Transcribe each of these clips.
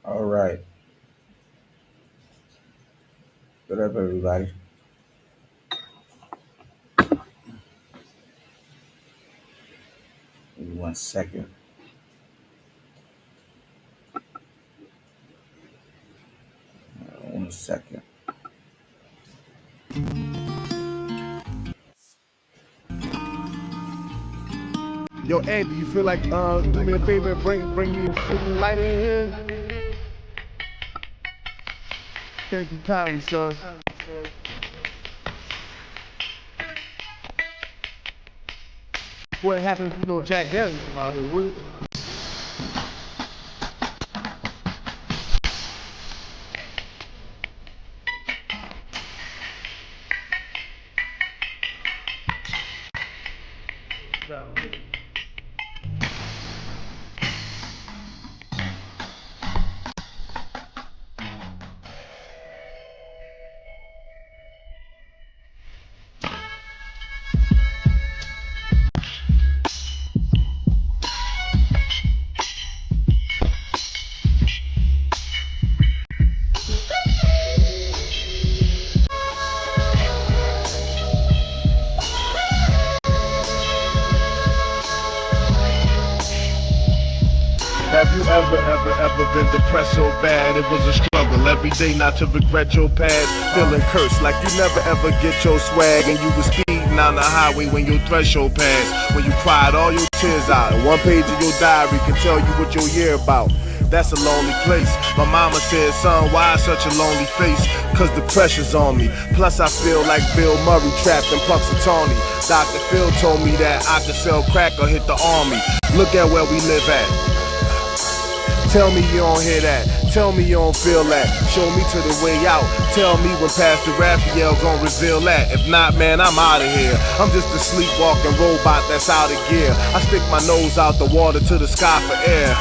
All right. What up, everybody? Give me 1 second. 1 second. Yo, Ed, do you feel like do me a favor, bring me a freaking lighter in here? Take your time, son. What happened to Jack Daniels out here? Have you ever been depressed so bad it was a struggle every day not to regret your past? Feeling cursed like you never ever get your swag, and you was speeding down the highway when your threshold passed. When you cried all your tears out, and one page of your diary can tell you what your year about. That's a lonely place. My mama said, son, why such a lonely face? Cause the pressure's on me. Plus I feel like Bill Murray trapped in Punxsutawney. Dr. Phil told me that I could sell crack or hit the army. Look at where we live at. Tell me you don't hear that. Tell me you don't feel that. Show me to the way out. Tell me when Pastor Raphael gon' reveal that. If not, man, I'm out of here. I'm just a sleepwalking robot that's out of gear. I stick my nose out the water to the sky for air.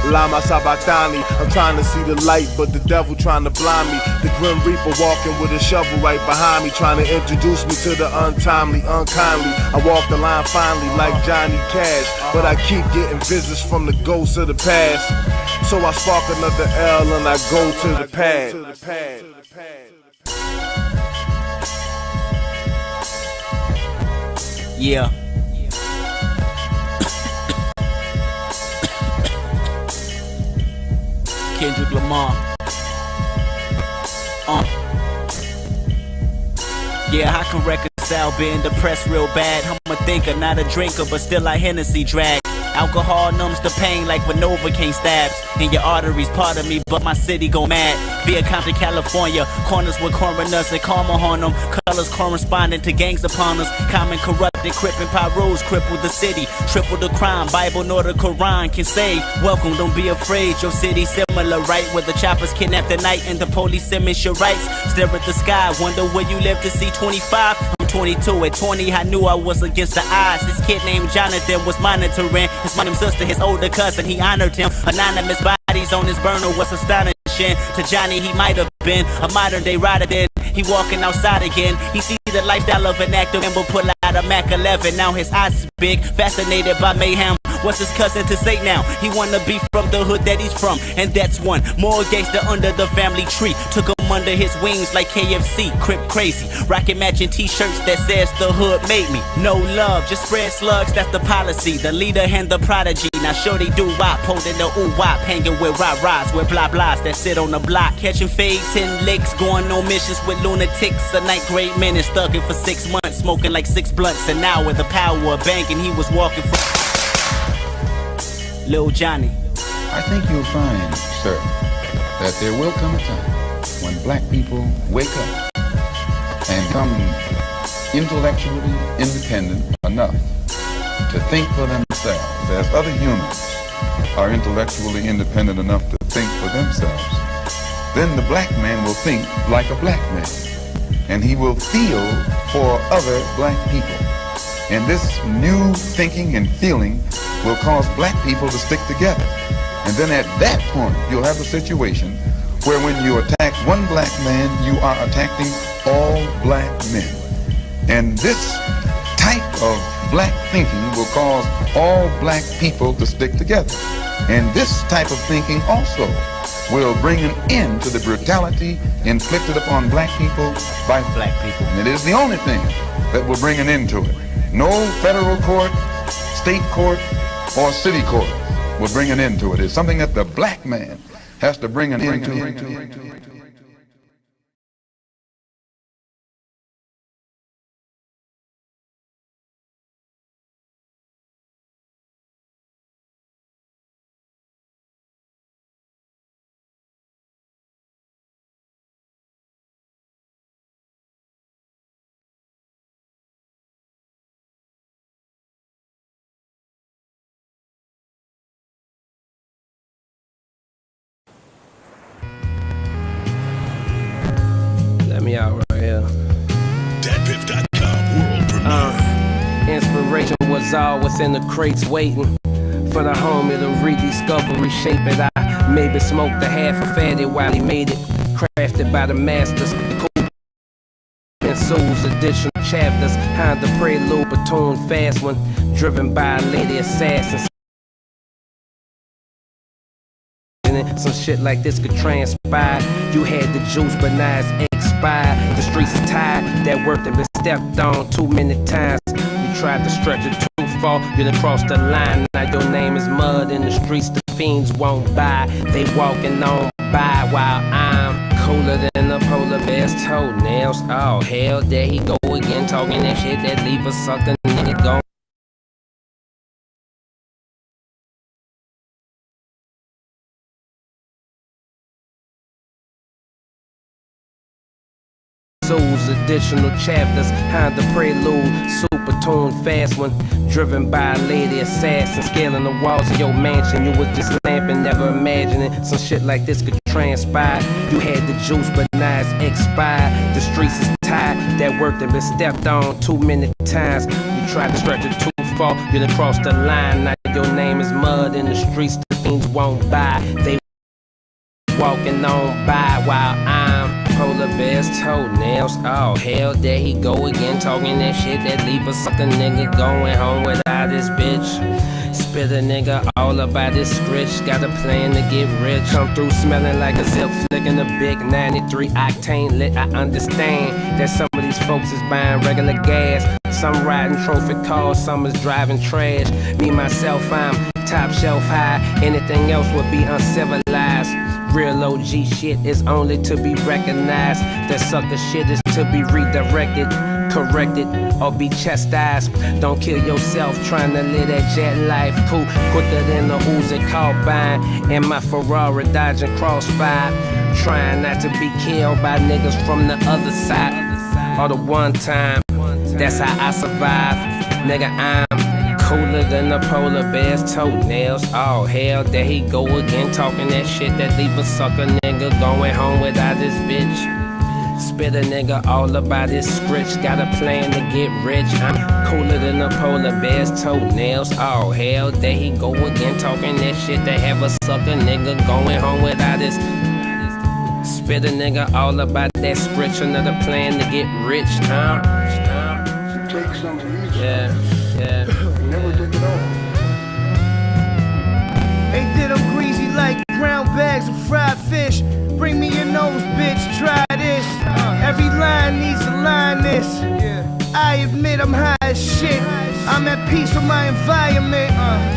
Lama Sabatani, I'm trying to see the light, but the devil trying to blind me. The Grim Reaper walking with a shovel right behind me, trying to introduce me to the untimely, unkindly. I walk the line finally like Johnny Cash, but I keep getting visits from the ghosts of the past. So I spark another L and I go to the pad. Yeah. Kendrick Lamar. Yeah, I can reconcile being depressed real bad. I'm a thinker, not a drinker, but still I Hennessy drag. Alcohol numbs the pain like when Novocaine stabs in your arteries, part of me, but my city go mad. Via Compton, California, corners with coroners and karma on them. Colors corresponding to gangs upon us. Common corrupted, crippin' pyros cripple the city. Triple the crime, Bible nor the Quran can save. Welcome, don't be afraid, your city similar, right? Where the choppers kidnap the night and the police image your rights. Stare at the sky, wonder where you live to see 25. 22 at 20, I knew I was against the odds. This kid named Jonathan was monitoring his mom sister, his older cousin, he honored him. Anonymous bodies on his burner was astonishing. To Johnny, he might have been a modern day rider then. He walking outside again. He see the lifestyle of an actor and will pull out a Mac 11. Now his eyes is big, fascinated by mayhem. What's his cousin to say now? He wanna be from the hood that he's from, and that's one more gangster under the family tree. Took him under his wings like KFC, Crip crazy. Rockin' matching t-shirts that says the hood made me. No love, just spread slugs, that's the policy. The leader and the prodigy. Now sure they do wop, holding the ooh-wop, hanging with rah-rahs, with blah-blahs that sit on the block. Catching fades, 10 licks, going on missions with lunatics. A ninth grade menace, thugging for 6 months, smoking like 6 blunts. An hour, the power of banking, he was walking from Lil Johnny. I think you'll find, sir, that there will come a time when black people wake up and become intellectually independent enough to think for themselves, as other humans are intellectually independent enough to think for themselves. Then the black man will think like a black man, and he will feel for other black people. And this new thinking and feeling will cause black people to stick together. And then at that point, you'll have a situation where when you attack one black man, you are attacking all black men. And this type of black thinking will cause all black people to stick together. And this type of thinking also will bring an end to the brutality inflicted upon black people by black people. And it is the only thing that will bring an end to it. No federal court, state court, or city court will bring an end to it. It's something that the black man has to bring an end to. Me out right here. Datpiff.com world premiere. Inspiration was all within the crates waiting for the homie to rediscover, reshape it. I maybe smoked a half a fatty while he made it. Crafted by the masters, the cool and souls, additional chapters. Behind the prelude, platoon fast one, driven by a lady assassin. Some shit like this could transpire. You had the juice, but now it's expired. The streets are tired, that work that been stepped on too many times. You tried to stretch it too far, you done crossed the line. Now your name is mud in the streets, the fiends won't buy. They walking on by while I'm cooler than the polar bear's toenails. Oh hell, there he go again, talking that shit that leave a sucker nigga go. Souls, additional chapters, behind the prelude, super tuned fast one, driven by a lady assassin, scaling the walls of your mansion. You was just lamping, never imagining some shit like this could transpire. You had the juice, but now it's expired. The streets is tired, that work that been stepped on too many times. You tried to stretch it too far, you done crossed the line. Now your name is mud in the streets, the fiends won't buy. They walking on by while I'm polar bear's toenails. Oh hell, there he go again, talking that shit that leave a sucker nigga going home without his bitch. Spit a nigga all about his scritch. Got a plan to get rich. Come through smelling like a zip flick in a big 93 octane lit. I understand that some of these folks is buying regular gas. Some riding trophy cars, some is driving trash. Me myself, I'm top shelf high. Anything else would be uncivilized. Real OG shit is only to be recognized. That sucker shit is to be redirected, corrected, or be chastised. Don't kill yourself trying to live that jet life. Cool, quicker than the Uzi Carbine. And my Ferrari dodging crossfire. Trying not to be killed by niggas from the other side. Or the one time, that's how I survive. Nigga, I'm cooler than the polar bear's toenails. Oh hell, there he go again, talking that shit that leave a sucker nigga going home without his bitch. Spit a nigga all about his scritch. Got a plan to get rich. I'm cooler than the polar bear's toenails. Oh hell, there he go again, talking that shit that have a sucker nigga going home without his. Spit a nigga all about that scritch. Another plan to get rich, huh? Take some easy. Yeah. Never take it all. Ain't did them greasy like brown bags of fried fish. Bring me your nose, bitch, try this. Every line needs a line this. I admit I'm high as shit. I'm at peace with my environment.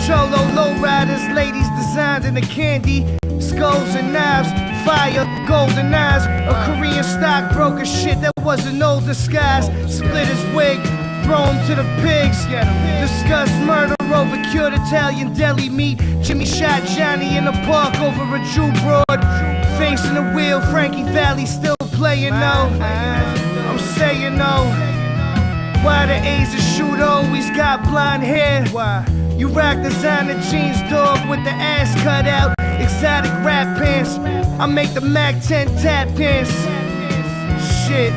Cholo lowriders, ladies designed in the candy. Skulls and knives, fire, golden eyes. A Korean stockbroker shit that was no disguise. Split his wig, throw him to the pigs. Discuss murder over cured Italian deli meat. Jimmy shot Johnny in the park over a Jew broad. Facing the wheel, Frankie Valli still playing no. I'm saying no. Why the A's of shoot always got blonde hair? Why? You rock designer jeans, dog, with the ass cut out. Exotic rap pants. I make the Mac 10 tap pants. Shit.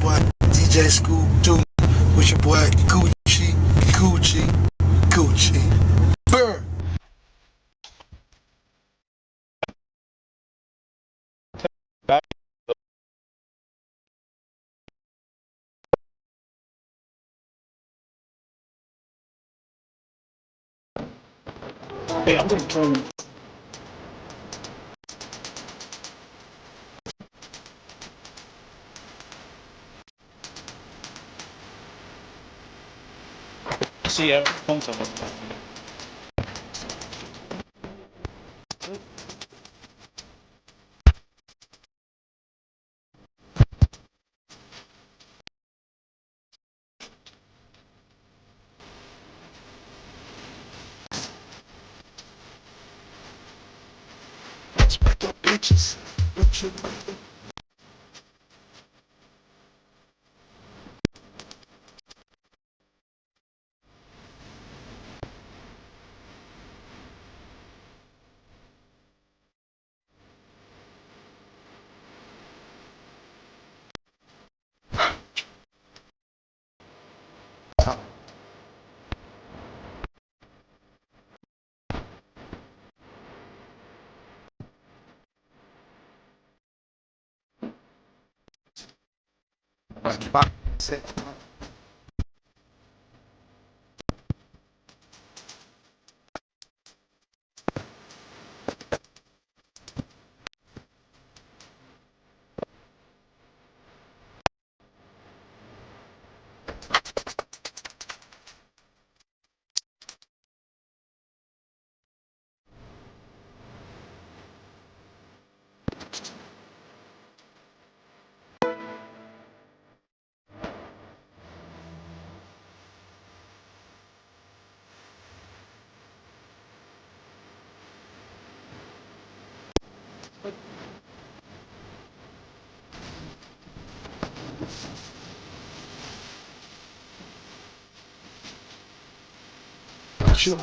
boy DJ Scoop 2 with your boy Coochie, Coochie, Coochie. Burr. Hey, I'm gonna turn. See, phone someone. Bitches. Sure.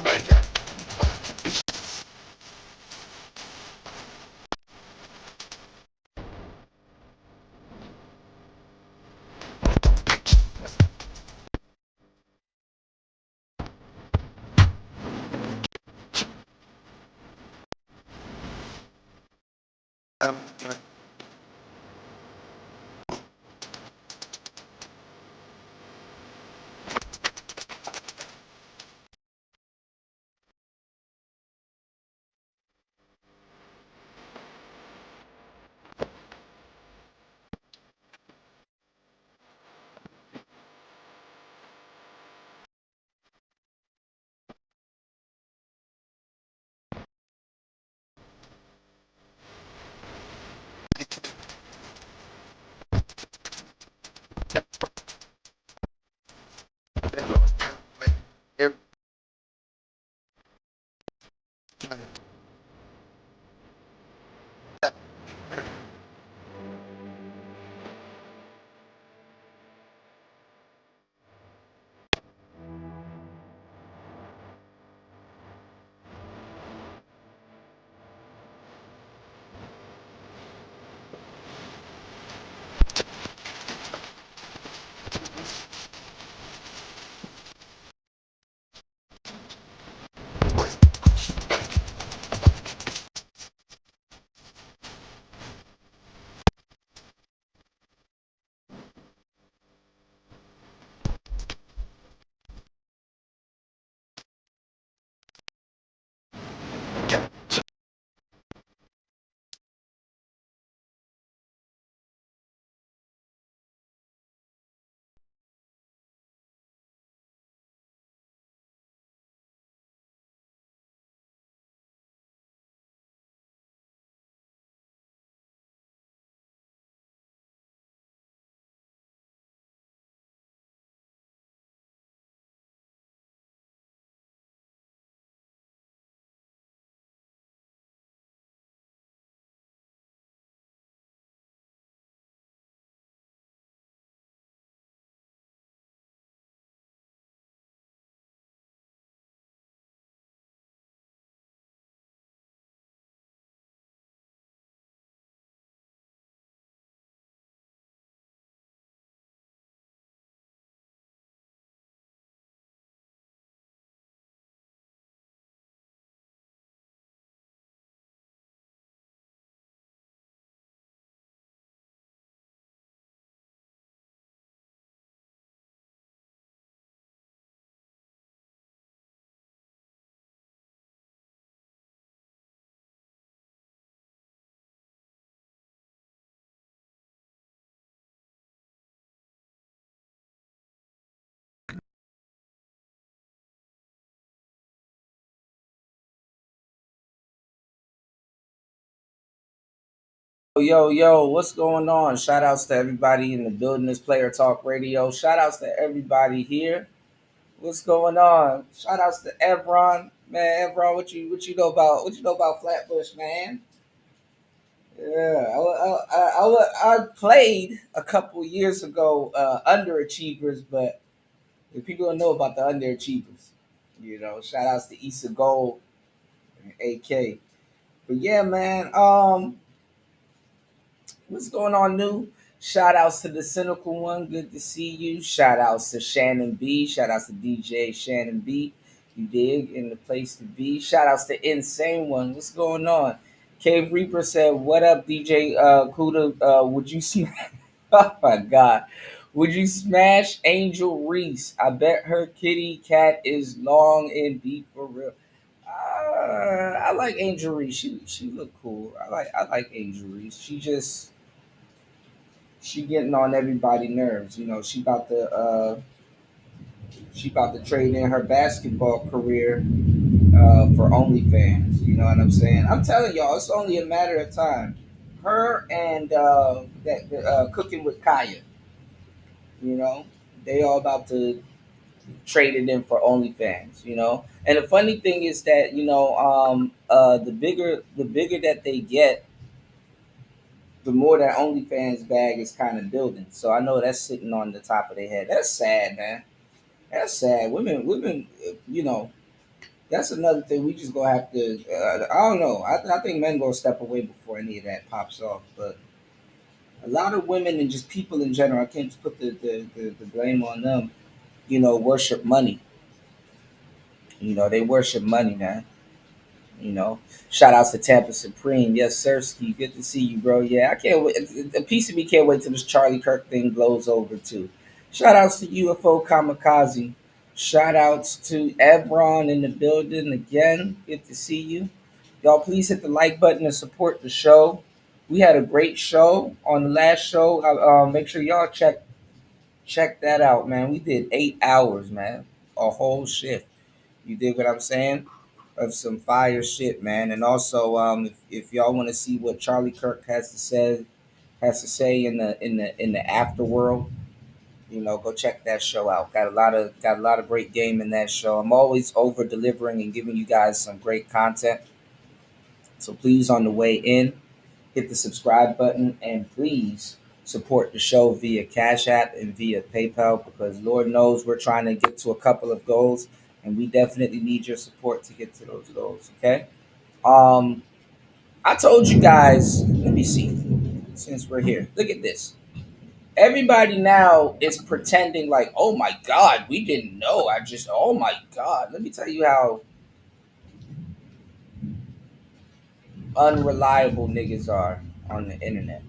Yo, what's going on? Shout outs to everybody in the building, this Player Talk Radio. Shout outs to everybody here. What's going on? Shout outs to Evron. Man, Evron, what you know about Flatbush, man? Yeah, I played a couple years ago underachievers, but the people don't know about the underachievers. Shout outs to Issa Gold and AK. But yeah, man, what's going on, new? Shout outs to the cynical one. Good to see you. Shout outs to Shannon B. Shout outs to DJ Shannon B. You dig? In the place to be. Shout outs to Insane One. What's going on? Cave Reaper said, "What up, DJ Kuda? Would you smash? Oh my God, would you smash Angel Reese? I bet her kitty cat is long and deep for real." I like Angel Reese. She look cool. I like Angel Reese. She getting on everybody's nerves. She about to trade in her basketball career for OnlyFans. You know what I'm saying? I'm telling y'all, it's only a matter of time. Her and cooking with Kaya. You know, they all about to trade it in for OnlyFans. And the funny thing is that the bigger that they get, the more that OnlyFans bag is kind of building. So I know that's sitting on the top of their head. That's sad, man. That's sad. Women, that's another thing. We just gonna have to. I don't know. I think men gonna step away before any of that pops off. But a lot of women and just people in general, I can't just put the blame on them. Worship money. They worship money, man. You know, Shout outs to Tampa Supreme. Yes, Sirski. Good to see you, bro. Yeah, I can't wait. A piece of me can't wait till this Charlie Kirk thing blows over, too. Shout outs to UFO Kamikaze. Shout outs to Ebron in the building again. Good to see you. Y'all, please hit the like button and support the show. We had a great show on the last show. Make sure y'all check that out, man. We did 8 hours, man. A whole shift. You dig what I'm saying? Of some fire shit, man. And also, if y'all want to see what Charlie Kirk has to say in the afterworld, go check that show out. Got a lot of great game in that show. I'm always over delivering and giving you guys some great content. So please, on the way in, hit the subscribe button and please support the show via Cash App and via PayPal because Lord knows we're trying to get to a couple of goals and we definitely need your support to get to those goals. Okay. I told you guys. Let me see. Since we're here, look at this. Everybody now is pretending like, oh my God, we didn't know. Oh my God. Let me tell you how unreliable niggas are on the internet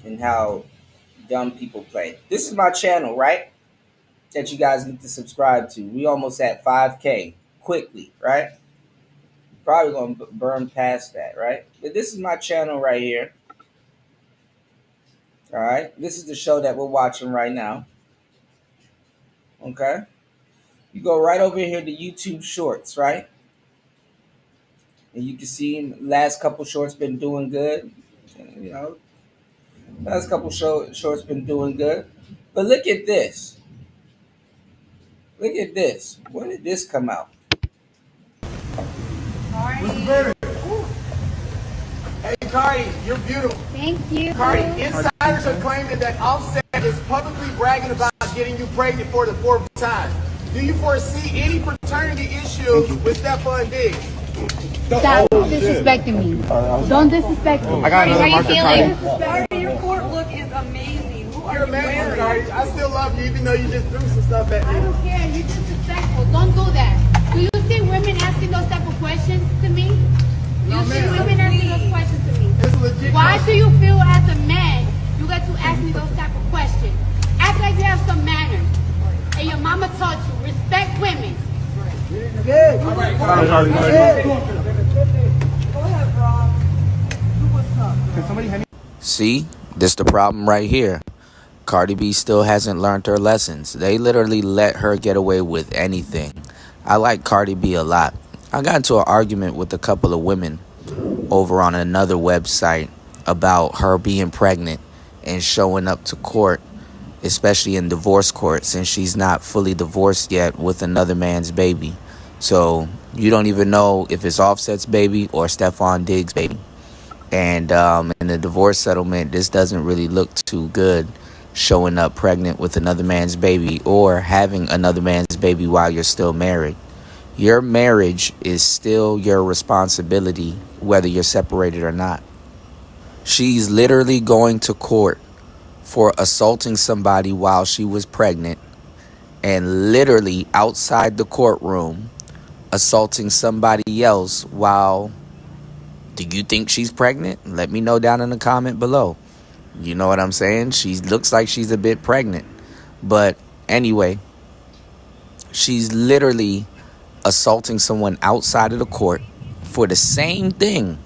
and how dumb people play. This is my channel, right? That you guys need to subscribe to. We almost at 5K quickly, right? Probably gonna burn past that, right? But this is my channel right here. All right, this is the show that we're watching right now. Okay, you go right over here to YouTube Shorts, right? And you can see last couple shorts been doing good. You know, last couple shorts been doing good. But look at this. Look at this. When did this come out? Hey, Cardi, you're beautiful. Thank you. Cardi, insiders are claiming that Offset is publicly bragging about getting you pregnant for the 4th time. Do you foresee any paternity issues with Stephon Diggs? Stop disrespecting me. Don't disrespect me. I got How you feeling? Cardi, your court look is amazing. Who are You're you amazing, wearing? Cardi. I still love you even though you just threw some stuff at I me. don't care. You're disrespectful. Don't do that. Do you see women asking those type of questions to me? Do you see women asking those questions to me? It's legit. Why do you feel as a man you get to ask me those type of questions? Act like you have some manners. And your mama taught you, respect women. All right, Cardi. Go ahead, Rob. Do what's up. Can somebody hand me? See, this the problem right here. Cardi B still hasn't learned her lessons. They literally let her get away with anything. I like Cardi B a lot. I got into an argument with a couple of women over on another website about her being pregnant and showing up to court, especially in divorce court, since she's not fully divorced yet with another man's baby. So you don't even know if it's Offset's baby or Stephon Diggs' baby. And in the divorce settlement, this doesn't really look too good, showing up pregnant with another man's baby or having another man's baby while you're still married. Your marriage is still your responsibility, whether you're separated or not. She's literally going to court for assaulting somebody while she was pregnant, and literally outside the courtroom assaulting somebody else while... Do you think she's pregnant? Let me know down in the comment below. You know what I'm saying? She looks like she's a bit pregnant. But anyway, she's literally assaulting someone outside of the court for the same thing,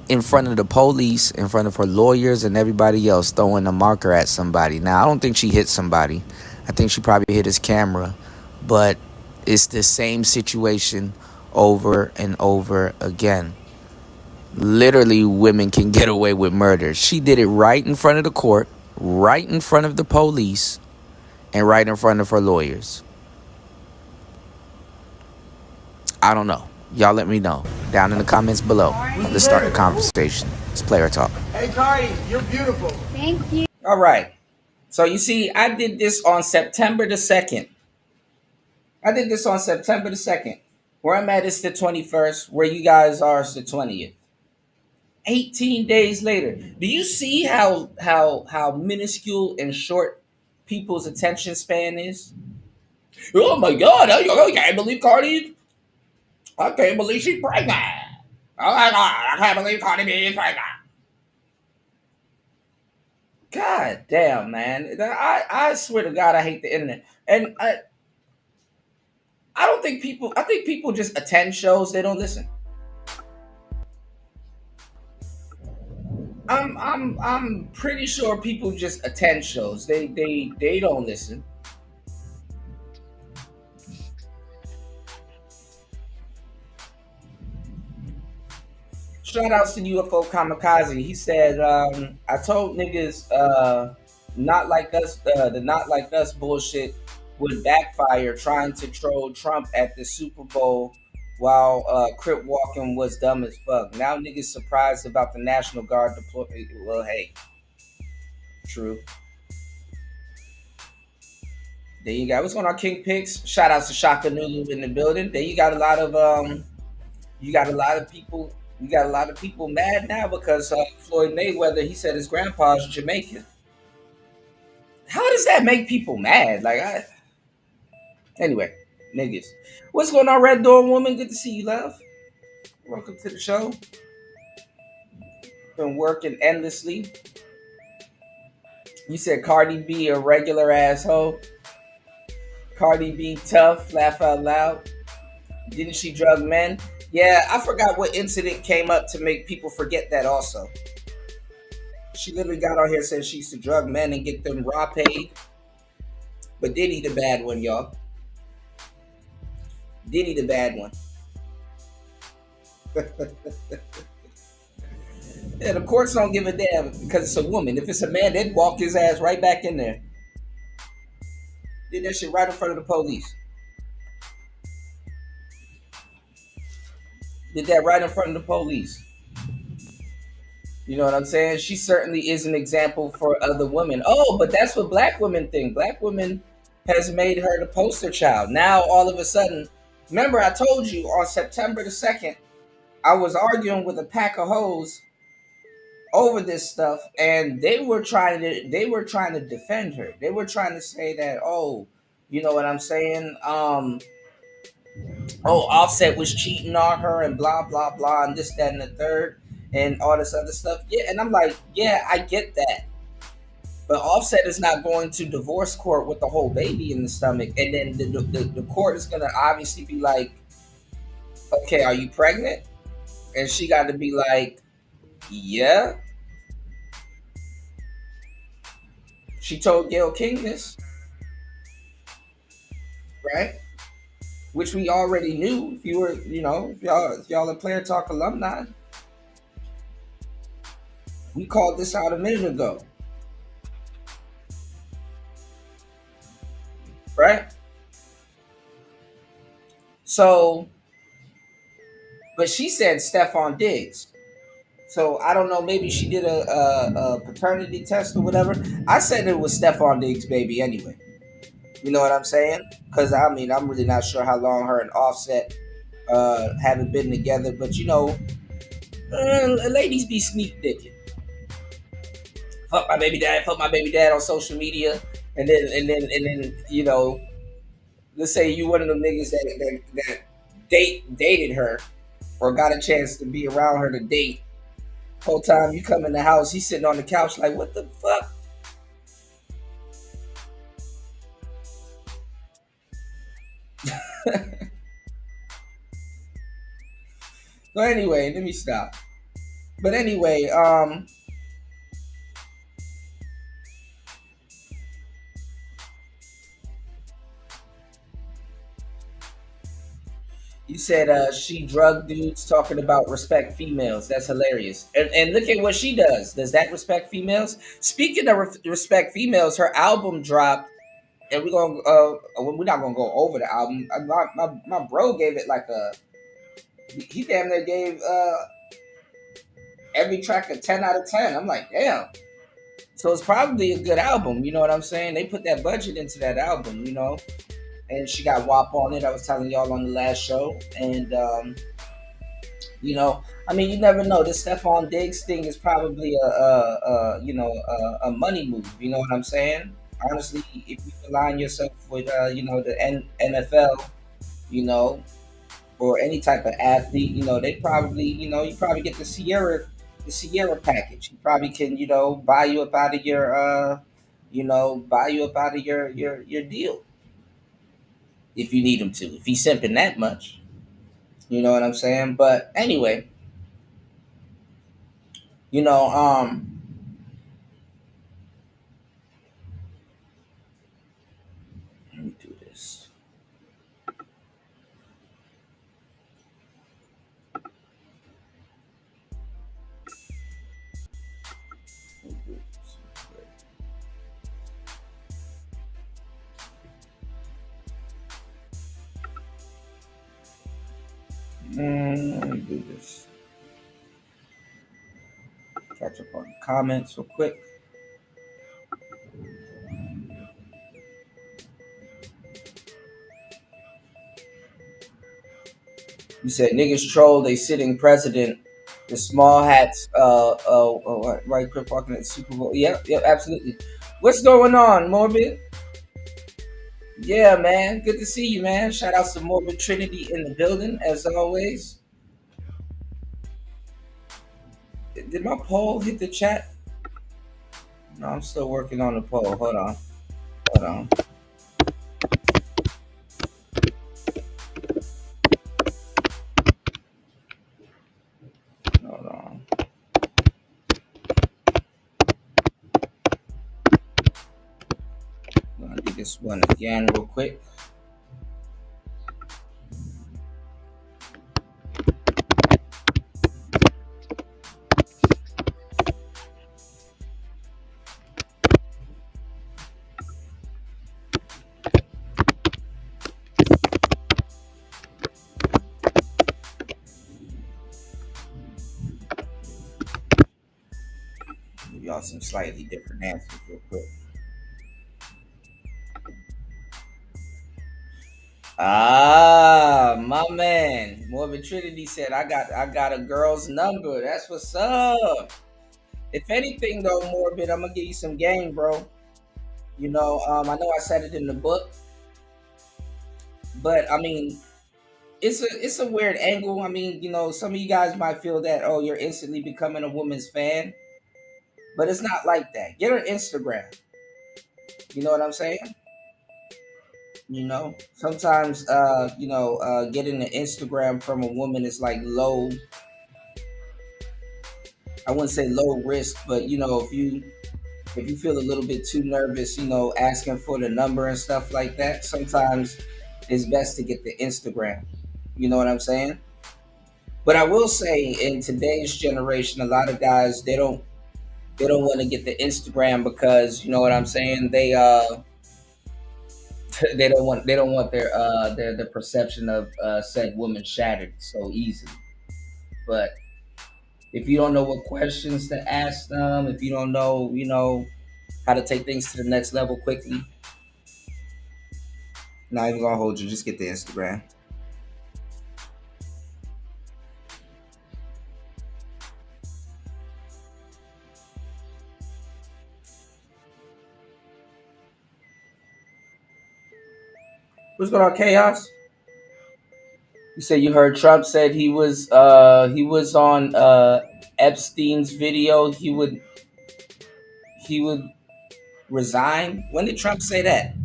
in front of the police, in front of her lawyers and everybody else, throwing a marker at somebody. Now, I don't think she hit somebody. I think she probably hit his camera. But it's the same situation over and over again. Literally, women can get away with murder. She did it right in front of the court, right in front of the police, and right in front of her lawyers. I don't know. Y'all let me know down in the comments below. Let's start the conversation. It's player talk. Hey, Cardi, you're beautiful. Thank you. All right. So you see, I did this on September the 2nd. Where I'm at is the 21st. Where you guys are is the 20th. 18 days later. Do you see how minuscule and short people's attention span is? Oh my God, I can't believe Cardi. I can't believe she's pregnant. Oh my God, I can't believe Cardi B is pregnant. God damn, man. I swear to God, I hate the internet. And I think people just attend shows, they don't listen. I'm pretty sure people just attend shows. They don't listen. Shout outs to UFO Kamikaze. He said, I told niggas not like us, the not like us bullshit would backfire trying to troll Trump at the Super Bowl while Crip walking was dumb as fuck. Now niggas surprised about the National Guard deployment. Well, hey, true. There you go. What's going on, King Picks? Shout outs to Shaka Nulu in the building. There you got a lot of people. You got a lot of people mad now because Floyd Mayweather, he said his grandpa's Jamaican. How does that make people mad? Anyway, niggas. What's going on, Red Door Woman? Good to see you, love. Welcome to the show. Been working endlessly. You said Cardi B a regular asshole. Cardi B tough, laugh out loud. Didn't she drug men? Yeah, I forgot what incident came up to make people forget that also. She literally got on here and said she used to drug men and get them raw paid. But Diddy the bad one, y'all. Diddy the bad one. Yeah, the courts don't give a damn because it's a woman. If it's a man, they'd walk his ass right back in there. Did that shit right in front of the police. Did that right in front of the police. You know what I'm saying? She certainly is an example for other women. Oh, but that's what black women think. Black women has made her the poster child. Now, all of a sudden, remember I told you on September the 2nd, I was arguing with a pack of hoes over this stuff, and they were trying to defend her. They were trying to say that, oh, you know what I'm saying? Offset was cheating on her and blah, blah, blah, and this, that, and the third, and all this other stuff. Yeah, and I'm like, yeah, I get that. But Offset is not going to divorce court with the whole baby in the stomach. And then the court is going to obviously be like, okay, are you pregnant? And she got to be like, yeah. She told Gayle King this. Right? which we already knew. If you were, if y'all are Player Talk alumni, we called this out a minute ago, right? So, but she said Stephon Diggs. So I don't know. Maybe she did a paternity test or whatever. I said it was Stephon Diggs' baby anyway. You know what I'm saying? Because I mean, I'm really not sure how long her and Offset haven't been together, but ladies be sneak dicking. Fuck my baby dad. Fuck my baby dad on social media, and then let's say you one of them niggas that dated her or got a chance to be around her to date. Whole time you come in the house, he's sitting on the couch like, what the fuck? So anyway, let me stop. But anyway, you said she drug dudes talking about respect females. That's hilarious. And look at what she does. Does that respect females? Speaking of respect females, her album dropped, and we're not gonna go over the album. My bro gave it like he damn near gave every track a 10 out of 10. I'm like, damn. So it's probably a good album. You know what I'm saying? They put that budget into that album. And she got WAP on it. I was telling y'all on the last show, and I mean, you never know. This Stephon Diggs thing is probably a money move. You know what I'm saying? Honestly, if you align yourself with the NFL, or any type of athlete, they probably you probably get the Sierra package. He probably can buy you up out of your deal if you need him to. If he's simping that much, you know what I'm saying. But anyway, let me do this. Let me do this. Catch up on the comments real quick. You said niggas troll they sitting president. The small hats, right? Crip walking at the Super Bowl. Yep, absolutely. What's going on, Morbid? Yeah, man. Good to see you, man. Shout out to Morbid Trinity in the building, as always. Did my poll hit the chat? No, I'm still working on the poll. Hold on. I'm gonna do this one again real quick. Give y'all some slightly different answers real quick. My man, Morbid Trinity said, I got a girl's number. That's what's up. If anything though, Morbid, I'm gonna give you some game, bro. I know I said it in the book, but I mean, it's a weird angle. I mean, some of you guys might feel that, oh, you're instantly becoming a woman's fan, but it's not like that. Get her Instagram. You know what I'm saying? Sometimes getting an Instagram from a woman is like low. I wouldn't say low risk, but if you feel a little bit too nervous, asking for the number and stuff like that, sometimes it's best to get the Instagram. You know what I'm saying? But I will say, in today's generation, a lot of guys they don't want to get the Instagram because you know what I'm saying. They don't want their perception of said woman shattered so easily. But if you don't know what questions to ask them, if you don't know, how to take things to the next level quickly, not even gonna hold you. Just get the Instagram. What's going on, Chaos? You said you heard Trump said he was on Epstein's video. He would resign. When did Trump say that?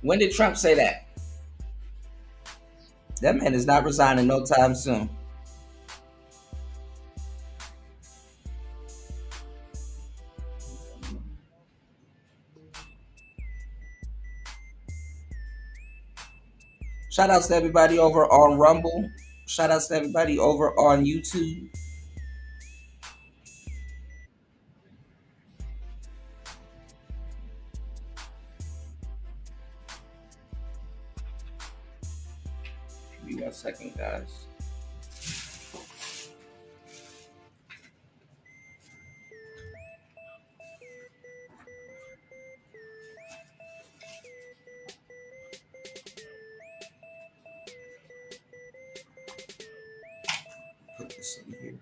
When did Trump say that? That man is not resigning no time soon. Shout outs to everybody over on Rumble. Shout outs to everybody over on YouTube. Give me 1 second, guys. Put this in here.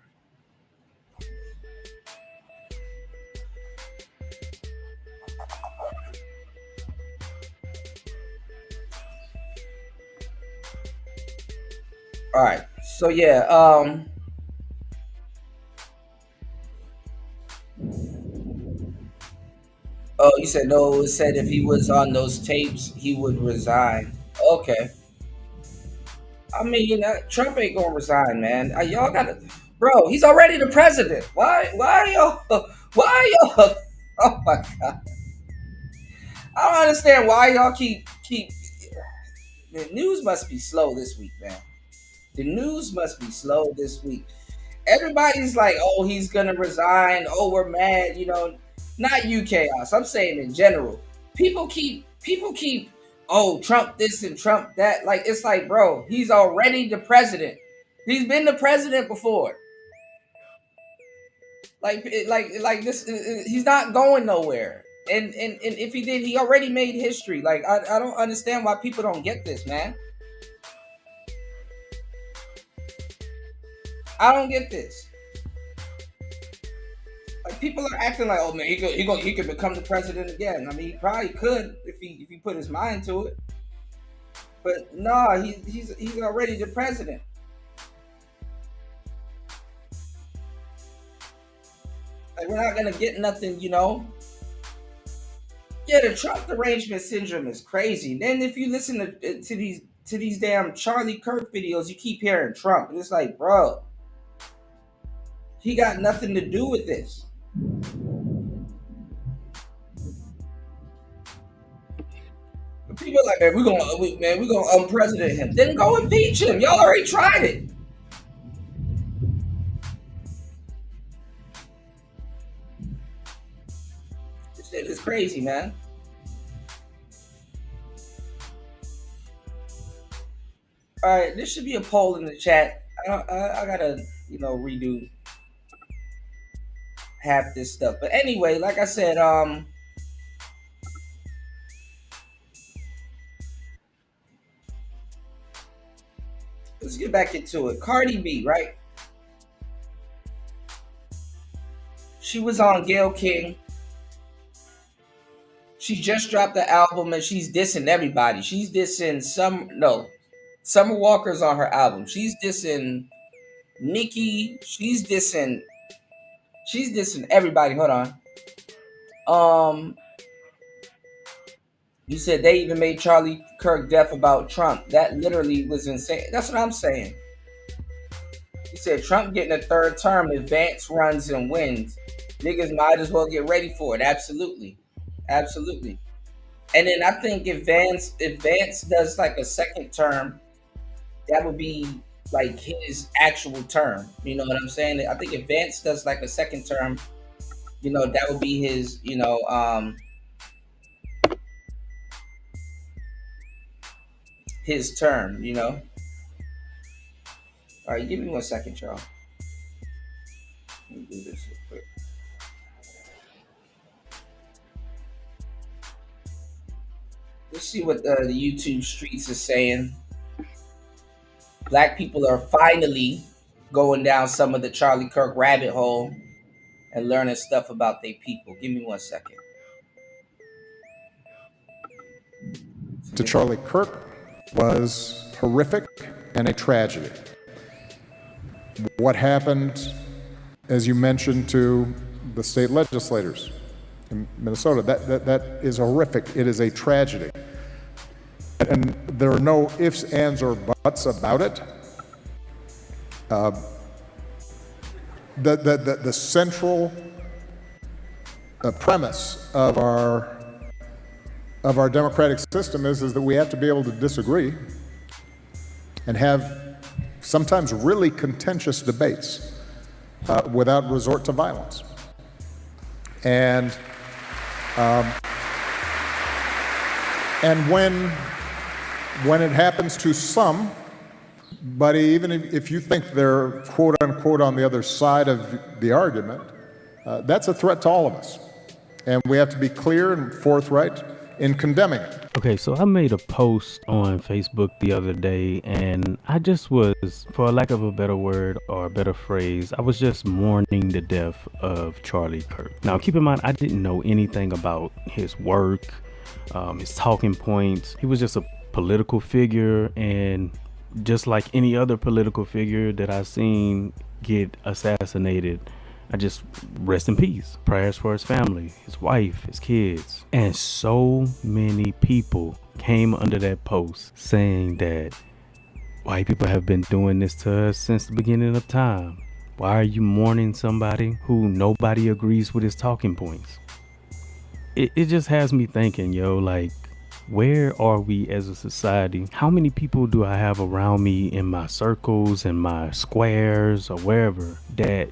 All right. So yeah, oh, you said no, it said if he was on those tapes, he would resign. Okay. I mean, Trump ain't gonna resign, man. Y'all gotta, bro. He's already the president. Why y'all? Why y'all? Oh my god! I don't understand why y'all keep. The news must be slow this week, man. The news must be slow this week. Everybody's like, "Oh, he's gonna resign. Oh, we're mad." Not you, Chaos. I'm saying in general. People keep. Oh, Trump this and Trump that. Like it's like, bro, he's already the president. He's been the president before. Like this. He's not going nowhere. And if he did, he already made history. Like I don't understand why people don't get this, man. I don't get this. Like people are acting like, oh man, he could become the president again. I mean, he probably could if he put his mind to it. But nah, he's already the president. Like we're not gonna get nothing, Yeah, the Trump derangement syndrome is crazy. Then if you listen to these damn Charlie Kirk videos, you keep hearing Trump, and it's like, bro, he got nothing to do with this. People are like, man, we're gonna unpresident him. Then go impeach him. Y'all already tried it. This shit is crazy, man. All right, this should be a poll in the chat. I gotta, redo half this stuff. But anyway, like I said, let's get back into it. Cardi B, right? She was on Gayle King. She just dropped the album and she's dissing everybody. She's dissing Summer Walker's on her album. She's dissing Nicki. She's dissing everybody. Hold on. You said they even made Charlie Kirk deaf about Trump. That literally was insane. That's what I'm saying. You said Trump getting a third term if Vance runs and wins. Niggas might as well get ready for it. Absolutely. And then I think if Vance does like a second term, that would be like his actual term. You know what I'm saying? I think if Vance does like a second term, that would be his, his term. All right, give me 1 second, y'all. Let me do this real quick. Let's see what the YouTube streets is saying. Black people are finally going down some of the Charlie Kirk rabbit hole and learning stuff about their people. Give me 1 second. To Charlie Kirk was horrific and a tragedy. What happened, as you mentioned, to the state legislators in Minnesota, that is horrific. It is a tragedy. And there are no ifs, ands, or buts about it. The central premise of our democratic system is that we have to be able to disagree and have sometimes really contentious debates without resort to violence. And when it happens to some, but even if you think they're quote unquote on the other side of the argument, that's a threat to all of us. And we have to be clear and forthright in condemning it. Okay, so I made a post on Facebook the other day, and I just was, for lack of a better word or a better phrase, I was just mourning the death of Charlie Kirk. Now, keep in mind, I didn't know anything about his work, his talking points. He was just a political figure, and just like any other political figure that I've seen get assassinated, I just rest in peace. Prayers for his family, his wife, his kids. And so many people came under that post saying that white people have been doing this to us since the beginning of time. Why are you mourning somebody who nobody agrees with his talking points? It just has me thinking, like, where are we as a society? How many people do I have around me in my circles, in my squares, or wherever that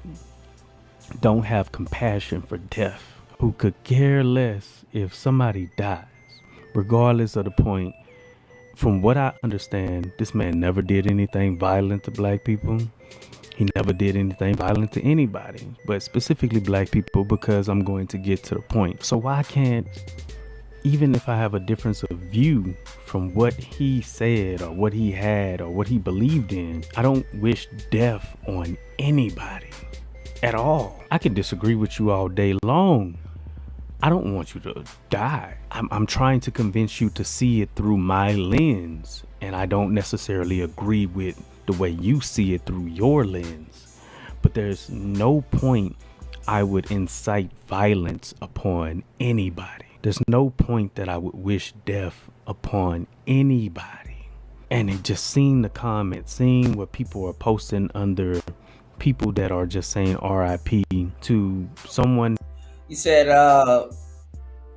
don't have compassion for death, who could care less if somebody dies, regardless of the point? From what I understand, this man never did anything violent to black people. He never did anything violent to anybody, but specifically black people, because I'm going to get to the point. So why can't, even if I have a difference of view from what he said or what he had or what he believed in, I don't wish death on anybody at all. I can disagree with you all day long. I don't want you to die. I'm trying to convince you to see it through my lens, and I don't necessarily agree with the way you see it through your lens. But there's no point I would incite violence upon anybody. There's no point that I would wish death upon anybody. And it just seeing the comments, seeing what people are posting under people that are just saying RIP to someone. He said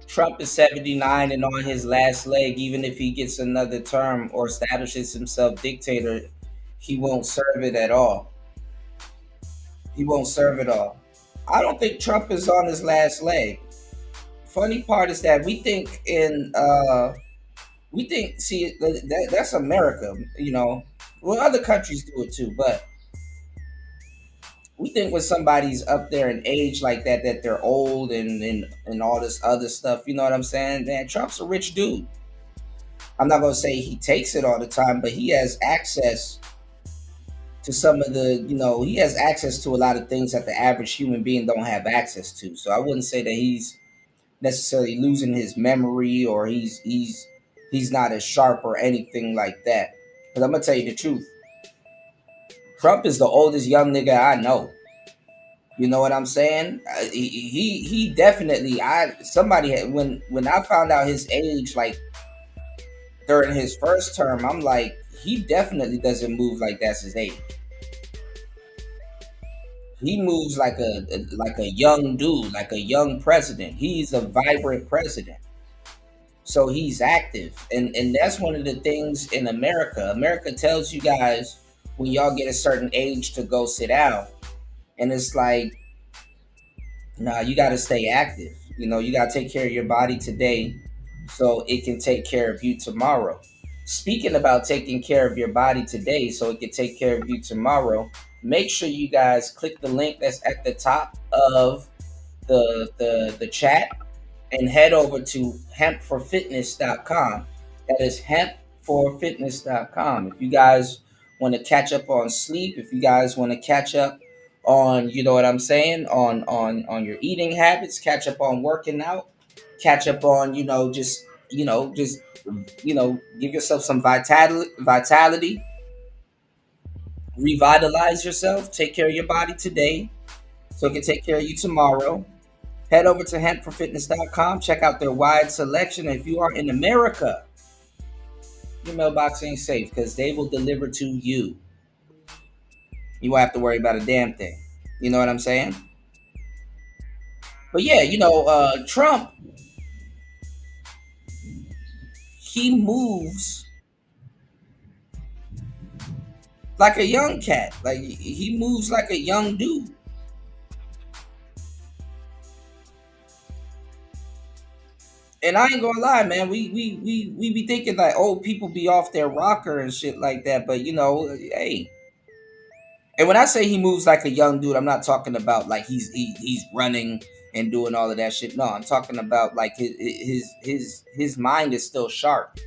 Trump is 79 and on his last leg. Even if he gets another term or establishes himself dictator, he won't serve it at all. He won't serve it all. I don't think Trump is on his last leg. Funny part is that we think see, that's America, Well, other countries do it too, but we think when somebody's up there in age like that they're old and all this other stuff. You know what I'm saying? Man, Trump's a rich dude. I'm not gonna say he takes it all the time, but he has access to some of the, he has access to a lot of things that the average human being don't have access to. So I wouldn't say that he's necessarily losing his memory or he's not as sharp or anything like that. But I'm gonna tell you the truth. Trump is the oldest young nigga I know. You know what I'm saying? He definitely. When I found out his age, like during his first term, I'm like, he definitely doesn't move like that's his age. He moves like a young dude, like a young president. He's a vibrant president. So he's active, and that's one of the things in America. America tells you guys when y'all get a certain age to go sit down, and it's like, nah, you got to stay active. You know, you got to take care of your body today, so it can take care of you tomorrow. Speaking about taking care of your body today, so it can take care of you tomorrow. Make sure you guys click the link that's at the top of the chat and head over to hempforfitness.com. That is hempforfitness.com. If you guys want to catch up on sleep, if you guys want to catch up on, you know what I'm saying, on your eating habits, catch up on working out, catch up on, just give yourself some vitality, revitalize yourself, take care of your body today so it can take care of you tomorrow. Head over to hempforfitness.com. Check out their wide selection. If you are in America, your mailbox ain't safe because they will deliver to you. You won't have to worry about a damn thing. You know what I'm saying? But yeah, Trump, he moves like a young cat. Like, he moves like a young dude. And I ain't gonna lie, man. We be thinking like old people be off their rocker and shit like that. But hey. And when I say he moves like a young dude, I'm not talking about like he's running and doing all of that shit. No, I'm talking about like his mind is still sharp.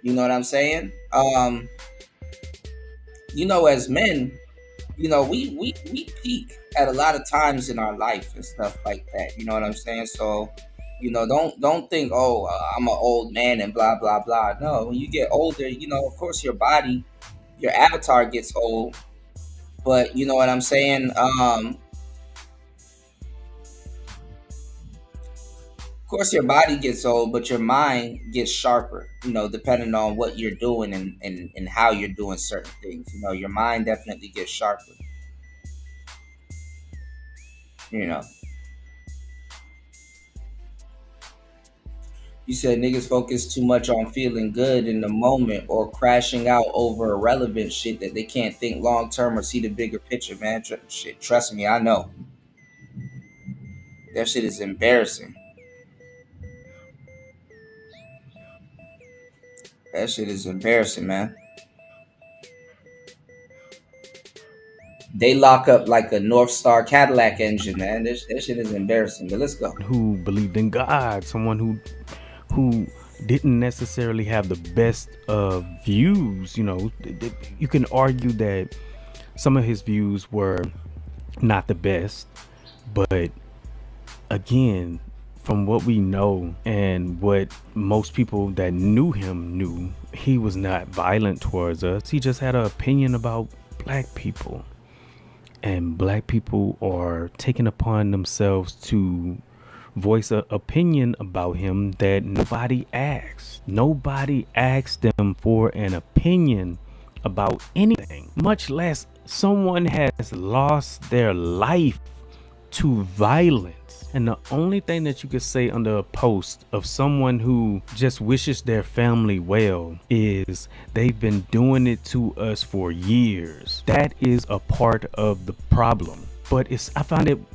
You know what I'm saying? As men, we peak at a lot of times in our life and stuff like that. You know what I'm saying? So, don't think, oh, I'm an old man and blah blah blah. No, when you get older, of course your body, your avatar gets old, but you know what I'm saying. Of course your body gets old, but your mind gets sharper. Depending on what you're doing and how you're doing certain things. Your mind definitely gets sharper. You said niggas focus too much on feeling good in the moment or crashing out over irrelevant shit that they can't think long term or see the bigger picture, man. Trust me, I know. That shit is embarrassing. That shit is embarrassing, man. They lock up like a North Star Cadillac engine, man. That shit is embarrassing. But let's go. Who believed in God, someone who didn't necessarily have the best of views. You can argue that some of his views were not the best, but again, from what we know and what most people that knew him knew, he was not violent towards us. He just had an opinion about black people, and black people are taking upon themselves to voice an opinion about him that nobody asked. Nobody asked them for an opinion about anything, much less someone has lost their life to violence. And the only thing that you could say under a post of someone who just wishes their family well is they've been doing it to us for years. That is a part of the problem. But I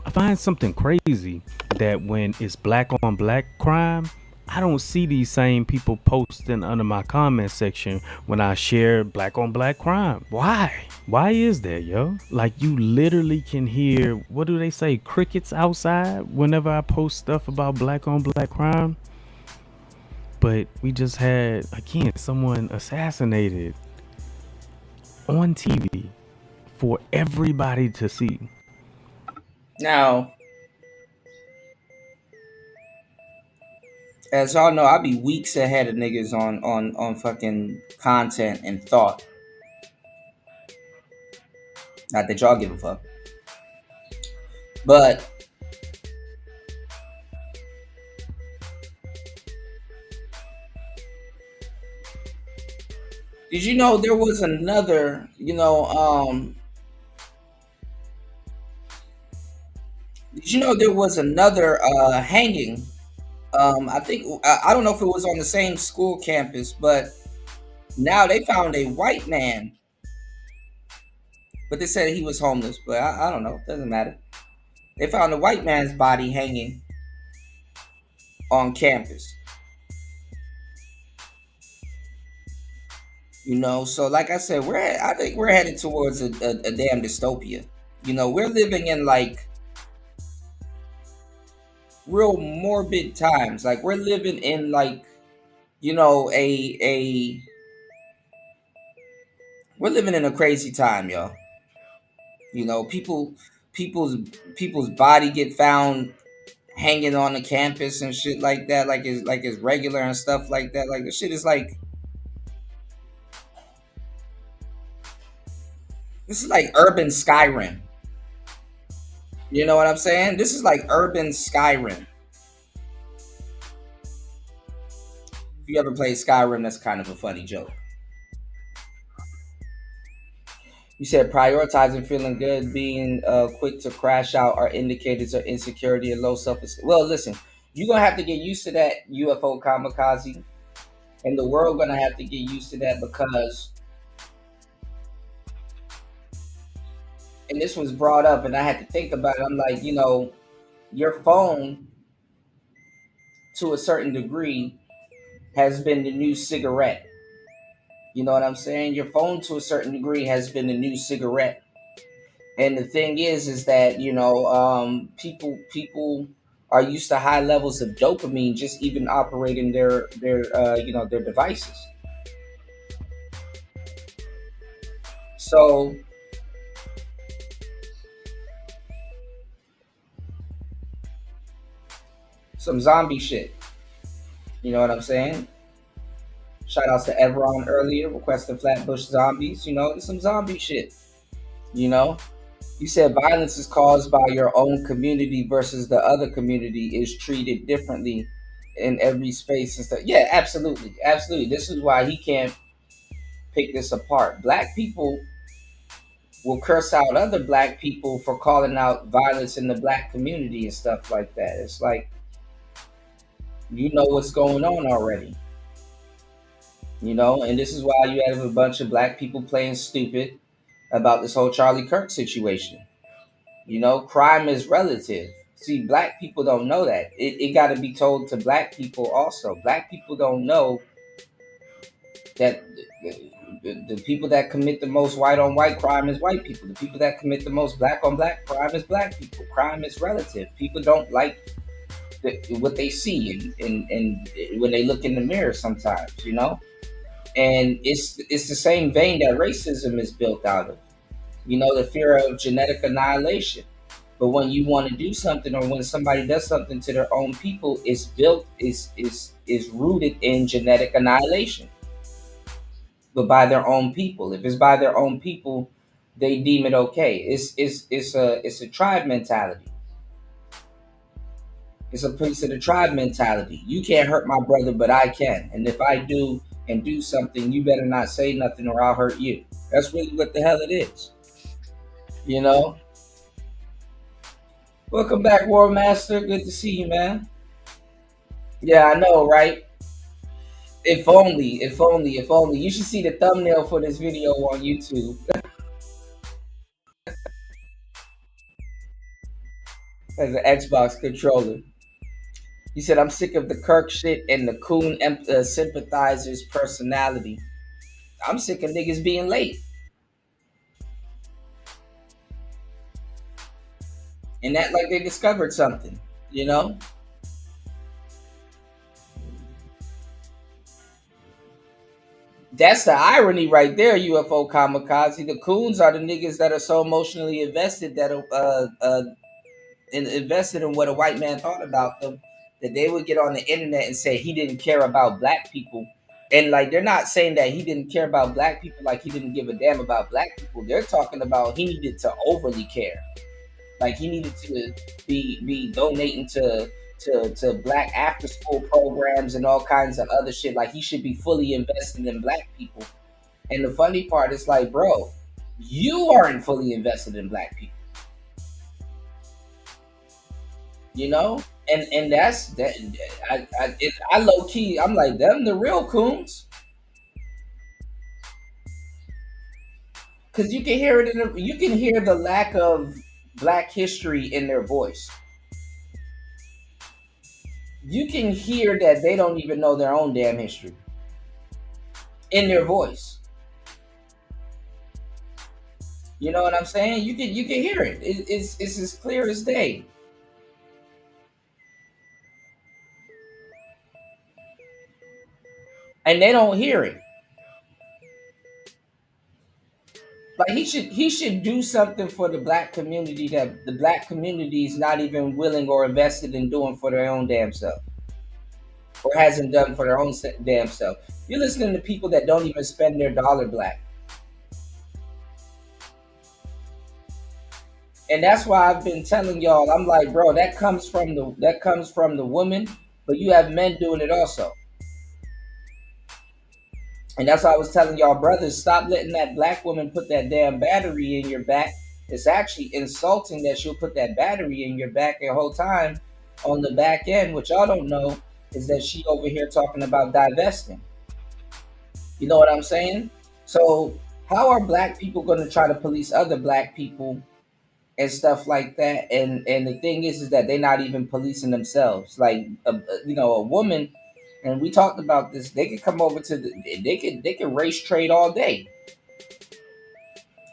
find something crazy that when it's black on black crime, I don't see these same people posting under my comment section when I share black on black crime. Why? Why is that, yo? Like, you literally can hear, what do they say, crickets outside whenever I post stuff about black on black crime. But we just had, again, someone assassinated on TV for everybody to see. Now, as y'all know, I be weeks ahead of niggas on fucking content and thought. Not that y'all give a fuck. But did you know there was another, did you know there was another hanging I think I don't know if it was on the same school campus, but now they found a white man, but they said he was homeless. But I don't know, doesn't matter. They found a white man's body hanging on campus. You know, so like I said, I think we're headed towards a damn dystopia. You know, we're living in like real morbid times. Like we're living in like, you know, we're living in a crazy time, y'all. You know, people's people's body get found hanging on the campus and shit like that, like it's regular and stuff like that. Like the shit is like, this is like urban Skyrim. You know what I'm saying? This is like urban Skyrim. If you ever played Skyrim, that's kind of a funny joke. You said prioritizing feeling good, being quick to crash out are indicators of insecurity and low self-esteem. Well, listen, you're going to have to get used to that, UFO kamikaze. And the world going to have to get used to that because, and this was brought up and I had to think about it. I'm like, you know, your phone to a certain degree has been the new cigarette. You know what I'm saying? Your phone to a certain degree has been the new cigarette. And the thing is that, you know, people are used to high levels of dopamine just even operating their you know, their devices. So some zombie shit. You know what I'm saying? Shout outs to Evron earlier, requesting Flatbush zombies. You know, it's some zombie shit. You know? You said violence is caused by your own community versus the other community is treated differently in every space and stuff. Yeah, absolutely. Absolutely. This is why he can't pick this apart. Black people will curse out other black people for calling out violence in the black community and stuff like that. It's like, you know what's going on already. You know, and this is why you have a bunch of black people playing stupid about this whole Charlie Kirk situation. You know, crime is relative. See, black people don't know that. It got to be told to black people also. Black people don't know that the people that commit the most white on white crime is white people. The people that commit the most black on black crime is black people. Crime is relative. People don't like what they see and when they look in the mirror sometimes, you know? And it's the same vein that racism is built out of. You know, the fear of genetic annihilation. But when you want to do something, or when somebody does something to their own people, it's built is rooted in genetic annihilation. But by their own people. If it's by their own people, they deem it okay. It's a tribe mentality. It's a piece of the tribe mentality. You can't hurt my brother, but I can. And if I do and do something, you better not say nothing or I'll hurt you. That's really what the hell it is. You know? Welcome back, War Master. Good to see you, man. Yeah, I know, right? If only. You should see the thumbnail for this video on YouTube. As an Xbox controller. He said, I'm sick of the Kirk shit and the coon sympathizer's personality. I'm sick of niggas being late. And that like they discovered something, you know? That's the irony right there, UFO kamikaze. The coons are the niggas that are so emotionally invested that invested in what a white man thought about them, that they would get on the internet and say he didn't care about black people. And like, they're not saying that he didn't care about black people like he didn't give a damn about black people. They're talking about he needed to overly care. Like he needed to be donating to black after school programs and all kinds of other shit. Like he should be fully invested in black people. And the funny part is like, bro, you aren't fully invested in black people. You know? And that's that. I low key. I'm like them, the real coons, because you can hear it you can hear the lack of Black history in their voice. You can hear that they don't even know their own damn history in their voice. You know what I'm saying? You can hear it. It's as clear as day. And they don't hear it. Like he should do something for the Black community that the Black community is not even willing or invested in doing for their own damn self, or hasn't done for their own damn self. You're listening to people that don't even spend their dollar Black. And that's why I've been telling y'all, I'm like, bro, that comes from the woman, but you have men doing it also. And that's why I was telling y'all, brothers, stop letting that Black woman put that damn battery in your back. It's actually insulting that she'll put that battery in your back the whole time on the back end. What y'all don't know is that she over here talking about divesting. You know what I'm saying? So how are Black people going to try to police other Black people and stuff like that? And the thing is that they're not even policing themselves. Like, a woman, and we talked about this. They could come over to they could race trade all day.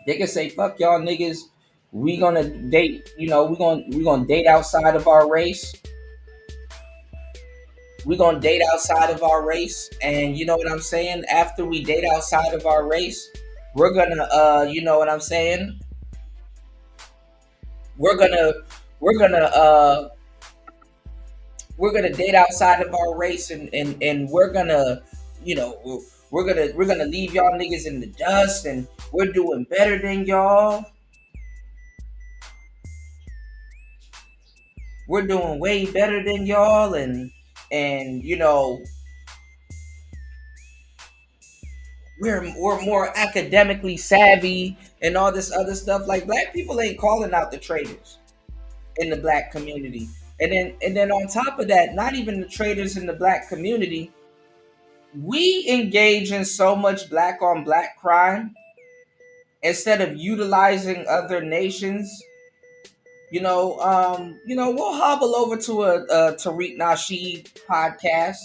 They could say, "Fuck y'all niggas, we gonna date. We gonna date outside of our race. We gonna date outside of our race, and you know what I'm saying. After we date outside of our race, we're gonna, you know what I'm saying. We're gonna date outside of our race, and we're gonna, we're gonna leave y'all niggas in the dust, and we're doing better than y'all. We're doing way better than y'all, and we're more academically savvy and all this other stuff. Like, Black people ain't calling out the traitors in the Black community. And then on top of that, not even the traitors in the Black community, we engage in so much Black on Black crime instead of utilizing other nations. We'll hobble over to a Tariq Nasheed podcast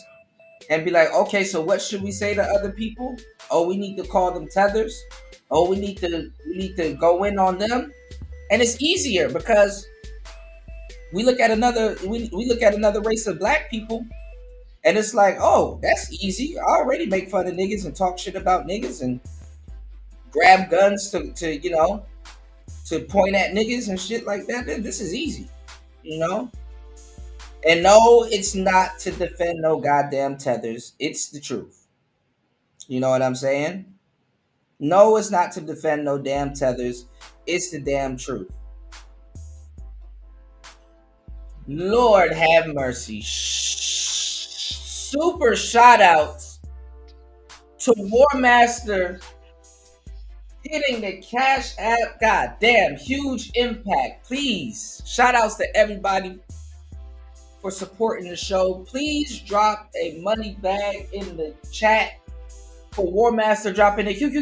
and be like, okay, so what should we say to other people? Oh, we need to call them tethers. Oh, we need to go in on them. And it's easier because we look at another race of Black people, and it's like, oh, that's easy. I already make fun of niggas and talk shit about niggas and grab guns to point at niggas and shit like that. This is easy, And no, it's not to defend no goddamn tethers. It's the truth. You know what I'm saying? No, it's not to defend no damn tethers. It's the damn truth. Lord have mercy. Super shout outs to War Master hitting the Cash App. God damn, huge impact. Please, shout outs to everybody for supporting the show. Please drop a money bag in the chat for War Master dropping a huge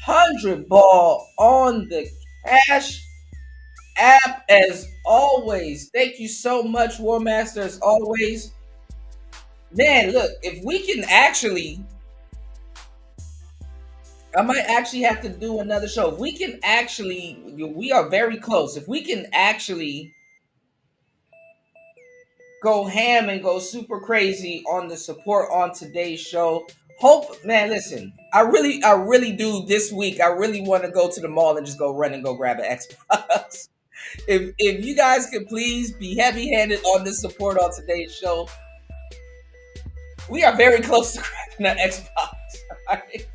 100 ball on the Cash App as always. Thank you so much, War Master, as always. Man, look, if we can actually, I might actually have to do another show. If we can actually, we are very close. If we can actually go ham and go super crazy on the support on today's show. Man, listen, I really do this week. I really want to go to the mall and just go run and go grab an Xbox. If you guys could please be heavy-handed on the support on today's show, we are very close to grabbing an Xbox. All right?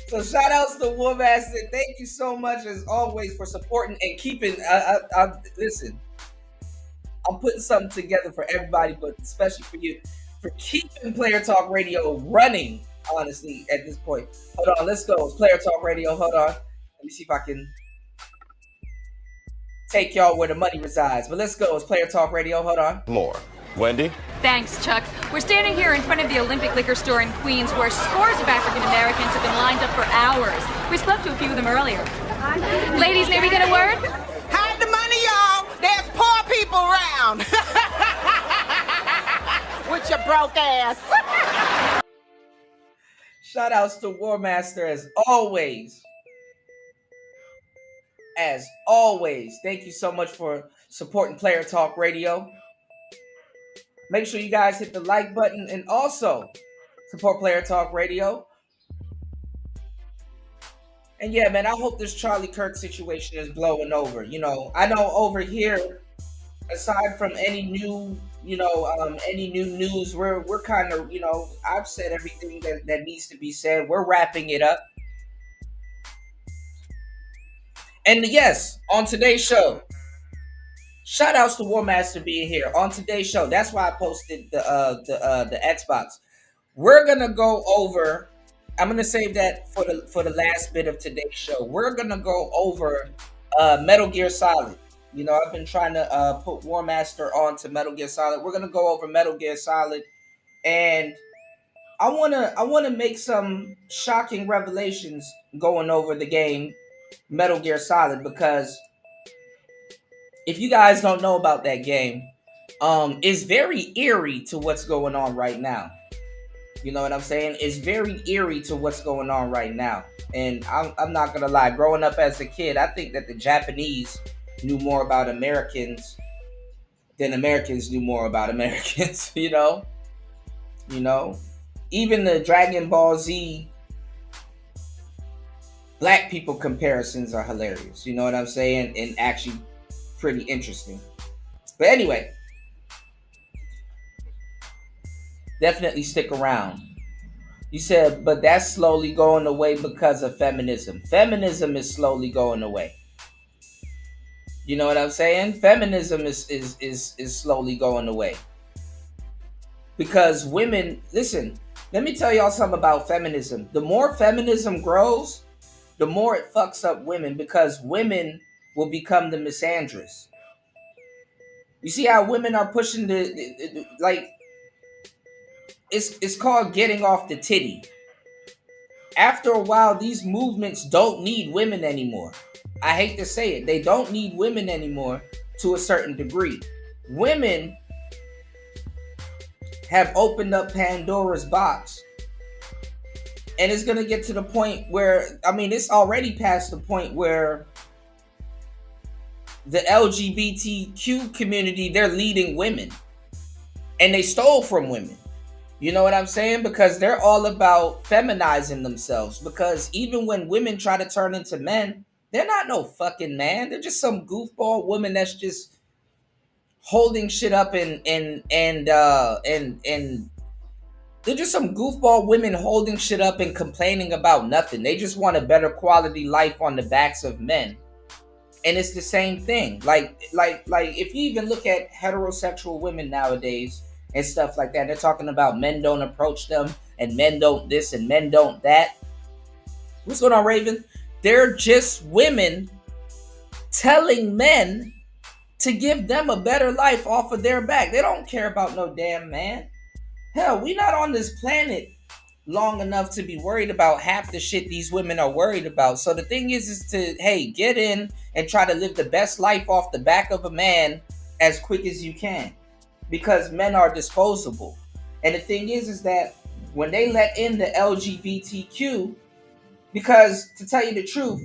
So shout outs to War Master. Thank you so much as always for supporting and keeping. Listen, I'm putting something together for everybody, but especially for you, for keeping Player Talk Radio running. Honestly, at this point, hold on, let's go. Player Talk Radio. Hold on. Let me see if I can take y'all where the money resides. But let's go. It's Player Talk Radio. Hold on. More. Wendy? Thanks, Chuck. We're standing here in front of the Olympic Liquor Store in Queens where scores of African Americans have been lined up for hours. We spoke to a few of them earlier. Ladies, may we get a word? Hide the money, y'all. There's poor people around. With your broke ass. Shout outs to War Master as always. As always. Thank you so much for supporting Player Talk Radio. Make sure you guys hit the like button and also support Player Talk Radio. And yeah, man, I hope this Charlie Kirk situation is blowing over. You know, I know over here, aside from any new, any new news, we're kind of, I've said everything that needs to be said. We're wrapping it up. And yes, on today's show, shout outs to War Master being here on today's show. That's why I posted the Xbox. We're gonna go over. I'm gonna save that for the last bit of today's show. We're gonna go over Metal Gear Solid. You know, I've been trying to put War Master on to Metal Gear Solid. We're gonna go over Metal Gear Solid, and I wanna make some shocking revelations going over the game Metal Gear Solid, because if you guys don't know about that game, it's very eerie to what's going on right now. You know what I'm saying? It's very eerie to what's going on right now. And I'm not going to lie. Growing up as a kid, I think that the Japanese knew more about Americans than Americans knew more about Americans, you know? Even the Dragon Ball Z black people comparisons are hilarious. You know what I'm saying? And actually pretty interesting. But anyway, definitely stick around. You said, but that's slowly going away because of feminism. Feminism is slowly going away. You know what I'm saying? Feminism is slowly going away. Because women, listen, let me tell y'all something about feminism. The more feminism grows, the more it fucks up women, because women will become the misandrous. You see how women are pushing it's called getting off the titty. After a while, these movements don't need women anymore. I hate to say it. They don't need women anymore to a certain degree. Women have opened up Pandora's box. And it's going to get to the point where, it's already past the point where the LGBTQ community, they're leading women. And they stole from women. You know what I'm saying? Because they're all about feminizing themselves. Because even when women try to turn into men, they're not no fucking man. They're just some goofball woman that's just holding shit up and they're just some goofball women holding shit up and complaining about nothing. They just want a better quality life on the backs of men. And it's the same thing. Like if you even look at heterosexual women nowadays and stuff like that, they're talking about men don't approach them and men don't this and men don't that. What's going on, Raven? They're just women telling men to give them a better life off of their back. They don't care about no damn man. Hell, we not on this planet long enough to be worried about half the shit these women are worried about. So the thing is to, hey, get in and try to live the best life off the back of a man as quick as you can. Because men are disposable. And the thing is that when they let in the LGBTQ, because to tell you the truth,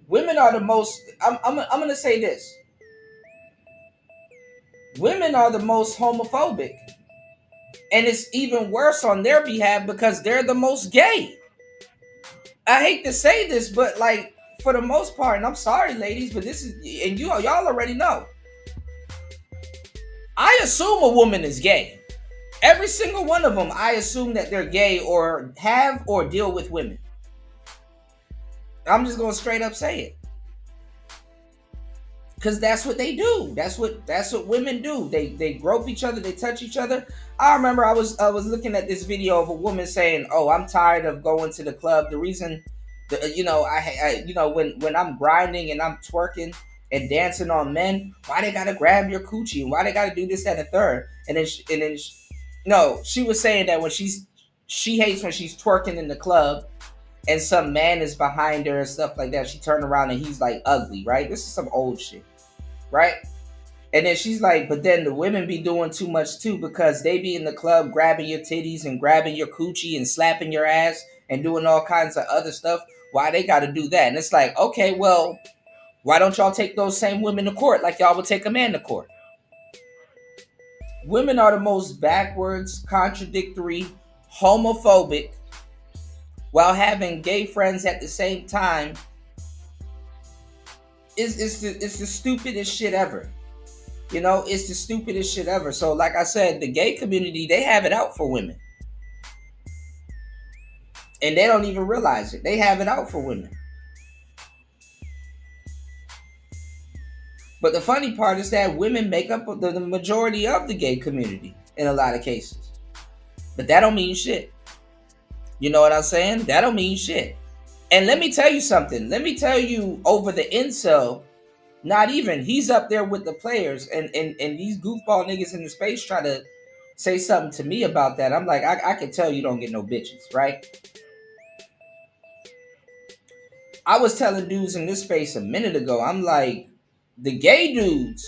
women are the most, I'm going to say this. Women are the most homophobic. And it's even worse on their behalf because they're the most gay. I hate to say this, but for the most part, and I'm sorry, ladies, but this is, and y'all already know. I assume a woman is gay. Every single one of them, I assume that they're gay or have or deal with women. I'm just going to straight up say it. Because that's what they do. That's what women do. They grope each other. They touch each other. I remember I was looking at this video of a woman saying, "Oh, I'm tired of going to the club. The reason When I'm grinding and I'm twerking and dancing on men, why they gotta grab your coochie and why they gotta do this, that, and the third? No, she was saying that she hates when she's twerking in the club and some man is behind her and stuff like that. She turned around and he's like ugly, right? This is some old shit, right? And then she's like, but then the women be doing too much too because they be in the club grabbing your titties and grabbing your coochie and slapping your ass and doing all kinds of other stuff. Why they got to do that? And it's like, okay, well, why don't y'all take those same women to court like y'all would take a man to court? Women are the most backwards, contradictory, homophobic, while having gay friends at the same time. It's the stupidest shit ever. It's the stupidest shit ever. So like I said, the gay community, they have it out for women. And they don't even realize it. They have it out for women. But the funny part is that women make up the majority of the gay community in a lot of cases. But that don't mean shit. You know what I'm saying? That don't mean shit. And let me tell you something. Let me tell you, over the incel, not even, he's up there with the players, and these goofball niggas in the space try to say something to me about that. I'm like, I can tell you don't get no bitches, right? I was telling dudes in this space a minute ago, I'm like, the gay dudes,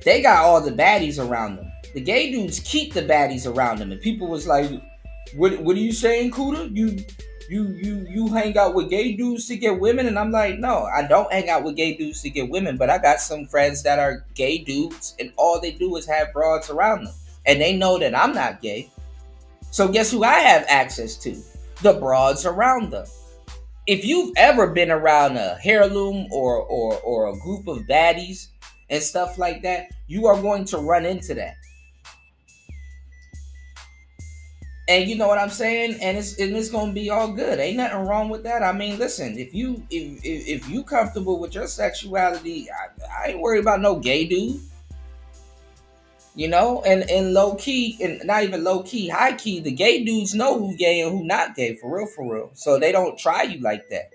they got all the baddies around them. The gay dudes keep the baddies around them. And people was like, what are you saying, Kuda? You hang out with gay dudes to get women? And I'm like, no, I don't hang out with gay dudes to get women, but I got some friends that are gay dudes and all they do is have broads around them. And they know that I'm not gay. So guess who I have access to? The broads around them. If you've ever been around a heirloom or a group of baddies and stuff like that, you are going to run into that. And you know what I'm saying? And it's gonna be all good. Ain't nothing wrong with that. I mean, listen, if you comfortable with your sexuality, I ain't worried about no gay dude. And low key, and not even low key, high key, the gay dudes know who gay and who not gay, for real. So they don't try you like that.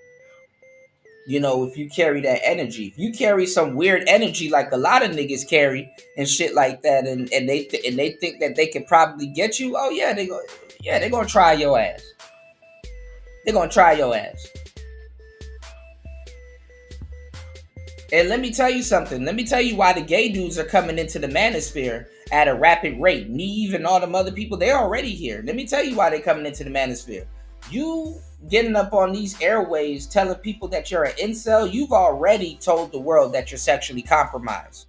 If you carry that energy, if you carry some weird energy like a lot of niggas carry and shit like that, and they think that they can probably get you, oh yeah, they're gonna try your ass. They're gonna try your ass. And let me tell you something. Let me tell you why the gay dudes are coming into the manosphere at a rapid rate. Neve and all them other people, they're already here. Let me tell you why they're coming into the manosphere. You getting up on these airwaves telling people that you're an incel, you've already told the world that you're sexually compromised.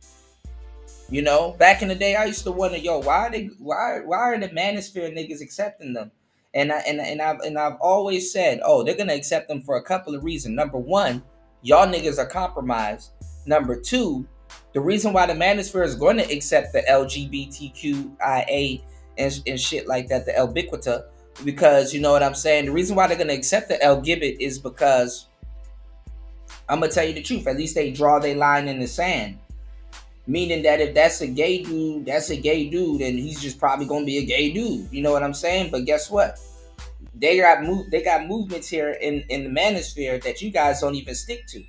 Back in the day, I used to wonder, why are the manosphere niggas accepting them? And I've always said, they're gonna accept them for a couple of reasons. Number one, y'all niggas are compromised. Number two, the reason why the manosphere is going to accept the LGBTQIA and shit like that, the Lbiquita, because you know what I'm saying? The reason why they're going to accept the LGBT is because, I'm going to tell you the truth, at least they draw their line in the sand. Meaning that if that's a gay dude, and he's just probably going to be a gay dude. You know what I'm saying? But guess what? They got movements here in the manosphere that you guys don't even stick to.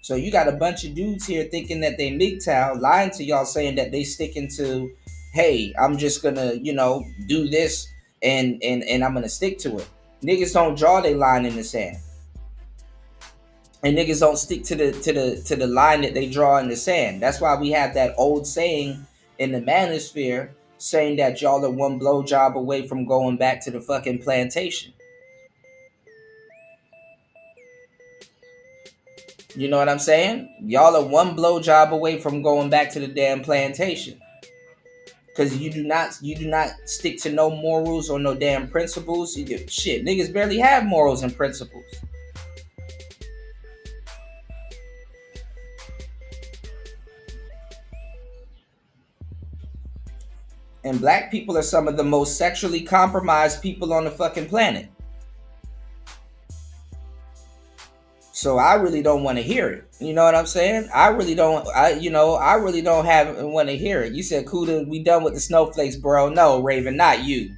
So you got a bunch of dudes here thinking that they MGTOW, lying to y'all, saying that they sticking to, hey, I'm just gonna, do this and I'm gonna stick to it. Niggas don't draw their line in the sand. And niggas don't stick to the line that they draw in the sand. That's why we have that old saying in the manosphere saying that y'all are one blowjob away from going back to the fucking plantation. You know what I'm saying? Y'all are one blowjob away from going back to the damn plantation. Because you do not stick to no morals or no damn principles. Shit, niggas barely have morals and principles. And black people are some of the most sexually compromised people on the fucking planet. So I really don't want to hear it. You know what I'm saying? I really don't want to hear it. You said, Kuda, we done with the snowflakes, bro. No, Raven, not you.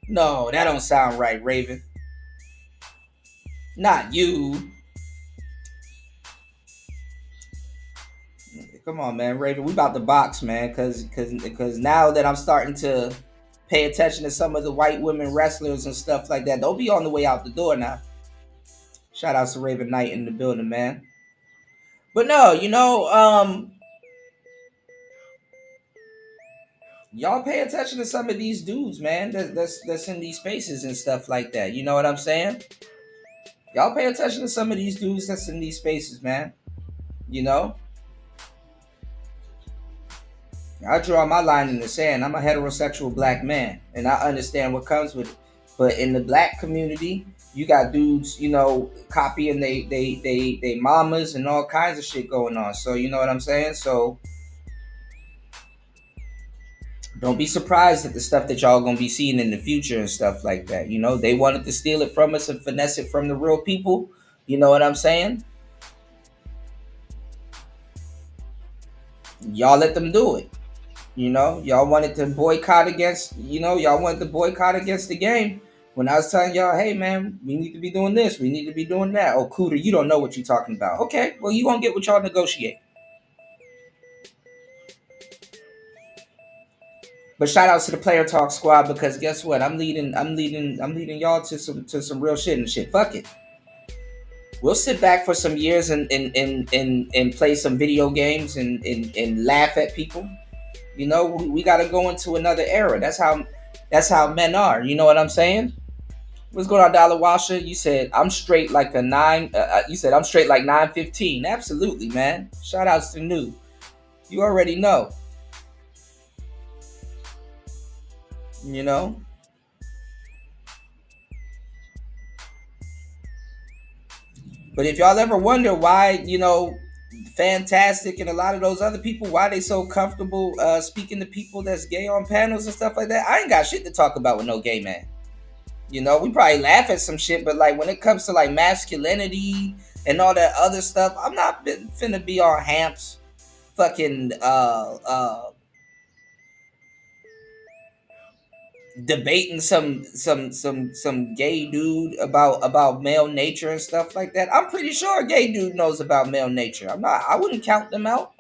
No, that don't sound right, Raven. Not you. Come on, man, Raven. We about to box, man, because now that I'm starting to pay attention to some of the white women wrestlers and stuff like that, they'll be on the way out the door now. Shout out to Raven Knight in the building, man. But no, y'all pay attention to some of these dudes, man. That's in these spaces and stuff like that. You know what I'm saying? Y'all pay attention to some of these dudes that's in these spaces, man. You know? I draw my line in the sand. I'm a heterosexual black man, and I understand what comes with it. But in the black community, you got dudes, copying they mamas and all kinds of shit going on. So you know what I'm saying? So don't be surprised at the stuff that y'all gonna be seeing in the future and stuff like that. They wanted to steal it from us and finesse it from the real people. You know what I'm saying? Y'all let them do it. Y'all wanted to boycott against, y'all wanted to boycott against the game. When I was telling y'all, hey man, we need to be doing this, we need to be doing that. Oh, Cooter, you don't know what you're talking about. Okay, well, you gonna get what y'all negotiate. But shout out to the Player Talk Squad, because guess what? I'm leading y'all to some real shit and shit. Fuck it. We'll sit back for some years and play some video games and laugh at people. We got to go into another era. That's how men are. You know what I'm saying? What's going on, Dollar Washer? You said I'm straight like a 9. You said I'm straight like 915. Absolutely, man. Shout outs to New. You already know. But if y'all ever wonder why, Fantastic and a lot of those other people, why they so comfortable speaking to people that's gay on panels and stuff like that, I ain't got shit to talk about with no gay man. We probably laugh at some shit, but like when it comes to like masculinity and all that other stuff, I'm not finna be on Hamps fucking debating some gay dude about male nature and stuff like that. I'm pretty sure a gay dude knows about male nature. I wouldn't count them out.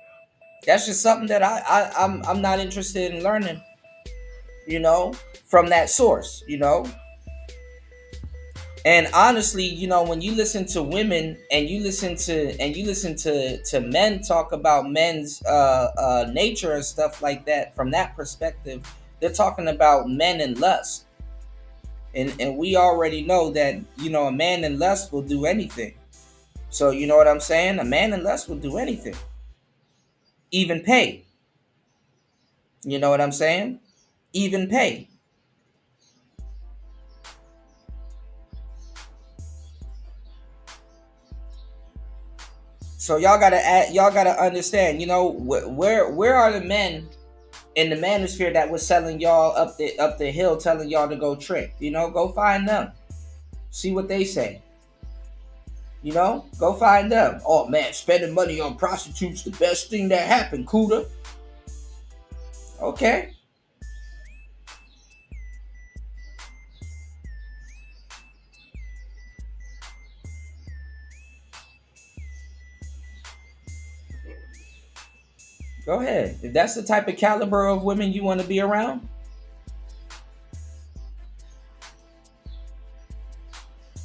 That's just something that I'm not interested in learning, from that source, And honestly, when you listen to women and you listen to men talk about men's nature and stuff like that from that perspective, they're talking about men and lust. And we already know that, a man in lust will do anything. So you know what I'm saying? A man in lust will do anything. Even pay. You know what I'm saying? Even pay. So y'all gotta understand, where are the men in the manosphere that was selling y'all up the hill, telling y'all to go trick? Go find them. See what they say. Go find them. Oh man, spending money on prostitutes the best thing that happened, Cooter. Okay. Go ahead. If that's the type of caliber of women you want to be around.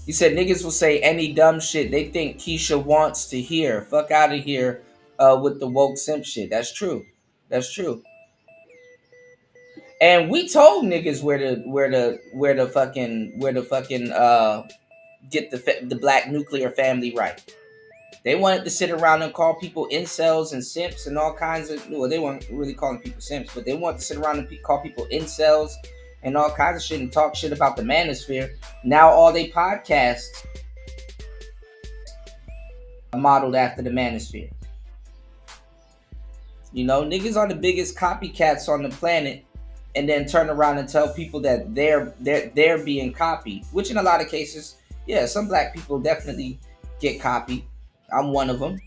You said niggas will say any dumb shit they think Keisha wants to hear. Fuck out of here with the woke simp shit. That's true. That's true. And we told niggas where to fucking get the black nuclear family right. They wanted to sit around and call people incels and simps and all kinds of... Well, they weren't really calling people simps, but they wanted to sit around and call people incels and all kinds of shit and talk shit about the manosphere. Now all they podcasts are modeled after the manosphere. Niggas are the biggest copycats on the planet, and then turn around and tell people that they're being copied. Which in a lot of cases, yeah, some black people definitely get copied. I'm one of them.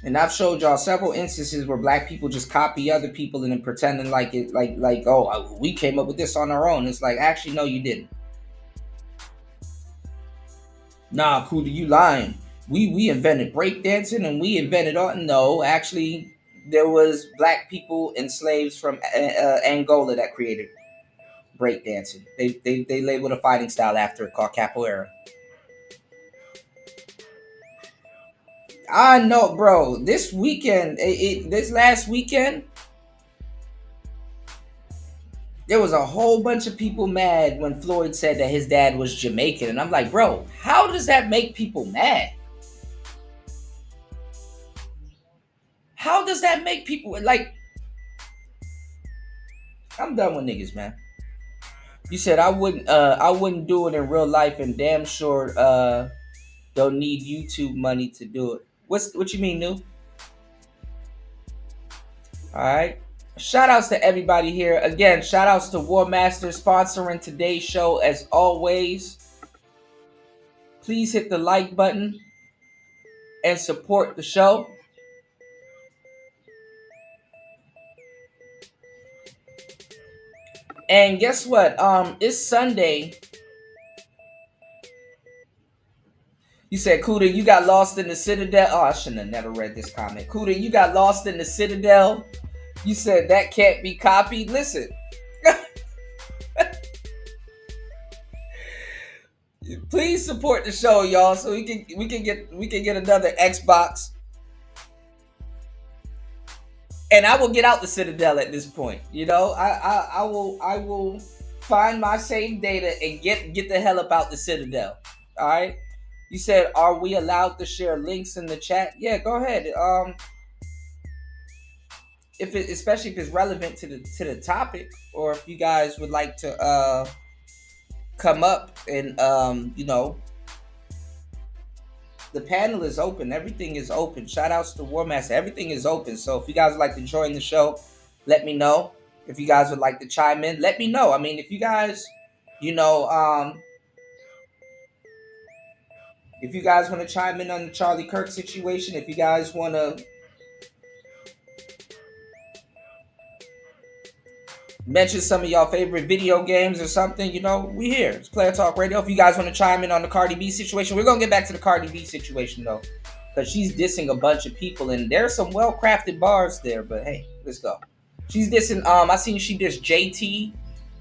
And I've showed y'all several instances where black people just copy other people and then pretending like it, like oh, we came up with this on our own. It's like, actually, no, you didn't. Nah, Kuda, you lying. We invented breakdancing and we invented all. No, actually, there was black people and slaves from Angola that created breakdancing. They labeled a fighting style after it called capoeira. I know, bro. This weekend, this last weekend, there was a whole bunch of people mad when Floyd said that his dad was Jamaican. And I'm like, bro, how does that make people mad? How does that make people, like, I'm done with niggas, man. You said I wouldn't do it in real life, and damn sure don't need YouTube money to do it. What you mean, New? Alright. Shout outs to everybody here. Again, shout outs to War Master sponsoring today's show as always. Please hit the like button and support the show. And guess what? It's Sunday. You said, Kuda, you got lost in the Citadel. Oh, I shouldn't have never read this comment. Kuda, you got lost in the Citadel. You said that can't be copied. Listen. Please support the show, y'all, so we can get another Xbox. And I will get out the Citadel at this point. You know, I will find my saved data and get the hell up out the Citadel. All right. You said, are we allowed to share links in the chat? Yeah, go ahead. Especially if it's relevant to the topic, or if you guys would like to come up and you know, the panel is open. Everything is open. Shout outs to War Master. Everything is open. So if you guys would like to join the show, let me know. If you guys would like to chime in, let me know. I mean, if you guys, you know, if you guys want to chime in on the Charlie Kirk situation, if you guys want to mention some of y'all favorite video games or something, you know, we here. It's Player Talk Radio. If you guys want to chime in on the Cardi B situation, we're going to get back to the Cardi B situation, though, because she's dissing a bunch of people, and there's some well-crafted bars there, but hey, let's go. She's dissing, I seen she dissed JT.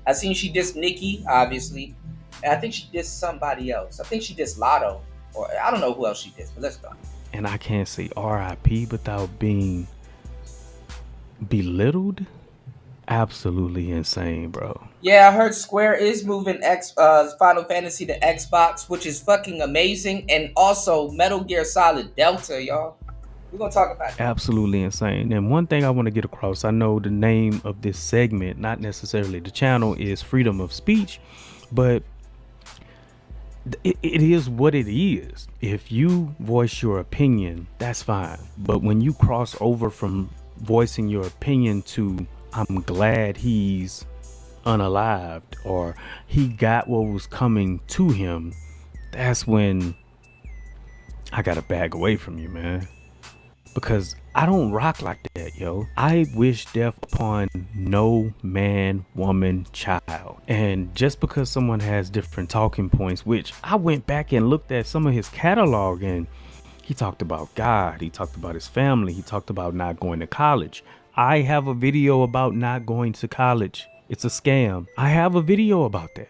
I seen she dissed Nicki, obviously. And I think she dissed somebody else. I think she dissed Lotto, or I don't know who else she dissed, but let's go. And I can't say RIP without being belittled. Absolutely insane, bro. Yeah, I heard Square is moving Final Fantasy to Xbox, which is fucking amazing. And also Metal Gear Solid Delta, y'all. We're going to talk about that. Absolutely insane. And one thing I want to get across, I know the name of this segment, not necessarily the channel, is Freedom of Speech, but it is what it is. If you voice your opinion, that's fine. But when you cross over from voicing your opinion to I'm glad he's unalived or he got what was coming to him, that's when I gotta back away from you, man. Because I don't rock like that, yo. I wish death upon no man, woman, child. And just because someone has different talking points, which I went back and looked at some of his catalog, and he talked about God, he talked about his family, he talked about not going to college. I have a video about not going to college. It's a scam. I have a video about that.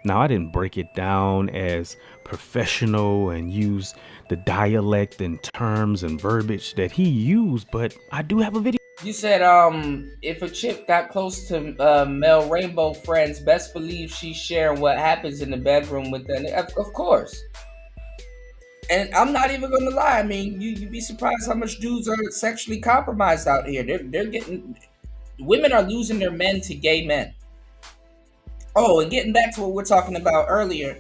Now, I didn't break it down as professional and use the dialect and terms and verbiage that he used, but I do have a video. You said, if a chick got close to male rainbow friends, best believe she's sharing what happens in the bedroom with them. Of course. And I'm not even gonna lie. I mean, you'd be surprised how much dudes are sexually compromised out here. They're getting, women are losing their men to gay men. Oh, and getting back to what we're talking about earlier,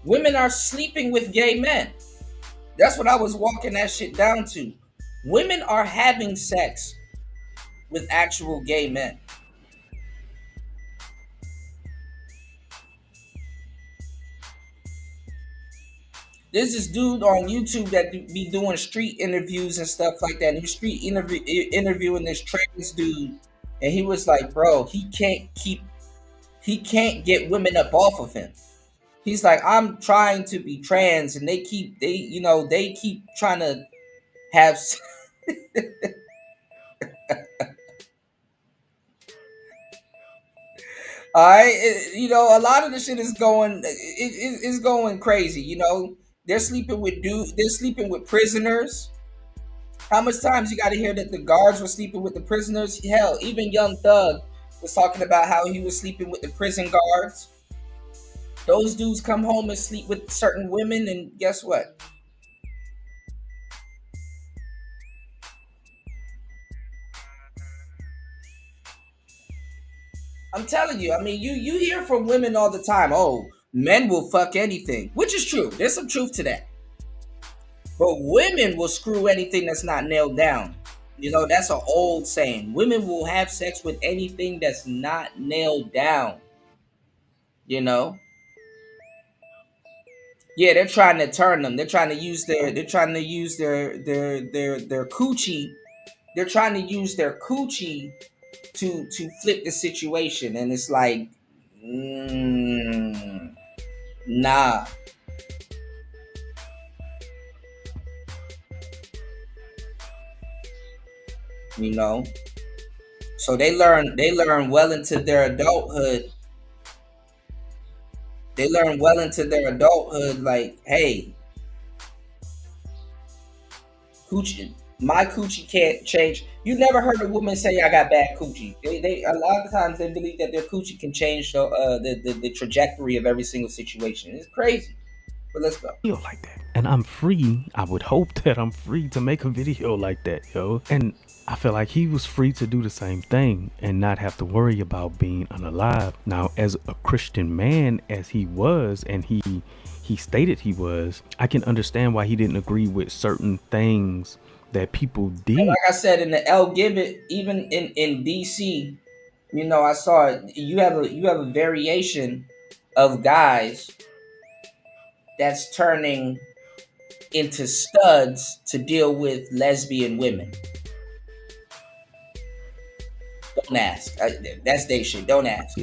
women are sleeping with gay men. That's what I was walking that shit down to. Women are having sex with actual gay men. There's this dude on YouTube that be doing street interviews and stuff like that. And he was interviewing this trans dude, and he was like, "Bro, he can't get women up off of him." He's like, "I'm trying to be trans, and they keep trying to have." All right, a lot of the shit is going, it's going crazy. They're sleeping with they're sleeping with prisoners. How much times you got to hear that the guards were sleeping with the prisoners? Hell, even Young Thug was talking about how he was sleeping with the prison guards. Those dudes come home and sleep with certain women, and guess what? I'm telling you, I mean, you hear from women all the time, oh, men will fuck anything, which is true. There's some truth to that. But women will screw anything that's not nailed down. That's an old saying. Women will have sex with anything that's not nailed down. Yeah, they're trying to turn them. They're trying to use their coochie. They're trying to use their coochie to flip the situation, and it's like, nah. So they learn well into their adulthood. Like, hey, coochie, my coochie can't change. You never heard a woman say, "I got bad coochie." They a lot of times they believe that their coochie can change the trajectory of every single situation. It's crazy. But let's go. Like that. And I'm free. I would hope that I'm free to make a video like that, yo. And I feel like he was free to do the same thing and not have to worry about being unalive. Now, as a Christian man, as he was, and he stated he was, I can understand why he didn't agree with certain things that people did. And like I said, in the L Gibbet, even in DC, I saw it. You have a variation of guys that's turning into studs to deal with lesbian women. Don't ask. That's their shit. Don't ask.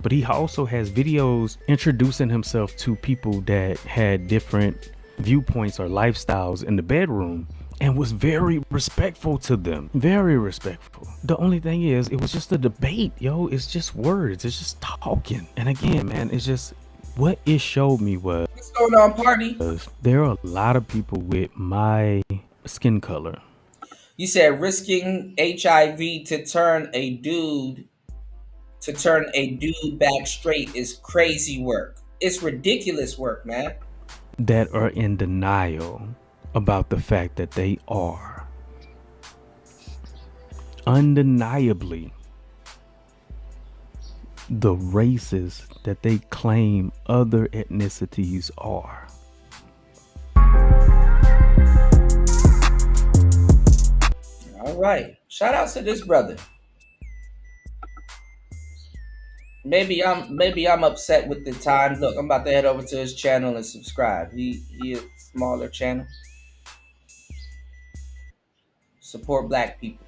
But he also has videos introducing himself to people that had different viewpoints or lifestyles in the bedroom, and was very respectful to them. Very respectful. The only thing is, it was just a debate, yo. It's just words. It's just talking. And again, man, it's just, what it showed me was, what's going on, party? There are a lot of people with my skin color. You said risking HIV to turn a dude back straight is crazy work. It's ridiculous work, man. That are in denial about the fact that they are undeniably the races that they claim other ethnicities are. All right. Shout out to this brother. Maybe I'm upset with the time. Look, I'm about to head over to his channel and subscribe. He a smaller channel. Support black people.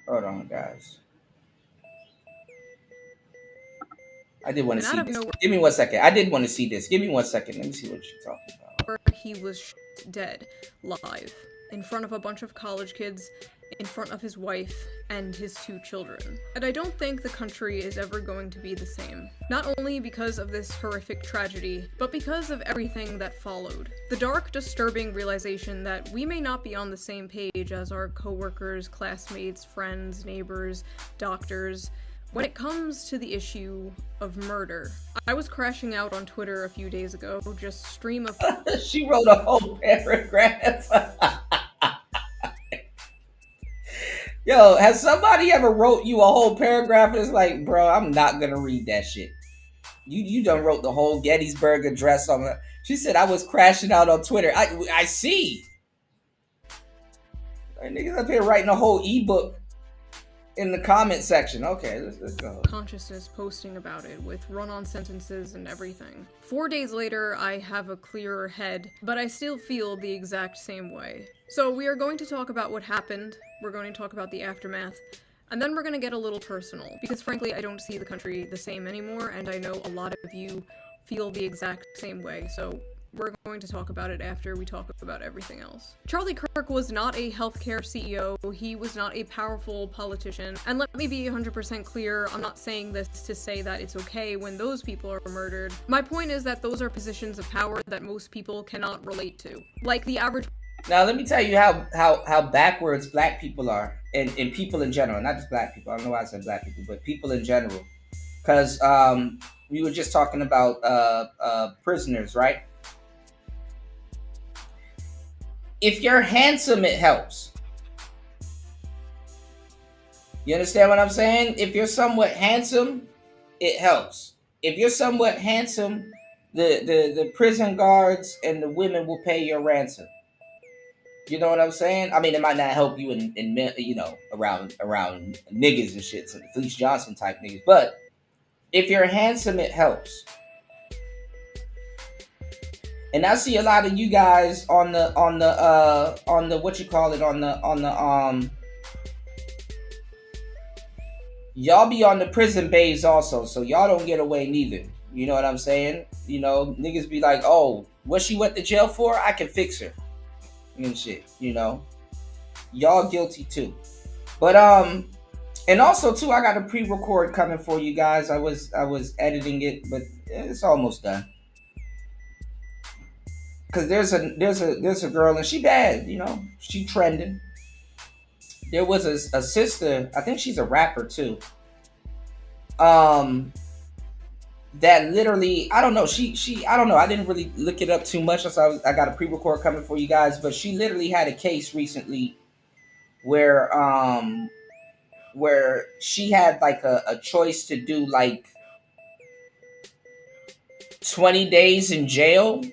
Hold on, guys. I did want to see this. Give me 1 second. I did want to see this. Give me 1 second. Let me see what you're talking about. He was dead, live, in front of a bunch of college kids, in front of his wife and his 2 children. And I don't think the country is ever going to be the same. Not only because of this horrific tragedy, but because of everything that followed. The dark, disturbing realization that we may not be on the same page as our coworkers, classmates, friends, neighbors, doctors, when it comes to the issue of murder. I was crashing out on Twitter a few days ago, just stream of- She wrote a whole paragraph. Yo, has somebody ever wrote you a whole paragraph and it's like, bro, I'm not gonna read that shit. You done wrote the whole Gettysburg Address on that. She said I was crashing out on Twitter. I see. Right, niggas up here writing a whole ebook in the comment section. Okay, let's go. Consciousness posting about it with run-on sentences and everything. 4 days later, I have a clearer head, but I still feel the exact same way. So we are going to talk about what happened, we're going to talk about the aftermath, and then we're going to get a little personal, because frankly I don't see the country the same anymore, and I know a lot of you feel the exact same way, so we're going to talk about it after we talk about everything else. Charlie Kirk was not a healthcare CEO, he was not a powerful politician, and let me be 100% clear, I'm not saying this to say that it's okay when those people are murdered. My point is that those are positions of power that most people cannot relate to. Like the average. Now let me tell you how backwards black people are, and people in general, not just black people. I don't know why I said black people, but people in general. Because we were just talking about prisoners, right? If you're handsome, it helps. You understand what I'm saying? If you're somewhat handsome, it helps. If you're somewhat handsome, the prison guards and the women will pay your ransom. You know what I'm saying? I mean, it might not help you in you know, around niggas and shit, so Felice Johnson type niggas. But if you're handsome, it helps. And I see a lot of you guys on the what you call it, on the y'all be on the prison bays also, so y'all don't get away neither. You know what I'm saying? You know, niggas be like, oh, what she went to jail for? I can fix her. And shit, you know. Y'all guilty too. But and also too, I got a pre-record coming for you guys. I was editing it, but it's almost done. Cause there's a girl and she bad, you know, she trending. There was a sister, I think she's a rapper too. That literally, I don't know, she I don't know, I didn't really look it up too much, so I got a pre-record coming for you guys. But she literally had a case recently where she had like a choice to do like 20 days in jail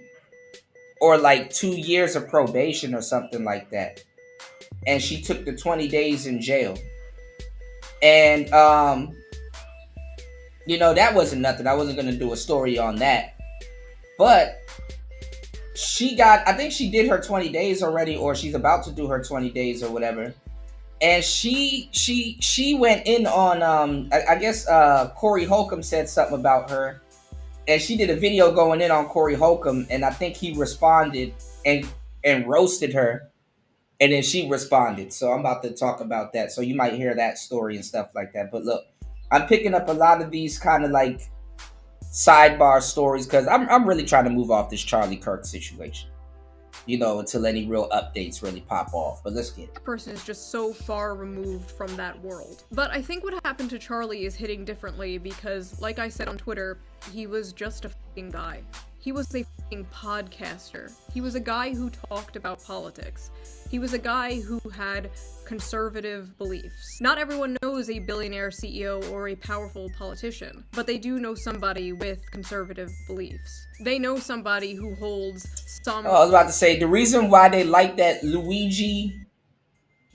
or like 2 years of probation or something like that. And she took the 20 days in jail. And, you know, that wasn't nothing. I wasn't going to do a story on that. But she got, I think she did her 20 days already, or she's about to do her 20 days or whatever. And she went in on, I guess Corey Holcomb said something about her. And she did a video going in on Corey Holcomb, and I think he responded and roasted her, and then she responded. So I'm about to talk about that. So you might hear that story and stuff like that. But look, I'm picking up a lot of these kind of like sidebar stories because I'm really trying to move off this Charlie Kirk situation, you know, until any real updates really pop off. But let's get it. That person is just so far removed from that world. But I think what happened to Charlie is hitting differently because, like I said on Twitter, he was just a fucking guy. He was a fucking podcaster. He was a guy who talked about politics. He was a guy who had conservative beliefs. Not everyone knows a billionaire CEO or a powerful politician, but they do know somebody with conservative beliefs. They know somebody who holds some... Oh, I was about to say, the reason why they like that Luigi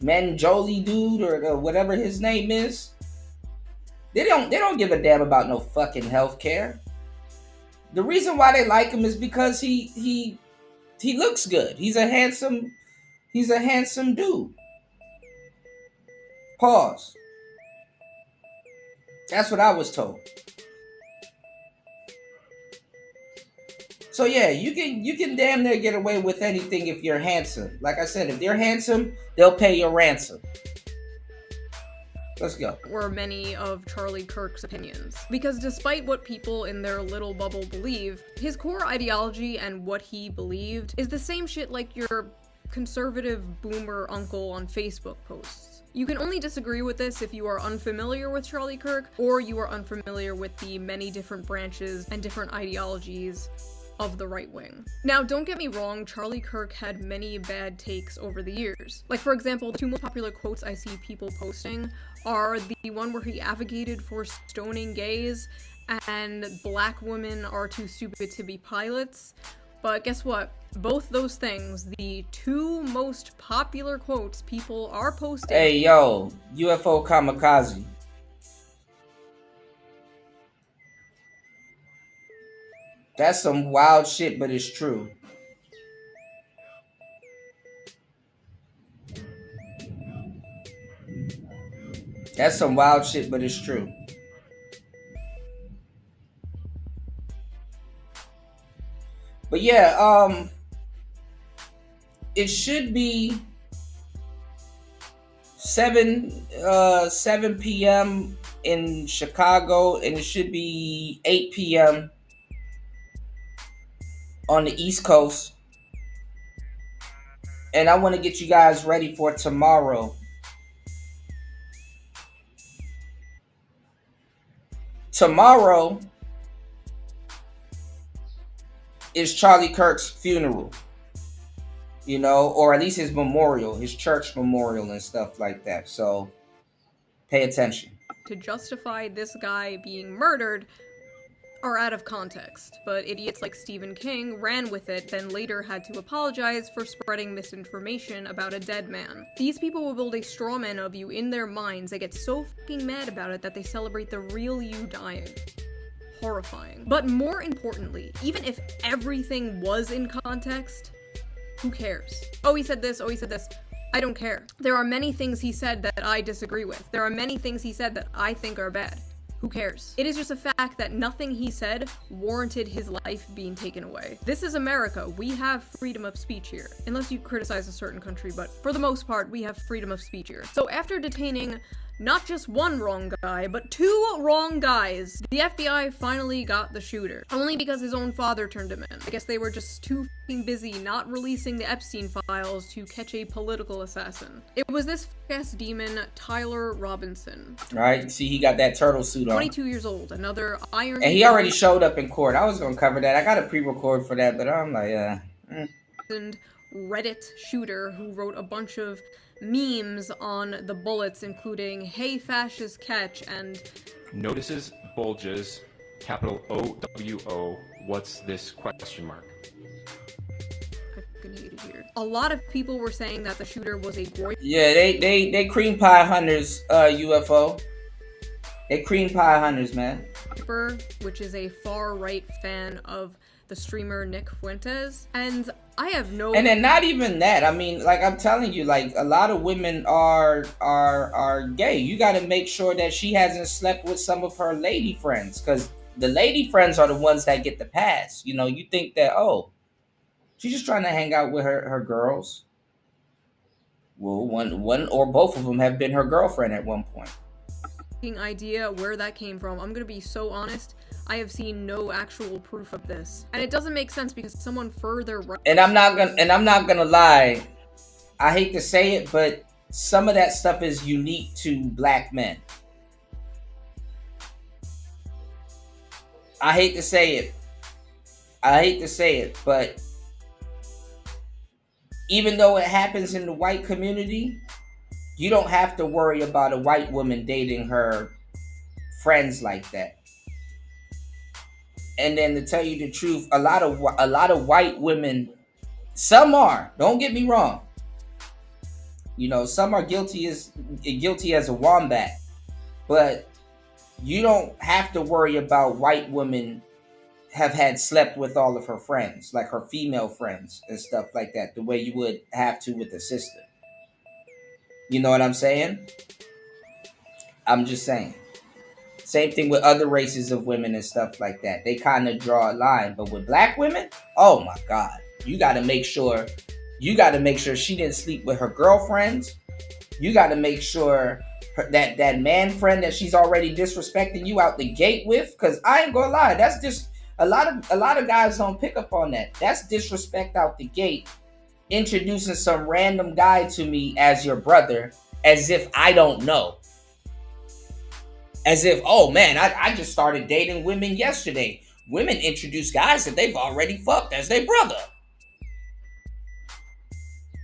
Mangioli dude or whatever his name is, they don't give a damn about no fucking healthcare. The reason why they like him is because he looks good. He's a handsome dude. Pause. That's what I was told. So yeah, you can damn near get away with anything if you're handsome. Like I said, if they're handsome, they'll pay your ransom. Let's go. Were many of Charlie Kirk's opinions. Because despite what people in their little bubble believe, his core ideology and what he believed is the same shit like your conservative boomer uncle on Facebook posts. You can only disagree with this if you are unfamiliar with Charlie Kirk, or you are unfamiliar with the many different branches and different ideologies of the right wing. Now, don't get me wrong, Charlie Kirk had many bad takes over the years. Like, for example, the two most popular quotes I see people posting are the one where he advocated for stoning gays and black women are too stupid to be pilots, But guess what? Both those things, the two most popular quotes people are posting. Hey, yo, UFO kamikaze. That's some wild shit, but it's true. That's some wild shit, but it's true. But yeah, it should be 7 p.m. in Chicago, and it should be 8 p.m. on the East Coast. And I want to get you guys ready for tomorrow. Tomorrow is Charlie Kirk's funeral, you know, or at least his memorial, his church memorial and stuff like that. So pay attention. To justify this guy being murdered are out of context, but idiots like Stephen King ran with it, then later had to apologize for spreading misinformation about a dead man. These people will build a straw man of you in their minds. They get so fucking mad about it that they celebrate the real you dying. Horrifying. But more importantly, even if everything was in context, who cares? Oh, he said this, oh, he said this. I don't care. There are many things he said that I disagree with. There are many things he said that I think are bad. Who cares? It is just a fact that nothing he said warranted his life being taken away. This is America. We have freedom of speech here. Unless you criticize a certain country, but for the most part, we have freedom of speech here. So after detaining not just one wrong guy, but two wrong guys, the FBI finally got the shooter. Only because his own father turned him in. I guess they were just too fucking busy not releasing the Epstein files to catch a political assassin. It was this ass demon, Tyler Robinson. Right? See, he got that turtle suit on. 22 years old, another iron. And he already showed up in court. I was going to cover that. I got a pre-record for that, but I'm like, And Reddit shooter who wrote a bunch of memes on the bullets, including "Hey fascist catch" and notices bulges, capital OWO, what's this question mark? I fucking hate it here. A lot of people were saying that the shooter was a boy. Yeah, they cream pie hunters, UFO. They cream pie hunters, man. Which is a far-right fan of the streamer Nick Fuentes, and I have no. And then not even that. I mean, like I'm telling you, like a lot of women are gay. You got to make sure that she hasn't slept with some of her lady friends, because the lady friends are the ones that get the pass. You know, you think that, oh, she's just trying to hang out with her girls. Well, one or both of them have been her girlfriend at one point. Idea where that came from. I'm gonna be so honest. I have seen no actual proof of this, and it doesn't make sense because someone further. And I'm not gonna lie. I hate to say it, but some of that stuff is unique to black men. I hate to say it, but even though it happens in the white community, you don't have to worry about a white woman dating her friends like that. And then to tell you the truth, a lot of white women, some are, don't get me wrong. You know, some are guilty as a wombat. But you don't have to worry about white women have had slept with all of her friends, like her female friends and stuff like that, the way you would have to with a sister. You know what I'm saying? I'm just saying. Same thing with other races of women and stuff like that. They kind of draw a line. But with black women, oh my God. You got to make sure she didn't sleep with her girlfriends. You got to make sure that man friend that she's already disrespecting you out the gate with. Because I ain't going to lie. That's just, a lot of guys don't pick up on that. That's disrespect out the gate. Introducing some random guy to me as your brother, as if I don't know. As if, oh man, I just started dating women yesterday. Women introduce guys that they've already fucked as their brother.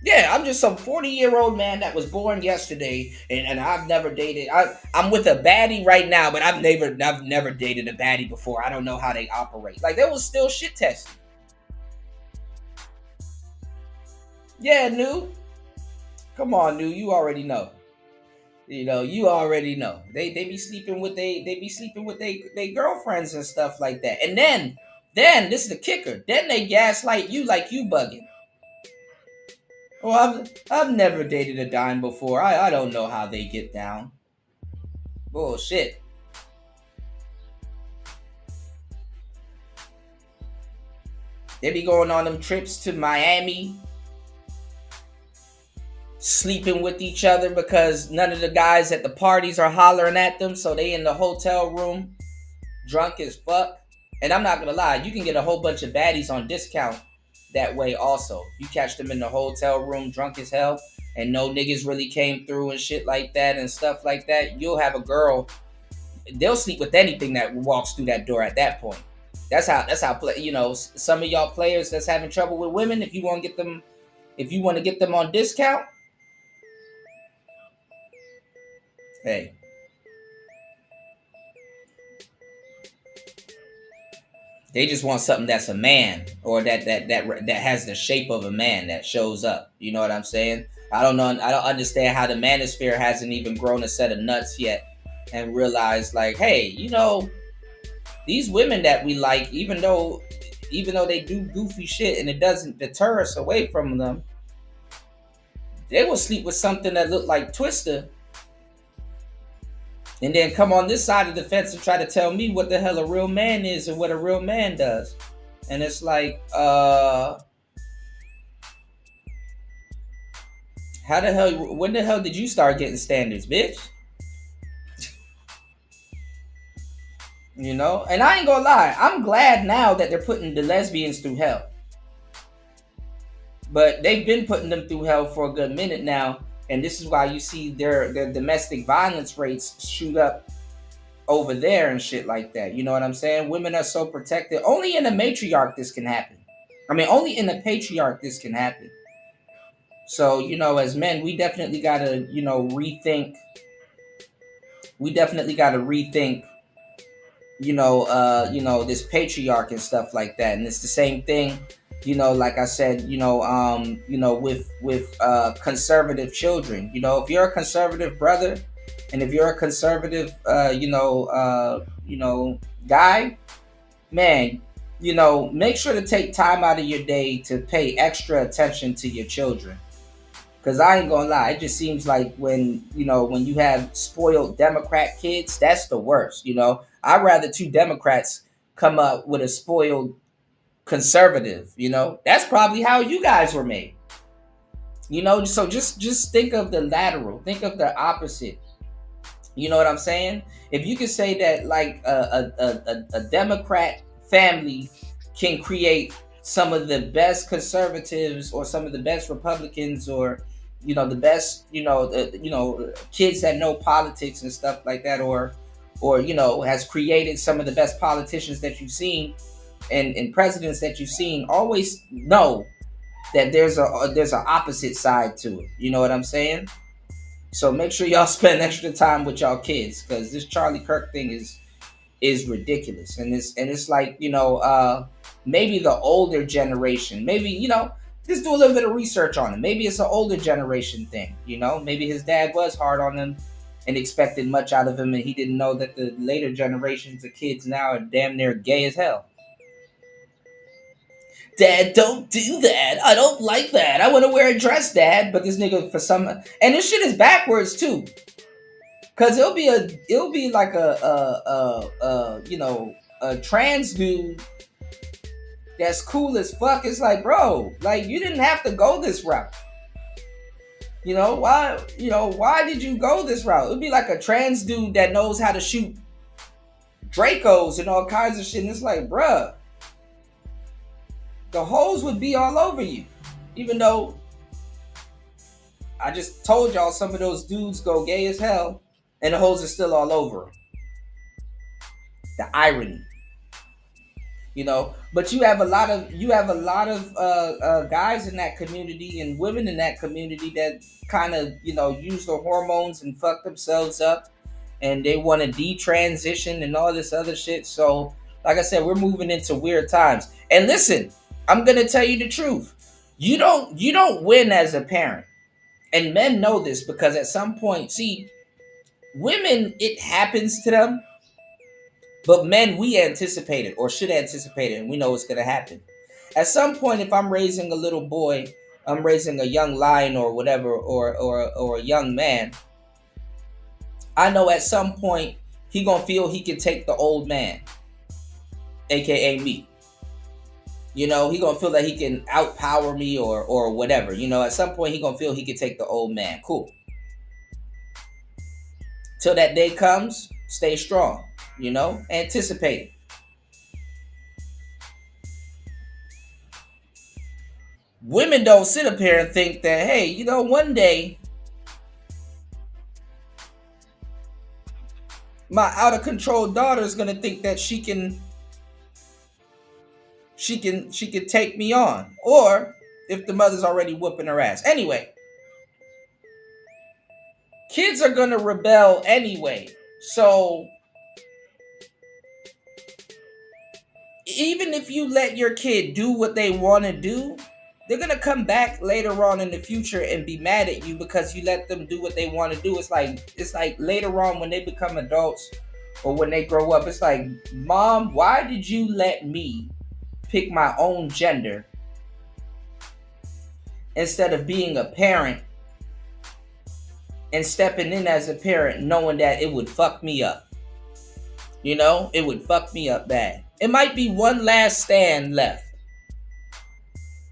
Yeah, I'm just some 40-year-old man that was born yesterday, and I've never dated. I'm with a baddie right now, but I've never dated a baddie before. I don't know how they operate. Like, there was still shit testing. Yeah, new. Come on, new. You already know. You already know. They be sleeping with they girlfriends and stuff like that. And then this is the kicker. Then they gaslight you like you bugging. Well, I've never dated a dime before. I don't know how they get down. Bullshit. They be going on them trips to Miami, sleeping with each other because none of the guys at the parties are hollering at them, so they in the hotel room, drunk as fuck. And I'm not gonna lie, you can get a whole bunch of baddies on discount that way also. You catch them in the hotel room drunk as hell, and no niggas really came through and shit like that and stuff like that. You'll have a girl, they'll sleep with anything that walks through that door at that point. That's how some of y'all players that's having trouble with women, if you want to get them on discount, hey, they just want something that's a man, or that has the shape of a man that shows up. You know what I'm saying? I don't know. I don't understand how the manosphere hasn't even grown a set of nuts yet and realized, like, hey, these women that we like, even though they do goofy shit and it doesn't deter us away from them, they will sleep with something that look like Twister and then come on this side of the fence and try to tell me what the hell a real man is and what a real man does. And it's like, when the hell did you start getting standards, bitch? And I ain't gonna lie, I'm glad now that they're putting the lesbians through hell. But they've been putting them through hell for a good minute now, and this is why you see their domestic violence rates shoot up over there and shit like that. You know what I'm saying? Women are so protected. Only in a matriarch this can happen. I mean, only in a patriarch this can happen. So, as men, we definitely gotta, rethink. We definitely gotta rethink this patriarch and stuff like that. And it's the same thing, like I said, with conservative children. If you're a conservative brother and if you're a conservative guy, man, make sure to take time out of your day to pay extra attention to your children. Cause I ain't gonna lie, it just seems like when you have spoiled Democrat kids, that's the worst. I'd rather two Democrats come up with a spoiled conservative. That's probably how you guys were made. So just think of the lateral, think of the opposite. You know what I'm saying? If you could say that, like, a Democrat family can create some of the best conservatives or some of the best Republicans, or the best kids that know politics and stuff like that, or has created some of the best politicians that you've seen and presidents that you've seen, always know that there's an opposite side to it. You know what I'm saying? So make sure y'all spend extra time with y'all kids, because this Charlie Kirk thing is ridiculous. And it's like, maybe the older generation, maybe, just do a little bit of research on him. Maybe it's an older generation thing, maybe his dad was hard on him and expected much out of him, and he didn't know that the later generations of kids now are damn near gay as hell. Dad, don't do that. I don't like that. I want to wear a dress, Dad. But this nigga, for some, and this shit is backwards too. Cause it'll be like a trans dude that's cool as fuck. It's like, bro, like, you didn't have to go this route. Why did you go this route? It'd be like a trans dude that knows how to shoot Dracos and all kinds of shit. And it's like, bruh, the hoes would be all over you. Even though I just told y'all some of those dudes go gay as hell and the hoes are still all over them. The irony. But you have a lot of guys in that community and women in that community that kind of, use the hormones and fuck themselves up, and they want to detransition and all this other shit. So, like I said, we're moving into weird times. And listen, I'm going to tell you the truth. You don't win as a parent. And men know this because at some point, see, women, it happens to them. But men, we anticipate it or should anticipate it, and we know it's going to happen. At some point, if I'm raising a little boy, I'm raising a young lion or whatever, or a young man, I know at some point he going to feel he can take the old man, aka me. You know, he going to feel that he can outpower me or whatever. You know, at some point he going to feel he can take the old man. Cool. Till that day comes, stay strong. You know, anticipate it. Women don't sit up here and think that, hey, you know, one day my out of control daughter is gonna think that she can take me on, or if the mother's already whooping her ass. Anyway, kids are gonna rebel anyway, so even if you let your kid do what they want to do, they're going to come back later on in the future and be mad at you because you let them do what they want to do. It's like later on when they become adults or when they grow up, it's like, Mom, why did you let me pick my own gender instead of being a parent and stepping in as a parent knowing that it would fuck me up? You know, it would fuck me up bad. It might be one last stand left.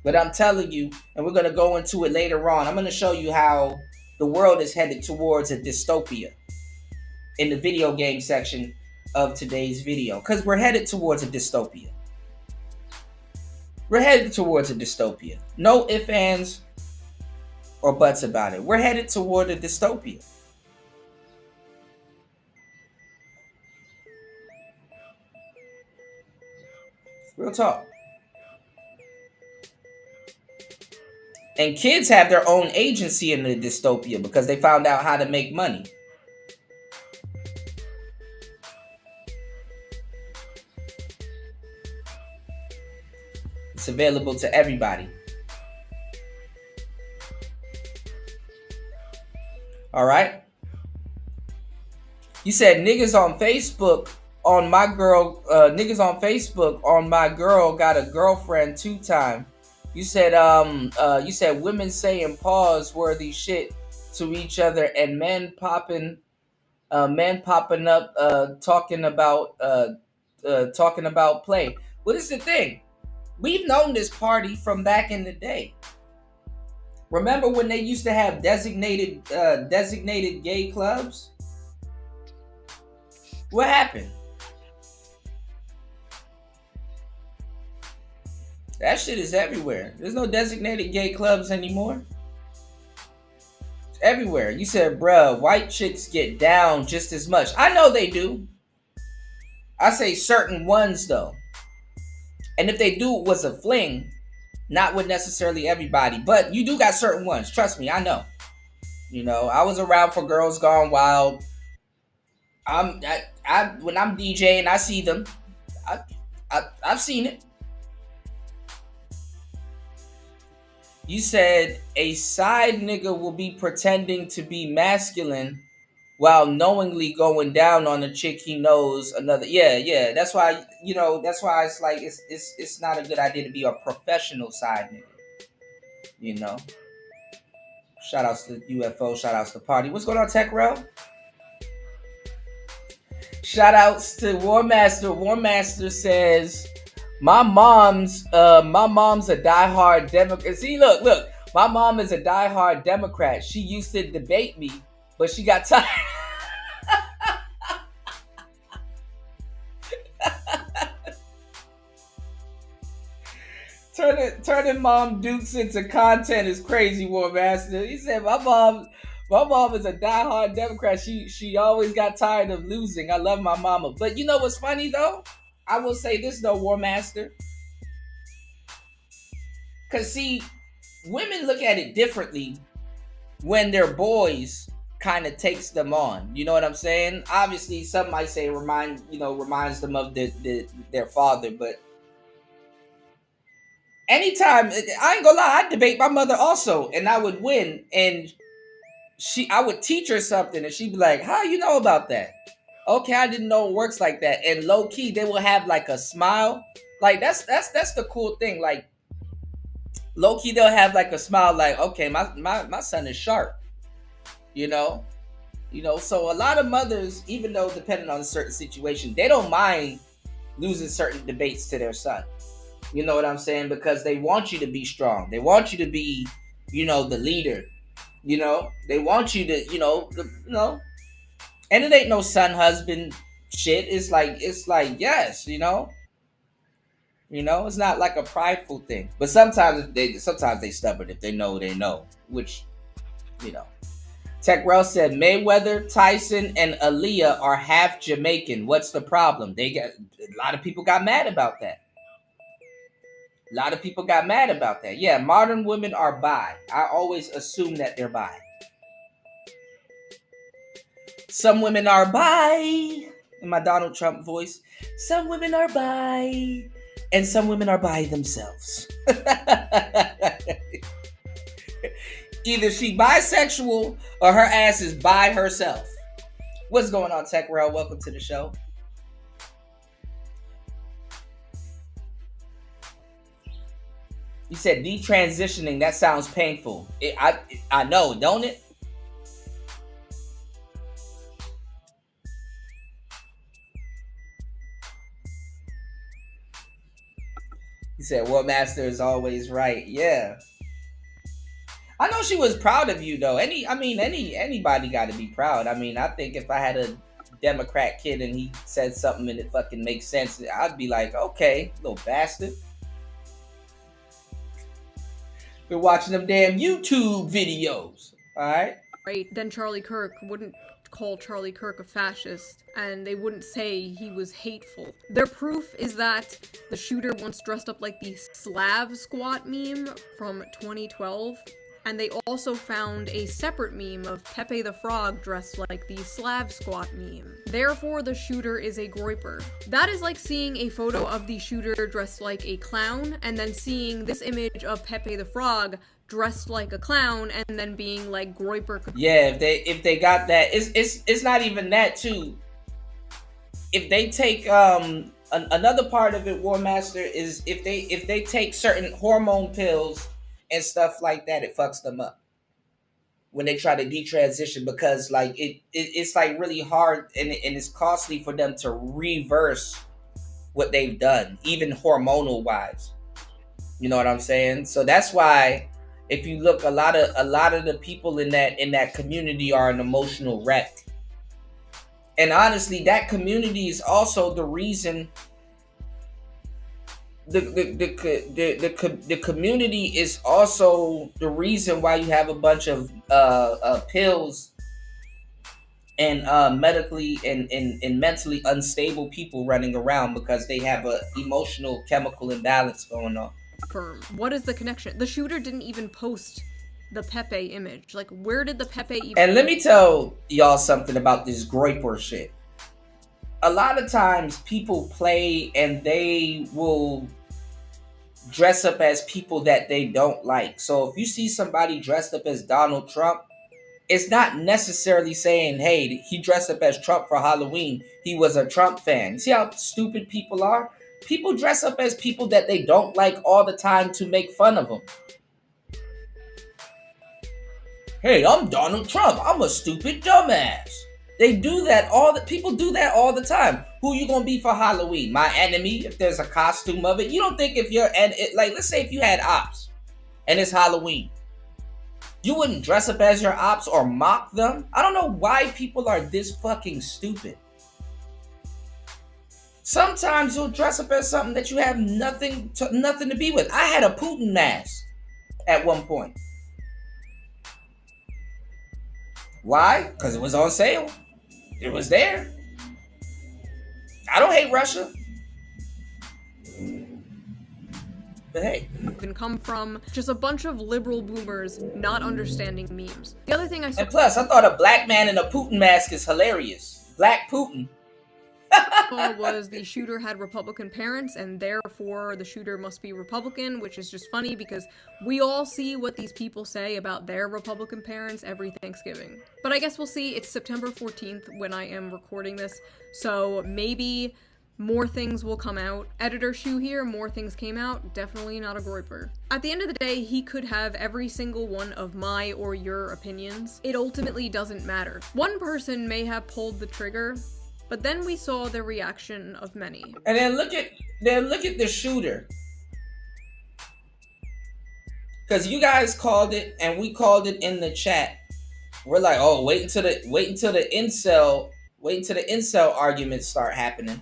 But I'm telling you, and we're going to go into it later on, I'm going to show you how the world is headed towards a dystopia in the video game section of today's video. Because we're headed towards a dystopia. We're headed towards a dystopia. No ifs, ands, or buts about it. We're headed toward a dystopia. Real talk. And kids have their own agency in the dystopia because they found out how to make money. It's available to everybody. All right. You said niggas on Facebook on my girl, niggas on Facebook on my girl got a girlfriend 2-time. You said women saying pause worthy shit to each other and men popping up talking about play. What is the thing? We've known this party from back in the day. Remember when they used to have designated gay clubs? What happened? That shit is everywhere. There's no designated gay clubs anymore. It's everywhere. You said, bruh, white chicks get down just as much. I know they do. I say certain ones though. And if they do it was a fling, not with necessarily everybody, but you do got certain ones. Trust me, I know. You know, I was around for Girls Gone Wild. When I'm DJing, I see them. I've seen it. You said a side nigga will be pretending to be masculine while knowingly going down on a chick he knows another. Yeah. That's why, it's like it's not a good idea to be a professional side nigga. You know. Shout outs to UFO, shout outs to Party. What's going on, Tech Rel? Shout outs to War Master. War Master says, My mom's a diehard Democrat. See, look. My mom is a diehard Democrat. She used to debate me, but she got tired. Turning Mom Dukes into content is crazy, War Master. He said, my mom is a diehard Democrat. She always got tired of losing. I love my mama. But you know what's funny, though? I will say this, though, War Master. Because, see, women look at it differently when their boys kind of takes them on. You know what I'm saying? Obviously, some might say reminds them of their father. But anytime, I ain't gonna lie, I'd debate my mother also, and I would win. And I would teach her something, and she'd be like, "How you know about that?" Okay, I didn't know it works like that. And low key, they will have like a smile. Like that's the cool thing. Like low key, they'll have like a smile. Like, okay, my son is sharp. You know. So a lot of mothers, even though depending on a certain situation, they don't mind losing certain debates to their son. You know what I'm saying? Because they want you to be strong. They want you to be, the leader. They want you to, and it ain't no son husband shit. It's like yes, it's not like a prideful thing. But sometimes they stubborn if they know they know, which, Tech Rel said Mayweather, Tyson, and Aaliyah are half Jamaican. What's the problem? A lot of people got mad about that. Yeah, modern women are bi. I always assume that they're bi. Some women are bi. In my Donald Trump voice. Some women are bi. And some women are bi themselves. Either she bisexual or her ass is by herself. What's going on, Tech Rel? Welcome to the show. You said detransitioning. That sounds painful. I know, don't it? He said, "What master is always right." Yeah. I know she was proud of you though. Anybody got to be proud. I mean, I think if I had a Democrat kid and he said something and it fucking makes sense, I'd be like, okay, little bastard. Been watching them damn YouTube videos. All right. Right. Then Charlie Kirk wouldn't call Charlie Kirk a fascist, and they wouldn't say he was hateful. Their proof is that the shooter once dressed up like the Slav squat meme from 2012. And they also found a separate meme of Pepe the Frog dressed like the Slav squat meme. Therefore, the shooter is a groiper. That is like seeing a photo of the shooter dressed like a clown, and then seeing this image of Pepe the Frog dressed like a clown, and then being like groiper. Yeah, if they got that, it's not even that too. If they take another part of it, War Master, is if they take certain hormone pills and stuff like that, it fucks them up when they try to detransition, because like it's like really hard and it's costly for them to reverse what they've done, even hormonal wise. You know what I'm saying? So that's why if you look, a lot of the people in that community are an emotional wreck. And honestly, that community is also the reason. The community is also the reason why you have a bunch of pills and medically and mentally unstable people running around, because they have a emotional chemical imbalance going on. What is the connection? The shooter didn't even post the Pepe image. Like, where did the Pepe even... And let me tell y'all something about this groiper shit. A lot of times people play and they will dress up as people that they don't like. So if you see somebody dressed up as Donald Trump, it's not necessarily saying, hey, he dressed up as Trump for Halloween, he was a Trump fan. You see how stupid people are? People dress up as people that they don't like all the time to make fun of them. Hey, I'm Donald Trump. I'm a stupid dumbass. They do that people do that all the time. Who you gonna be for Halloween? My enemy, if there's a costume of it. You don't think if you're, like, let's say if you had ops and it's Halloween, you wouldn't dress up as your ops or mock them? I don't know why people are this fucking stupid. Sometimes you'll dress up as something that you have nothing to be with. I had a Putin mask at one point. Why? Because it was on sale. It was there. I don't hate Russia. But hey. Can come from just a bunch of liberal boomers not understanding memes. The other thing I saw... And plus, I thought a black man in a Putin mask is hilarious. Black Putin. was the shooter had Republican parents, and therefore the shooter must be Republican, which is just funny because we all see what these people say about their Republican parents every Thanksgiving. But I guess we'll see. It's September 14th when I am recording this, so maybe more things will come out. Editor Shu here, more things came out, definitely not a Groyper. At the end of the day, he could have every single one of my or your opinions. It ultimately doesn't matter. One person may have pulled the trigger, but then we saw the reaction of many. And then look at the shooter. Because you guys called it and we called it in the chat. We're like, oh, wait until the incel arguments start happening.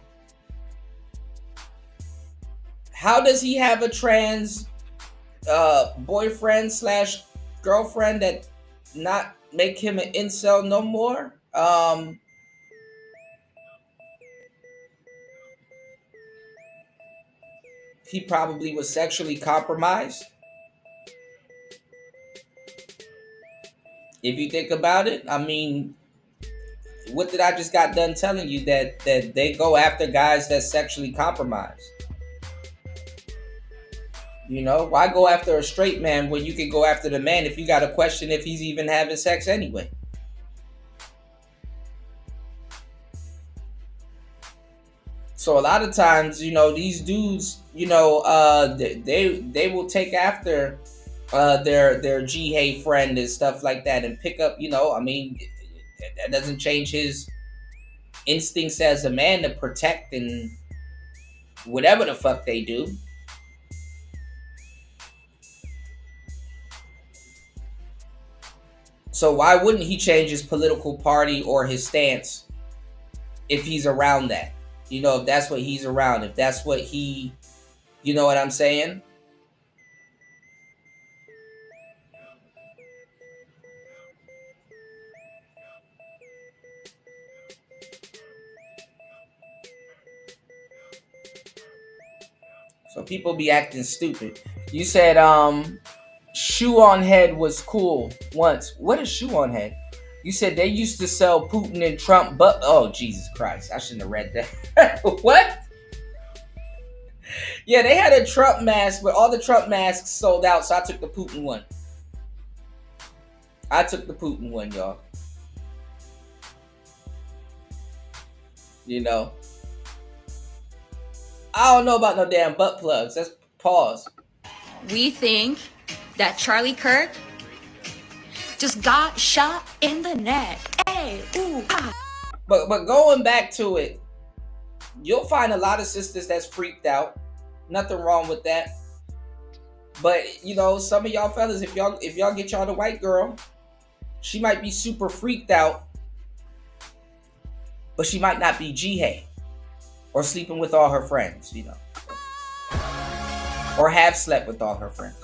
How does he have a trans boyfriend / girlfriend that not make him an incel no more? He probably was sexually compromised. If you think about it, I mean, what did I just got done telling you? That they go after guys that's sexually compromised. You know, why go after a straight man when you can go after the man if you got to question if he's even having sex anyway? So a lot of times, you know, these dudes, you know, they will take after their G-Hay friend and stuff like that and pick up, you know, I mean, that doesn't change his instincts as a man to protect and whatever the fuck they do. So why wouldn't he change his political party or his stance if he's around that? You know, if that's what he's around, if that's what he, you know what I'm saying? So people be acting stupid. You said, shoe on head was cool once. What is shoe on head? You said they used to sell Putin and Trump, but oh Jesus Christ, I shouldn't have read that. What? Yeah, they had a Trump mask, but all the Trump masks sold out, so I took the Putin one. I took the Putin one, y'all. You know, I don't know about no damn butt plugs. That's pause. We think that Charlie Kirk just got shot in the neck. Hey, ooh, ah. But going back to it, you'll find a lot of sisters that's freaked out. Nothing wrong with that. But you know, some of y'all fellas, if y'all get y'all the white girl, she might be super freaked out, but she might not be G-Hay or sleeping with all her friends, you know, or have slept with all her friends.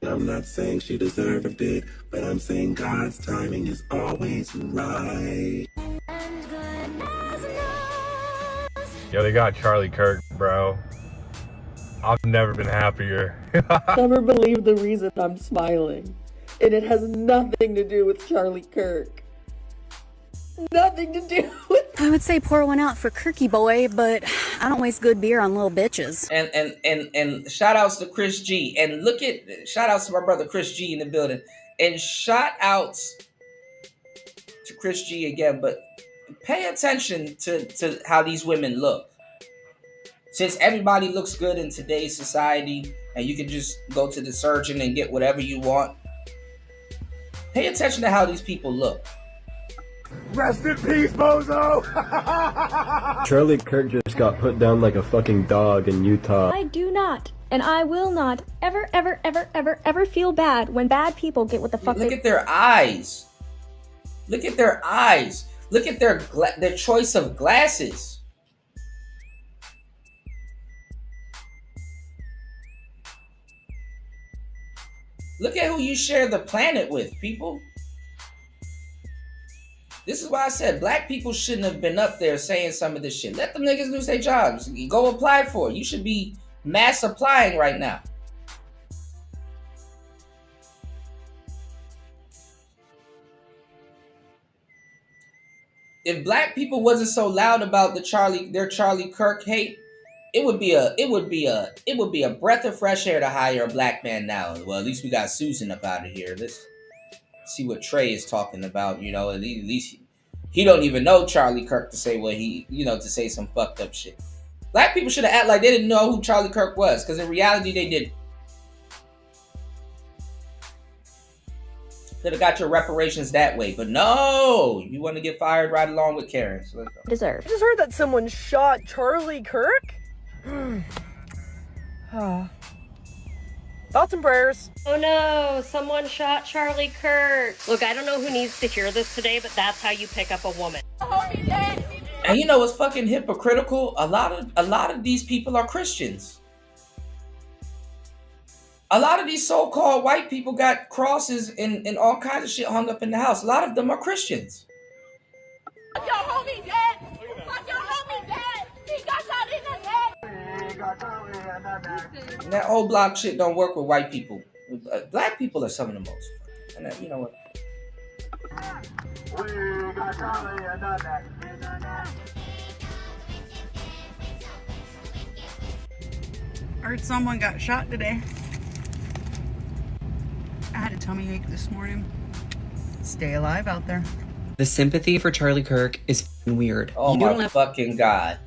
I'm not saying she deserved it, but I'm saying God's timing is always right. Yo, they got Charlie Kirk, bro. I've never been happier. Never believe the reason I'm smiling. And it has nothing to do with Charlie Kirk. Nothing to do with... I would say pour one out for Kirky boy, but I don't waste good beer on little bitches. And shout outs to Chris G. And shout outs to my brother Chris G in the building. And shout outs to Chris G again, but pay attention to how these women look. Since everybody looks good in today's society and you can just go to the surgeon and get whatever you want, pay attention to how these people look. Rest in peace, bozo! Charlie Kirk just got put down like a fucking dog in Utah. I do not, and I will not, ever feel bad when bad people get what the fuck Look at their eyes. Look at their eyes. Look at their choice of glasses. Look at who you share the planet with, people. This is why I said black people shouldn't have been up there saying some of this shit. Let them niggas lose their jobs. Go apply for it. You should be mass applying right now. if black people wasn't so loud about their Charlie Kirk hate, it would be a breath of fresh air to hire a black man now. Well, at least we got Susan up out of here. Let's see what Trey is talking about. You know, at least he don't even know Charlie Kirk to say what to say some fucked up shit. Black people should have acted like they didn't know who Charlie Kirk was, because in reality they didn't. Could have got your reparations that way, but no, you want to get fired right along with Karen. So let's go. Deserve. I just heard that someone shot Charlie Kirk. Thoughts and prayers. Oh no, someone shot Charlie Kirk. Look, I don't know who needs to hear this today, but that's how you pick up a woman. And you know what's fucking hypocritical? A lot of these people are Christians. A lot of these so-called white people got crosses and all kinds of shit hung up in the house. A lot of them are Christians. Fuck your homie dead. Fuck your homie dead. He got shot in the head. And that old block shit don't work with white people. Black people are some of the most. And you know what? I heard someone got shot today. I had a tummy ache this morning. Stay alive out there. The sympathy for Charlie Kirk is weird. Oh my fucking God.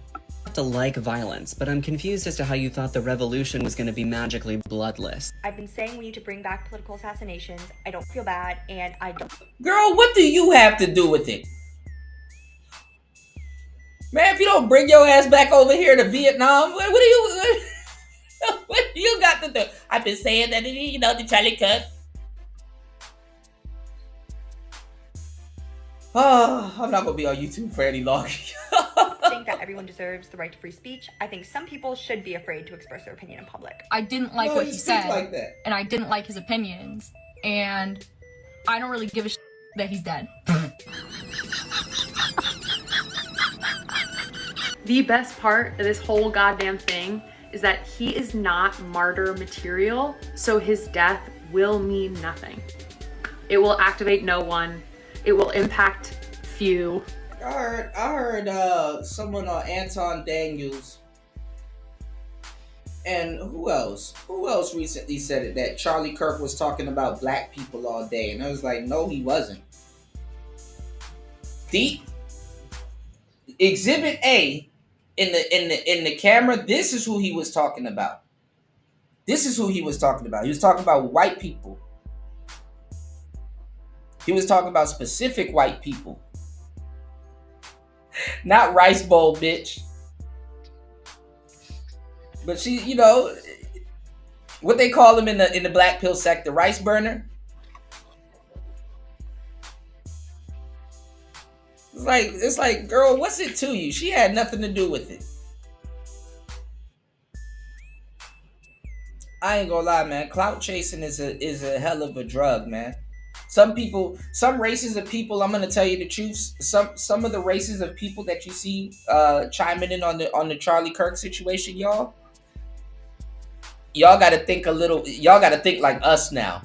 To like violence, but I'm confused as to how you thought the revolution was going to be magically bloodless. I've been saying we need to bring back political assassinations. I don't feel bad, and I don't. Girl, what do you have to do with it? Man, if you don't bring your ass back over here to Vietnam, what do you got to do? I've been saying that, the Charlie Kirk. Oh, I'm not going to be on YouTube for any long. I think that everyone deserves the right to free speech. I think some people should be afraid to express their opinion in public. I didn't like No, what he he speaks said, like that. and I didn't like his opinions, and I don't really give a shit that he's dead. The best part of this whole goddamn thing is that he is not martyr material, so his death will mean nothing. It will activate no one. It will impact few. I heard someone on Anton Daniels, and who else recently said it, that Charlie Kirk was talking about black people all day, and I was like, no, he wasn't. The Exhibit A in the camera, this is who he was talking about. This is who he was talking about. He was talking about white people. He was talking about specific white people. Not rice bowl, bitch. But she, what they call him in the black pill sector, rice burner. It's like, girl, what's it to you? She had nothing to do with it. I ain't gonna lie, man. Clout chasing is a hell of a drug, man. Some races of people, I'm gonna tell you the truth. Some of the races of people that you see chiming in on the Charlie Kirk situation, y'all gotta think a little. Y'all gotta think like us now.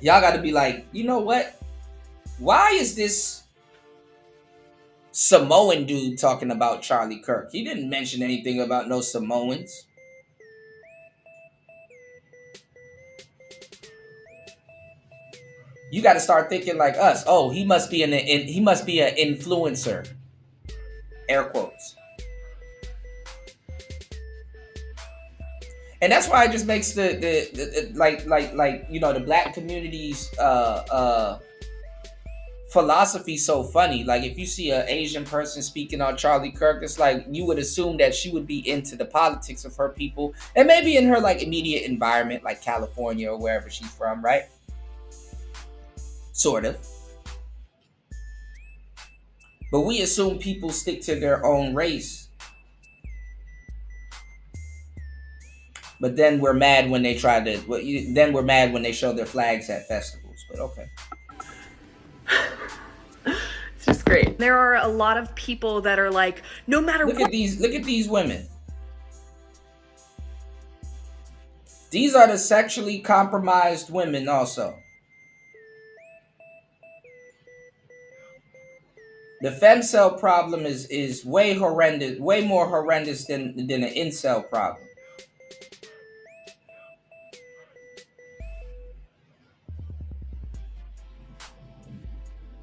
Y'all gotta be like, you know what? Why is this Samoan dude talking about Charlie Kirk? He didn't mention anything about no Samoans. You got to start thinking like us. Oh, he must be an influencer. Air quotes. And that's why it just makes the black community's philosophy so funny. Like, if you see an Asian person speaking on Charlie Kirk, it's like you would assume that she would be into the politics of her people and maybe in her like immediate environment, like California or wherever she's from, right? Sort of. But we assume people stick to their own race. But then we're mad when they show their flags at festivals. But okay. It's just great. There are a lot of people that are like, no matter what. Look at these women. These are the sexually compromised women also. The femcel problem is way horrendous, way more horrendous than an incel problem.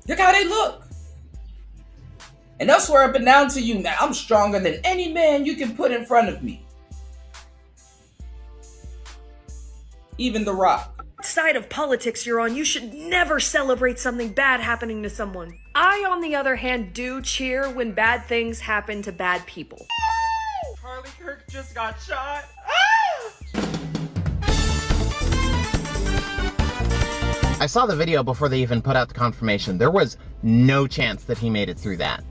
Look how they look. And they'll swear up and down to you, man, I'm stronger than any man you can put in front of me. Even The Rock. Side of politics you're on, you should never celebrate something bad happening to someone. I, on the other hand, do cheer when bad things happen to bad people. Charlie Kirk just got shot. I saw the video before they even put out the confirmation. There was no chance that he made it through that.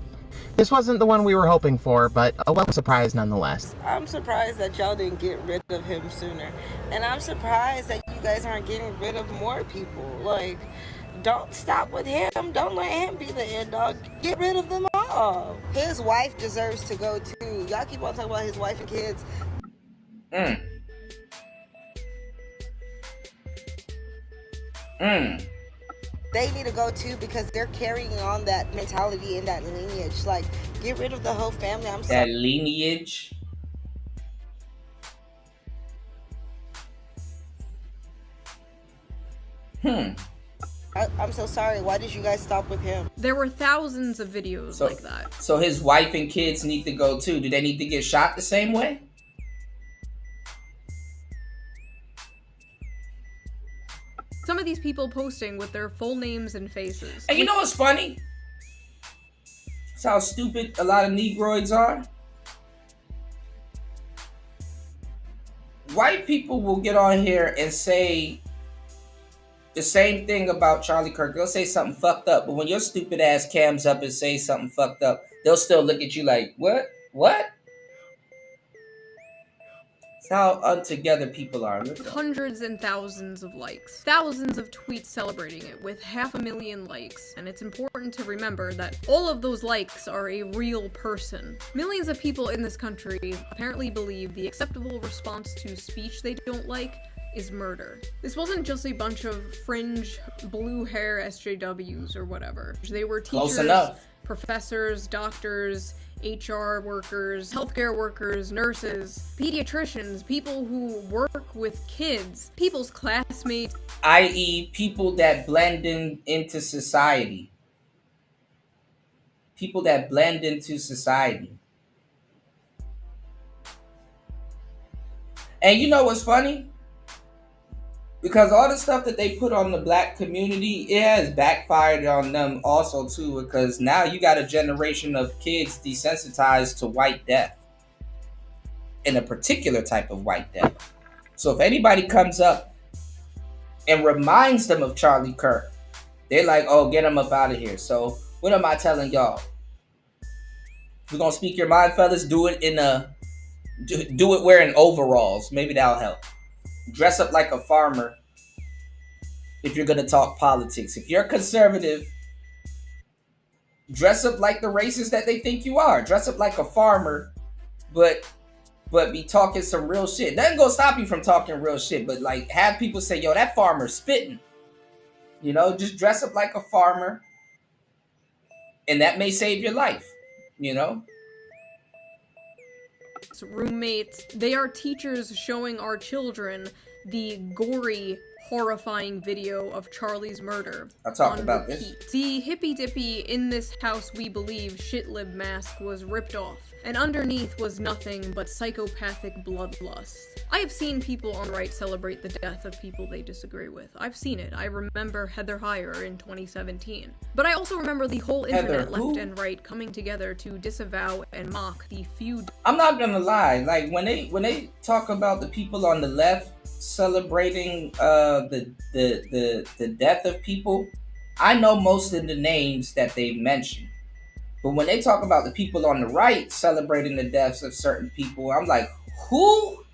This wasn't the one we were hoping for, but a welcome surprise nonetheless. I'm surprised that y'all didn't get rid of him sooner. And I'm surprised that you guys aren't getting rid of more people. Like, don't stop with him. Don't let him be the end dog. Get rid of them all. His wife deserves to go too. Y'all keep on talking about his wife and kids. They need to go too because they're carrying on that mentality and that lineage. Like, get rid of the whole family. I'm sorry. That lineage. I'm so sorry. Why did you guys stop with him? There were thousands of videos like that. So his wife and kids need to go too. Do they need to get shot the same way? Some of these people posting with their full names and faces. And you know what's funny? It's how stupid a lot of Negroids are. White people will get on here and say the same thing about Charlie Kirk. They'll say something fucked up, but when your stupid ass cams up and say something fucked up, they'll still look at you like, what? What? It's how untogether people are. Hundreds and thousands of likes. Thousands of tweets celebrating it with 500,000 likes. And it's important to remember that all of those likes are a real person. Millions of people in this country apparently believe the acceptable response to speech they don't like is murder. This wasn't just a bunch of fringe blue hair SJWs or whatever. They were teachers, professors, doctors, HR workers, healthcare workers, nurses, pediatricians, people who work with kids, people's classmates, i.e. people that blend into society. People that blend into society. And you know what's funny? Because all the stuff that they put on the black community, it has backfired on them also too, because now you got a generation of kids desensitized to white death. And a particular type of white death. So if anybody comes up and reminds them of Charlie Kirk, they're like, oh, get him up out of here. So what am I telling y'all? We're gonna speak your mind, fellas. Do it wearing overalls. Maybe that'll help. Dress up like a farmer if you're going to talk politics. If you're a conservative, dress up like the racist that they think you are. Dress up like a farmer, but be talking some real shit. Nothing gonna stop you from talking real shit, but like have people say, yo, that farmer's spitting. You know, just dress up like a farmer, and that may save your life, you know? Roommates, they are teachers showing our children the gory, horrifying video of Charlie's murder. I'll talk about this. The hippy dippy in this house we believe shitlib mask was ripped off, and underneath was nothing but psychopathic bloodlust. I have seen people on the right celebrate the death of people they disagree with. I've seen it. I remember Heather Heyer in 2017. But I also remember the whole internet, left and right, coming together to disavow and mock the few. I'm not gonna lie, like when they talk about the people on the left celebrating the death of people, I know most of the names that they mentioned. But when they talk about the people on the right celebrating the deaths of certain people, I'm like, who?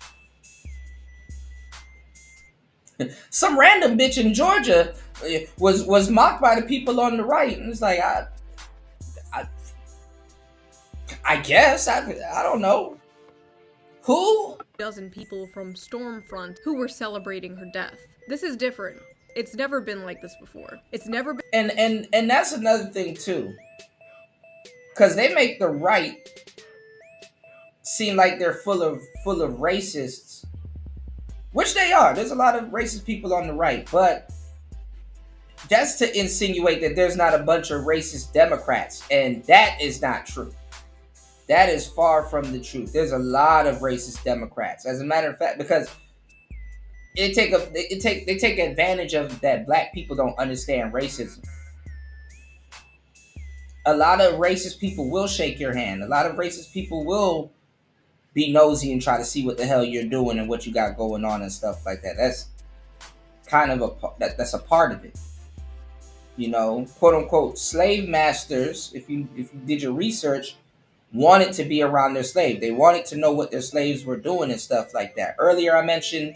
Some random bitch in Georgia was mocked by the people on the right, and it's like, I guess I don't know. Who? Dozen people from Stormfront who were celebrating her death. This is different. It's never been like this before. It's never been. And that's another thing too. because they make the right seem like they're full of racists, which they are. There's a lot of racist people on the right, but that's to insinuate that there's not a bunch of racist Democrats, and that is not true. That is far from the truth. There's a lot of racist Democrats. As a matter of fact, because they take advantage of that black people don't understand racism. A lot of racist people will shake your hand. A lot of racist people will be nosy and try to see what the hell you're doing and what you got going on and stuff like that. That's kind of that's a part of it. You know, quote unquote, slave masters, if you did your research, wanted to be around their slave. They wanted to know what their slaves were doing and stuff like that. Earlier I mentioned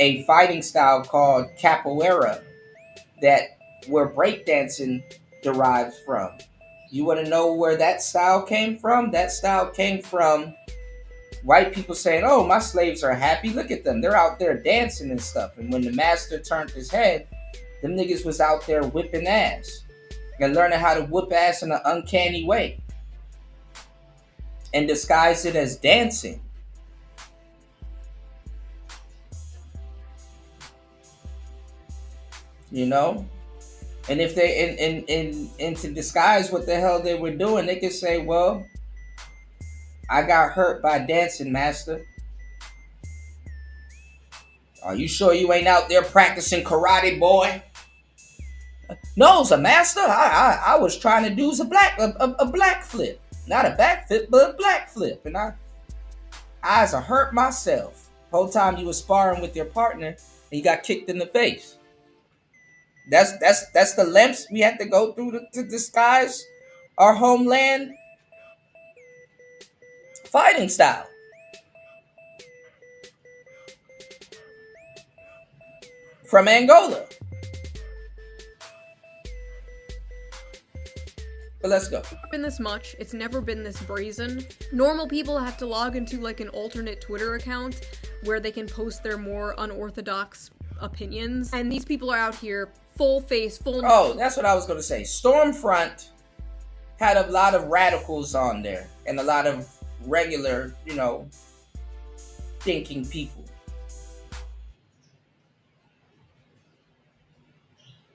a fighting style called capoeira where breakdancing derives from. You want to know where that style came from? That style came from white people saying, oh, my slaves are happy. Look at them. They're out there dancing and stuff. And when the master turned his head, them niggas was out there whipping ass and learning how to whoop ass in an uncanny way and disguise it as dancing. You know? And if they in to disguise what the hell they were doing, they could say, well, I got hurt by dancing, master. Are you sure you ain't out there practicing karate, boy? No, it's a master. I was trying to do a black flip. Not a back flip, but a black flip. And I hurt myself. Whole time you were sparring with your partner and you got kicked in the face. That's the lengths we had to go through to disguise our homeland fighting style. From Angola. But let's go. Been this much, it's never been this brazen. Normal people have to log into like an alternate Twitter account where they can post their more unorthodox opinions, and these people are out here full face. Oh, that's what I was gonna say. Stormfront had a lot of radicals on there and a lot of regular, thinking people.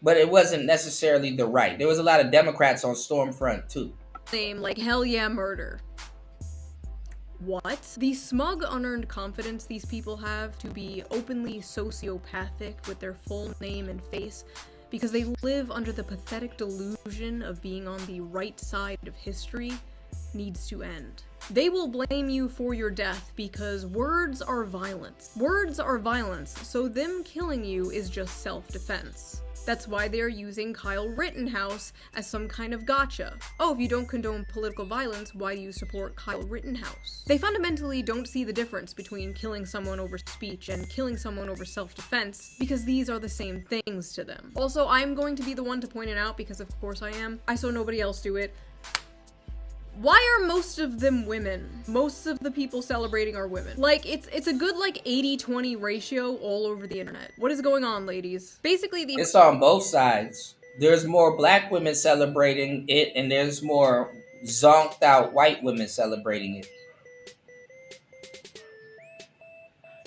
But it wasn't necessarily the right. There was a lot of Democrats on Stormfront too. Name like hell yeah murder. What? The smug, unearned confidence these people have to be openly sociopathic with their full name and face because they live under the pathetic delusion of being on the right side of history needs to end. They will blame you for your death because words are violence. Words are violence, so them killing you is just self-defense. That's why they're using Kyle Rittenhouse as some kind of gotcha. Oh, if you don't condone political violence, why do you support Kyle Rittenhouse? They fundamentally don't see the difference between killing someone over speech and killing someone over self-defense, because these are the same things to them. Also, I'm going to be the one to point it out because of course I am. I saw nobody else do it. Why are most of them women? Most of the people celebrating are women. Like, it's a good, 80-20 ratio all over the internet. What is going on, ladies? Basically, it's on both sides. There's more black women celebrating it, and there's more zonked out white women celebrating it.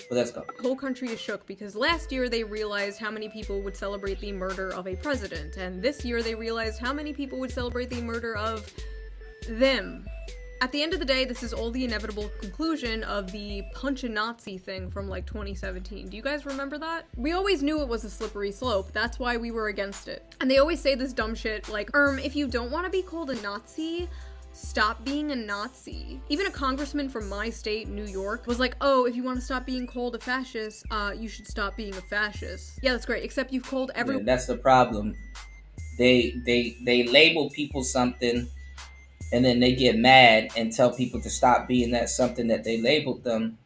But let's go. The whole country is shook because last year they realized how many people would celebrate the murder of a president, and this year they realized how many people would celebrate the murder of them. At the end of the day, this is all the inevitable conclusion of the punch a Nazi thing from 2017. Do you guys remember that? We always knew it was a slippery slope. That's why we were against it. And they always say this dumb shit like, if you don't want to be called a Nazi, stop being a Nazi. Even a congressman from my state, New York, was like, oh, if you want to stop being called a fascist, you should stop being a fascist. Yeah, that's great, except you've called everyone. Yeah, that's the problem. They label people something, and then they get mad and tell people to stop being that something that they labeled them.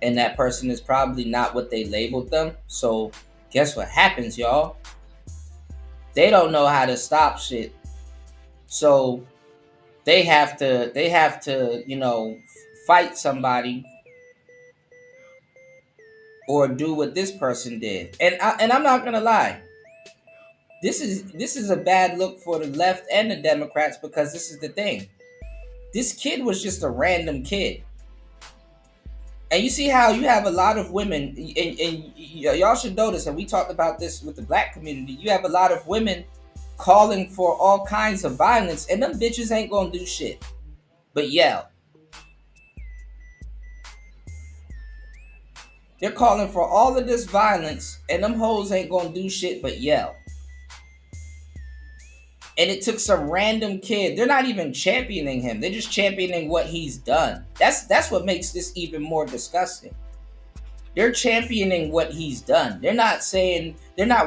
And that person is probably not what they labeled them. So guess what happens, y'all? They don't know how to stop shit. So they have to, fight somebody or do what this person did. And I'm not gonna lie. This is a bad look for the left and the Democrats because this is the thing. This kid was just a random kid. And you see how you have a lot of women, and y'all should notice, and we talked about this with the black community, you have a lot of women calling for all kinds of violence, and them bitches ain't gonna do shit but yell. They're calling for all of this violence, and them hoes ain't gonna do shit but yell. And it took some random kid. They're not even championing him. They're just championing what he's done. That's what makes this even more disgusting. They're championing what he's done. They're not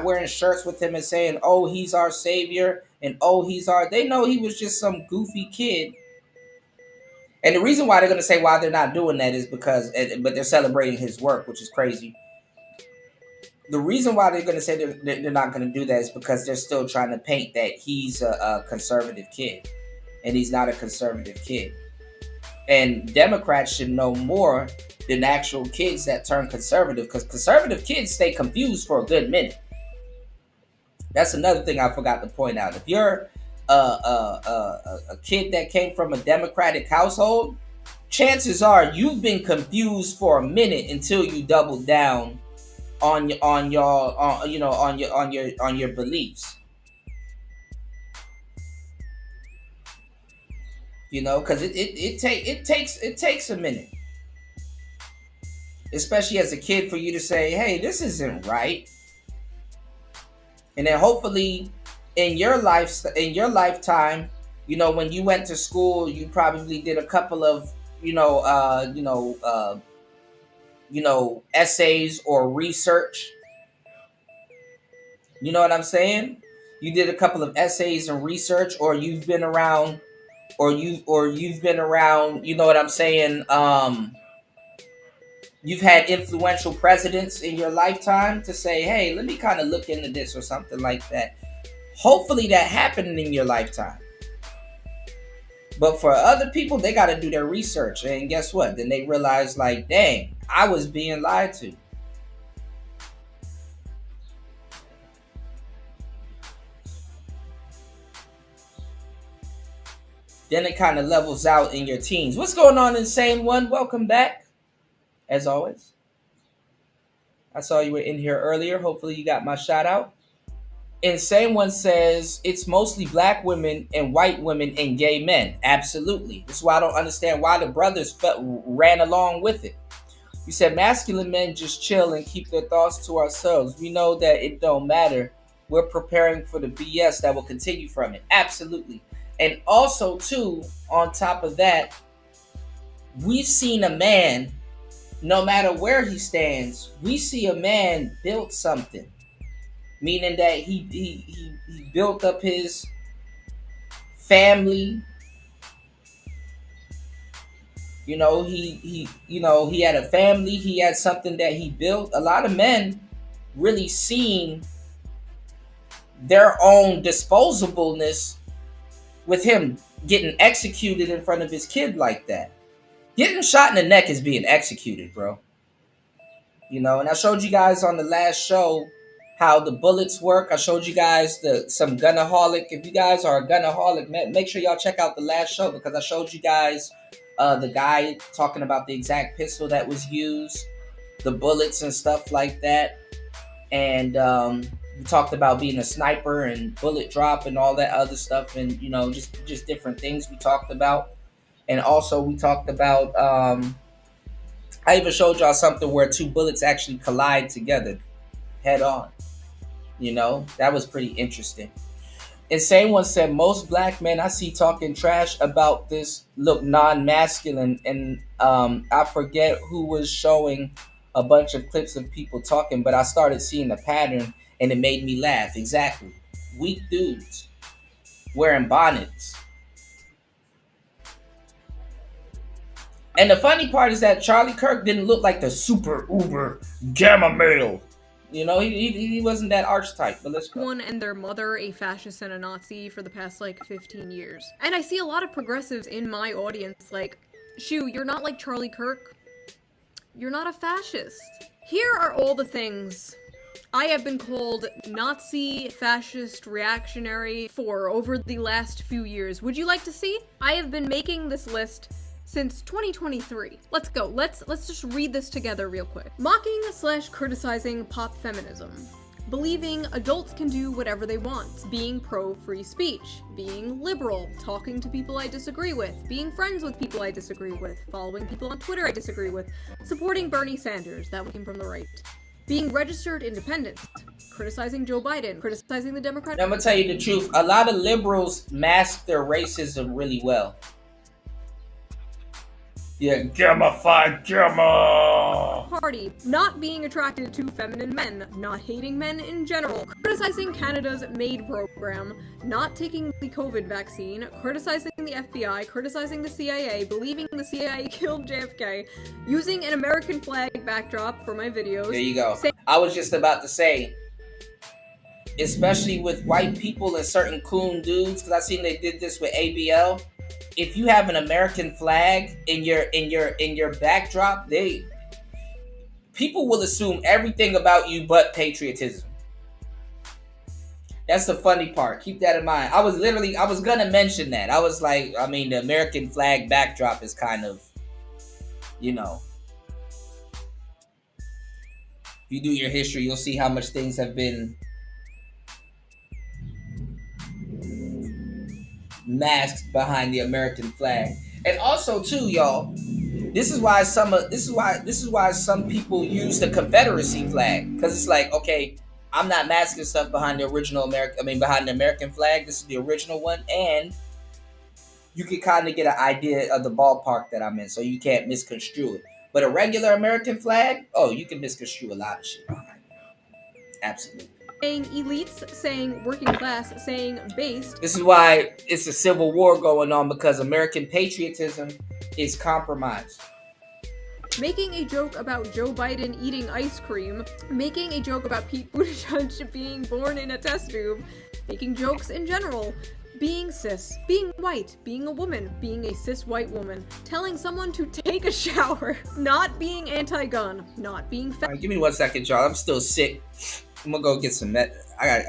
wearing shirts with him and saying, oh, he's our savior, and oh, they know he was just some goofy kid. And the reason why they're going to say why they're not doing that is because, but they're celebrating his work, which is crazy. The reason why they're going to say they're not going to do that is because they're still trying to paint that he's a conservative kid, and he's not a conservative kid. And Democrats should know more than actual kids that turn conservative, because conservative kids stay confused for a good minute. That's another thing I forgot to point out. If you're a kid that came from a Democratic household, chances are you've been confused for a minute until you double down on your beliefs. You know, because it takes a minute, especially as a kid, for you to say, hey, this isn't right. And then hopefully in your lifetime, you know, when you went to school, you probably did a couple of essays or research. You know what I'm saying? You did a couple of essays and research, or you've been around, you know what I'm saying? You've had influential presidents in your lifetime to say, hey, let me kind of look into this or something like that. Hopefully that happened in your lifetime. But for other people, they got to do their research. And guess what? Then they realize, like, dang, I was being lied to. Then it kind of levels out in your teens. What's going on, Insane One? Welcome back. As always. I saw you were in here earlier. Hopefully you got my shout out. Insane One says it's mostly black women and white women and gay men. Absolutely. That's why I don't understand why the brothers ran along with it. You said masculine men just chill and keep their thoughts to ourselves. We know that it don't matter. We're preparing for the BS that will continue from it. Absolutely. And also, too, on top of that, we've seen a man, no matter where he stands, we see a man build something. Meaning that he built up his family. You know, he had a family, he had something that he built. A lot of men really seen their own disposableness with him getting executed in front of his kid like that. Getting shot in the neck is being executed, bro. You know, and I showed you guys on the last show how the bullets work. I showed you guys some gunaholic. If you guys are a gunaholic, make sure y'all check out the last show, because I showed you guys the guy talking about the exact pistol that was used, the bullets and stuff like that. And we talked about being a sniper and bullet drop and all that other stuff, and you know, just different things we talked about. And also we talked about I even showed y'all something where two bullets actually collide together head on. You know, that was pretty interesting. Insane One said most black men I see talking trash about this look non-masculine, and I forget who was showing a bunch of clips of people talking, but I started seeing a pattern and it made me laugh. Exactly. Weak dudes wearing bonnets. And the funny part is that Charlie Kirk didn't look like the super uber gamma male. You know, he wasn't that archetype, but let's go. One and their mother a fascist and a Nazi for the past, 15 years. And I see a lot of progressives in my audience like, Shoo, you're not like Charlie Kirk. You're not a fascist. Here are all the things I have been called Nazi, fascist, reactionary for over the last few years. Would you like to see? I have been making this list since 2023. Let's go. Let's just read this together real quick. Mocking / criticizing pop feminism. Believing adults can do whatever they want. Being pro-free speech. Being liberal. Talking to people I disagree with. Being friends with people I disagree with. Following people on Twitter I disagree with. Supporting Bernie Sanders. That one came from the right. Being registered independent. Criticizing Joe Biden. Criticizing the Democratic... I'm gonna tell you the truth. A lot of liberals mask their racism really well. Yeah, gamified gamma. Party. Not being attracted to feminine men. Not hating men in general. Criticizing Canada's MAID program. Not taking the COVID vaccine. Criticizing the FBI. Criticizing the CIA. Believing the CIA killed JFK. Using an American flag backdrop for my videos. There you go. I was just about to say, especially with white people and certain coon dudes, because I seen they did this with ABL. If you have an American flag in your backdrop, people will assume everything about you but patriotism. That's the funny part. Keep that in mind. I was gonna mention that. I was like, I mean, the American flag backdrop is kind of, you know, if you do your history, you'll see how much things have been masked behind the American flag. And also too, y'all, this is why some people use the Confederacy flag, because it's like, okay, I'm not masking stuff behind the original behind the American flag. This is the original one, and you can kind of get an idea of the ballpark that I'm in, so you can't misconstrue it. But a regular American flag, oh, you can misconstrue a lot of shit behind it. Absolutely. Saying elites, saying working class, saying based. This is why it's a civil war going on, because American patriotism is compromised. Making a joke about Joe Biden eating ice cream. Making a joke about Pete Buttigieg being born in a test tube. Making jokes in general. Being cis, being white, being a woman, being a cis white woman, telling someone to take a shower, not being anti-gun, not being Give me 1 second, y'all. I'm still sick. I'm gonna go get some I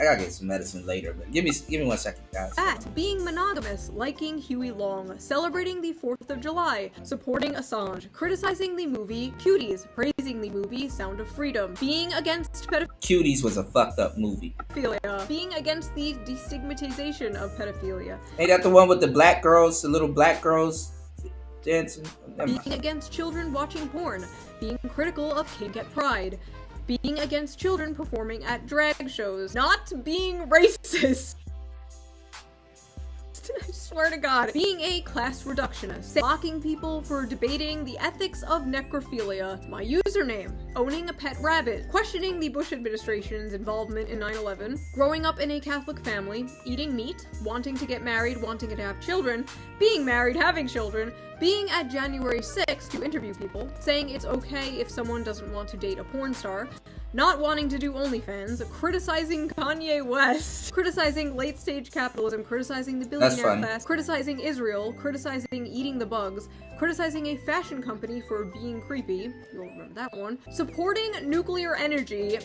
gotta get some medicine later, but give me 1 second, guys. Being monogamous, liking Huey Long, celebrating the 4th of July, supporting Assange, criticizing the movie Cuties, praising the movie Sound of Freedom, being against Cuties was a fucked up movie. pedophilia, being against the destigmatization of pedophilia. Ain't that the one with the black girls, the little black girls dancing? Being against children watching porn, being critical of kink at Pride, being against children performing at drag shows, not being racist. I swear to God. Being a class reductionist, mocking people for debating the ethics of necrophilia, my username, owning a pet rabbit, questioning the Bush administration's involvement in 9/11, growing up in a Catholic family, eating meat, wanting to get married, wanting to have children, being married, having children, being at January 6th to interview people, saying it's okay if someone doesn't want to date a porn star, not wanting to do OnlyFans, criticizing Kanye West, criticizing late-stage capitalism, criticizing the billionaire class, criticizing Israel, criticizing eating the bugs, criticizing a fashion company for being creepy, you'll remember that one, supporting nuclear energy,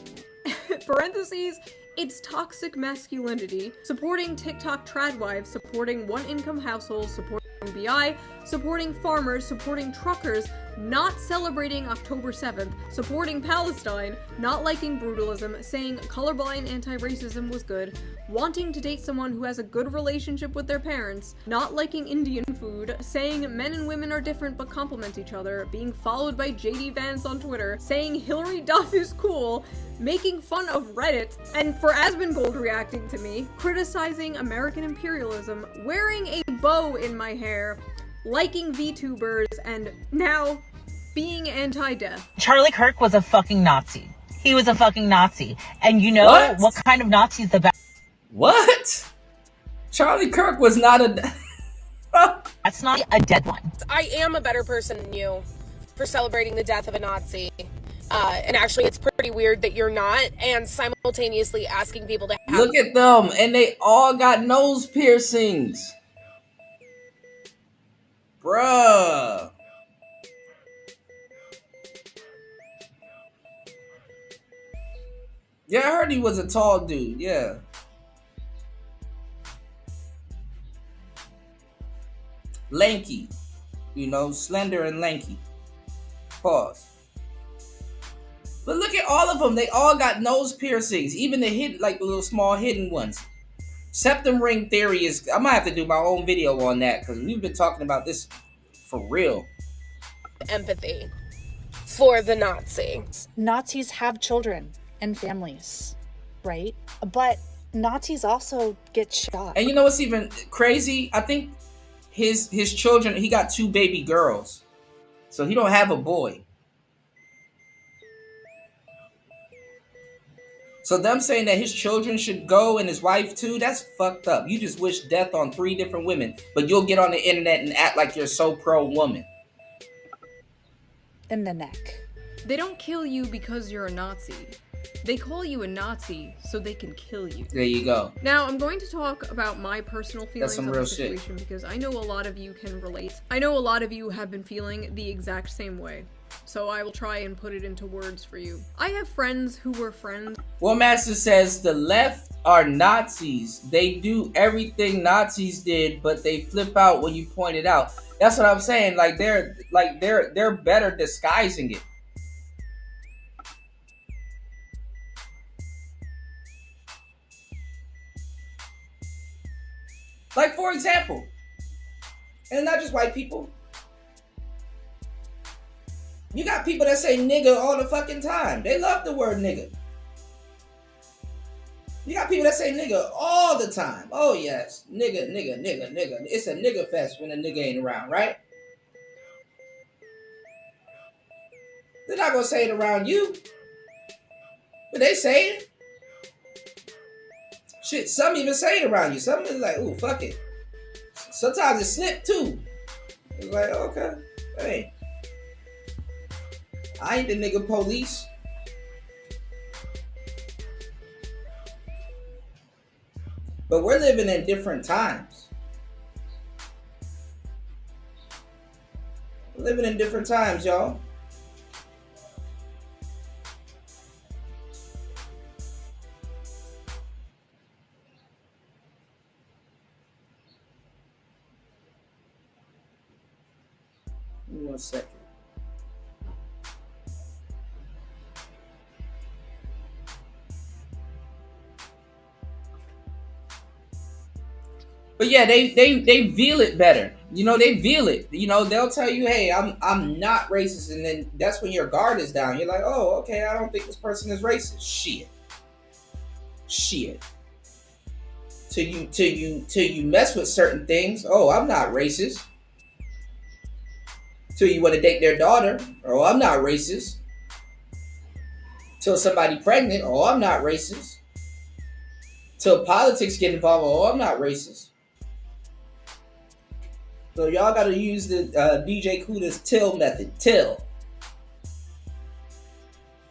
parentheses, it's toxic masculinity, supporting TikTok tradwives, supporting one-income households, supporting BI, supporting farmers, supporting truckers, not celebrating October 7th, supporting Palestine, not liking brutalism, saying colorblind anti-racism was good, wanting to date someone who has a good relationship with their parents, not liking Indian food, saying men and women are different but complement each other, being followed by JD Vance on Twitter, saying Hillary Duff is cool, making fun of Reddit, and for Asmongold reacting to me, criticizing American imperialism, wearing a bow in my hair, liking VTubers, and now being anti-death. Charlie Kirk was a fucking Nazi. He was a fucking Nazi. And you know what kind of Nazi is the best? What? Charlie Kirk was not a... That's not a dead one. I am a better person than you for celebrating the death of a Nazi. And actually, it's pretty weird that you're not, and simultaneously asking people to have... Look at them, and they all got nose piercings. Bruh. Yeah, I heard he was a tall dude. Yeah. Lanky. You know, slender and lanky. Pause. But look at all of them. They all got nose piercings. Even the hidden, like the little small hidden ones. Septum ring theory is... I might have to do my own video on that because we've been talking about this for real. Empathy for the Nazi. Nazis have children and families, right? But Nazis also get shot. And you know what's even crazy? I think his children, he got 2 baby girls. So he don't have a boy. So them saying that his children should go and his wife too, that's fucked up. You just wish death on 3 different women, but you'll get on the internet and act like you're so pro-woman. In the neck. They don't kill you because you're a Nazi. They call you a Nazi so they can kill you. There you go. Now, I'm going to talk about my personal feelings on real the situation because I know a lot of you can relate. I know a lot of you have been feeling the exact same way. So I will try and put it into words for you. I have friends who were friends. Well, Master says the left are Nazis. They do everything Nazis did, but they flip out when you point it out. That's what I'm saying. They're better disguising it. Like, for example, and not just white people. You got people that say nigga all the fucking time. They love the word nigga. You got people that say nigga all the time. Oh yes, nigga, nigga, nigga, nigga. It's a nigga fest when a nigga ain't around, right? They're not gonna say it around you. But they say it. Shit, some even say it around you. Some is like, ooh, fuck it. Sometimes it slip too. It's like, okay, hey. I ain't the nigga police. But we're living in different times. We're living in different times, y'all. Give me 1 second. But yeah, they veil it better. You know, they veil it. You know, they'll tell you, hey, I'm not racist, and then that's when your guard is down. You're like, oh, okay, I don't think this person is racist. Shit. Till you mess with certain things. Oh, I'm not racist. Till you want to date their daughter. Oh, I'm not racist. Till somebody pregnant. Oh, I'm not racist. Till politics get involved. Oh, I'm not racist. So y'all gotta use the DJ Kuda's till method. Till.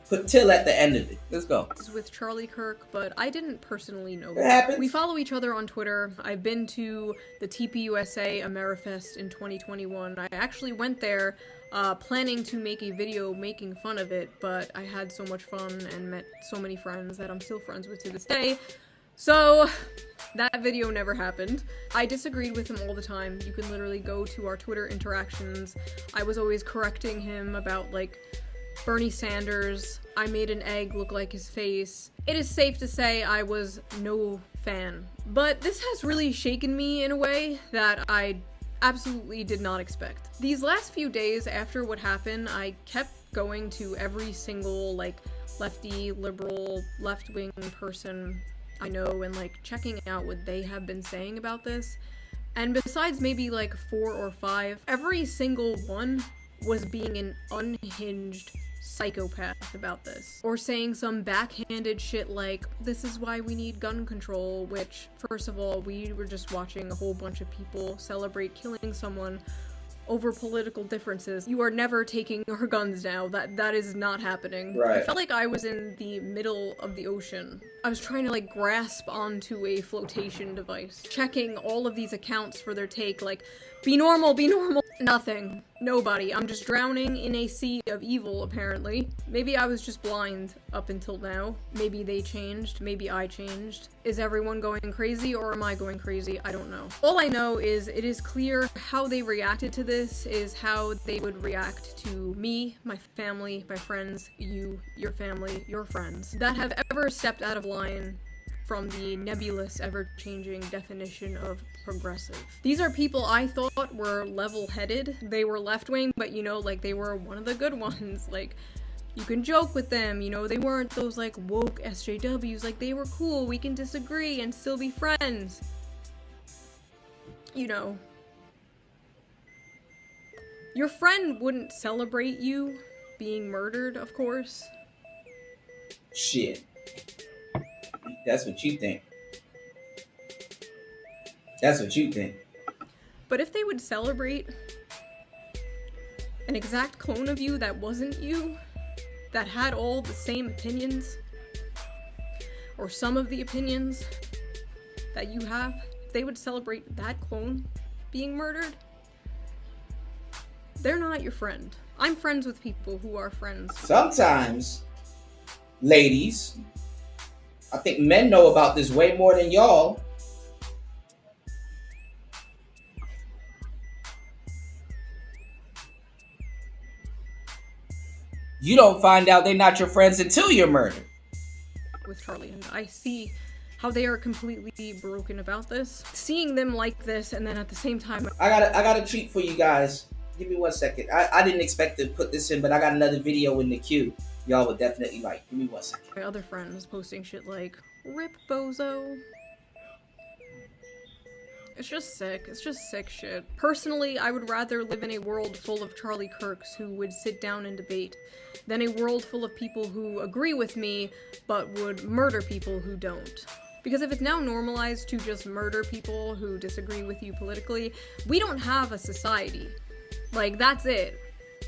Put till at the end of it. Let's go. With Charlie Kirk, but I didn't personally know It happens. We follow each other on Twitter. I've been to the TPUSA Amerifest in 2021. I actually went there planning to make a video making fun of it, but I had so much fun and met so many friends that I'm still friends with to this day. So, that video never happened. I disagreed with him all the time. You can literally go to our Twitter interactions. I was always correcting him about, like, Bernie Sanders. I made an egg look like his face. It is safe to say I was no fan. But this has really shaken me in a way that I absolutely did not expect. These last few days after what happened, I kept going to every single, like, lefty, liberal, left-wing person I know and like checking out what they have been saying about this. And besides maybe like 4 or 5, every single one was being an unhinged psychopath about this. Or saying some backhanded shit like, this is why we need gun control, which, first of all, we were just watching a whole bunch of people celebrate killing someone over political differences. You are never taking our guns now. That is not happening. Right. I felt like I was in the middle of the ocean. I was trying to like grasp onto a flotation device, checking all of these accounts for their take, like Be normal, be normal. Nothing. Nobody. I'm just drowning in a sea of evil, apparently. Maybe I was just blind up until now. Maybe they changed. Maybe I changed. Is everyone going crazy, or am I going crazy? I don't know. All I know is it is clear how they reacted to this is how they would react to me, my family, my friends, you, your family, your friends, that have ever stepped out of line from the nebulous, ever-changing definition of progressive. These are people I thought were level-headed. They were left-wing, but you know, like, they were one of the good ones. Like, you can joke with them, you know, they weren't those, like, woke SJWs. Like, they were cool, we can disagree and still be friends. You know. Your friend wouldn't celebrate you being murdered, of course. Shit. That's what you think. That's what you think. But if they would celebrate an exact clone of you that wasn't you, that had all the same opinions, or some of the opinions that you have, if they would celebrate that clone being murdered, they're not your friend. I'm friends with people who are friends. Sometimes, ladies, I think men know about this way more than y'all. You don't find out they're not your friends until you're murdered. With Charlie, and I see how they are completely broken about this. Seeing them like this, and then at the same time, I got a treat for you guys. Give me 1 second. I didn't expect to put this in, but I got another video in the queue. Y'all would definitely like. Give me 1 second. my other friends posting shit like, "Rip bozo." It's just sick. It's just sick shit. Personally, I would rather live in a world full of Charlie Kirks who would sit down and debate than a world full of people who agree with me but would murder people who don't. Because if it's now normalized to just murder people who disagree with you politically, we don't have a society. Like, that's it.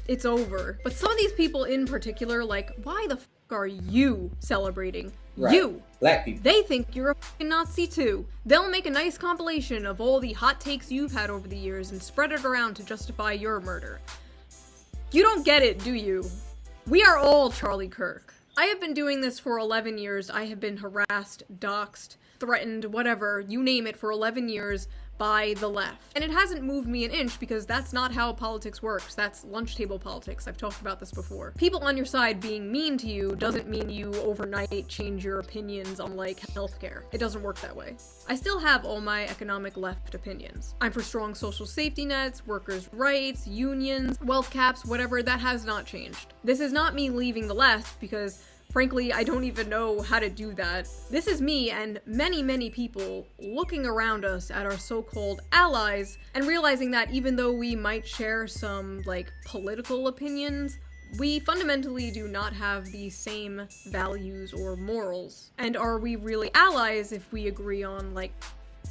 It's over. But some of these people in particular, like, why the f*** are you celebrating? Right. You! Black people. They think you're a fucking Nazi too. They'll make a nice compilation of all the hot takes you've had over the years and spread it around to justify your murder. You don't get it, do you? We are all Charlie Kirk. I have been doing this for 11 years. I have been harassed, doxxed, threatened, whatever, you name it, for 11 years by the left. And it hasn't moved me an inch because that's not how politics works. That's lunch table politics. I've talked about this before. People on your side being mean to you doesn't mean you overnight change your opinions on, like, healthcare. It doesn't work that way. I still have all my economic left opinions. I'm for strong social safety nets, workers' rights, unions, wealth caps, whatever. That has not changed. This is not me leaving the left because frankly, I don't even know how to do that. This is me and many, many people looking around us at our so-called allies and realizing that even though we might share some, like, political opinions, we fundamentally do not have the same values or morals. And are we really allies if we agree on, like,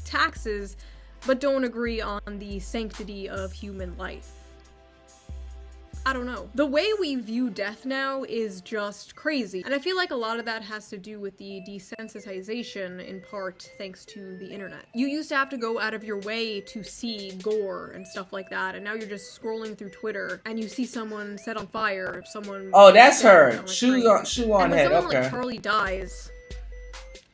taxes, but don't agree on the sanctity of human life? I don't know. The way we view death now is just crazy. And I feel like a lot of that has to do with the desensitization, in part thanks to the internet. You used to have to go out of your way to see gore and stuff like that, and now you're just scrolling through Twitter and you see someone set on fire, someone— Oh, that's her. Shoe on and when head. someone Okay. like Charlie dies,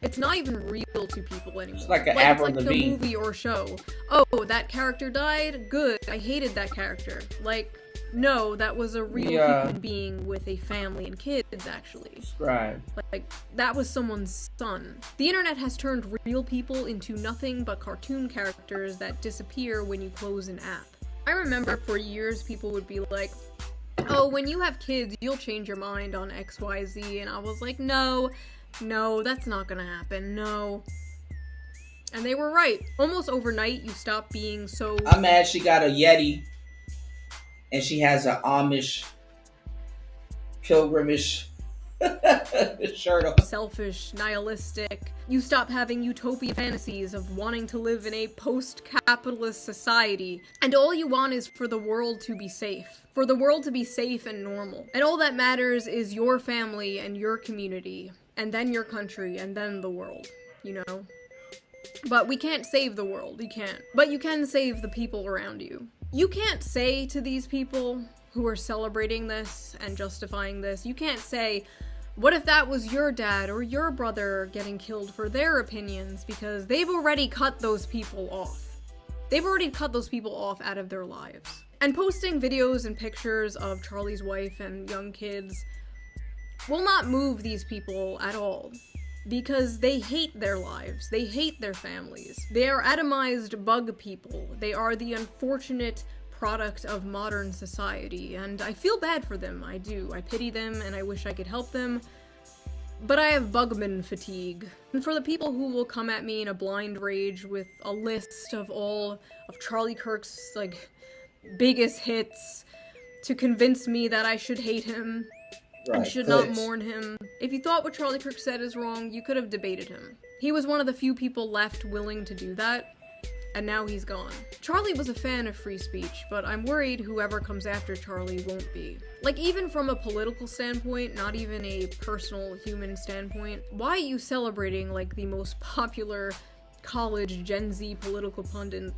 it's not even real to people anymore. It's like an it's Avril like a Lavigne. movie or show. Oh, that character died? Good. I hated that character. Like, no, that was a real human being with a family and kids, actually. Right. Like, that was someone's son. The internet has turned real people into nothing but cartoon characters that disappear when you close an app. I remember for years people would be like, oh, when you have kids, you'll change your mind on XYZ, and I was like, no, that's not gonna happen, no. And they were right. Almost overnight, you stop being so— I'm mad she got a Yeti and she has an Amish pilgrimage shirt on. Selfish, nihilistic. You stop having utopia fantasies of wanting to live in a post-capitalist society. And all you want is for the world to be safe. For the world to be safe and normal. And all that matters is your family and your community. And then your country, and then the world, you know? But we can't save the world, you can't. But you can save the people around you. You can't say to these people who are celebrating this and justifying this, you can't say, what if that was your dad or your brother getting killed for their opinions, because they've already cut those people off. They've already cut those people off out of their lives. And posting videos and pictures of Charlie's wife and young kids will not move these people at all. Because they hate their lives, they hate their families. They are atomized bug people. They are the unfortunate product of modern society, and I feel bad for them, I do. I pity them, and I wish I could help them. But I have bugman fatigue. And for the people who will come at me in a blind rage with a list of all of Charlie Kirk's, like, biggest hits to convince me that I should hate him, and should not mourn him. If you thought what Charlie Kirk said is wrong, you could have debated him. He was one of the few people left willing to do that, and now he's gone. Charlie was a fan of free speech, but I'm worried whoever comes after Charlie won't be. Like, even from a political standpoint, not even a personal human standpoint, why are you celebrating, like, the most popular college Gen Z political pundit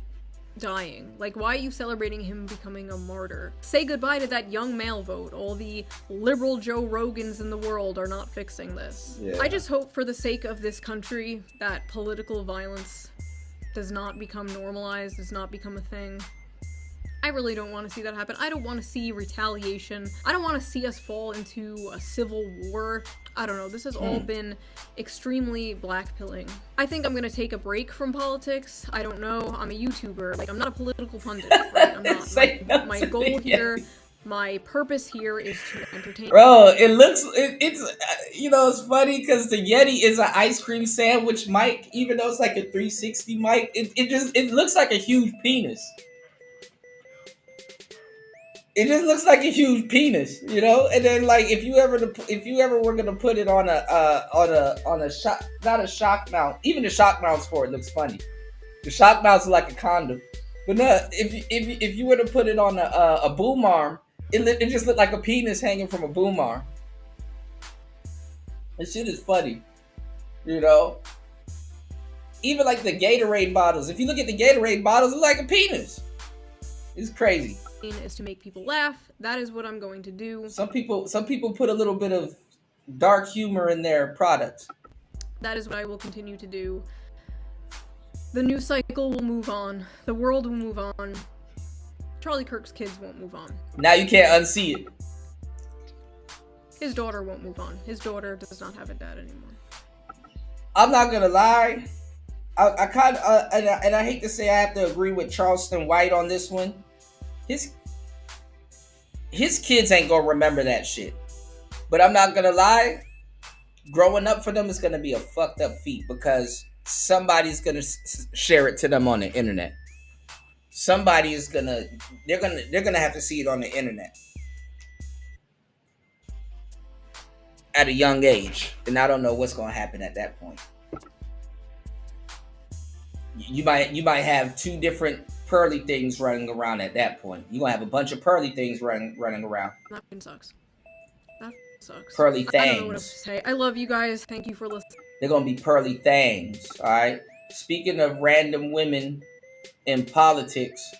dying? Like, why are you celebrating him becoming a martyr? Say goodbye to that young male vote. All the liberal Joe Rogans in the world are not fixing this. Yeah. I just hope for the sake of this country that political violence does not become normalized, does not become a thing. I really don't want to see that happen. I don't want to see retaliation. I don't want to see us fall into a civil war. I don't know, this has all been extremely blackpilling. I think I'm gonna take a break from politics. I don't know, I'm a YouTuber. Like, I'm not a political pundit, right? I'm not. My goal here, my purpose here is to entertain. Bro, it's you know, it's funny because the Yeti is an ice cream sandwich mic, even though it's like a 360 mic. It looks like a huge penis. It just looks like a huge penis, you know. And then, like, if you ever were gonna put it on a shock, not a shock mount. Even the shock mounts for it looks funny. The shock mounts are like a condom, but no. If you were to put it on a boom arm, it just looked like a penis hanging from a boom arm. This shit is funny, you know. Even like the Gatorade bottles. If you look at the Gatorade bottles, it's like a penis. It's crazy. Is to make people laugh. That is what I'm going to do. Some people put a little bit of dark humor in their products. That is what I will continue to do. The news cycle will move on. The world will move on. Charlie Kirk's kids won't move on. Now you can't unsee it. His daughter won't move on. His daughter does not have a dad anymore. I'm not gonna lie. I kind of and I hate to say I have to agree with Charleston White on this one. His kids ain't gonna remember that shit. But I'm not gonna lie, growing up for them is gonna be a fucked up feat because somebody's gonna share it to them on the internet. Somebody is they're gonna have to see it on the internet at a young age, and I don't know what's gonna happen at that point. You might have two different pearly things running around at that point. You're gonna have a bunch of pearly things running around. That sucks. That sucks. Pearly things. I don't know what else to say. I love you guys. Thank you for listening. They're gonna be pearly things. All right. Speaking of random women in politics,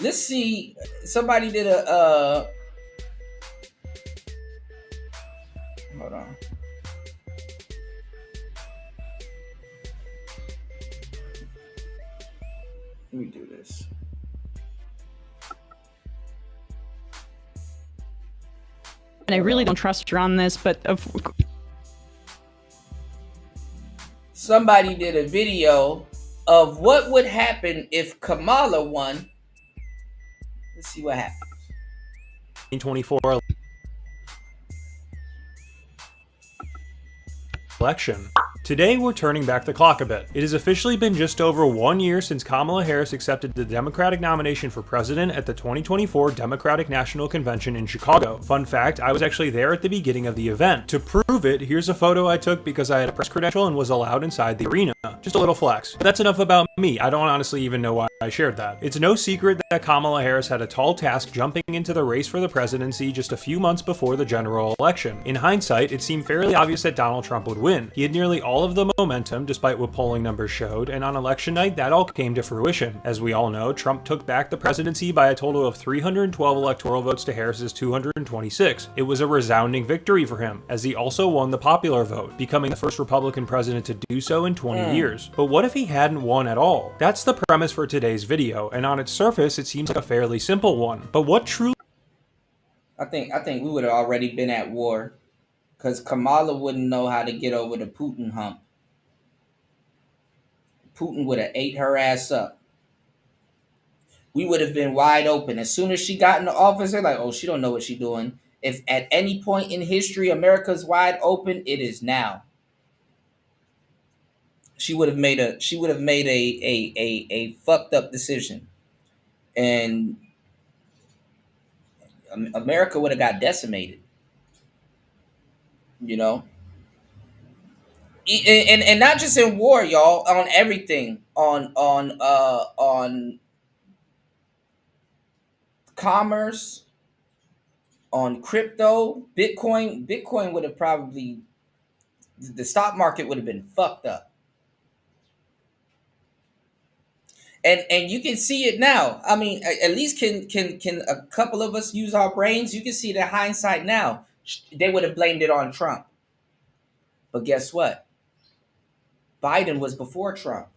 let's see. Somebody did a. Hold on. Let me do this. And I really don't trust you on this, but somebody did a video of what would happen if Kamala won. Let's see what happens. 2024 election. Today, we're turning back the clock a bit. It has officially been just over 1 year since Kamala Harris accepted the Democratic nomination for president at the 2024 Democratic National Convention in Chicago. Fun fact, I was actually there at the beginning of the event. To prove it, here's a photo I took because I had a press credential and was allowed inside the arena. Just a little flex. But that's enough about me. I don't honestly even know why I shared that. It's no secret that Kamala Harris had a tall task jumping into the race for the presidency just a few months before the general election. In hindsight, it seemed fairly obvious that Donald Trump would win. He had nearly all of the momentum, despite what polling numbers showed, and on election night, that all came to fruition. As we all know, Trump took back the presidency by a total of 312 electoral votes to Harris's 226. It was a resounding victory for him, as he also won the popular vote, becoming the first Republican president to do so in 20 years. But what if he hadn't won at all? That's the premise for today's video, and on its surface it seems like a fairly simple one. But what truly I think we would have already been at war, because Kamala wouldn't know how to get over the Putin hump. Putin would have ate her ass up. We would have been wide open. As soon as she got in the office, they're like, oh, she don't know what she's doing. If at any point in history America's wide open, it is now. She would have made a fucked up decision. And America would have got decimated. You know? And not just in war, y'all, on everything. On commerce, on crypto, Bitcoin would have probably, the stock market would have been fucked up. And you can see it now. I mean, at least can a couple of us use our brains? You can see the hindsight now. They would have blamed it on Trump. But guess what? Biden was before Trump.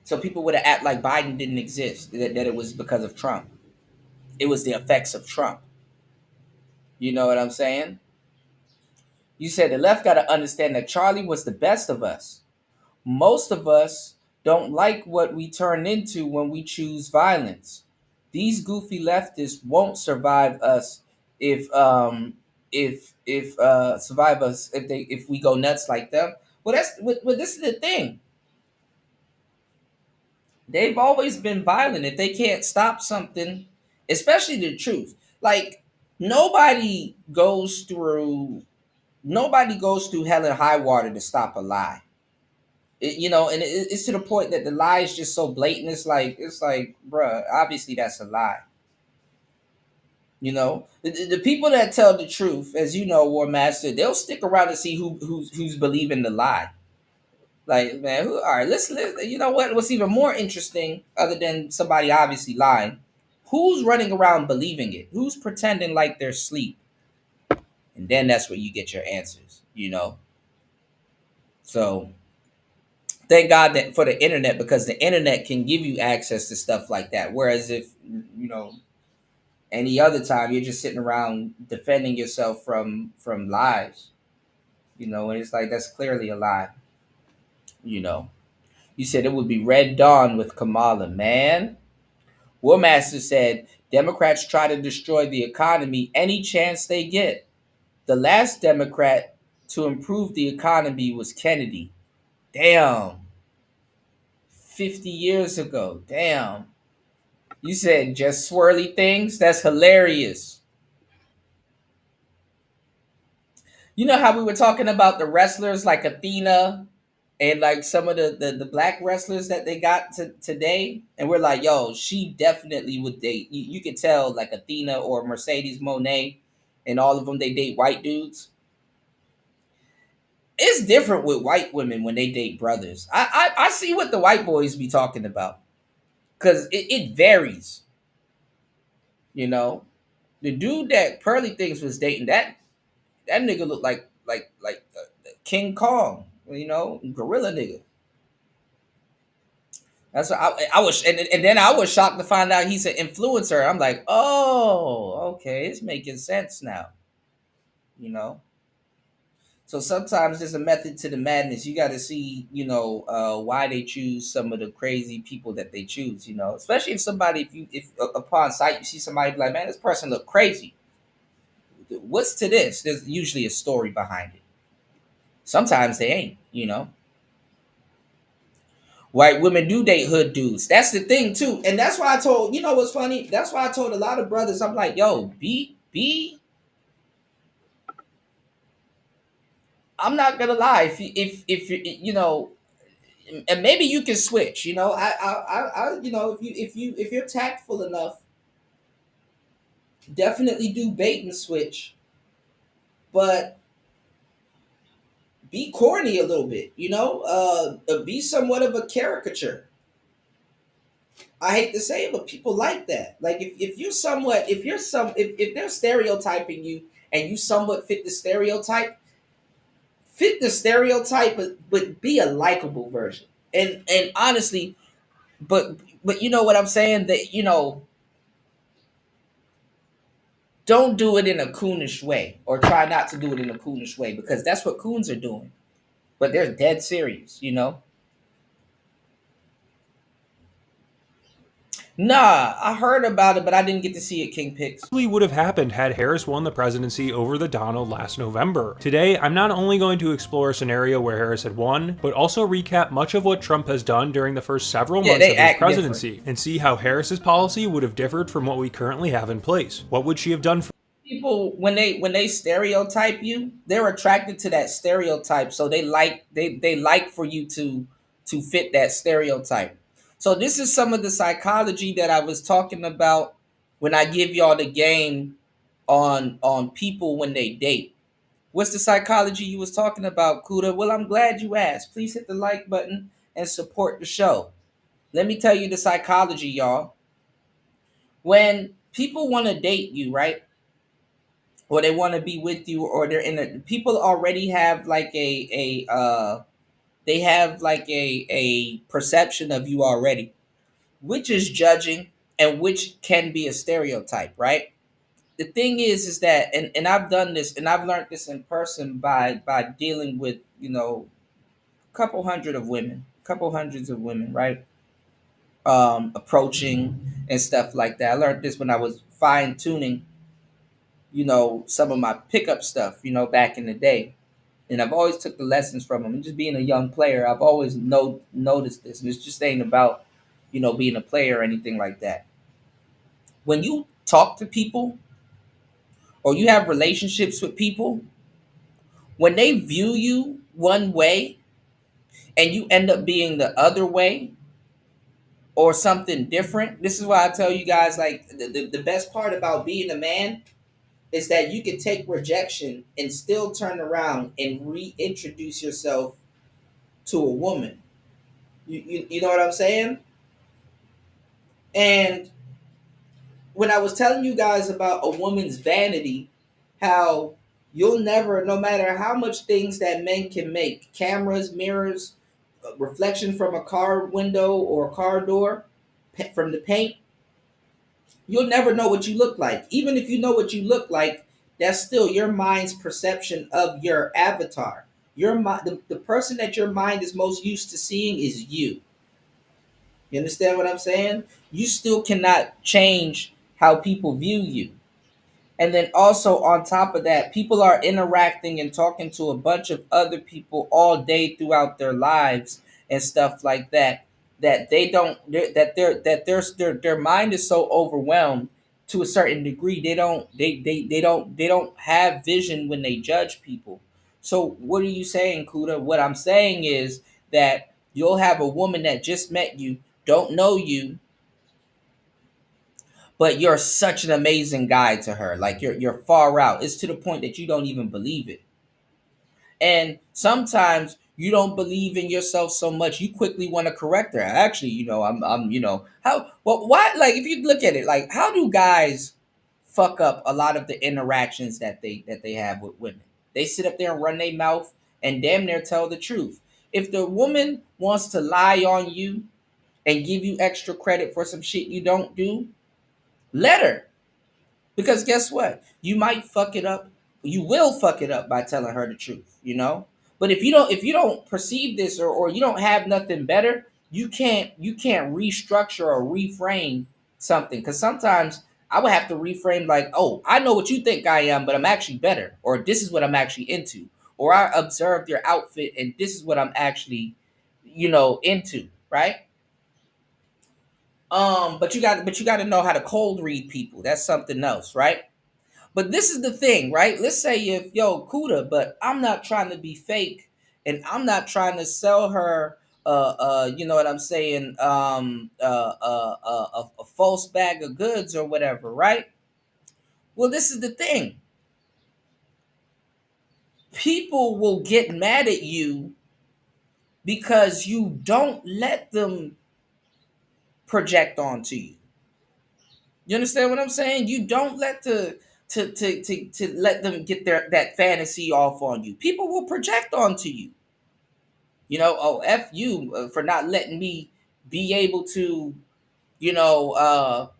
So people would have acted like Biden didn't exist, that it was because of Trump. It was the effects of Trump. You know what I'm saying? You said the left got to understand that Charlie was the best of us. Most of us don't like what we turn into when we choose violence. These goofy leftists won't survive us if we go nuts like them. Well, this is the thing. They've always been violent. If they can't stop something, especially the truth, like nobody goes through hell and high water to stop a lie. It's to the point that the lie is just so blatant. It's like, bruh, obviously that's a lie. You know, the people that tell the truth, as you know, War Master, they'll stick around to see who's believing the lie. Like, man, all right, let's you know what's even more interesting, other than somebody obviously lying, who's running around believing it? Who's pretending like they're asleep? And then that's where you get your answers, you know? So thank God that for the internet, because the internet can give you access to stuff like that. Whereas if, you know, any other time you're just sitting around defending yourself from lies, you know, and it's like, that's clearly a lie. You know, you said it would be Red Dawn with Kamala, man. War Master said Democrats try to destroy the economy any chance they get. The last Democrat to improve the economy was Kennedy. Damn. 50 years ago. Damn. You said just swirly things? That's hilarious. You know how we were talking about the wrestlers like Athena and like some of the black wrestlers that they got today? And we're like, yo, she definitely would date. You could tell like Athena or Mercedes Moné and all of them, they date white dudes. It's different with white women when they date brothers. I see what the white boys be talking about. Because it varies. You know? The dude that Pearly Things was dating, that nigga looked like King Kong. You know? Gorilla nigga. That's what I was, and then I was shocked to find out he's an influencer. I'm like, oh, okay, it's making sense now. You know? So sometimes there's a method to the madness. You got to see, you know, why they choose some of the crazy people that they choose. You know, especially if upon sight you see somebody like, man, this person look crazy. What's to this? There's usually a story behind it. Sometimes they ain't. You know, white women do date hood dudes. That's the thing too, and that's why I told. You know what's funny? That's why I told a lot of brothers. I'm like, yo, be. I'm not gonna lie. If you know, and maybe you can switch. You know, you know, if you're tactful enough, definitely do bait and switch, but be corny a little bit. You know, be somewhat of a caricature. I hate to say it, but people like that. Like if you're somewhat, if they're stereotyping you and you somewhat fit the stereotype, but be a likable version. And honestly, but you know what I'm saying? That, you know, don't do it in a coonish way, or try not to do it in a coonish way, because that's what coons are doing. But they're dead serious, you know? Nah, I heard about it, but I didn't get to see it, King Picks. Probably would have happened had Harris won the presidency over the Donald last November. Today, I'm not only going to explore a scenario where Harris had won, but also recap much of what Trump has done during the first several months of his presidency, and see how Harris's policy would have differed from what we currently have in place. What would she have done for People, when they stereotype you, they're attracted to that stereotype, so they like for you to fit that stereotype. So this is some of the psychology that I was talking about when I give y'all the game on people when they date. What's the psychology you was talking about, Kuda? Well, I'm glad you asked. Please hit the like button and support the show. Let me tell you the psychology, y'all. When people want to date you, right? Or they want to be with you, or they're in a, people already have like they have like a perception of you already, which is judging and which can be a stereotype, right? The thing is that, and I've done this and I've learned this in person by dealing with, you know, couple hundreds of women, right? Approaching and stuff like that. I learned this when I was fine tuning, you know, some of my pickup stuff, you know, back in the day. And I've always took the lessons from them. And just being a young player, I've always noticed this. And it's just ain't about, you know, being a player or anything like that. When you talk to people or you have relationships with people, when they view you one way and you end up being the other way or something different, this is why I tell you guys, like, the best part about being a man is that you can take rejection and still turn around and reintroduce yourself to a woman. You know what I'm saying? And when I was telling you guys about a woman's vanity, how you'll never, no matter how much things that men can make, cameras, mirrors, reflection from a car window or a car door, from the paint, you'll never know what you look like. Even if you know what you look like, that's still your mind's perception of your avatar. Your mind, the person that your mind is most used to seeing is you. You understand what I'm saying? You still cannot change how people view you. And then also on top of that, people are interacting and talking to a bunch of other people all day throughout their lives and stuff like that. That they don't, their mind is so overwhelmed to a certain degree. They don't have vision when they judge people. So what are you saying, Kuda? What I'm saying is that you'll have a woman that just met you, don't know you, but you're such an amazing guy to her. Like you're far out. It's to the point that you don't even believe it. And sometimes you don't believe in yourself so much, you quickly want to correct her. Actually, you know, I'm, you know, how, well, why, like, if you look at it, like, how do guys fuck up a lot of the interactions that they have with women? They sit up there and run their mouth and damn near tell the truth. If the woman wants to lie on you and give you extra credit for some shit you don't do, let her. Because guess what? You might fuck it up. You will fuck it up by telling her the truth, you know? But if you don't perceive this, or you don't have nothing better, you can't restructure or reframe something. Because sometimes I would have to reframe, like, oh, I know what you think I am, but I'm actually better. Or this is what I'm actually into. Or I observed your outfit and this is what I'm actually, you know, into, right? But you got to know how to cold read people. That's something else, right? But this is the thing, right? Let's say if, yo, Kuda, but I'm not trying to be fake and I'm not trying to sell her you know what I'm saying, a false bag of goods or whatever, right? Well, this is the thing. People will get mad at you because you don't let them project onto you. You understand what I'm saying? You don't let to let them get that fantasy off on you. People will project onto you. You know, oh, F you for not letting me be able to, you know,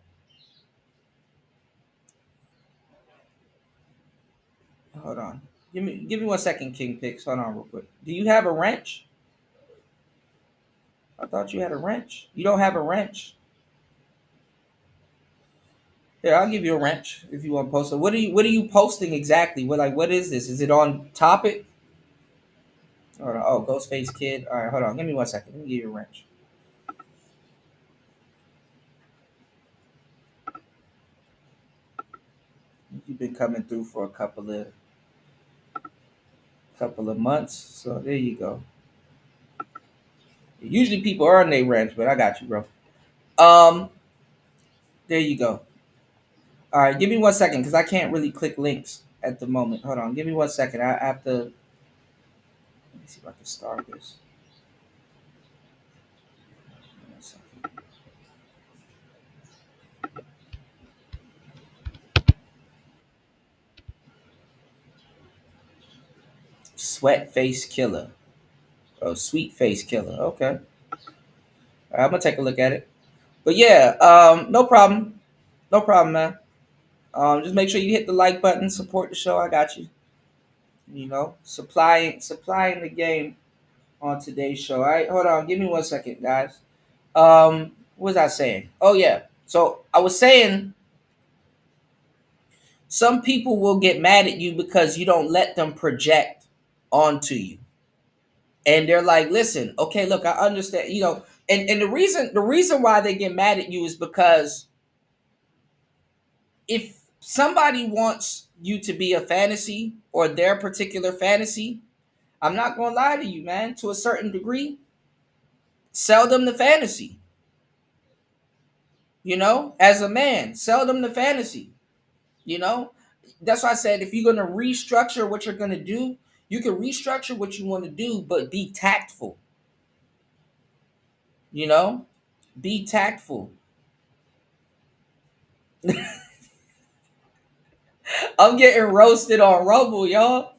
hold on. Give me 1 second, King Pix. Hold on real quick. Do you have a wrench? I thought you had a wrench. You don't have a wrench. Here, I'll give you a wrench if you want to post it. What are you posting exactly? What is this? Is it on topic? Hold on. Oh, Ghostface Kid. All right, hold on. Give me 1 second. Let me give you a wrench. You've been coming through for a couple of months. So there you go. Usually people are on their wrench, but I got you, bro. There you go. All right, give me 1 second because I can't really click links at the moment. Hold on. Give me 1 second. I have to. Let me see if I can start this. 1 second. Sweat face killer. Oh, sweet face killer. Okay. All right, I'm gonna take a look at it. But yeah, no problem. No problem, man. Just make sure you hit the like button, support the show. I got you. You know, supplying the game on today's show. All right, hold on. Give me 1 second, guys. What was I saying? Oh yeah. So I was saying some people will get mad at you because you don't let them project onto you. And they're like, listen, okay, look, I understand, you know, and the reason why they get mad at you is because if somebody wants you to be a fantasy or their particular fantasy, I'm not gonna lie to you, man, to a certain degree, sell them the fantasy. You know, as a man, sell them the fantasy. You know, that's why I said if you're gonna restructure what you're gonna do, you can restructure what you want to do, but be tactful. You know, be tactful. I'm getting roasted on Rumble, y'all.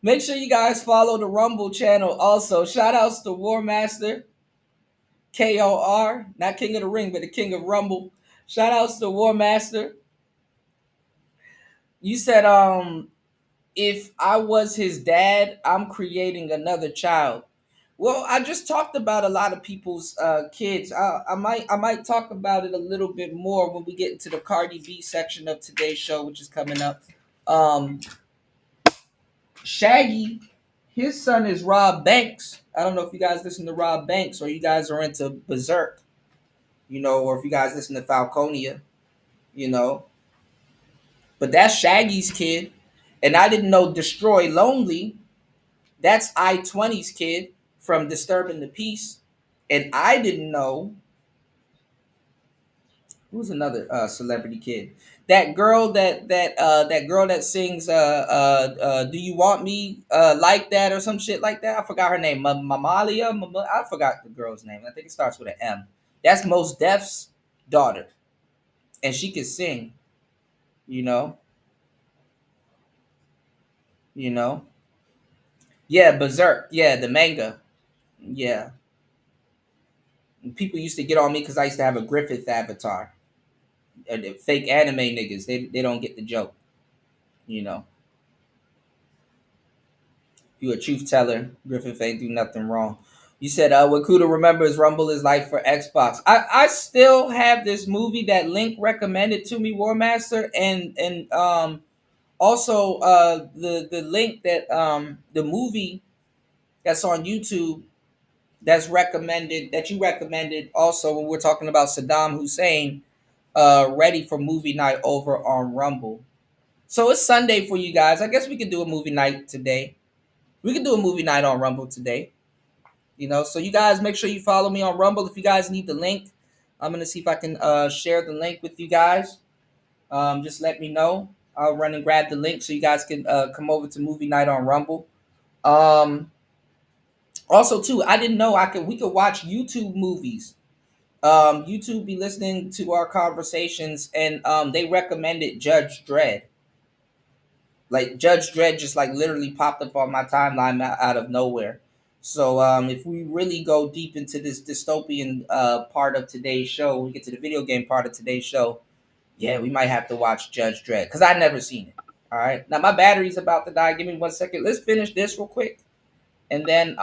Make sure you guys follow the Rumble channel also. Shout outs to War Master, KOR, not King of the Ring, but the King of Rumble. Shout outs to War Master. You said, if I was his dad, I'm creating another child. Well, I just talked about a lot of people's kids. I might talk about it a little bit more when we get into the Cardi B section of today's show, which is coming up. Shaggy, his son is Rob Banks. I don't know if you guys listen to Rob Banks or you guys are into Berserk, you know, or if you guys listen to Falconia, you know. But that's Shaggy's kid. And I didn't know Destroy Lonely. That's I-20's kid from Disturbing the Peace. And I didn't know who's another celebrity kid. That girl that girl that sings Do You Want Me Like That or some shit like that. I forgot her name. Mamalia. I forgot the girl's name. I think it starts with an M. That's Mos Def's daughter. And she can sing, you know. You know. Yeah, Berserk. Yeah, the manga. Yeah. People used to get on me because I used to have a Griffith avatar. The fake anime niggas, they don't get the joke. You know. You a truth teller. Griffith ain't do nothing wrong. You said what Kuda remembers Rumble is like for Xbox. I still have this movie that Link recommended to me, War Master, and also the link that the movie that's on YouTube that's recommended that you recommended also when we're talking about Saddam Hussein, ready for movie night over on Rumble. So it's Sunday for you guys. I guess we could do a movie night today. We could do a movie night on Rumble today. You know, so you guys make sure you follow me on Rumble. If you guys need the link, I'm gonna see if I can share the link with you guys. Just let me know. I'll run and grab the link so you guys can come over to movie night on Rumble. Also, too, I didn't know we could watch YouTube movies. YouTube be listening to our conversations, and they recommended Judge Dredd. Like Judge Dredd just like literally popped up on my timeline out of nowhere. So if we really go deep into this dystopian part of today's show, we get to the video game part of today's show. Yeah, we might have to watch Judge Dredd because I've never seen it. All right, now my battery's about to die. Give me 1 second. Let's finish this real quick, and then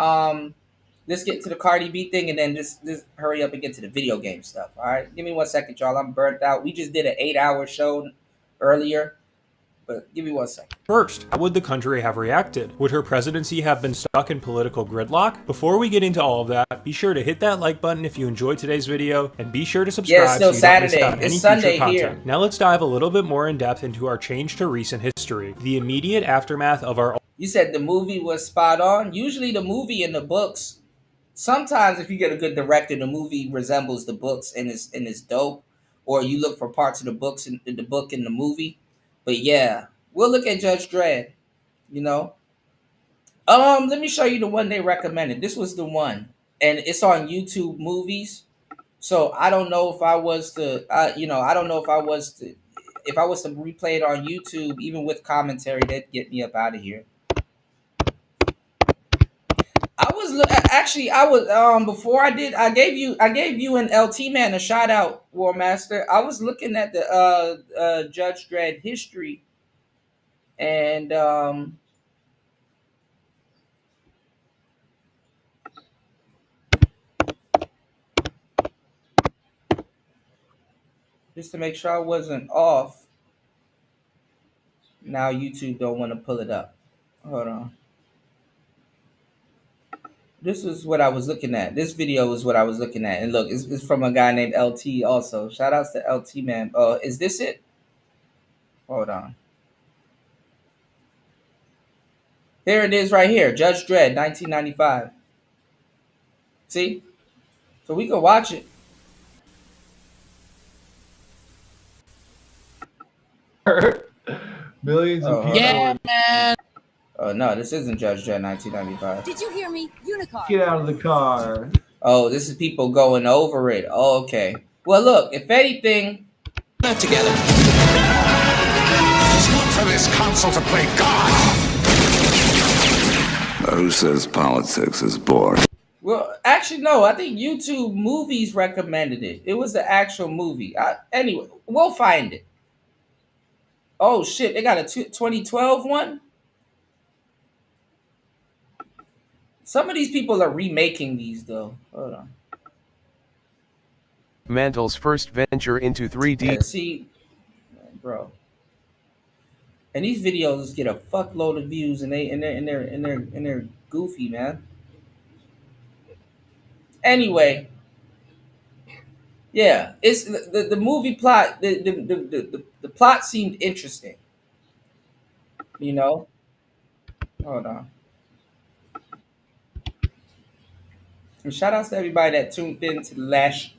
let's get to the Cardi B thing, and then just hurry up and get to the video game stuff. All right, give me 1 second, y'all. I'm burnt out. We just did an 8-hour show earlier. But give me 1 second. First, how would the country have reacted? Would her presidency have been stuck in political gridlock? Before we get into all of that, be sure to hit that like button if you enjoyed today's video, and be sure to subscribe so you don't miss out on any future content. Here. Now let's dive a little bit more in depth into our change to recent history. The immediate aftermath of our... You said the movie was spot on. Usually the movie and the books, sometimes if you get a good director, the movie resembles the books and it's dope. Or you look for parts of the books in the book in the movie. But yeah, we'll look at Judge Dredd, you know. Let me show you the one they recommended. This was the one, and it's on YouTube Movies. So I don't know if I was to, I don't know if I was to replay it on YouTube, even with commentary, that'd get me up out of here. Before I did, I gave you and LT Man a shout out, War Master. I was looking at the Judge Dredd history, and just to make sure I wasn't off. Now YouTube don't want to pull it up. Hold on. This is what I was looking at. This video is what I was looking at. And look, it's from a guy named LT also. Shout outs to LT, man. Is this it? Hold on. Here it is right here. Judge Dredd, 1995. See? So we can watch it. Millions of people. Yeah, man. Oh, no, this isn't Judge Dredd 1995. Did you hear me? Unicorn. Get out of the car. Oh, this is people going over it. Oh, okay. Well, look, if anything... Not together. It's not for this council to play God. Who says politics is boring? Well, actually, no. I think YouTube Movies recommended it. It was the actual movie. Anyway, we'll find it. Oh, shit. They got a 2012 one? Some of these people are remaking these, though. Hold on. Mantle's first venture into 3D. Yeah, see, bro. And these videos get a fuckload of views, and they're goofy, man. Anyway, yeah, it's the movie plot. The plot seemed interesting. You know. Hold on. And shout outs to everybody that tuned in to the last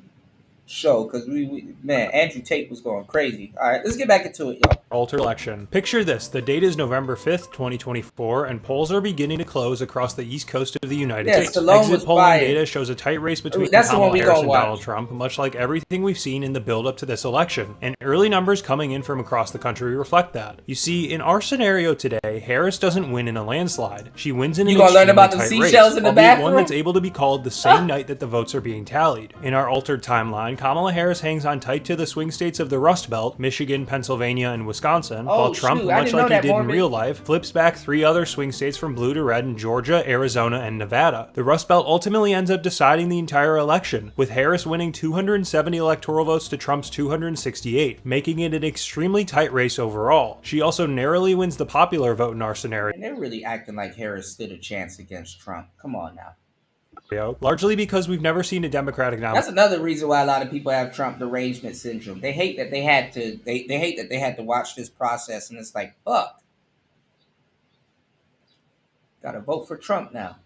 show, because man, Andrew Tate was going crazy. All right, let's get back into it, y'all. Alter election. Picture this. The date is November 5th, 2024, and polls are beginning to close across the east coast of the United States. Exit polling data shows a tight race between Kamala Harris and Donald Trump, much like everything we've seen in the build-up to this election. And early numbers coming in from across the country reflect that. You see, in our scenario today, Harris doesn't win in a landslide. She wins in an extremely tight race, albeit one that's able to be called the same night that the votes are being tallied. In our altered timeline, Kamala Harris hangs on tight to the swing states of the Rust Belt, Michigan, Pennsylvania, and Wisconsin, while Trump, much like he did in real life, flips back 3 other swing states from blue to red in Georgia, Arizona, and Nevada. The Rust Belt ultimately ends up deciding the entire election, with Harris winning 270 electoral votes to Trump's 268, making it an extremely tight race overall. She also narrowly wins the popular vote in our scenario. And they're really acting like Harris stood a chance against Trump. Come on now. Largely because we've never seen a Democratic nominee. That's another reason why a lot of people have Trump derangement syndrome. They hate that they had to watch this process, and it's like, fuck. Gotta vote for Trump now.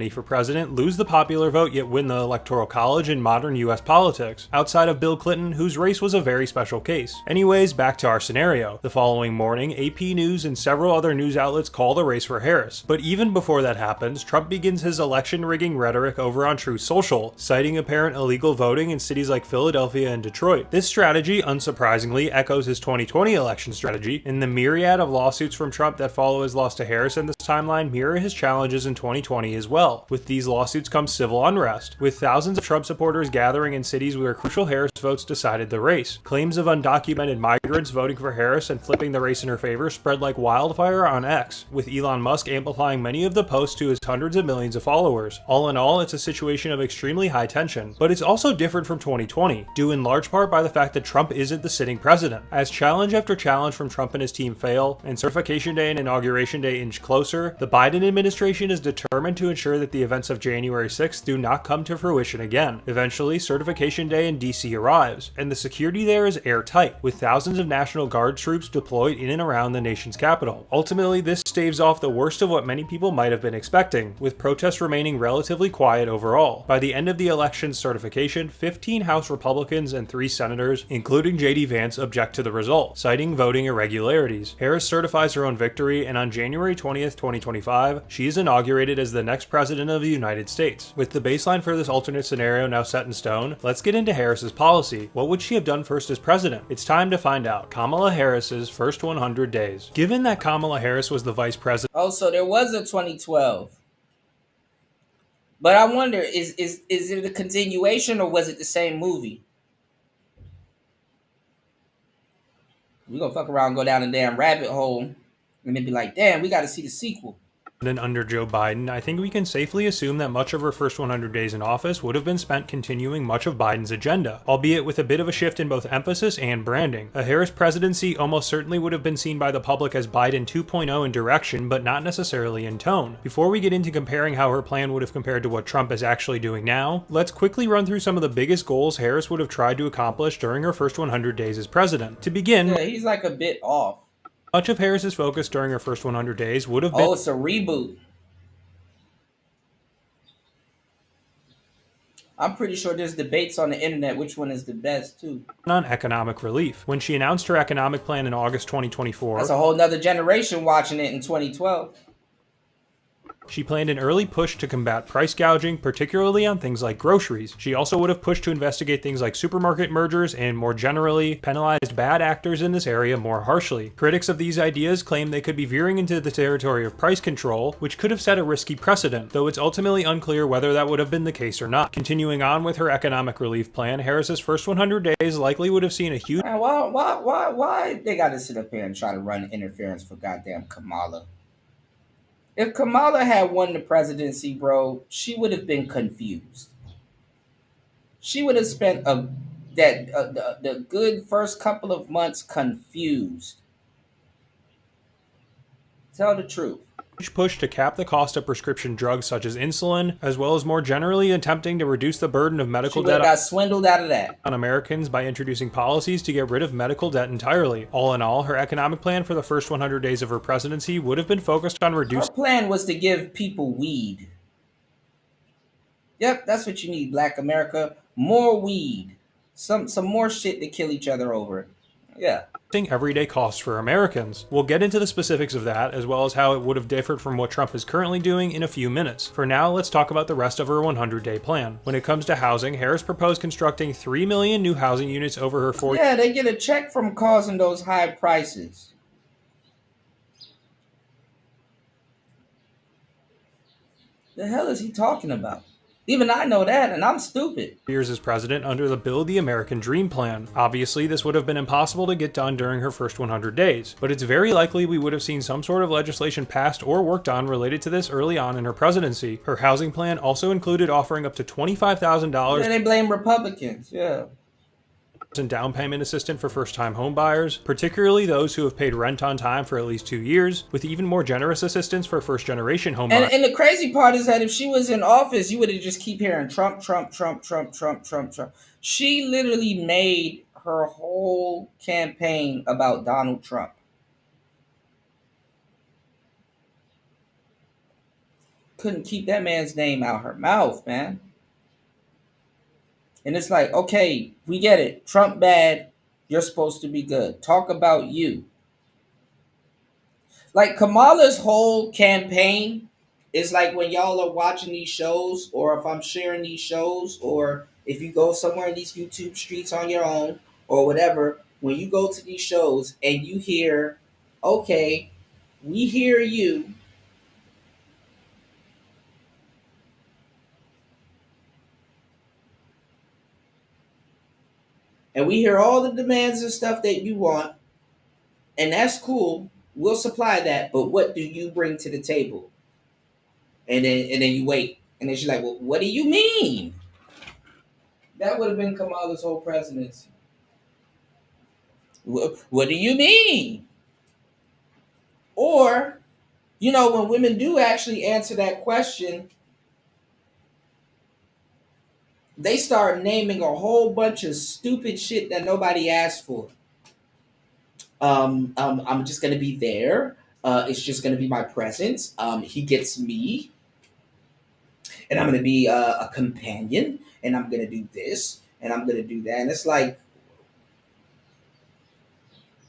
for president, lose the popular vote yet win the electoral college in modern US politics, outside of Bill Clinton, whose race was a very special case. Anyways, back to our scenario. The following morning, AP News and several other news outlets call the race for Harris. But even before that happens, Trump begins his election rigging rhetoric over on Truth Social, citing apparent illegal voting in cities like Philadelphia and Detroit. This strategy, unsurprisingly, echoes his 2020 election strategy, and the myriad of lawsuits from Trump that follow his loss to Harris in this timeline mirror his challenges in 2020 as well. With these lawsuits comes civil unrest, with thousands of Trump supporters gathering in cities where crucial Harris votes decided the race. Claims of undocumented migrants voting for Harris and flipping the race in her favor spread like wildfire on X, with Elon Musk amplifying many of the posts to his hundreds of millions of followers. All in all, it's a situation of extremely high tension, but it's also different from 2020, due in large part by the fact that Trump isn't the sitting president. As challenge after challenge from Trump and his team fail, and certification day and inauguration day inch closer, the Biden administration is determined to ensure that the events of January 6th do not come to fruition again. Eventually, certification day in DC arrives, and the security there is airtight, with thousands of National Guard troops deployed in and around the nation's capital. Ultimately, this staves off the worst of what many people might have been expecting, with protests remaining relatively quiet overall. By the end of the election's certification, 15 House Republicans and 3 senators, including J.D. Vance, object to the result, citing voting irregularities. Harris certifies her own victory, and on January 20th, 2025, she is inaugurated as the next president of the United States. With the baseline for this alternate scenario now set in stone, let's get into Harris's policy. What would she have done first as president? It's time to find out. Kamala Harris's first 100 days. Given that Kamala Harris was the vice president. Oh, so there was a 2012. But I wonder, is it a continuation or was it the same movie? We're gonna fuck around and go down a damn rabbit hole and then be like, damn, we gotta see the sequel. Under Joe Biden, I think we can safely assume that much of her first 100 days in office would have been spent continuing much of Biden's agenda, albeit with a bit of a shift in both emphasis and branding. A Harris presidency almost certainly would have been seen by the public as Biden 2.0 in direction, but not necessarily in tone. Before we get into comparing how her plan would have compared to what Trump is actually doing now, let's quickly run through some of the biggest goals Harris would have tried to accomplish during her first 100 days as president. To begin, yeah, he's like a bit off. Much of Harris's focus during her first 100 days would have been— oh, it's a reboot. I'm pretty sure there's debates on the internet which one is the best, too. On economic relief. When she announced her economic plan in August 2024— that's a whole nother generation watching it in 2012. She planned an early push to combat price gouging, particularly on things like groceries. She also would have pushed to investigate things like supermarket mergers and, more generally, penalized bad actors in this area more harshly. Critics of these ideas claim they could be veering into the territory of price control, which could have set a risky precedent, though it's ultimately unclear whether that would have been the case or not. Continuing on with her economic relief plan, Harris's first 100 days likely would have seen a huge— man, why they gotta sit up here and try to run interference for goddamn Kamala? If Kamala had won the presidency, bro, she would have been confused. She would have spent the good first couple of months confused. Tell the truth. Push to cap the cost of prescription drugs such as insulin, as well as more generally attempting to reduce the burden of medical debt got swindled out of that on Americans by introducing policies to get rid of medical debt entirely. All in all, her economic plan for the first 100 days of her presidency would have been focused on reducing— her plan was to give people weed. Yep, that's what you need, Black America. More weed. Some more shit to kill each other over. Yeah. Everyday costs for Americans. We'll get into the specifics of that, as well as how it would have differed from what Trump is currently doing in a few minutes. For now, let's talk about the rest of her 100-day plan. When it comes to housing, Harris proposed constructing 3 million new housing units over her 4 years. Yeah, they get a check from causing those high prices. The hell is he talking about? Even I know that, and I'm stupid. Years as president under the Build the American Dream plan. Obviously, this would have been impossible to get done during her first 100 days, but it's very likely we would have seen some sort of legislation passed or worked on related to this early on in her presidency. Her housing plan also included offering up to $25,000. Yeah, they blame Republicans, yeah. And down payment assistance for first-time home buyers, particularly those who have paid rent on time for at least 2 years, with even more generous assistance for first-generation home buyers. And the crazy part is that if she was in office, you would have just keep hearing Trump, Trump, Trump, Trump, Trump, Trump, Trump. She literally made her whole campaign about Donald Trump. couldn't keep that man's name out her mouth, man. And it's like, okay, we get it. Trump bad. You're supposed to be good. Talk about you. Like Kamala's whole campaign is like when y'all are watching these shows, or if I'm sharing these shows, or if you go somewhere in these YouTube streets on your own or whatever, when you go to these shows and you hear, okay, we hear you. And we hear all the demands and stuff that you want, and that's cool. We'll supply that, but what do you bring to the table? And then you wait, and then she's like, "Well, what do you mean?" That would have been Kamala's whole presidency. What do you mean? Or, when women do actually answer that question, they start naming a whole bunch of stupid shit that nobody asked for. I'm just gonna be there. It's just gonna be my presence. He gets me, and I'm gonna be a companion, and I'm gonna do this, and I'm gonna do that. And it's like,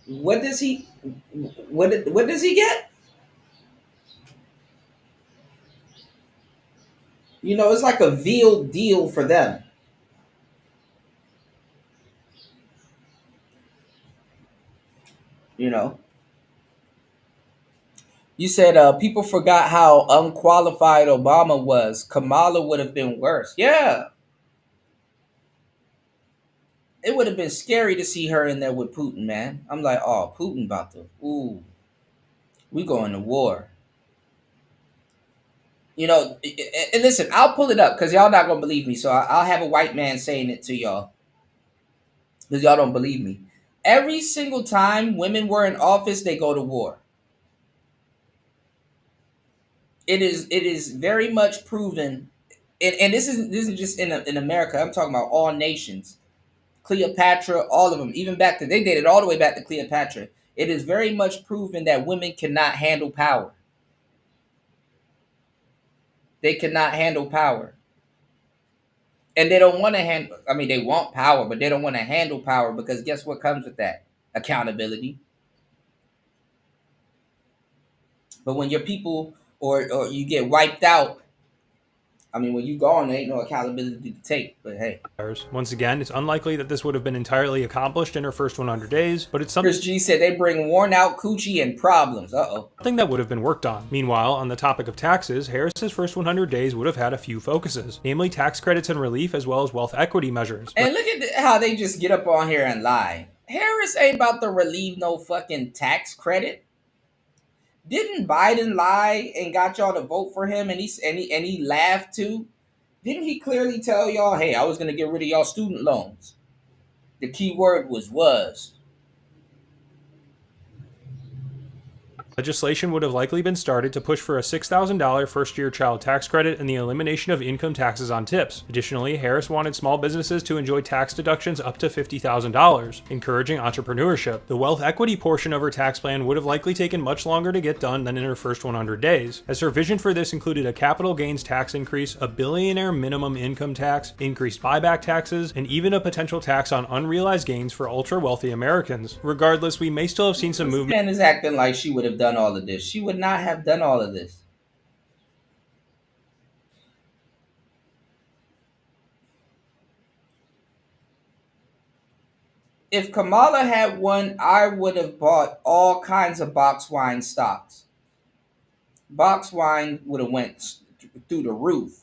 what does he get? It's like a veal deal for them. You said people forgot how unqualified Obama was. Kamala would have been worse. Yeah. It would have been scary to see her in there with Putin, man. I'm like, oh, Putin about to, we going to war. And listen, I'll pull it up because y'all not going to believe me. So I'll have a white man saying it to y'all because y'all don't believe me. Every single time women were in office, they go to war. It is very much proven, and this isn't just in America. I'm talking about all nations. Cleopatra, all of them, even back to, they dated all the way back to Cleopatra. It is very much proven that women cannot handle power. They cannot handle power. And they don't want to handle, they want power, but they don't want to handle power because guess what comes with that? Accountability. But when your people or you get wiped out, when you gone, there ain't no accountability to take, but hey. Once again, it's unlikely that this would have been entirely accomplished in her first 100 days, but it's something. Chris G said they bring worn out coochie and problems. Something that would have been worked on. Meanwhile, on the topic of taxes, Harris's first 100 days would have had a few focuses, namely tax credits and relief, as well as wealth equity measures. And look at how they just get up on here and lie. Harris ain't about to relieve no fucking tax credit. Didn't Biden lie and got y'all to vote for him, and he laughed too? Didn't he clearly tell y'all, hey, I was going to get rid of y'all student loans? The key word was. Legislation would have likely been started to push for a $6,000 first-year child tax credit and the elimination of income taxes on tips. Additionally, Harris wanted small businesses to enjoy tax deductions up to $50,000, encouraging entrepreneurship. The wealth equity portion of her tax plan would have likely taken much longer to get done than in her first 100 days, as her vision for this included a capital gains tax increase, a billionaire minimum income tax, increased buyback taxes, and even a potential tax on unrealized gains for ultra-wealthy Americans. Regardless, we may still have seen some movement. This man is acting like she would have done all of this. She would not have done all of this. If Kamala had won, I would have bought all kinds of box wine stocks. Box wine would have went through the roof.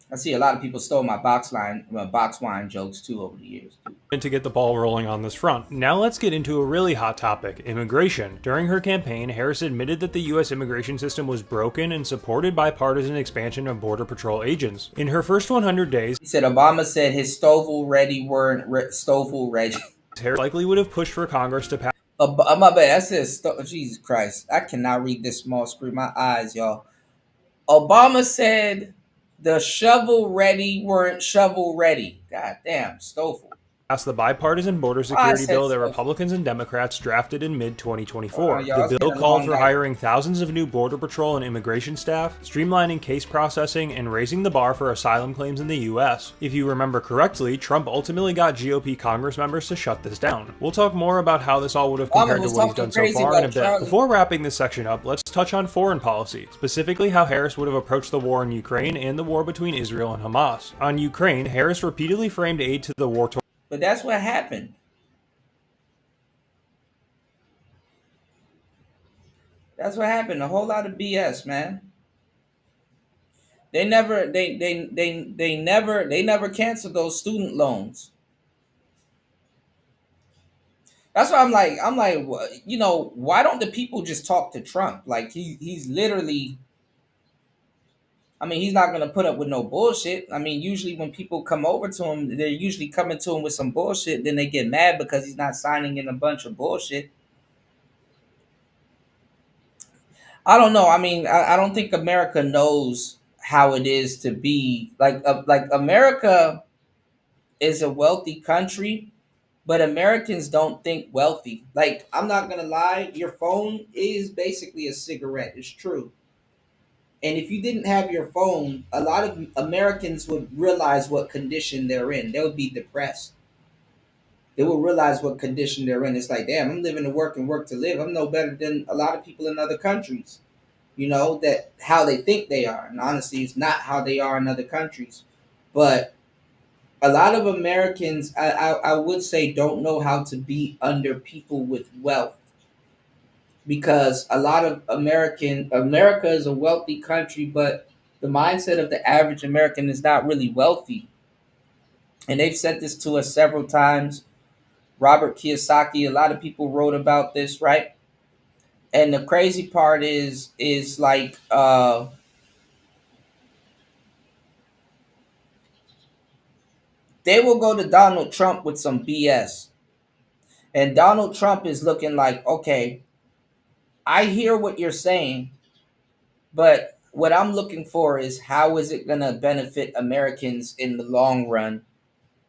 I see a lot of people stole my box wine jokes too over the years. To get the ball rolling on this front. Now let's get into a really hot topic, immigration. During her campaign, Harris admitted that the U.S. immigration system was broken and supported bipartisan expansion of Border Patrol agents. In her first 100 days, he said Obama said his Stovall ready weren't Stovall ready. Harris likely would have pushed for Congress to pass. My bad. I said, Jesus Christ. I cannot read this small screen. My eyes, y'all. Obama said the shovel ready weren't shovel ready. God damn, Stoffel. passed the bipartisan border I security said bill that so. Republicans and Democrats drafted in mid-2024. y'all, it's The bill getting a called long for night. hiring thousands of new Border Patrol and immigration staff, streamlining case processing, and raising the bar for asylum claims in the U.S. If you remember correctly, Trump ultimately got GOP Congress members to shut this down. We'll talk more about how this all would have compared to what he's done so far in a bit. Before wrapping this section up, let's touch on foreign policy, specifically how Harris would have approached the war in Ukraine and the war between Israel and Hamas. On Ukraine, Harris repeatedly framed aid to the war. But that's what happened. That's what happened. A whole lot of BS, man. They never canceled those student loans. That's why I'm like, you know, why don't the people just talk to Trump? Like he's literally, I mean, he's not gonna put up with no bullshit. I mean, usually when people come over to him, they're usually coming to him with some bullshit. Then they get mad because he's not signing in a bunch of bullshit. I don't know. I mean, I don't think America knows how it is to be like America is a wealthy country, but Americans don't think wealthy. Like, I'm not gonna lie, your phone is basically a cigarette. It's true. And if you didn't have your phone, a lot of Americans would realize what condition they're in. They would be depressed. They will realize what condition they're in. It's like, damn, I'm living to work and work to live. I'm no better than a lot of people in other countries. You know, that how they think they are. And honestly, it's not how they are in other countries. But a lot of Americans, I would say, don't know how to be under people with wealth. Because a lot of America is a wealthy country, but the mindset of the average American is not really wealthy. And they've said this to us several times. Robert Kiyosaki, a lot of people wrote about this, right? And the crazy part is like they will go to Donald Trump with some BS. And Donald Trump is looking like, okay, I hear what you're saying, but what I'm looking for is how is it going to benefit Americans in the long run,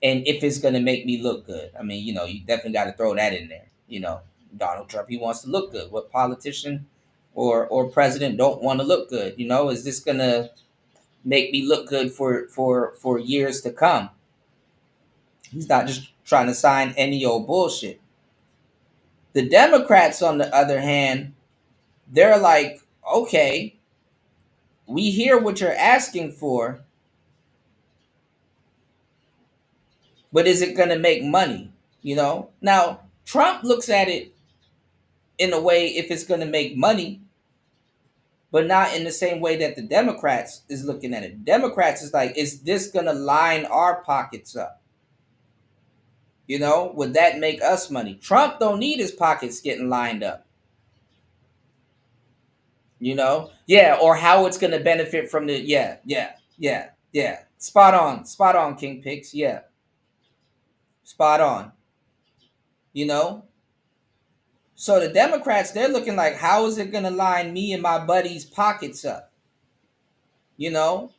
and if it's going to make me look good. I mean, you know, you definitely got to throw that in there. You know, Donald Trump, he wants to look good. What politician or president don't want to look good? You know, is this going to make me look good for years to come? He's not just trying to sign any old bullshit. The Democrats, on the other hand, they're like, okay, we hear what you're asking for, but is it going to make money? You know, now Trump looks at it in a way if it's going to make money, but not in the same way that the Democrats is looking at it. Democrats is like, is this going to line our pockets up? You know, would that make us money? Trump don't need his pockets getting lined up. You know? Yeah, or how it's going to benefit from the, yeah. Spot on, King Picks, yeah. Spot on. You know? So the Democrats, they're looking like, how is it going to line me and my buddies' pockets up? You know?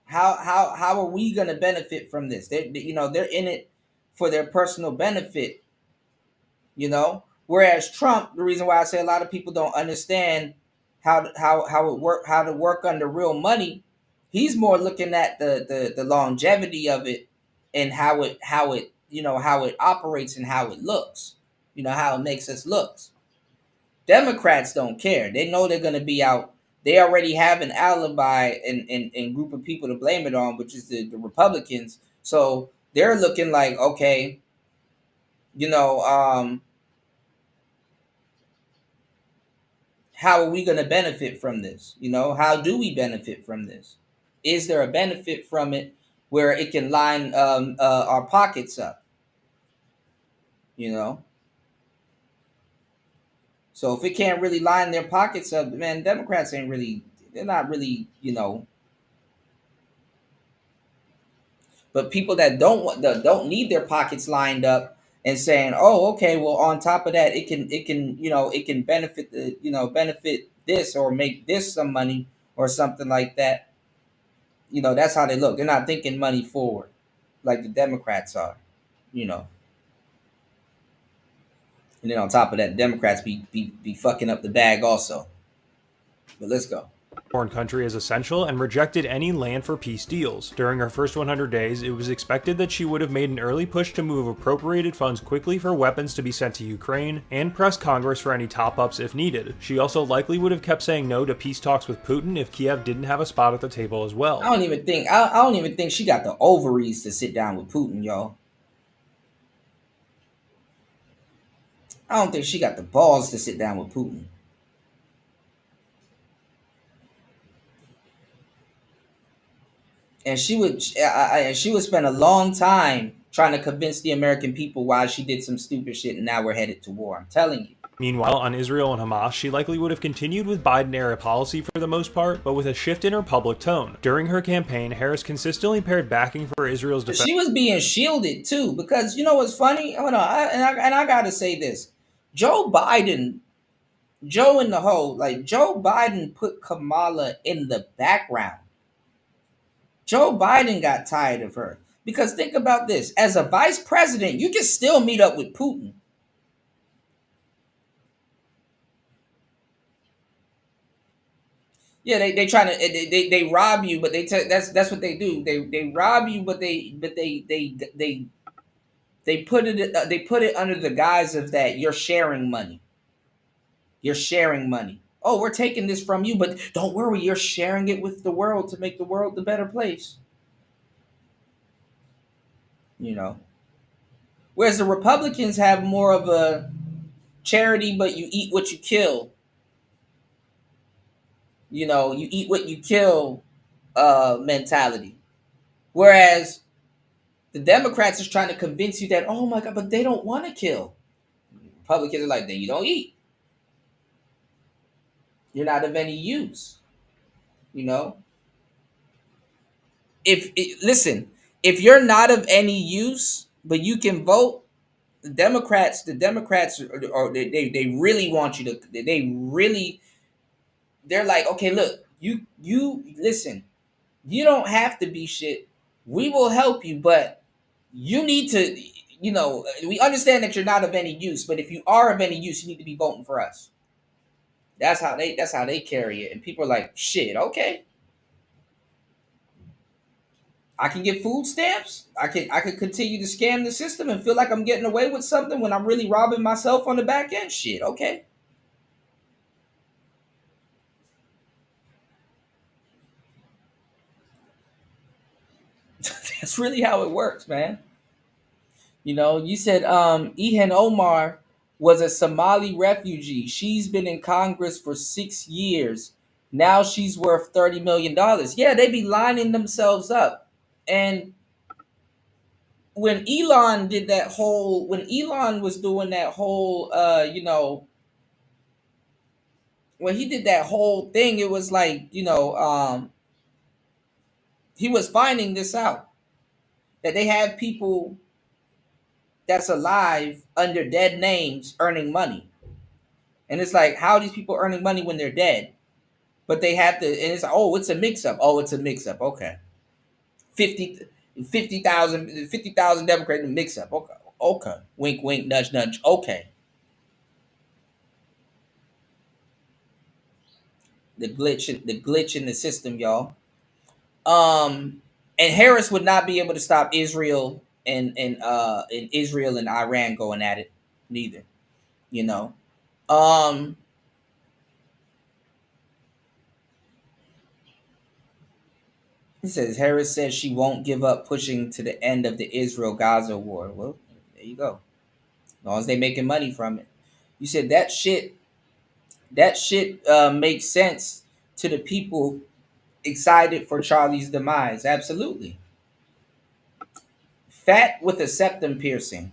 How are we going to benefit from this? They're in it for their personal benefit, you know? Whereas Trump, the reason why I say a lot of people don't understand how to work under real money, he's more looking at the longevity of it and how it operates and how it looks, you know, how it makes us look. Democrats don't care. They know they're going to be out. They already have an alibi and group of people to blame it on, which is the Republicans. So they're looking like, okay, you know, how are we going to benefit from this? You know, how do we benefit from this? Is there a benefit from it where it can line our pockets up? You know? So if it can't really line their pockets up, man, Democrats they're not really, you know. But people that don't need their pockets lined up and saying, oh, okay, well, on top of that, it can benefit benefit this or make this some money or something like that. You know, that's how they look. They're not thinking money forward like the Democrats are. You know, and then on top of that, Democrats be fucking up the bag also. But let's go. Foreign country as essential and rejected any land for peace deals. During her first 100 days, it was expected that she would have made an early push to move appropriated funds quickly for weapons to be sent to Ukraine and press Congress for any top-ups if needed. She also likely would have kept saying no to peace talks with Putin if Kiev didn't have a spot at the table as well. I don't even think she got the ovaries to sit down with Putin, y'all. I don't think she got the balls to sit down with Putin. And she would spend a long time trying to convince the American people why she did some stupid shit, and now we're headed to war. I'm telling you. Meanwhile, on Israel and Hamas, she likely would have continued with Biden-era policy for the most part, but with a shift in her public tone. During her campaign, Harris consistently paired backing for Israel's defense. She was being shielded too, because you know what's funny? Hold on, I gotta say this: Joe Biden put Kamala in the background. Joe Biden got tired of her. Because think about this. As a vice president, you can still meet up with Putin. Yeah, they try to they rob you, but that's what they do. They rob you, but they put it under the guise of that you're sharing money. You're sharing money. Oh, we're taking this from you, but don't worry, you're sharing it with the world to make the world a better place. You know. Whereas the Republicans have more of a charity, but you eat what you kill. You know, you eat what you kill mentality. Whereas the Democrats is trying to convince you that, oh my God, but they don't want to kill. Republicans are like, then you don't eat. You're not of any use. You know? Listen, if you're not of any use, but you can vote, the Democrats are they really want you to, they're like, okay, look, you listen, you don't have to be shit. We will help you, but you need to, we understand that you're not of any use, but if you are of any use, you need to be voting for us. That's how they carry it. And people are like, shit, okay. I can get food stamps. I could continue to scam the system and feel like I'm getting away with something when I'm really robbing myself on the back end. Shit, okay. That's really how it works, man. You know, you said Ihan Omar was a Somali refugee. She's been in Congress for 6 years. Now she's worth $30 million. Yeah, they be lining themselves up. And when Elon was doing that whole, when he did that whole thing, it was like, he was finding this out, that they have people that's alive under dead names earning money. And it's like, how are these people earning money when they're dead? But they have to, and it's like, oh, it's a mix-up. Oh, it's a mix-up. Okay. 50,000 Democrats mix-up. Okay. Okay. Wink, wink, nudge, nudge. Okay. The glitch in the system, y'all. And Harris would not be able to stop Israel and Israel and Iran going at it, neither. You know. He says Harris says she won't give up pushing to the end of the Israel-Gaza war. Well, there you go. As long as they making money from it. You said that shit makes sense to the people excited for Charlie's demise. Absolutely. Fat with a septum piercing.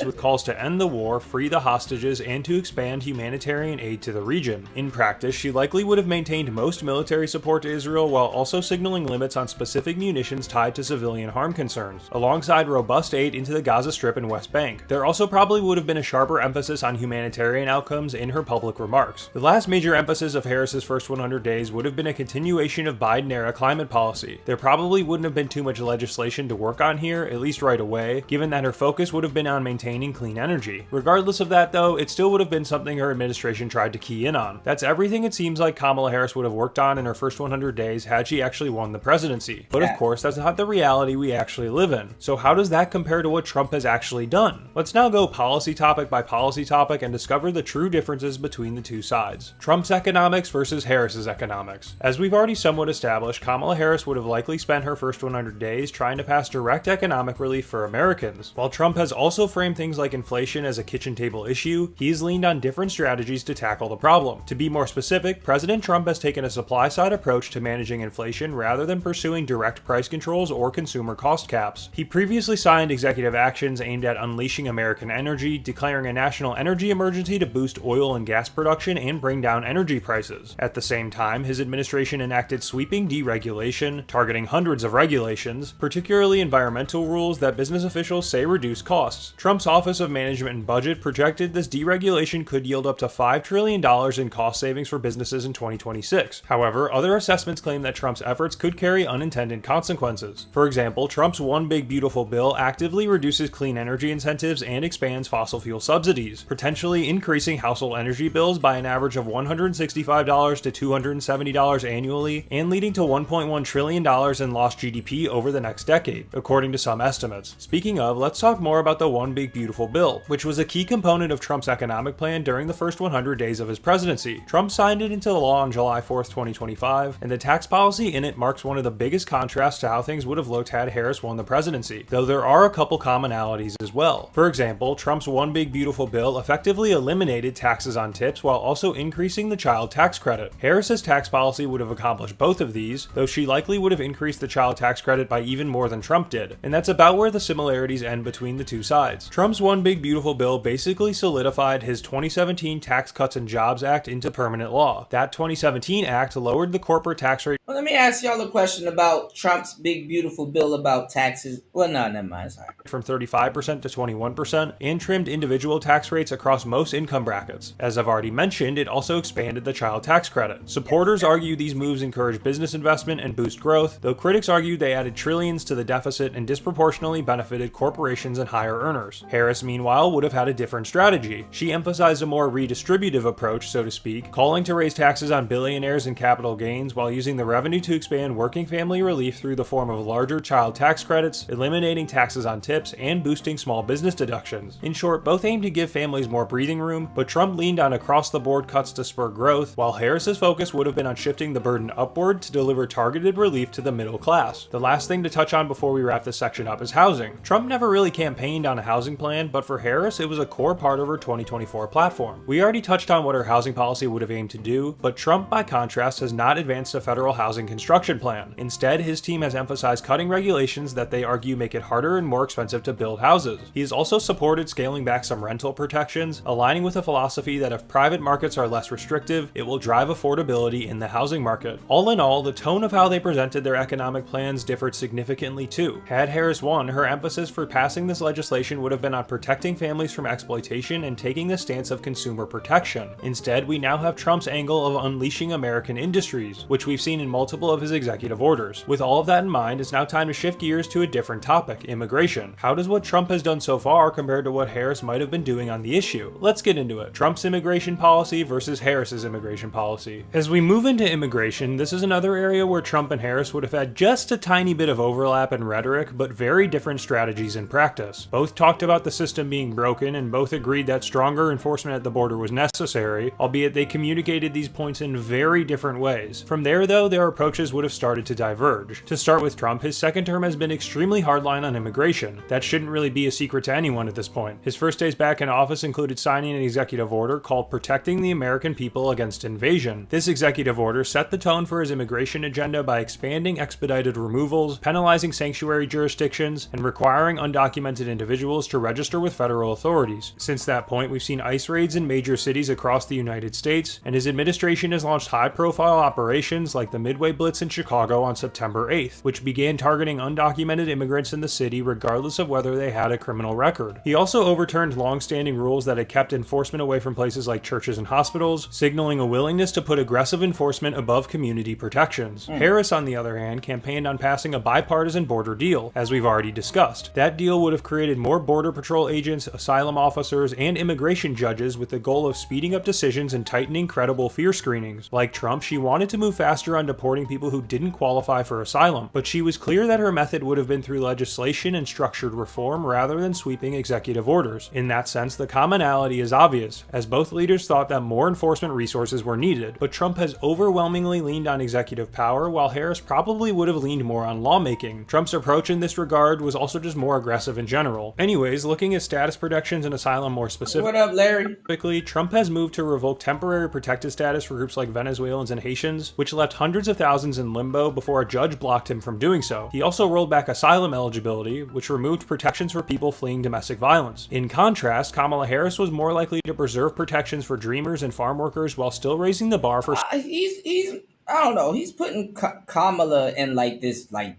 with calls to end the war, free the hostages, and to expand humanitarian aid to the region. In practice, she likely would have maintained most military support to Israel while also signaling limits on specific munitions tied to civilian harm concerns, alongside robust aid into the Gaza Strip and West Bank. There also probably would have been a sharper emphasis on humanitarian outcomes in her public remarks. The last major emphasis of Harris's first 100 days would have been a continuation of Biden-era climate policy. There probably wouldn't have been too much legislation to work on here, at least right away, given that her focus would have been on maintaining clean energy. Regardless of that though, it still would have been something her administration tried to key in on. That's everything it seems like Kamala Harris would have worked on in her first 100 days had she actually won the presidency. But of course, that's not the reality we actually live in. So how does that compare to what Trump has actually done? Let's now go policy topic by policy topic and discover the true differences between the two sides. Trump's economics versus Harris's economics. As we've already somewhat established, Kamala Harris would have likely spent her first 100 days trying to pass direct economic relief for Americans. While Trump has also framed things like inflation as a kitchen table issue, he's leaned on different strategies to tackle the problem. To be more specific, President Trump has taken a supply-side approach to managing inflation rather than pursuing direct price controls or consumer cost caps. He previously signed executive actions aimed at unleashing American energy, declaring a national energy emergency to boost oil and gas production and bring down energy prices. At the same time, his administration enacted sweeping deregulation, targeting hundreds of regulations, particularly environmental rules that business officials say reduce costs. Trump's Office of Management and Budget projected this deregulation could yield up to $5 trillion in cost savings for businesses in 2026. However, other assessments claim that Trump's efforts could carry unintended consequences. For example, Trump's One Big Beautiful Bill actively reduces clean energy incentives and expands fossil fuel subsidies, potentially increasing household energy bills by an average of $165 to $270 annually, and leading to $1.1 trillion in lost GDP over the next decade, according to some estimates. Speaking of, let's talk more about the One Big Beautiful Bill, which was a key component of Trump's economic plan during the first 100 days of his presidency. Trump signed it into law on July 4th, 2025, and the tax policy in it marks one of the biggest contrasts to how things would have looked had Harris won the presidency, though there are a couple commonalities as well. For example, Trump's One Big Beautiful Bill effectively eliminated taxes on tips while also increasing the child tax credit. Harris's tax policy would have accomplished both of these, though she likely would have increased the child tax credit by even more than Trump did, and that's about where the similarities end between the two sides. Trump's One Big Beautiful Bill basically solidified his 2017 Tax Cuts and Jobs Act into permanent law. That 2017 act lowered the corporate tax rate. Well, let me ask y'all a question about Trump's big beautiful bill about taxes. Well, no, never mind. Sorry. From 35% to 21%, and trimmed individual tax rates across most income brackets. As I've already mentioned, it also expanded the child tax credit. Supporters argue these moves encourage business investment and boost growth, though critics argue they added trillions to the deficit and disproportionately benefited corporations and higher earners. Harris, meanwhile, would have had a different strategy. She emphasized a more redistributive approach, so to speak, calling to raise taxes on billionaires and capital gains while using the revenue to expand working family relief through the form of larger child tax credits, eliminating taxes on tips, and boosting small business deductions. In short, both aimed to give families more breathing room, but Trump leaned on across-the-board cuts to spur growth, while Harris's focus would have been on shifting the burden upward to deliver targeted relief to the middle class. The last thing to touch on before we wrap this section up is housing. Trump never really campaigned on a housing plan, but for Harris, it was a core part of her 2024 platform. We already touched on what her housing policy would have aimed to do, but Trump, by contrast, has not advanced a federal housing construction plan. Instead, his team has emphasized cutting regulations that they argue make it harder and more expensive to build houses. He has also supported scaling back some rental protections, aligning with a philosophy that if private markets are less restrictive, it will drive affordability in the housing market. All in all, the tone of how they presented their economic plans differed significantly too. Had Harris won, her emphasis for passing this legislation would have been on protecting families from exploitation and taking the stance of consumer protection. Instead, we now have Trump's angle of unleashing American industries, which we've seen in multiple of his executive orders. With all of that in mind, it's now time to shift gears to a different topic, immigration. How does what Trump has done so far compare to what Harris might have been doing on the issue? Let's get into it. Trump's immigration policy versus Harris's immigration policy. As we move into immigration, this is another area where Trump and Harris would have had just a tiny bit of overlap in rhetoric, but very different strategies in practice. Both talked about the system being broken, and both agreed that stronger enforcement at the border was necessary, albeit they communicated these points in very different ways. From there, though, their approaches would have started to diverge. To start with Trump, his second term has been extremely hardline on immigration. That shouldn't really be a secret to anyone at this point. His first days back in office included signing an executive order called Protecting the American People Against Invasion. This executive order set the tone for his immigration agenda by expanding expedited removals, penalizing sanctuary jurisdictions, and requiring undocumented individuals illegals to register with federal authorities. Since that point, we've seen ICE raids in major cities across the United States, and his administration has launched high-profile operations like the Midway Blitz in Chicago on September 8th, which began targeting undocumented immigrants in the city regardless of whether they had a criminal record. He also overturned long-standing rules that had kept enforcement away from places like churches and hospitals, signaling a willingness to put aggressive enforcement above community protections. Harris, on the other hand, campaigned on passing a bipartisan border deal, as we've already discussed. That deal would have created more Border Patrol agents, asylum officers, and immigration judges with the goal of speeding up decisions and tightening credible fear screenings. Like Trump, she wanted to move faster on deporting people who didn't qualify for asylum, but she was clear that her method would have been through legislation and structured reform rather than sweeping executive orders. In that sense, the commonality is obvious, as both leaders thought that more enforcement resources were needed, but Trump has overwhelmingly leaned on executive power, while Harris probably would have leaned more on lawmaking. Trump's approach in this regard was also just more aggressive in general. Anyways, looking at status protections and asylum more specifically, what up, Larry? Trump has moved to revoke temporary protected status for groups like Venezuelans and Haitians, which left hundreds of thousands in limbo before a judge blocked him from doing so. He also rolled back asylum eligibility, which removed protections for people fleeing domestic violence. In contrast, Kamala Harris was more likely to preserve protections for dreamers and farm workers while still raising the bar for He's I don't know, he's putting Kamala in like this like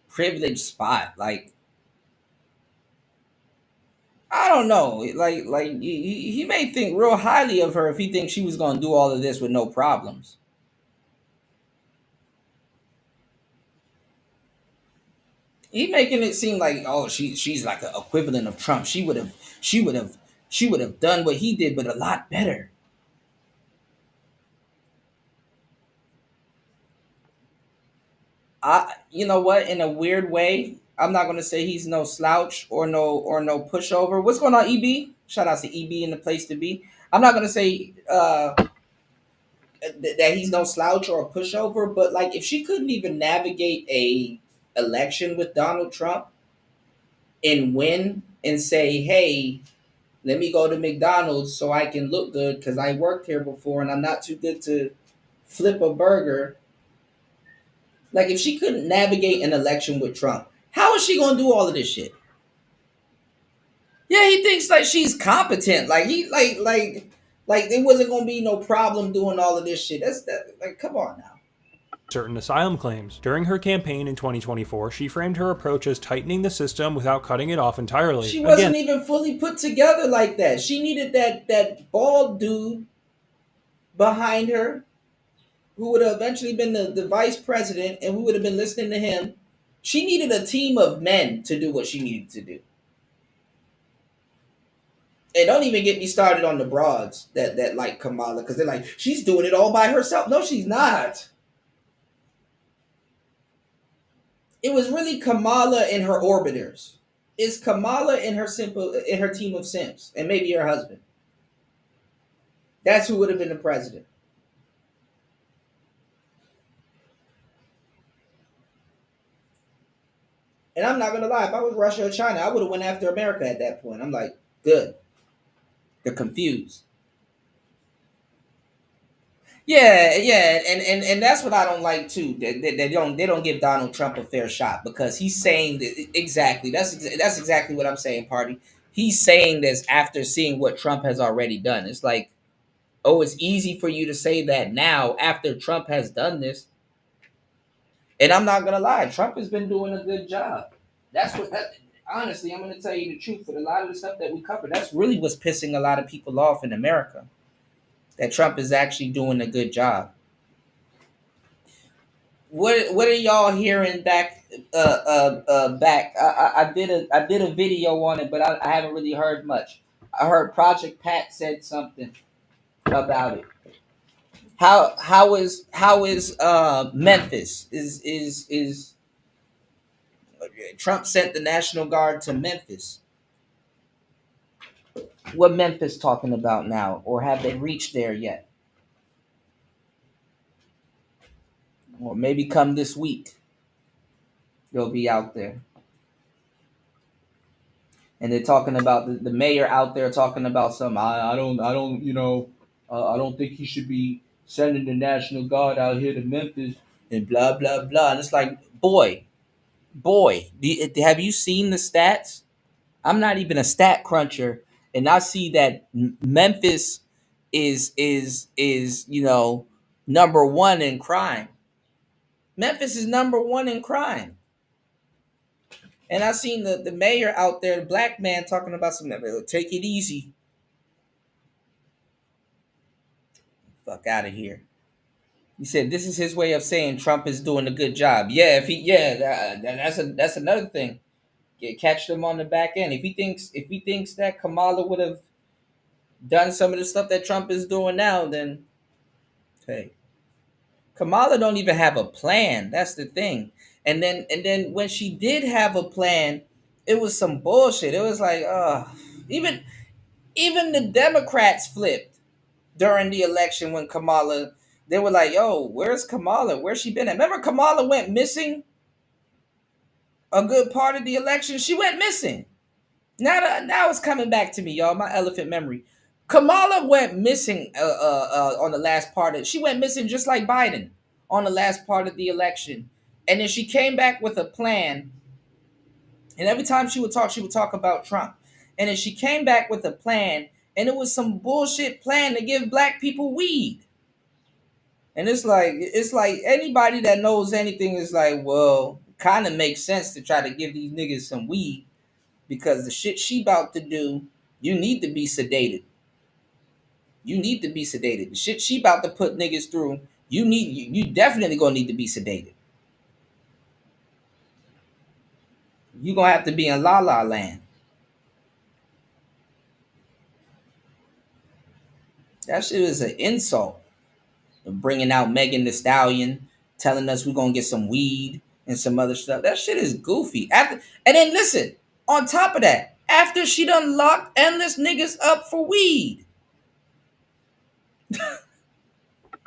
privileged spot. Like, I don't know, like he may think real highly of her if he thinks she was going to do all of this with no problems. He making it seem like, oh, she's like an equivalent of Trump. She would have done what he did, but a lot better. You know what? In a weird way, I'm not gonna say he's no slouch or no pushover. What's going on, EB? Shout out to EB in the place to be. I'm not gonna say that he's no slouch or a pushover, but like if she couldn't even navigate a election with Donald Trump and win and say, hey, let me go to McDonald's so I can look good because I worked here before and I'm not too good to flip a burger. Like, if she couldn't navigate an election with Trump, how is she gonna do all of this shit? Yeah, he thinks like she's competent. Like he like there wasn't gonna be no problem doing all of this shit. Like, come on now. Certain asylum claims. During her campaign in 2024, she framed her approach as tightening the system without cutting it off entirely. She wasn't even fully put together like that. She needed that bald dude behind her who would have eventually been the vice president, and we would have been listening to him. She needed a team of men to do what she needed to do. And don't even get me started on the broads that like Kamala, because they're like, she's doing it all by herself. No, she's not. It was really Kamala and her orbiters. It's Kamala and her team of simps, and maybe her husband. That's who would have been the president. And I'm not gonna lie, if I was Russia or China, I would have went after America at that point. I'm like, good. They're confused. Yeah, and that's what I don't like too. They don't give Donald Trump a fair shot because he's saying that exactly. That's exactly what I'm saying, party. He's saying this after seeing what Trump has already done. It's like, oh, it's easy for you to say that now after Trump has done this. And I'm not gonna lie, Trump has been doing a good job. Honestly, I'm gonna tell you the truth. For a lot of the stuff that we covered, that's really what's pissing a lot of people off in America. That Trump is actually doing a good job. What are y'all hearing back? Back. I did a video on it, but I haven't really heard much. I heard Project Pat said something about it. How is Memphis? Is Trump sent the National Guard to Memphis? What Memphis talking about now, or have they reached there yet? Or maybe come this week, they'll be out there. And they're talking about the mayor out there talking about some. I don't think he should be sending the National Guard out here to Memphis and blah blah blah. And it's like, boy, have you seen the stats? I'm not even a stat cruncher, and I see that Memphis is number one in crime. Memphis is number one in crime. And I seen the mayor out there, the black man, talking about some take it easy. Fuck out of here. He said this is his way of saying Trump is doing a good job. Yeah, if he that's another thing. Catch them on the back end. If he thinks that Kamala would have done some of the stuff that Trump is doing now, then hey. Kamala don't even have a plan. That's the thing. And then when she did have a plan, it was some bullshit. It was like, even the Democrats flipped during the election when Kamala. They were like, "Yo, where's Kamala? Where's she been at?" Remember, Kamala went missing a good part of the election. She went missing. Now it's coming back to me, y'all. My elephant memory. Kamala went missing on the last part of. She went missing just like Biden on the last part of the election, and then she came back with a plan. And every time she would talk about Trump. And then she came back with a plan, and it was some bullshit plan to give black people weed. And it's like anybody that knows anything is like, well, kind of makes sense to try to give these niggas some weed. Because the shit she about to do, you need to be sedated. You need to be sedated. The shit she about to put niggas through, you definitely gonna need to be sedated. You gonna have to be in La La Land. That shit is an insult. Bringing out Megan Thee Stallion, telling us we're gonna get some weed and some other stuff. That shit is goofy. And then listen, on top of that, after she done locked endless niggas up for weed.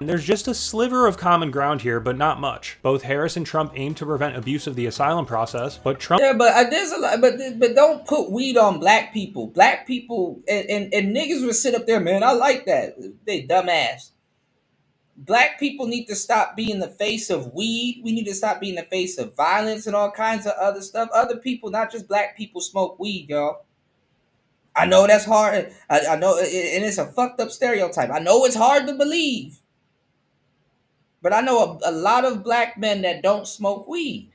There's just a sliver of common ground here, but not much. Both Harris and Trump aim to prevent abuse of the asylum process, but Trump... Yeah, but there's a lot, but don't put weed on black people. Black people and niggas would sit up there, man, I like that. They dumbass. Black people need to stop being the face of weed. We need to stop being the face of violence and all kinds of other stuff. Other people, not just black people, smoke weed, y'all. I know that's hard. I know, and it's a fucked up stereotype. I know it's hard to believe. But I know a lot of black men that don't smoke weed.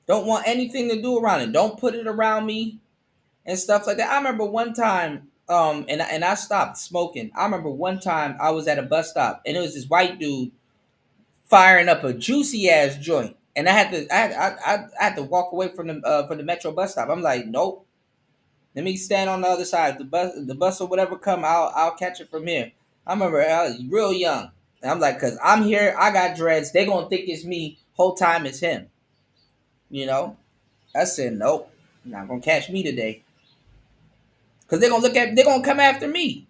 Don't want anything to do around it. Don't put it around me and stuff like that. I remember one time, and I stopped smoking. I remember one time I was at a bus stop and it was this white dude firing up a juicy ass joint, and I had to walk away from the metro bus stop. I'm like, nope. Let me stand on the other side. The bus or whatever come, I'll catch it from here. I remember I was real young. And I'm like, because I'm here, I got dreads. They going to think it's me. Whole time it's him. You know? I said, nope. You're not going to catch me today. Because they're going to come after me.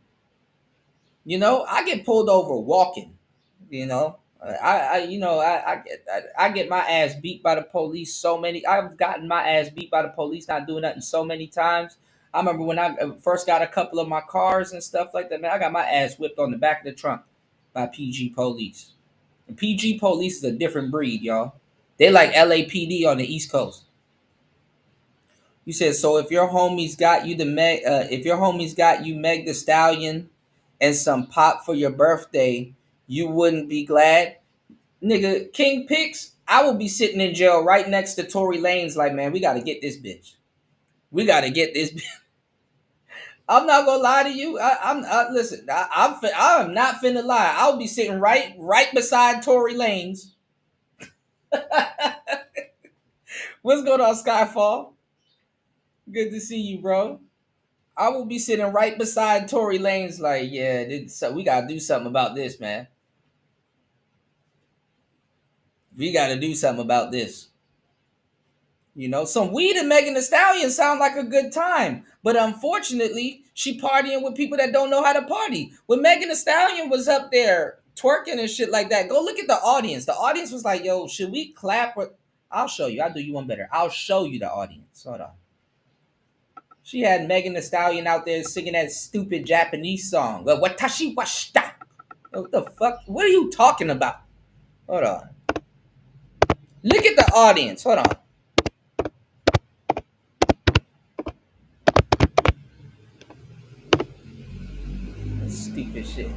You know? I get pulled over walking. You know? I get my ass beat by the police so many. I've gotten my ass beat by the police not doing nothing so many times. I remember when I first got a couple of my cars and stuff like that, man, I got my ass whipped on the back of the trunk by PG police. And PG police is a different breed, y'all. They like LAPD on the East Coast. You said, so if your homies got you Meg Thee Stallion and some pop for your birthday, you wouldn't be glad? Nigga, King Pix, I will be sitting in jail right next to Tory Lanez like, man, we got to get this bitch. We got to get this bitch. I'm not gonna lie to you. I'm not finna lie. I'll be sitting right beside Tory Lanez. What's going on, Skyfall? Good to see you, bro. I will be sitting right beside Tory Lanez, like, yeah, so we gotta do something about this, man. We gotta do something about this. You know, some weed and Megan Thee Stallion sound like a good time. But unfortunately, she partying with people that don't know how to party. When Megan Thee Stallion was up there twerking and shit like that, go look at the audience. The audience was like, yo, should we clap? I'll show you. I'll do you one better. I'll show you the audience. Hold on. She had Megan Thee Stallion out there singing that stupid Japanese song. Watashi washita. What the fuck? What are you talking about? Hold on. Look at the audience. Hold on. shit.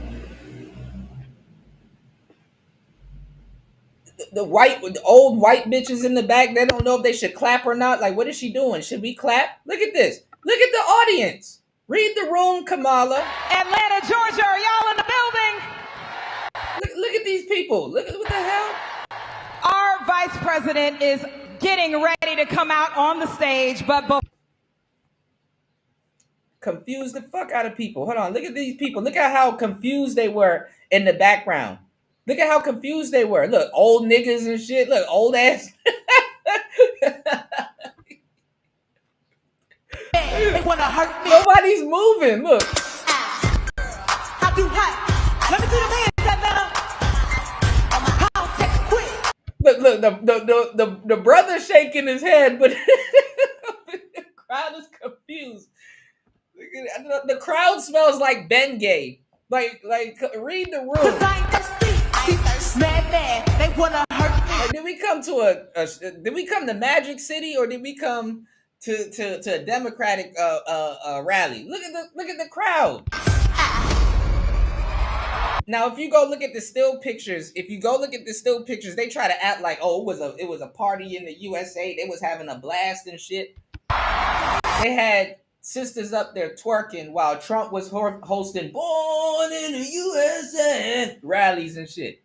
The old white bitches in the back, they don't know if they should clap or not. Like, what is she doing? Should we clap? Look at this. Look at the audience. Read the room, Kamala. Atlanta, Georgia, are y'all in the building? Look at these people. Look at what the hell. Our vice president is getting ready to come out on the stage, but confuse the fuck out of people. Hold on. Look at these people. Look at how confused they were in the background. Look at how confused they were. Look, old niggas and shit. Look, old ass. They want to hurt me. Nobody's moving. Look. I do what? Let me see the hands, Atlanta. Look, the brother shaking his head, but the crowd is confused. The crowd smells like Bengay. Like, read the room. They wanna hurt me. Like, did we come to did we come to Magic City or did we come to a Democratic rally? Look at the crowd. Now, if you go look at the still pictures, they try to act like, oh, it was a party in the USA. They was having a blast and shit. They had sisters up there twerking while Trump was hosting Born in the USA rallies and shit.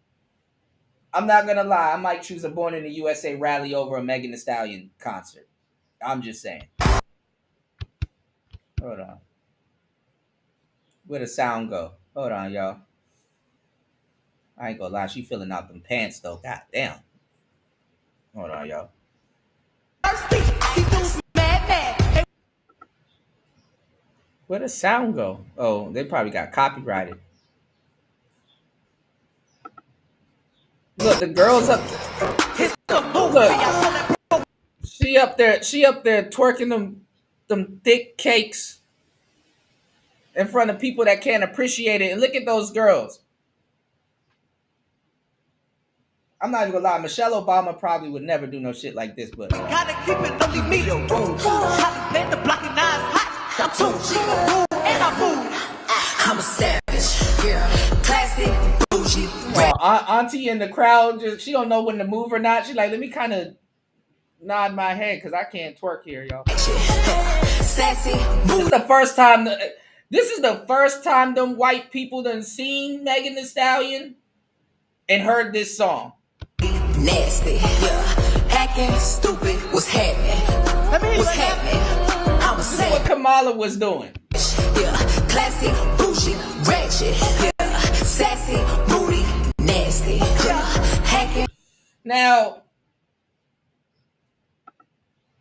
I'm not gonna lie, I might choose a Born in the USA rally over a Megan Thee Stallion concert. I'm just saying. Hold on. Where'd the sound go? Hold on, y'all. I ain't gonna lie, she filling out them pants though. God damn. Hold on, y'all. Where'd the sound go? Oh, they probably got copyrighted. Look, the girl's up. Look, she up there twerking them thick cakes in front of people that can't appreciate it. And look at those girls. I'm not even gonna lie, Michelle Obama probably would never do no shit like this, but gotta keep it only me. The blocking knives hot. I'm too and I move. I'm a savage. Yeah. Classy, bougie. Auntie in the crowd, she don't know when to move or not. She like, let me kind of nod my head because I can't twerk here, y'all. Sassy. This is the first time them white people done seen Megan Thee Stallion and heard this song. Nasty, yeah. Acting stupid. What's happening? What's happening? I'm a savage. What Kamala was doing. Yeah. Classy, bougie, ratchet. Yeah. Sassy, moody, nasty. Yeah. Hacking. Now,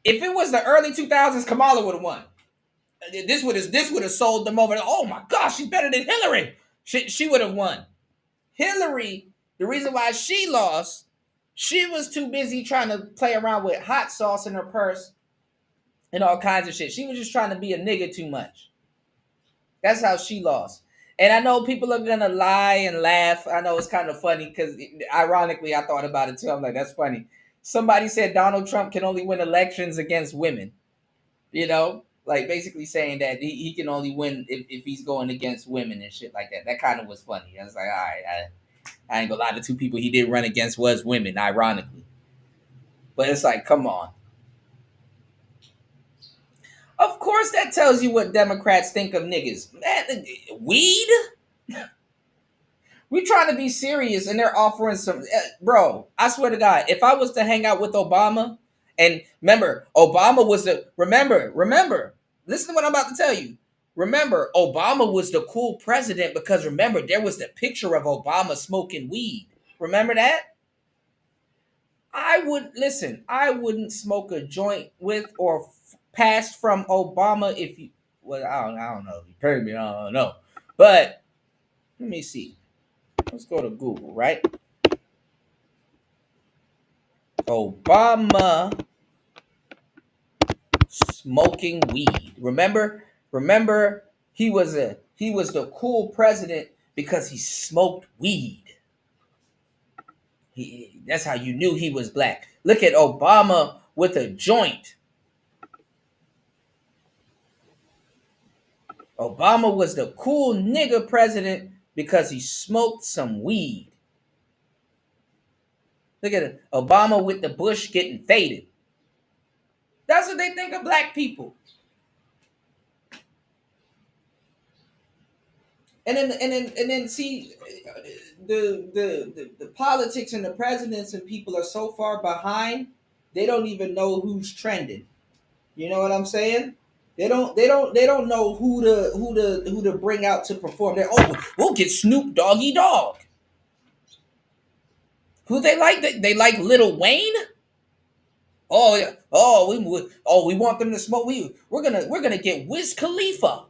if it was the early 2000s, Kamala would have won. This would have sold them over. Oh my gosh, she's better than Hillary. She would have won. Hillary, the reason why she lost, she was too busy trying to play around with hot sauce in her purse and all kinds of shit. She was just trying to be a nigga too much. That's how she lost. And I know people are going to lie and laugh. I know it's kind of funny because ironically, I thought about it too. I'm like, that's funny. Somebody said Donald Trump can only win elections against women. You know, like basically saying that he can only win if he's going against women and shit like that. That kind of was funny. I was like, all right, I ain't gonna lie, the two people he did run against was women, ironically. But it's like, come on. Of course that tells you what Democrats think of niggas. Man, weed? We trying to be serious and they're offering some... Bro, I swear to God, if I was to hang out with Obama, and remember, Obama was the... Remember, listen to what I'm about to tell you. Remember, Obama was the cool president because remember, there was the picture of Obama smoking weed. Remember that? I wouldn't smoke a joint with or pass from Obama if you, well, I don't know. You heard me, I don't know. But let me see. Let's go to Google, right? Obama smoking weed. Remember, he was the cool president because he smoked weed. That's how you knew he was black. Look at Obama with a joint. Obama was the cool nigga president because he smoked some weed. Look at it. Obama with the Bush getting faded. That's what they think of black people. And then see the politics and the presidents and people are so far behind, they don't even know who's trending. You know what I'm saying? They don't know who to bring out to perform. We'll get Snoop Doggy Dogg. Who they like? They like Lil Wayne. Oh yeah. We want them to smoke. We're gonna get Wiz Khalifa.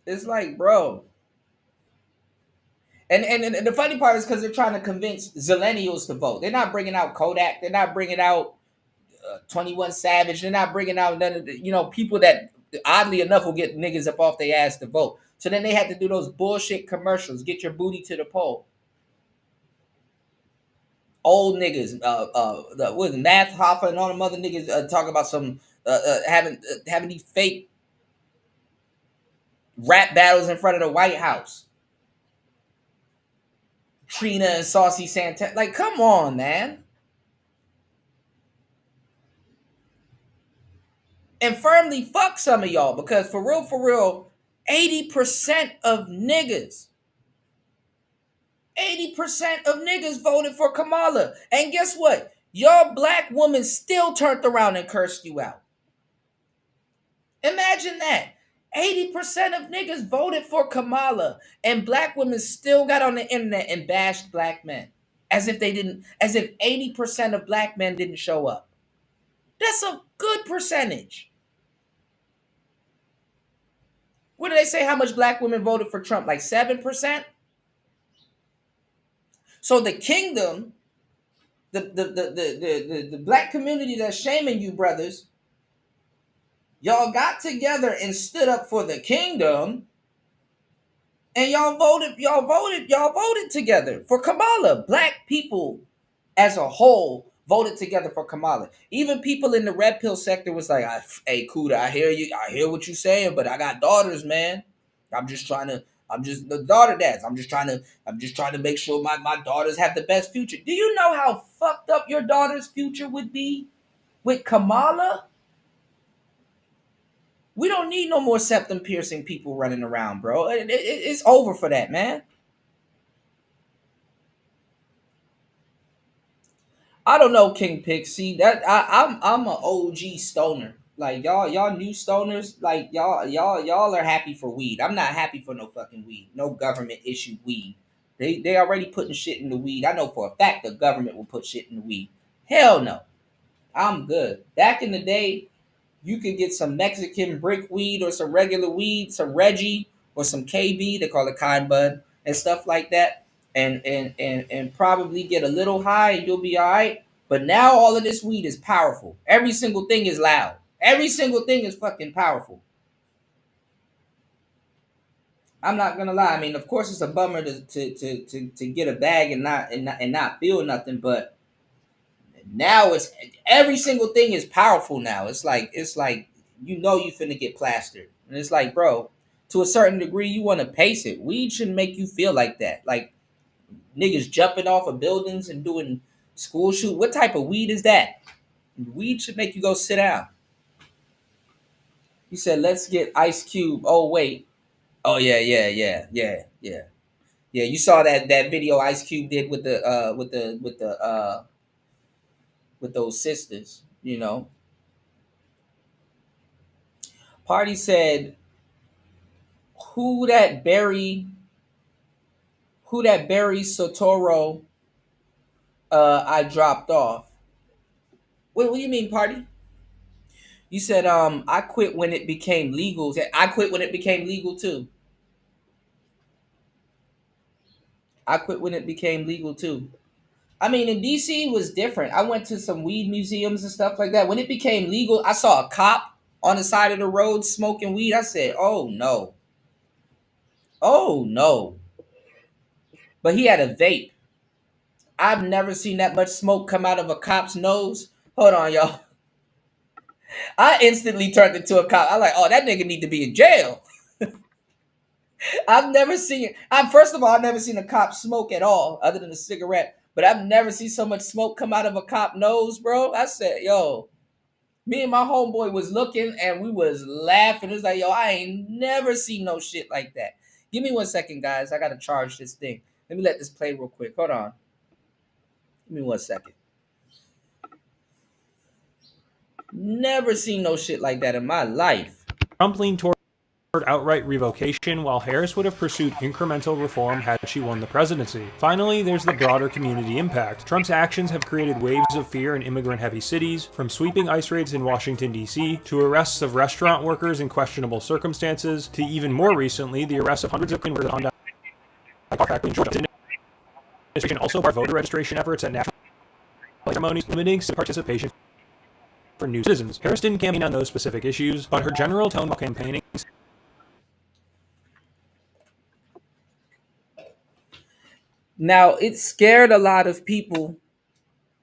It's like, bro. And the funny part is because they're trying to convince Zillennials to vote. They're not bringing out Kodak. They're not bringing out 21 Savage. They're not bringing out none of the people that oddly enough will get niggas up off their ass to vote. So then they had to do those bullshit commercials. Get your booty to the poll. Old niggas, with Math Hoffa and all them other niggas talk about some having these fake rap battles in front of the White House. Trina and Saucy Santana. Like, come on, man. And firmly fuck some of y'all, because for real, 80% of niggas voted for Kamala. And guess what? Your black woman still turned around and cursed you out. Imagine that. 80% of niggas voted for Kamala, and black women still got on the internet and bashed black men. As if 80% of black men didn't show up. That's a good percentage. What do they say how much black women voted for Trump? Like 7%? So the kingdom, the black community that's shaming you, brothers, y'all got together and stood up for the kingdom, and y'all voted together for Kamala. Black people as a whole voted together for Kamala. Even people in the red pill sector was like, hey, Kuda, I hear you. I hear what you're saying, but I got daughters, man. I'm just the daughter dads. I'm just trying to make sure my daughters have the best future. Do you know how fucked up your daughter's future would be with Kamala? We don't need no more septum piercing people running around, bro. It's over for that, man. I don't know, King Pick. See that I'm an OG stoner. Like y'all new stoners, like y'all are happy for weed. I'm not happy for no fucking weed. No government issued weed. They already putting shit in the weed. I know for a fact the government will put shit in the weed. Hell no. I'm good. Back in the day, you could get some Mexican brick weed or some regular weed, some Reggie or some KB, they call it kind bud, and stuff like that, and probably get a little high and you'll be all right. But now all of this weed is powerful. Every single thing is loud. Every single thing is fucking powerful. I'm not gonna lie. I mean, of course, it's a bummer to get a bag and not feel nothing, but now it's every single thing is powerful now. It's like you finna get plastered. And it's like, bro, to a certain degree, you want to pace it. Weed shouldn't make you feel like that. Like niggas jumping off of buildings and doing school shoot. What type of weed is that? Weed should make you go sit down. He said, let's get Ice Cube. Oh, wait. Oh, yeah. Yeah, you saw that video Ice Cube did with those sisters, you know. Party said, who that Barry Sotoro I dropped off. What do you mean, Party? You said I quit when it became legal. I quit when it became legal too. I quit when it became legal too. I mean, in DC it was different. I went to some weed museums and stuff like that. When it became legal, I saw a cop on the side of the road smoking weed. I said, oh no. Oh no. But he had a vape. I've never seen that much smoke come out of a cop's nose. Hold on, y'all. I instantly turned into a cop. I'm like, oh, that nigga need to be in jail. I've never seen. First of all, I've never seen a cop smoke at all, other than a cigarette. But I've never seen so much smoke come out of a cop nose, bro. I said, yo, me and my homeboy was looking and we was laughing. It was like, yo, I ain't never seen no shit like that. Give me 1 second, guys. I gotta charge this thing. Let me let this play real quick. Hold on. Give me 1 second. Never seen no shit like that in my life. Trump leaned toward outright revocation, while Harris would have pursued incremental reform had she won the presidency. Finally, there's the broader community impact. Trump's actions have created waves of fear in immigrant-heavy cities, from sweeping ICE raids in Washington, D.C., to arrests of restaurant workers in questionable circumstances, to even more recently, the arrest of hundreds of criminals on factory in Georgia. The administration also barred voter registration efforts at national ceremonies, limiting participation for new citizens. Harris didn't campaign on those specific issues, but her general tone while campaigning Now, it scared a lot of people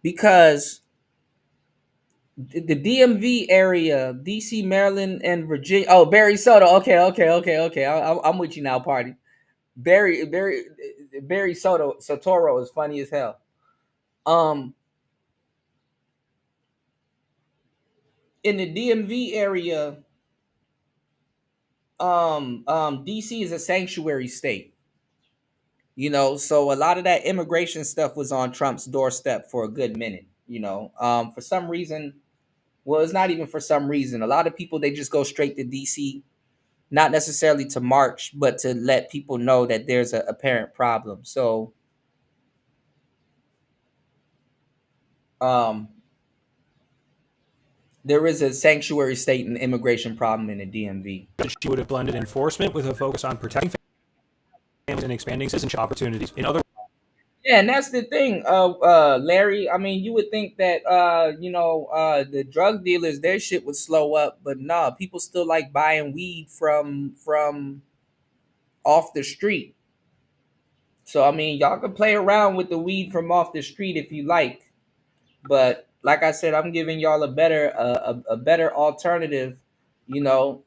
because the DMV area, DC, Maryland, and Virginia. Oh, Barry Soto. Okay. I'm with you now, party. Barry Sotoro is funny as hell. In the DMV area, DC is a sanctuary state. You know, so a lot of that immigration stuff was on Trump's doorstep for a good minute. You know, for some reason, well, it's not even for some reason. A lot of people, they just go straight to DC, not necessarily to march, but to let people know that there's an apparent problem. So, there is a sanctuary state and immigration problem in the DMV. she would have blended enforcement with a focus on protecting families and expanding citizenship opportunities. In other Yeah, and that's the thing, Larry. I mean, you would think that the drug dealers, their shit would slow up, but nah, people still like buying weed from off the street. So I mean, y'all can play around with the weed from off the street if you like, but like I said, I'm giving y'all a better alternative, you know,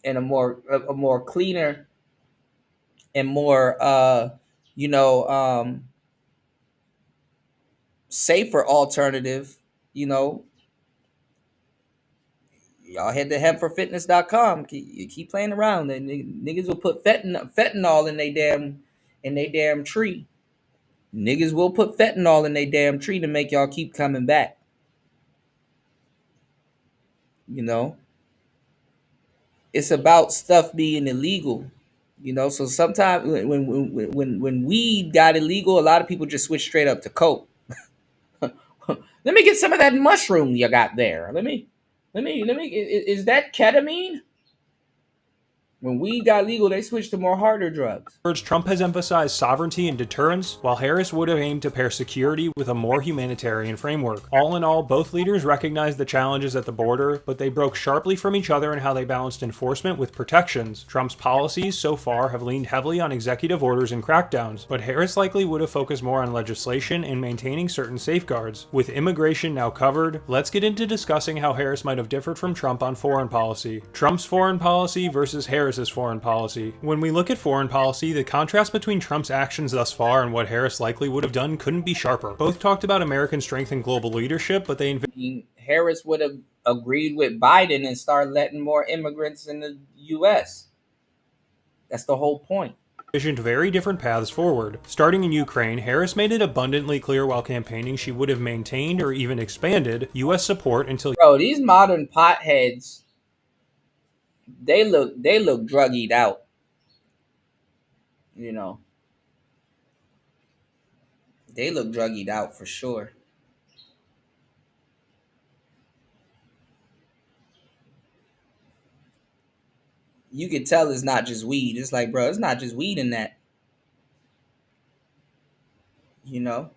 and a more cleaner and more safer alternative. You know, y'all head to hempforfitness.com. You keep playing around, and niggas will put fentanyl in they damn tree. Niggas will put fentanyl in they damn tree to make y'all keep coming back. You know, it's about stuff being illegal. You know, so sometimes when weed got illegal, a lot of people just switch straight up to coke. Let me get some of that mushroom you got there. Let me. Is that ketamine? When weed got legal, they switched to more harder drugs. Trump has emphasized sovereignty and deterrence, while Harris would have aimed to pair security with a more humanitarian framework. All in all, both leaders recognized the challenges at the border, but they broke sharply from each other in how they balanced enforcement with protections. Trump's policies so far have leaned heavily on executive orders and crackdowns, but Harris likely would have focused more on legislation and maintaining certain safeguards. With immigration now covered, let's get into discussing how Harris might have differed from Trump on foreign policy. Trump's foreign policy versus Harris's foreign policy. When we look at foreign policy, the contrast between Trump's actions thus far and what Harris likely would have done couldn't be sharper. Both talked about American strength and global leadership, but Harris would have agreed with Biden and started letting more immigrants in the U.S. That's the whole point. Envisioned very different paths forward. Starting in Ukraine, Harris made it abundantly clear while campaigning she would have maintained or even expanded U.S. support until... Bro, these modern potheads, they look druggied out. You know, they look druggied out for sure. You can tell it's not just weed. It's like, bro, it's not just weed in that. You know?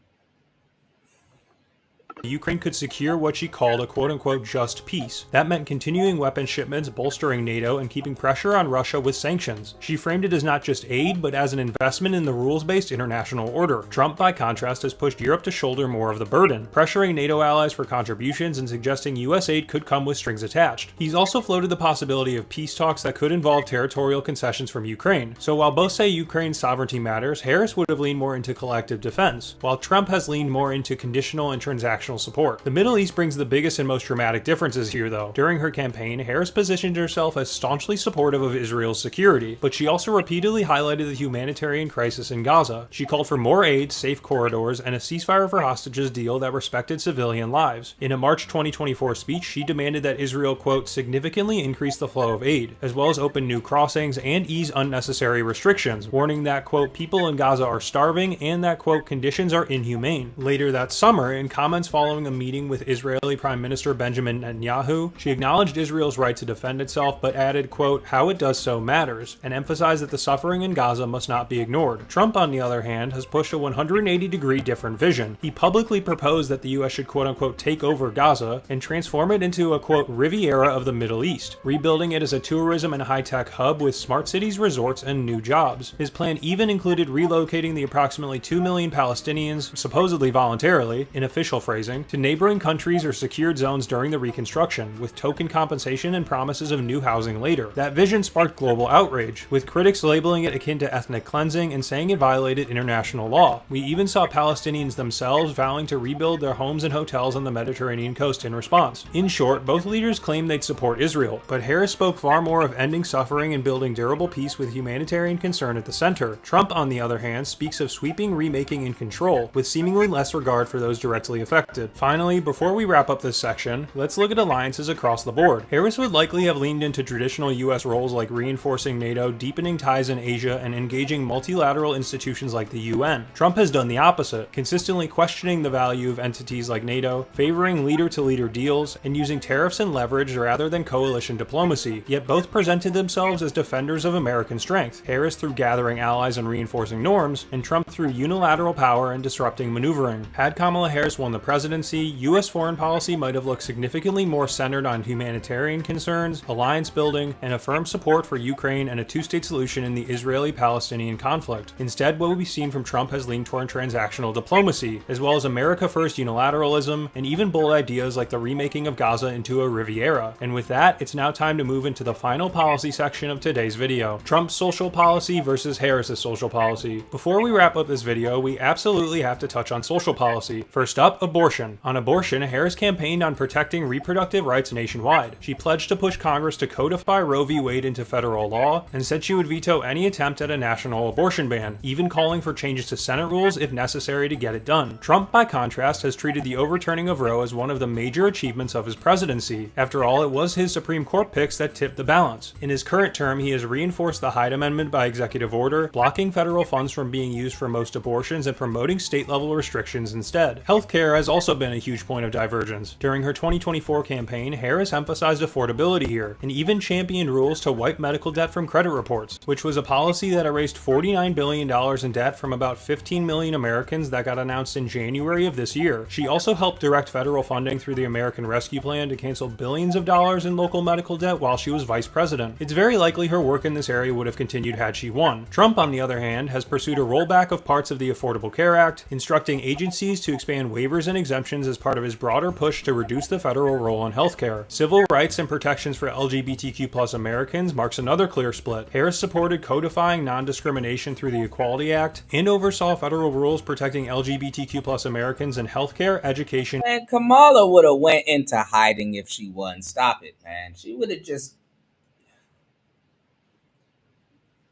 Ukraine could secure what she called a quote-unquote just peace. That meant continuing weapon shipments, bolstering NATO, and keeping pressure on Russia with sanctions. She framed it as not just aid, but as an investment in the rules-based international order. Trump, by contrast, has pushed Europe to shoulder more of the burden, pressuring NATO allies for contributions and suggesting US aid could come with strings attached. He's also floated the possibility of peace talks that could involve territorial concessions from Ukraine. So while both say Ukraine's sovereignty matters, Harris would have leaned more into collective defense, while Trump has leaned more into conditional and transactional support. The Middle East brings the biggest and most dramatic differences here, though. During her campaign, Harris positioned herself as staunchly supportive of Israel's security, but she also repeatedly highlighted the humanitarian crisis in Gaza. She called for more aid, safe corridors, and a ceasefire for hostages deal that respected civilian lives. In a March 2024 speech, she demanded that Israel, quote, significantly increase the flow of aid, as well as open new crossings and ease unnecessary restrictions, warning that, quote, people in Gaza are starving and that, quote, conditions are inhumane. Later that summer, in comments following a meeting with Israeli Prime Minister Benjamin Netanyahu, she acknowledged Israel's right to defend itself, but added, quote, how it does so matters, and emphasized that the suffering in Gaza must not be ignored. Trump, on the other hand, has pushed a 180-degree different vision. He publicly proposed that the US should, quote unquote, take over Gaza and transform it into a, quote, Riviera of the Middle East, rebuilding it as a tourism and high-tech hub with smart cities, resorts, and new jobs. His plan even included relocating the approximately 2 million Palestinians, supposedly voluntarily, in official phrasing, to neighboring countries or secured zones during the reconstruction, with token compensation and promises of new housing later. That vision sparked global outrage, with critics labeling it akin to ethnic cleansing and saying it violated international law. We even saw Palestinians themselves vowing to rebuild their homes and hotels on the Mediterranean coast in response. In short, both leaders claimed they'd support Israel, but Harris spoke far more of ending suffering and building durable peace with humanitarian concern at the center. Trump, on the other hand, speaks of sweeping remaking and control, with seemingly less regard for those directly affected. Finally, before we wrap up this section, let's look at alliances across the board. Harris would likely have leaned into traditional US roles like reinforcing NATO, deepening ties in Asia, and engaging multilateral institutions like the UN. Trump has done the opposite, consistently questioning the value of entities like NATO, favoring leader-to-leader deals, and using tariffs and leverage rather than coalition diplomacy, yet both presented themselves as defenders of American strength, Harris through gathering allies and reinforcing norms, and Trump through unilateral power and disrupting maneuvering. Had Kamala Harris won the presidency, US foreign policy might have looked significantly more centered on humanitarian concerns, alliance building, and a firm support for Ukraine and a two-state solution in the Israeli-Palestinian conflict. Instead, what we've seen from Trump has leaned toward transactional diplomacy, as well as America-first unilateralism, and even bold ideas like the remaking of Gaza into a Riviera. And with that, it's now time to move into the final policy section of today's video: Trump's social policy versus Harris's social policy. Before we wrap up this video, we absolutely have to touch on social policy. First up, abortion. On abortion, Harris campaigned on protecting reproductive rights nationwide. She pledged to push Congress to codify Roe v. Wade into federal law, and said she would veto any attempt at a national abortion ban, even calling for changes to Senate rules if necessary to get it done. Trump, by contrast, has treated the overturning of Roe as one of the major achievements of his presidency. After all, it was his Supreme Court picks that tipped the balance. In his current term, he has reinforced the Hyde Amendment by executive order, blocking federal funds from being used for most abortions and promoting state-level restrictions instead. Healthcare has also been a huge point of divergence. During her 2024 campaign, Harris emphasized affordability here, and even championed rules to wipe medical debt from credit reports, which was a policy that erased $49 billion in debt from about 15 million Americans that got announced in January of this year. She also helped direct federal funding through the American Rescue Plan to cancel billions of dollars in local medical debt while she was vice president. It's very likely her work in this area would have continued had she won. Trump, on the other hand, has pursued a rollback of parts of the Affordable Care Act, instructing agencies to expand waivers and exemptions as part of his broader push to reduce the federal role on healthcare. Civil rights and protections for LGBTQ+ Americans marks another clear split. Harris supported codifying non-discrimination through the Equality Act and oversaw federal rules protecting LGBTQ+ Americans in healthcare, education. And Kamala would have went into hiding if she won. Stop it, man. She would have just...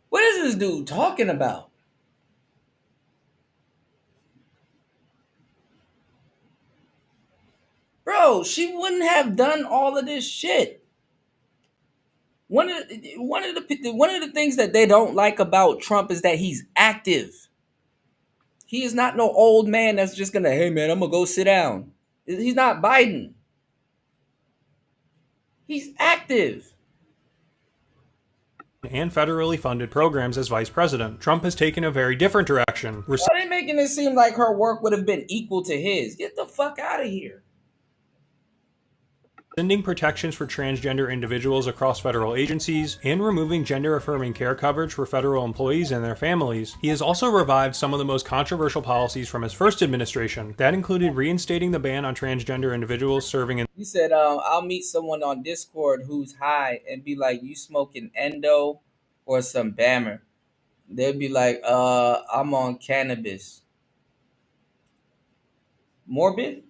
What is this dude talking about? Bro, she wouldn't have done all of this shit. One of the things that they don't like about Trump is that he's active. He is not no old man that's just gonna, hey man, I'm gonna go sit down. He's not Biden. He's active. and federally funded programs as vice president. Trump has taken a very different direction. Why are they making it seem like her work would have been equal to his? Get the fuck out of here. Rescinding protections for transgender individuals across federal agencies, and removing gender-affirming care coverage for federal employees and their families. He has also revived some of the most controversial policies from his first administration. That included reinstating the ban on transgender individuals serving in— You said, I'll meet someone on Discord who's high and be like, you smoking endo or some bammer? They'll be like, I'm on cannabis. Morbid?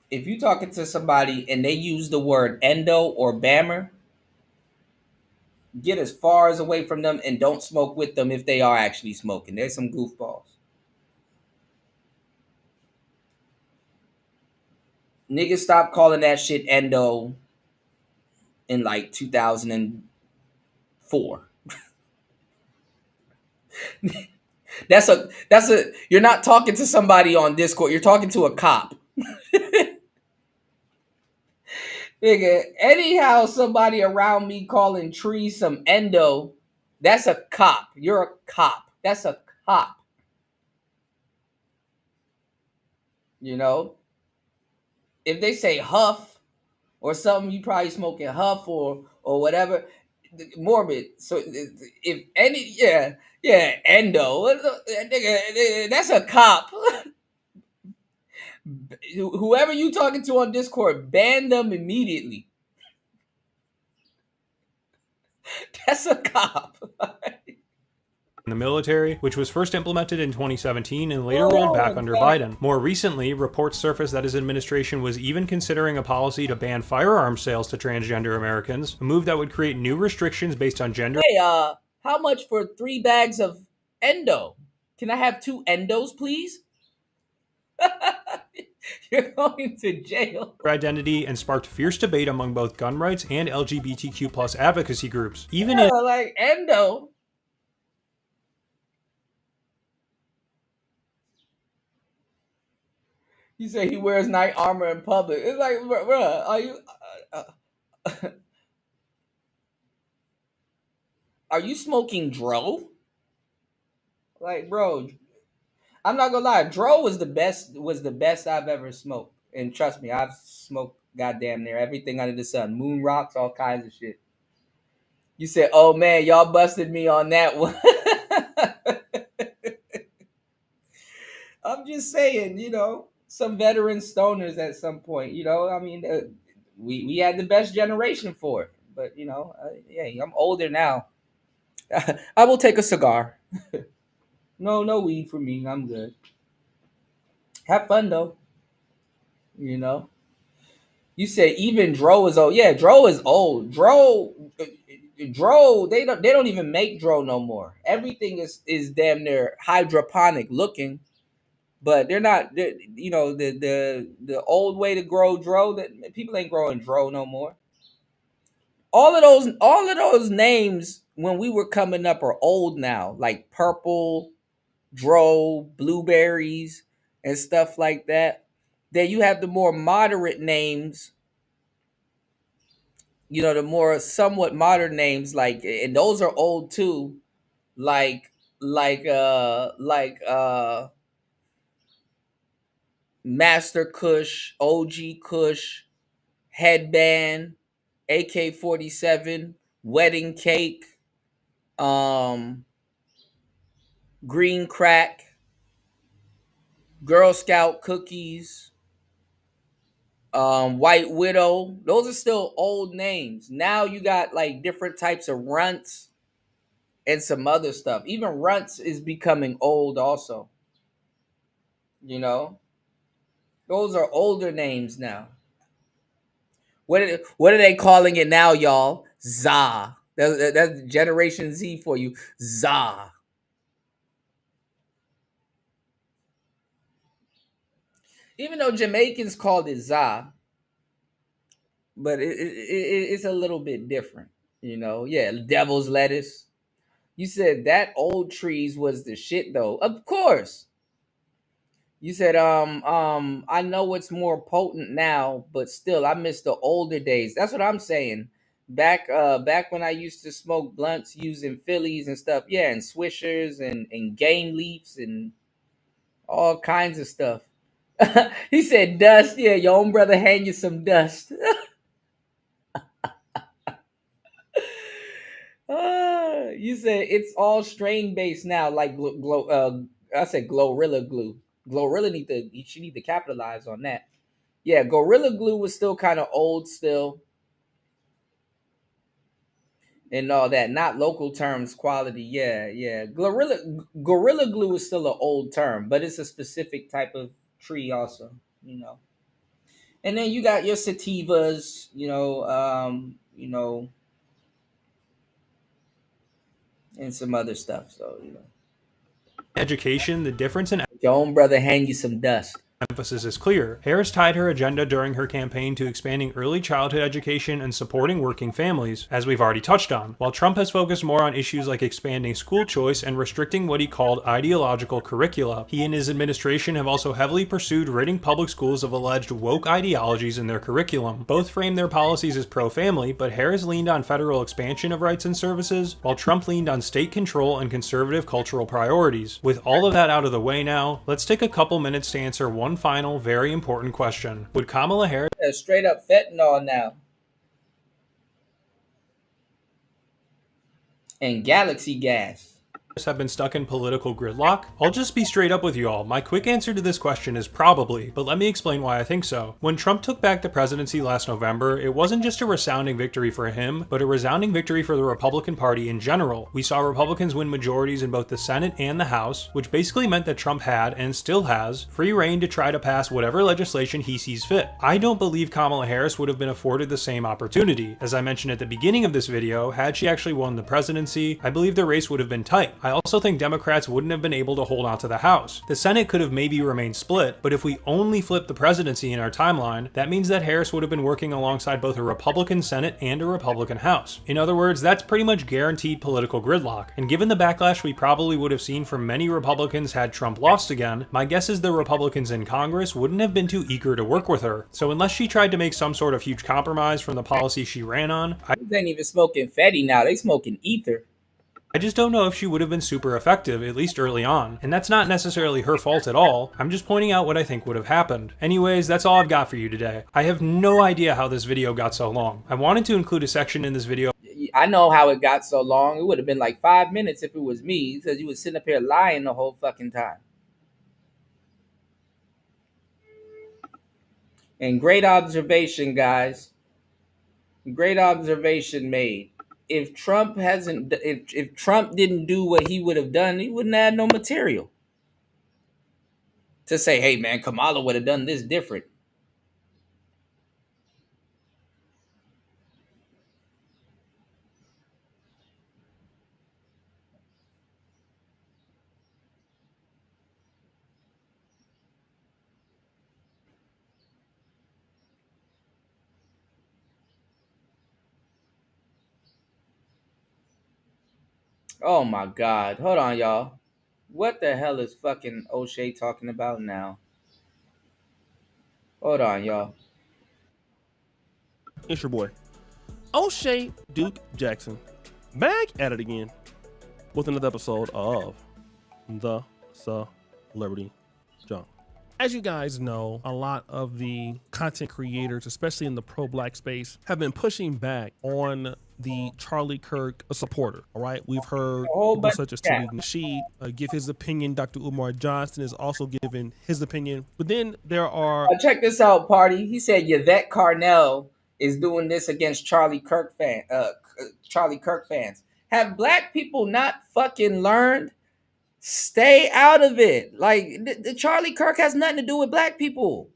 If you talking to somebody and they use the word endo or bammer, get as far as away from them and don't smoke with them if they are actually smoking. There's some goofballs. Niggas stopped calling that shit endo in like 2004. That's a you're not talking to somebody on Discord, you're talking to a cop. Nigga, anyhow, somebody around me calling trees some endo, that's a cop. You're a cop. That's a cop. You know? If they say huff or something, you probably smoking huff or whatever. Morbid. So if any, endo, nigga, that's a cop. Whoever you talking to on Discord, ban them immediately. That's a cop. the military, which was first implemented in 2017 and later rolled back under Biden. More recently, reports surfaced that his administration was even considering a policy to ban firearms sales to transgender Americans, a move that would create new restrictions based on gender. Hey, how much for 3 bags of endo? Can I have 2 endos, please? You're going to jail. Identity and sparked fierce debate among both gun rights and LGBTQ plus advocacy groups. Even in like endo. You say he wears knight armor in public. It's like, bruh, are you are you smoking dro? Like, bro, I'm not gonna lie, dro was the best I've ever smoked. And trust me, I've smoked goddamn near everything under the sun. Moon rocks, all kinds of shit. You said, oh man, y'all busted me on that one. I'm just saying, you know, some veteran stoners at some point, you know, I mean, we had the best generation for it. But, you know, yeah, I'm older now. I will take a cigar. No weed for me. I'm good. Have fun though. You know. You said even Dro is old. Yeah, Dro is old. Dro. They don't even make Dro no more. Everything is damn near hydroponic looking, but they're not. You know the old way to grow Dro. That people ain't growing Dro no more. All of those names when we were coming up are old now, like purple, Dro, blueberries, and stuff like that. Then you have the more moderate names, you know, the more somewhat modern names, like, and those are old too, like Master Kush, OG Kush, Headband, AK-47, Wedding Cake, Green Crack, Girl Scout Cookies, White Widow. Those are still old names. Now you got like different types of runts and some other stuff. Even runts is becoming old also. You know, those are older names now. What are they calling it now, y'all? Za. That's Generation Z for you. Za. Even though Jamaicans called it Za, but it's a little bit different, you know. Yeah, devil's lettuce. You said that old trees was the shit though. Of course. You said I know it's more potent now, but still I miss the older days. That's what I'm saying. Back when I used to smoke blunts using Phillies and stuff, yeah, and Swishers and Game Leafs and all kinds of stuff. He said dust, yeah, your own brother hand you some dust. You said it's all strain based now, like I said Glorilla Glue. Glorilla she need to capitalize on that. Yeah, Gorilla Glue was still kind of old still, and all that. Not local terms quality. Yeah, yeah. Gorilla Glue is still an old term, but it's a specific type of tree also. You know. And then you got your sativas. And some other stuff. So Education, the difference in your own brother hand you some dust. Emphasis is clear. Harris tied her agenda during her campaign to expanding early childhood education and supporting working families, as we've already touched on, while Trump has focused more on issues like expanding school choice and restricting what he called ideological curricula. He and his administration have also heavily pursued ridding public schools of alleged woke ideologies in their curriculum. Both frame their policies as pro-family, but Harris leaned on federal expansion of rights and services, while Trump leaned on state control and conservative cultural priorities. With all of that out of the way now, let's take a couple minutes to answer one final, very important question. Would Kamala Harris straight up fentanyl now and galaxy gas have been stuck in political gridlock? I'll just be straight up with you all. My quick answer to this question is probably, but let me explain why I think so. When Trump took back the presidency last November, it wasn't just a resounding victory for him, but a resounding victory for the Republican Party in general. We saw Republicans win majorities in both the Senate and the House, which basically meant that Trump had, and still has, free reign to try to pass whatever legislation he sees fit. I don't believe Kamala Harris would have been afforded the same opportunity. As I mentioned at the beginning of this video, had she actually won the presidency, I believe the race would have been tight. I also think Democrats wouldn't have been able to hold on to the House. The Senate could have maybe remained split, but if we only flip the presidency in our timeline, that means that Harris would have been working alongside both a Republican Senate and a Republican House. In other words, that's pretty much guaranteed political gridlock. And given the backlash we probably would have seen from many Republicans had Trump lost again, my guess is the Republicans in Congress wouldn't have been too eager to work with her. So unless she tried to make some sort of huge compromise from the policy she ran on, they ain't even smoking fatty now, they smoking ether. I just don't know if she would have been super effective, at least early on. And that's not necessarily her fault at all. I'm just pointing out what I think would have happened. Anyways, that's all I've got for you today. I have no idea how this video got so long. I wanted to include a section in this video. I know how it got so long. It would have been like 5 minutes if it was me, because you was sitting up here lying the whole fucking time. And great observation, guys. Great observation made. If Trump didn't do what he would have done, he wouldn't have no material to say, hey man, Kamala would have done this different. Oh my God. Hold on, y'all. What the hell is fucking O'Shea talking about now? Hold on, y'all. It's your boy, O'Shea Duke Jackson, back at it again with another episode of The Celebrity Junk. As you guys know, a lot of the content creators, especially in the pro-black space, have been pushing back on the Charlie Kirk supporter. All right, we've heard people such as Tariq Nasheed give his opinion. Dr. Umar Johnson is also giving his opinion. But then there are check this out, party. He said Yvette Carnell is doing this against Charlie Kirk fans. Have black people not fucking learned? Stay out of it. Like the Charlie Kirk has nothing to do with black people.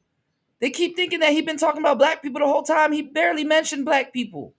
They keep thinking that he's been talking about black people the whole time. He barely mentioned black people.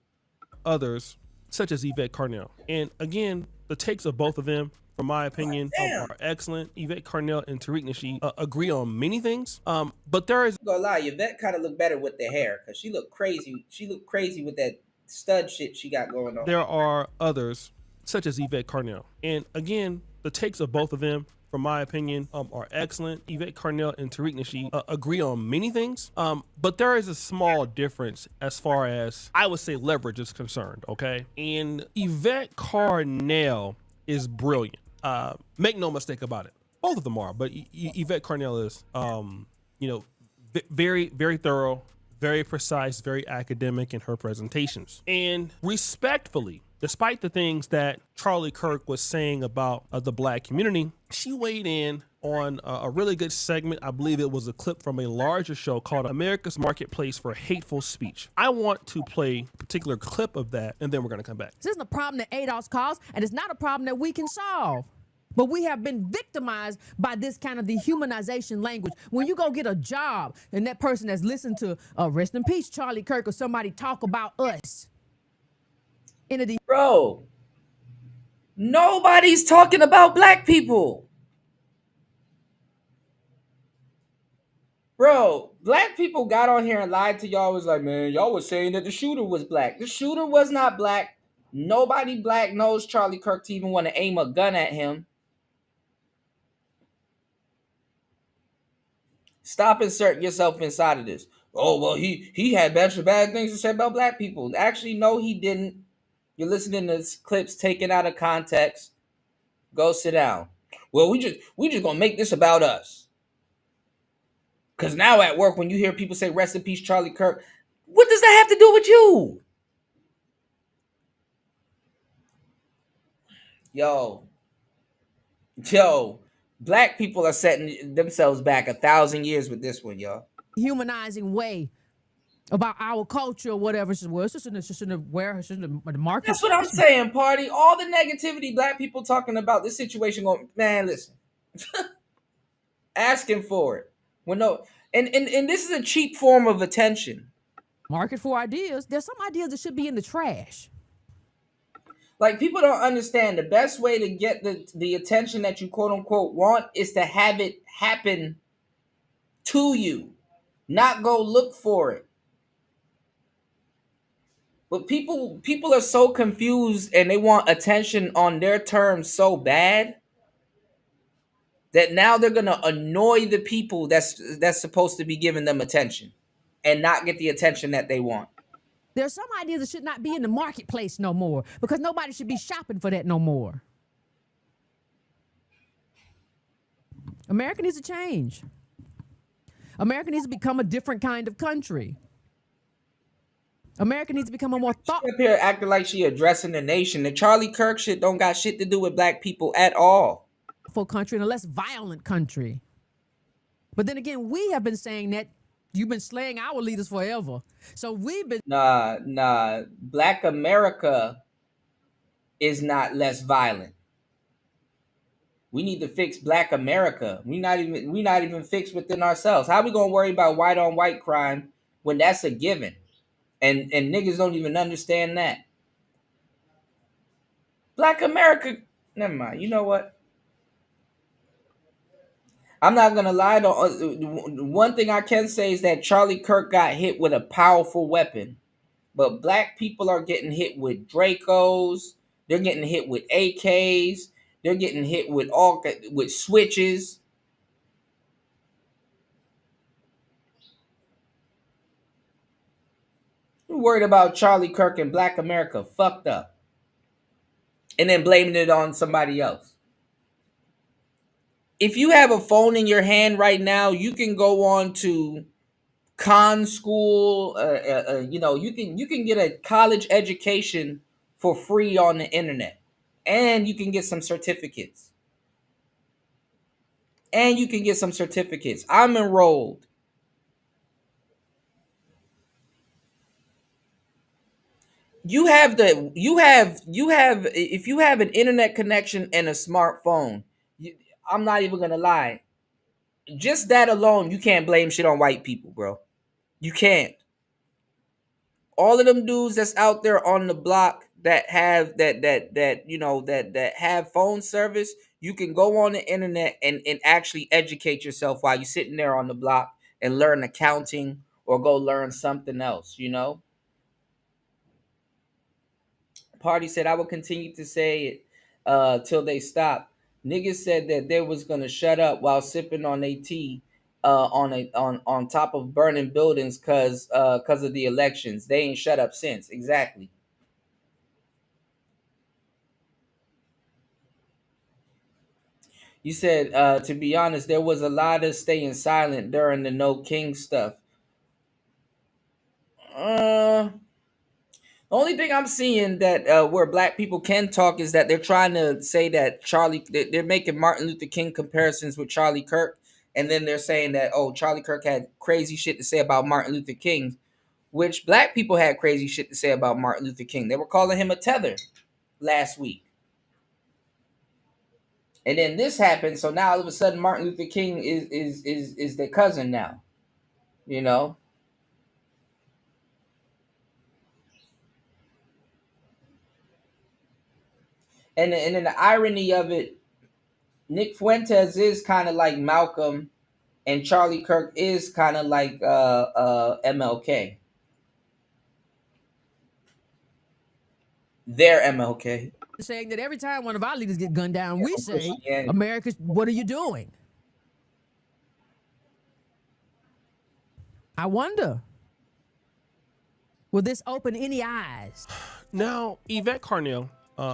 Others, such as Yvette Carnell. And again, the takes of both of them, from my opinion, are excellent. Yvette Carnell and Tariq Nasheed agree on many things. But there is... I'm gonna lie, Yvette kind of looked better with the hair, because she looked crazy. She looked crazy with that stud shit she got going on. There are others, such as Yvette Carnell. And again, the takes of both of them, from my opinion, are excellent. Yvette Carnell and Tariq Nasheed agree on many things, but there is a small difference as far as, I would say, leverage is concerned, okay? And Yvette Carnell is brilliant. Make no mistake about it. Both of them are, but Yvette Carnell is, very, very thorough, very precise, very academic in her presentations. And respectfully, despite the things that Charlie Kirk was saying about the black community, she weighed in on a really good segment. I believe it was a clip from a larger show called America's Marketplace for Hateful Speech. I want to play a particular clip of that, and then we're going to come back. This isn't a problem that ADOS caused, and it's not a problem that we can solve. But we have been victimized by this kind of dehumanization language. When you go get a job and that person that's listened to rest in peace, Charlie Kirk, or somebody talk about us. Bro, nobody's talking about black people. Bro, black people got on here and lied to y'all. Was like, man, y'all was saying that the shooter was black. The shooter was not black. Nobody black knows Charlie Kirk to even want to aim a gun at him. Stop inserting yourself inside of this. Oh, well, he had a bunch of bad things to say about black people. Actually, no, he didn't. You're listening to clips taken out of context. Go sit down. Well, we just gonna make this about us. Because now at work, when you hear people say rest in peace, Charlie Kirk, what does that have to do with you? Yo, black people are setting themselves back 1,000 years with this one, y'all. Humanizing way about our culture or whatever. It's just in the market. That's what I'm saying, party. All the negativity black people talking about this situation going, man, listen. Asking for it. Well, no, and this is a cheap form of attention. Market for ideas. There's some ideas that should be in the trash. Like, people don't understand the best way to get the attention that you quote unquote want is to have it happen to you, not go look for it. But people are so confused and they want attention on their terms so bad that now they're gonna annoy the people that's supposed to be giving them attention and not get the attention that they want. There's some ideas that should not be in the marketplace no more because nobody should be shopping for that no more. America needs to change. America needs to become a different kind of country. America needs to become a more thoughtful. Up here acting like she addressing the nation. The Charlie Kirk shit don't got shit to do with black people at all. Country and a less violent country. But then again, we have been saying that you've been slaying our leaders forever. So we've been Nah. Black America is not less violent. We need to fix Black America. We not even fixed within ourselves. How we gonna worry about white on white crime when that's a given? And niggas don't even understand that. Black America, never mind. You know what? I'm not gonna lie. One thing I can say is that Charlie Kirk got hit with a powerful weapon, but black people are getting hit with Dracos. They're getting hit with AKs. They're getting hit with switches. You're worried about Charlie Kirk and Black America fucked up, and then blaming it on somebody else. If you have a phone in your hand right now, you can go on to con school. You can get a college education for free on the internet, and you can get some certificates. I'm enrolled. If you have an internet connection and a smartphone, I'm not even gonna lie. Just that alone, you can't blame shit on white people, bro. You can't. All of them dudes that's out there on the block that have that have phone service, you can go on the internet and actually educate yourself while you're sitting there on the block and learn accounting or go learn something else, you know? Party said I will continue to say it till they stop. Niggas said that they was gonna shut up while sipping on a tea on top of burning buildings cause of the elections. They ain't shut up since. Exactly. You said, to be honest, there was a lot of staying silent during the No King stuff. The only thing I'm seeing that where black people can talk is that they're trying to say that they're making Martin Luther King comparisons with Charlie Kirk, and then they're saying that, oh, Charlie Kirk had crazy shit to say about Martin Luther King, which black people had crazy shit to say about Martin Luther King. They were calling him a tether last week. And then this happened, so now all of a sudden Martin Luther King is their cousin now. You know? And then the irony of it, Nick Fuentes is kind of like Malcolm, and Charlie Kirk is kind of like MLK. Their MLK. Saying that every time one of our leaders get gunned down, we say, America, what are you doing? I wonder, will this open any eyes? Now, Yvette Carnell,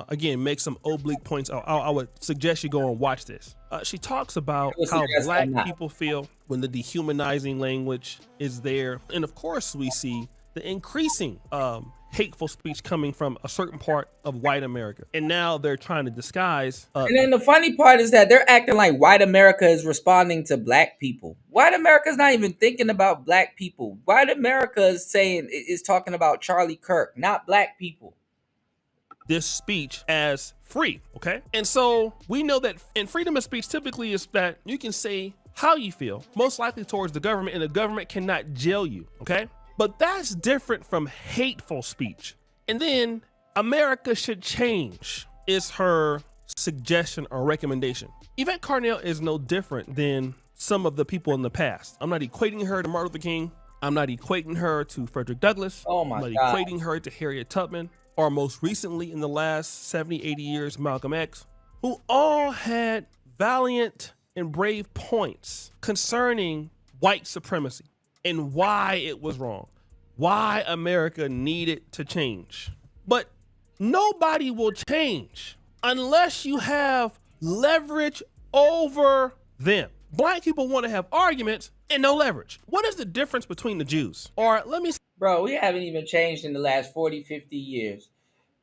again, makes some oblique points. I would suggest you go and watch this. She talks about how black people feel when the dehumanizing language is there. And of course, we see the increasing hateful speech coming from a certain part of white America. And now they're trying to disguise. And then the funny part is that they're acting like white America is responding to black people. White America is not even thinking about black people. White America is talking about Charlie Kirk, not black people. This speech as free, okay? And so we know that in freedom of speech typically is that you can say how you feel, most likely towards the government, and the government cannot jail you, okay? But that's different from hateful speech. And then America should change is her suggestion or recommendation. Yvette Carnell is no different than some of the people in the past. I'm not equating her to Martin Luther King. I'm not equating her to Frederick Douglass. Oh my God. I'm God. not equating her to Harriet Tubman, or most recently in the last 70, 80 years, Malcolm X, who all had valiant and brave points concerning white supremacy and why it was wrong, why America needed to change. But nobody will change unless you have leverage over them. Black people want to have arguments and no leverage. What is the difference between the Jews? Or let me... Bro, we haven't even changed in the last 40, 50 years.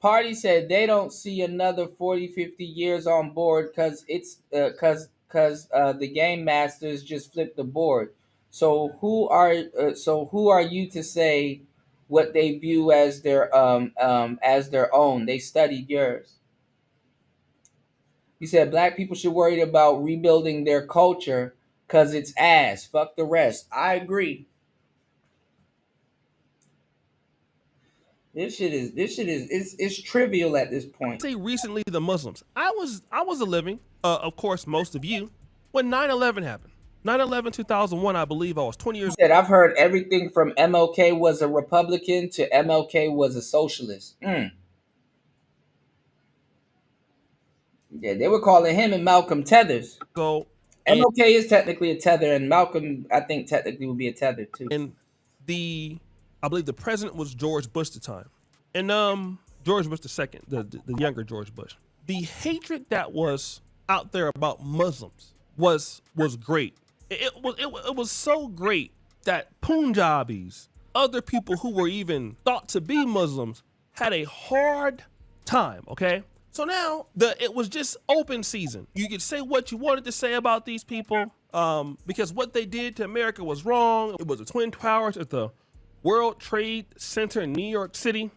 Party said they don't see another 40, 50 years on board because the game masters just flipped the board. So who are you to say what they view as their own? They studied yours. He said black people should worry about rebuilding their culture because it's ass. Fuck the rest. I agree. This shit is it's trivial at this point. Say recently the Muslims. I was living, of course, most of you, when 9/11 happened. 9/11, 2001, I believe I was 20 years old. Said I've heard everything from MLK was a Republican to MLK was a socialist. Yeah, they were calling him and Malcolm tethers. So MLK is technically a tether, and Malcolm, I think, technically would be a tether too. And I believe the president was George Bush at the time. And George Bush II, the younger George Bush. The hatred that was out there about Muslims was great. It was so great that Punjabis, other people who were even thought to be Muslims, had a hard time, okay? So now it was just open season. You could say what you wanted to say about these people because what they did to America was wrong. It was the Twin Towers at the World Trade Center in New York City.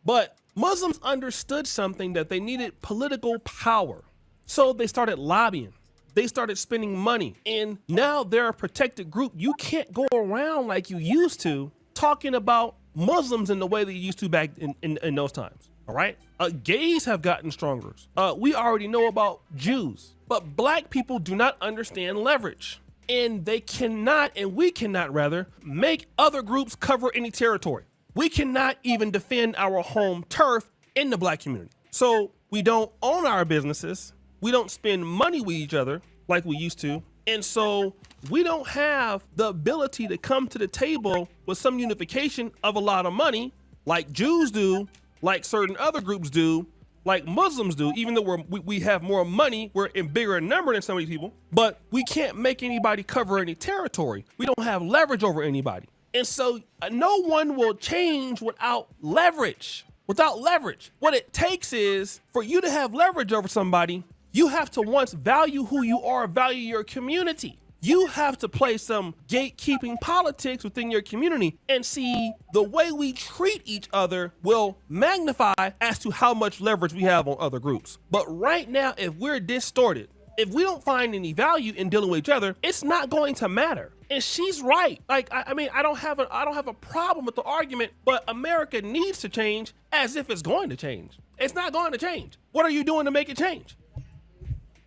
But Muslims understood something, that they needed political power. So they started lobbying. They started spending money. And now they're a protected group. You can't go around like you used to talking about Muslims in the way that you used to back in those times. All right? Gays have gotten stronger. We already know about Jews. But black people do not understand leverage. And they cannot, and we cannot rather, make other groups cover any territory. We cannot even defend our home turf in the black community. So we don't own our businesses. We don't spend money with each other like we used to. And so we don't have the ability to come to the table with some unification of a lot of money like Jews do, like certain other groups do, like Muslims do, even though we have more money, we're in bigger number than some of these people, but we can't make anybody cover any territory. We don't have leverage over anybody. And so no one will change without leverage. Without leverage. What it takes is for you to have leverage over somebody, you have to once value who you are, value your community. You have to play some gatekeeping politics within your community and see the way we treat each other will magnify as to how much leverage we have on other groups. But right now, if we're distorted, if we don't find any value in dealing with each other, it's not going to matter. And she's right. Like, I mean, I don't have a problem with the argument, but America needs to change as if it's going to change. It's not going to change. What are you doing to make it change?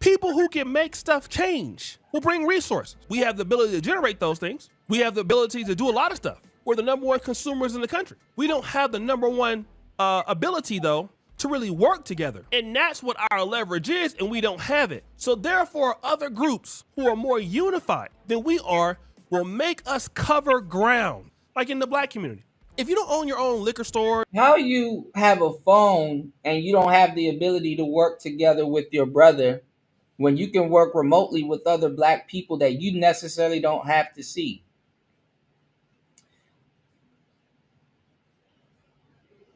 People who can make stuff change will bring resources. We have the ability to generate those things. We have the ability to do a lot of stuff. We're the number one consumers in the country. We don't have the number one ability, though, to really work together. And that's what our leverage is, and we don't have it. So therefore, other groups who are more unified than we are will make us cover ground, like in the black community. If you don't own your own liquor store. How you have a phone and you don't have the ability to work together with your brother when you can work remotely with other black people that you necessarily don't have to see?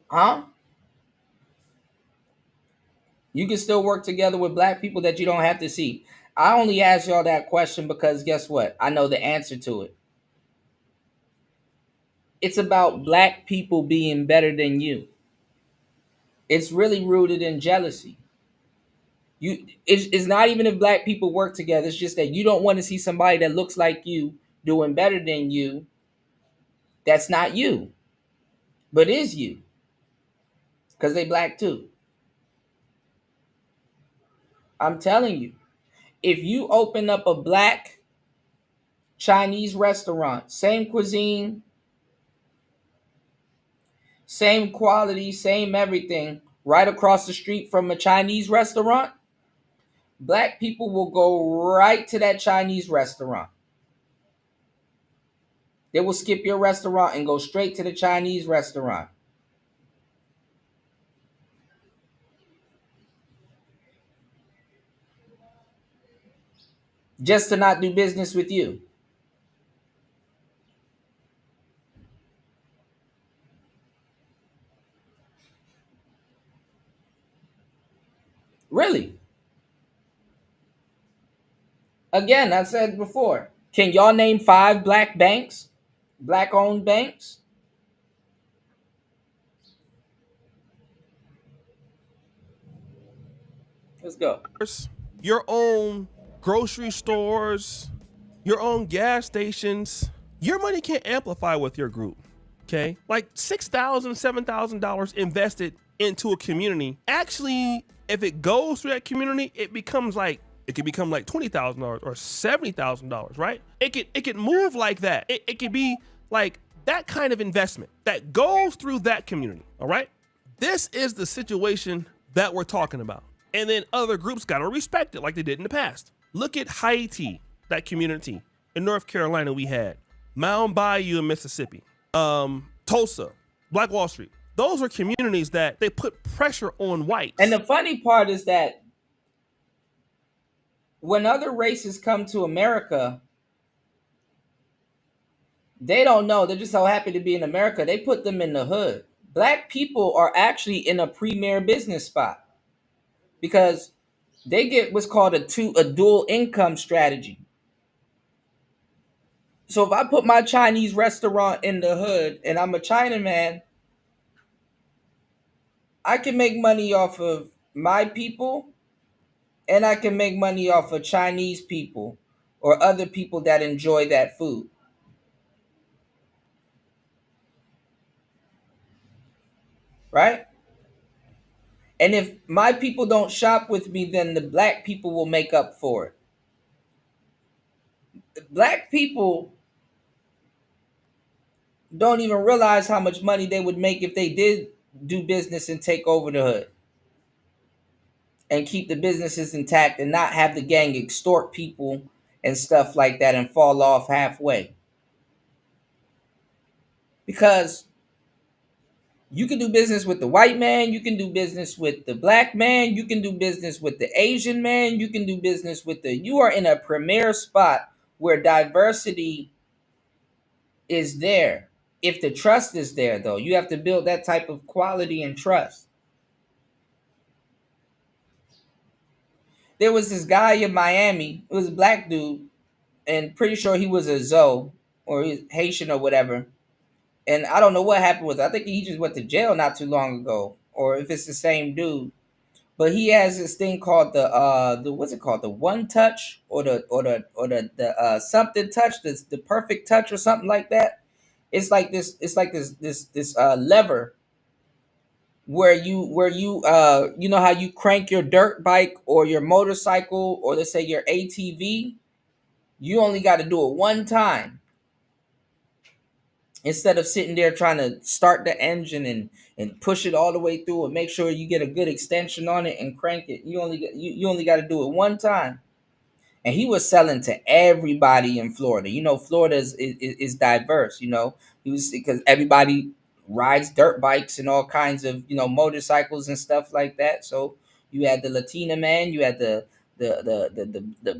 Huh? You can still work together with black people that you don't have to see. I only ask y'all that question because guess what? I know the answer to it. It's about black people being better than you. It's really rooted in jealousy. It's not even if black people work together. It's just that you don't want to see somebody that looks like you doing better than you. That's not you, but is you, because they black too. I'm telling you, if you open up a black Chinese restaurant, same cuisine, same quality, same everything, right across the street from a Chinese restaurant, black people will go right to that Chinese restaurant. They will skip your restaurant and go straight to the Chinese restaurant. Just to not do business with you. Really? Again, I said before, can y'all name 5 black banks? Black-owned banks? Let's go. Your own grocery stores, your own gas stations. Your money can't amplify with your group, okay? Like $6,000, $7,000 invested into a community. Actually, if it goes through that community, it could become like $20,000 or $70,000, right? It could move like that. It could be like that kind of investment that goes through that community, all right? This is the situation that we're talking about. And then other groups got to respect it like they did in the past. Look at Haiti, that community in North Carolina we had. Mound Bayou in Mississippi. Tulsa, Black Wall Street. Those are communities that they put pressure on whites. And the funny part is that when other races come to America, they don't know. They're just so happy to be in America. They put them in the hood. Black people are actually in a premier business spot because they get what's called a dual income strategy. So if I put my Chinese restaurant in the hood and I'm a Chinaman, I can make money off of my people and I can make money off of Chinese people or other people that enjoy that food. Right? And if my people don't shop with me, then the black people will make up for it. Black people don't even realize how much money they would make if they did do business and take over the hood. and keep the businesses intact and not have the gang extort people and stuff like that and fall off halfway. Because you can do business with the white man, you can do business with the black man, you can do business with the Asian man, you can do business with you are in a premier spot where diversity is there. If the trust is there, though, you have to build that type of quality and trust. There was this guy in Miami, it was a black dude, and pretty sure he was a Zoe or he's Haitian or whatever. And I don't know what happened with it. I think he just went to jail not too long ago, or if it's the same dude. But he has this thing called the what's it called, the one touch or the something touch, the perfect touch or something like that. It's like this lever where you know how you crank your dirt bike or your motorcycle or let's say your ATV. You only got to do it one time instead of sitting there trying to start the engine and push it all the way through and make sure you get a good extension on it and crank it. You only got to do it one time. And he was selling to everybody in Florida. You know, Florida is diverse. You know, he was because everybody rides dirt bikes and all kinds of motorcycles and stuff like that. So you had the Latina man, you had the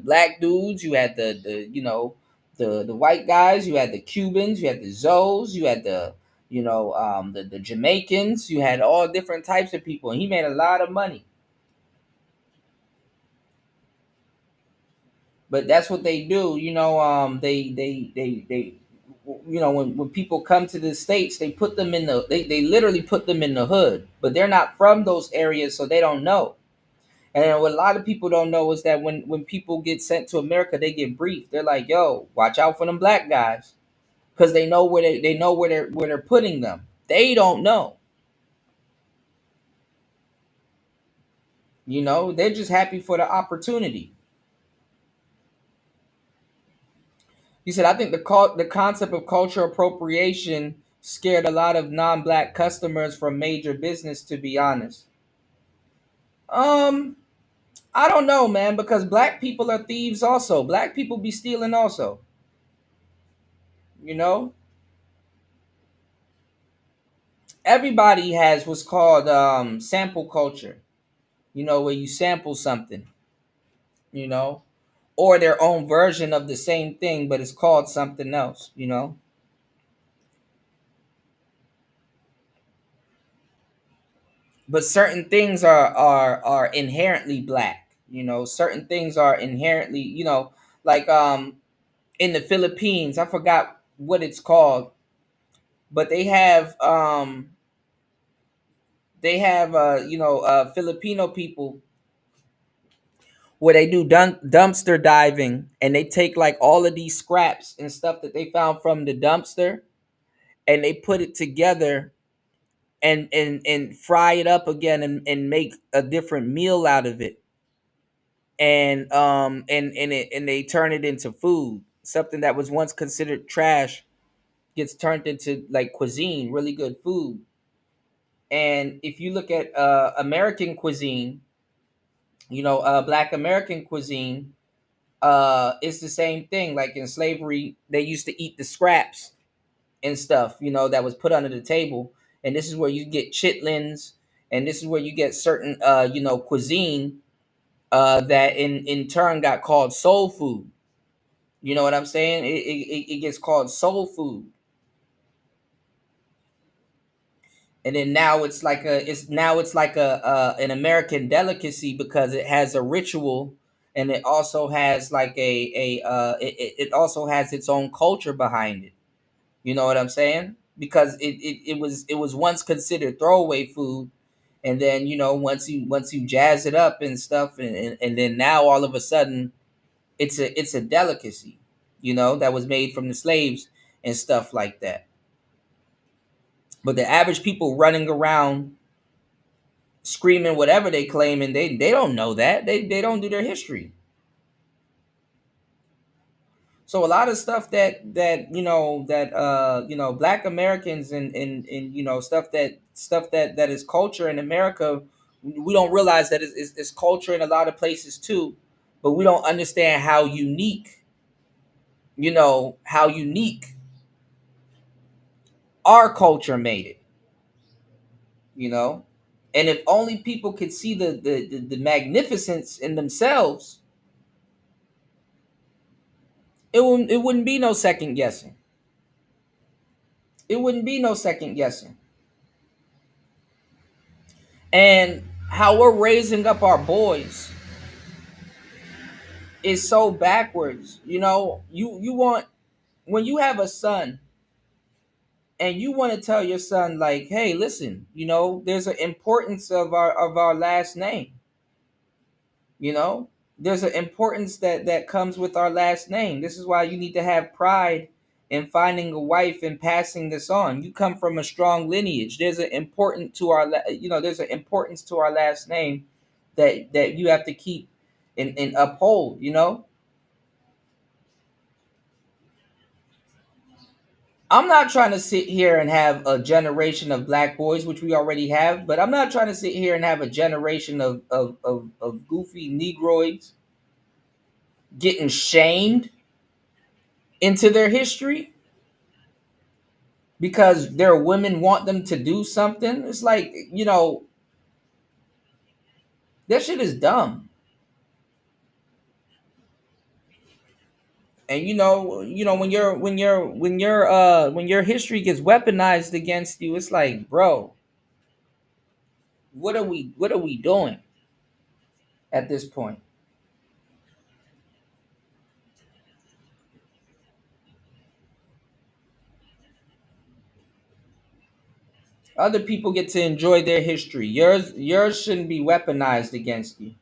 black dudes, you had the white guys, you had the Cubans, you had the Zoes, you had the Jamaicans, you had all different types of people, and he made a lot of money. But that's what they do, they when people come to the States, they put them in they literally put them in the hood, but they're not from those areas, so they don't know. And what a lot of people don't know is that when people get sent to America, they get briefed. They're like, yo, watch out for them black guys, because they know they know where they're putting them. They don't know. They're just happy for the opportunity. He said, I think the concept of cultural appropriation scared a lot of non-black customers from major business, to be honest. I don't know, man, because black people are thieves also. Black people be stealing also. You know? Everybody has what's called sample culture, where you sample something, you know, or their own version of the same thing, but it's called something else. But certain things are inherently black. Certain things are inherently, like in the Philippines, I forgot what it's called, but they have Filipino people where they do dumpster diving, and they take like all of these scraps and stuff that they found from the dumpster, and they put it together and fry it up again and make a different meal out of it, and they turn it into food. Something that was once considered trash gets turned into like cuisine, really good food. And if you look at American cuisine, Black American cuisine, it's the same thing. Like in slavery, they used to eat the scraps and stuff, that was put under the table. And this is where you get chitlins, and this is where you get certain, cuisine that in turn got called soul food. You know what I'm saying? It gets called soul food. And then now it's like an American delicacy because it has a ritual, and it also has like it also has its own culture behind it. You know what I'm saying? Because it was once considered throwaway food, and then once you jazz it up and stuff, and then now all of a sudden it's a delicacy, that was made from the slaves and stuff like that. But the average people running around screaming whatever they claim, and they don't know that they don't do their history. So a lot of stuff that Black Americans and stuff that is culture in America We don't realize that it's culture in a lot of places too, but we don't understand how unique, how unique our culture made it, And if only people could see the magnificence in themselves, it wouldn't be no second guessing. It wouldn't be no second guessing. And how we're raising up our boys is so backwards. You want, when you have a son and you want to tell your son, like, hey, listen, there's an importance of our last name. There's an importance that comes with our last name. This is why you need to have pride in finding a wife and passing this on. You come from a strong lineage. There's an importance to our there's an importance to our last name that you have to keep and uphold. I'm not trying to sit here and have a generation of black boys, which we already have, but I'm not trying to sit here and have a generation of goofy Negroids getting shamed into their history because their women want them to do something. It's like, that shit is dumb. And when your history gets weaponized against you, it's like, bro, what are we doing at this point? Other people get to enjoy their history. Yours shouldn't be weaponized against you.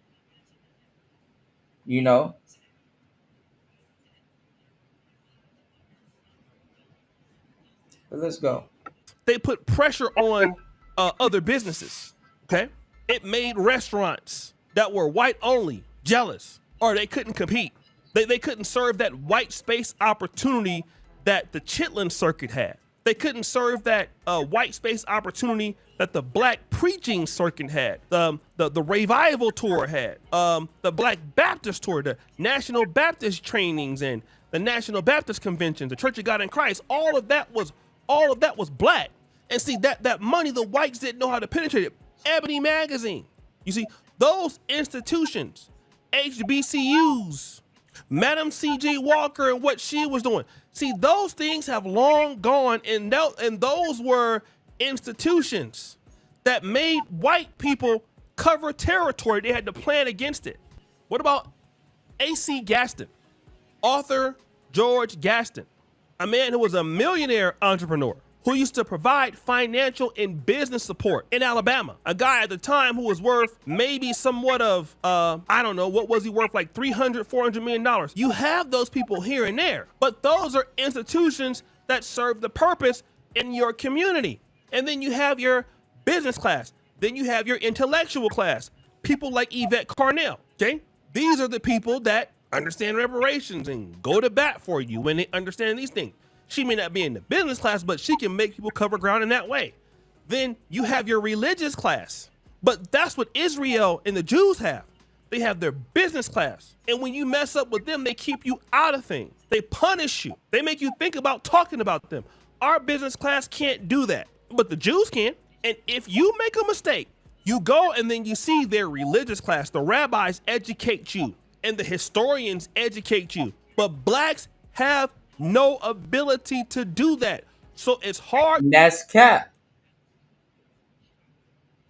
But let's go. They put pressure on other businesses. Okay, it made restaurants that were white only jealous, or they couldn't compete. They couldn't serve that white space opportunity that the Chitlin circuit had. They couldn't serve that white space opportunity that the black preaching circuit had, the revival tour had, the Black Baptist tour, the National Baptist trainings, and the National Baptist conventions, the Church of God in Christ. All of that was black. And see, that money the whites didn't know how to penetrate it. Ebony Magazine, you see, those institutions, HBCUs, Madam C.J. Walker and what she was doing. See, those things have long gone, and those were institutions that made white people cover territory. They had to plan against it. What about A.C. Gaston, author George Gaston, a man who was a millionaire entrepreneur who used to provide financial and business support in Alabama. A guy at the time who was worth maybe somewhat of, I don't know, what was he worth, like $300-400 million. You have those people here and there, but those are institutions that serve the purpose in your community. And then you have your business class. Then you have your intellectual class. People like Yvette Carnell, okay? These are the people that understand reparations and go to bat for you when they understand these things. She may not be in the business class, but she can make people cover ground in that way. Then you have your religious class, but that's what Israel and the Jews have. They have their business class. And when you mess up with them, they keep you out of things. They punish you. They make you think about talking about them. Our business class can't do that, but the Jews can. And if you make a mistake, you go and then you see their religious class. The rabbis educate you and the historians educate you, but blacks have no ability to do that. So it's hard. That's cap.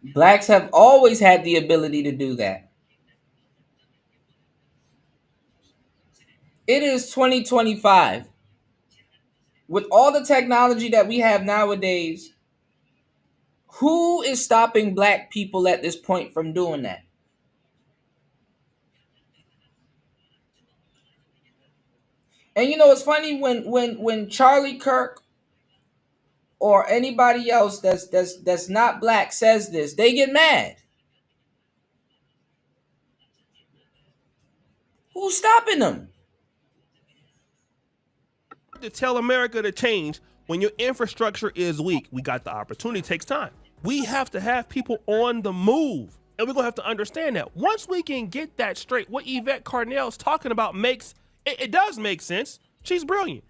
Blacks have always had the ability to do that. It is 2025. With all the technology that we have nowadays, who is stopping black people at this point from doing that? And it's funny when Charlie Kirk or anybody else that's not black says this, they get mad. Who's stopping them? To tell America to change when your infrastructure is weak. We got the opportunity. It takes time. We have to have people on the move. And we're going to have to understand that. Once we can get that straight, what Yvette Carnell's talking about it does make sense. She's brilliant.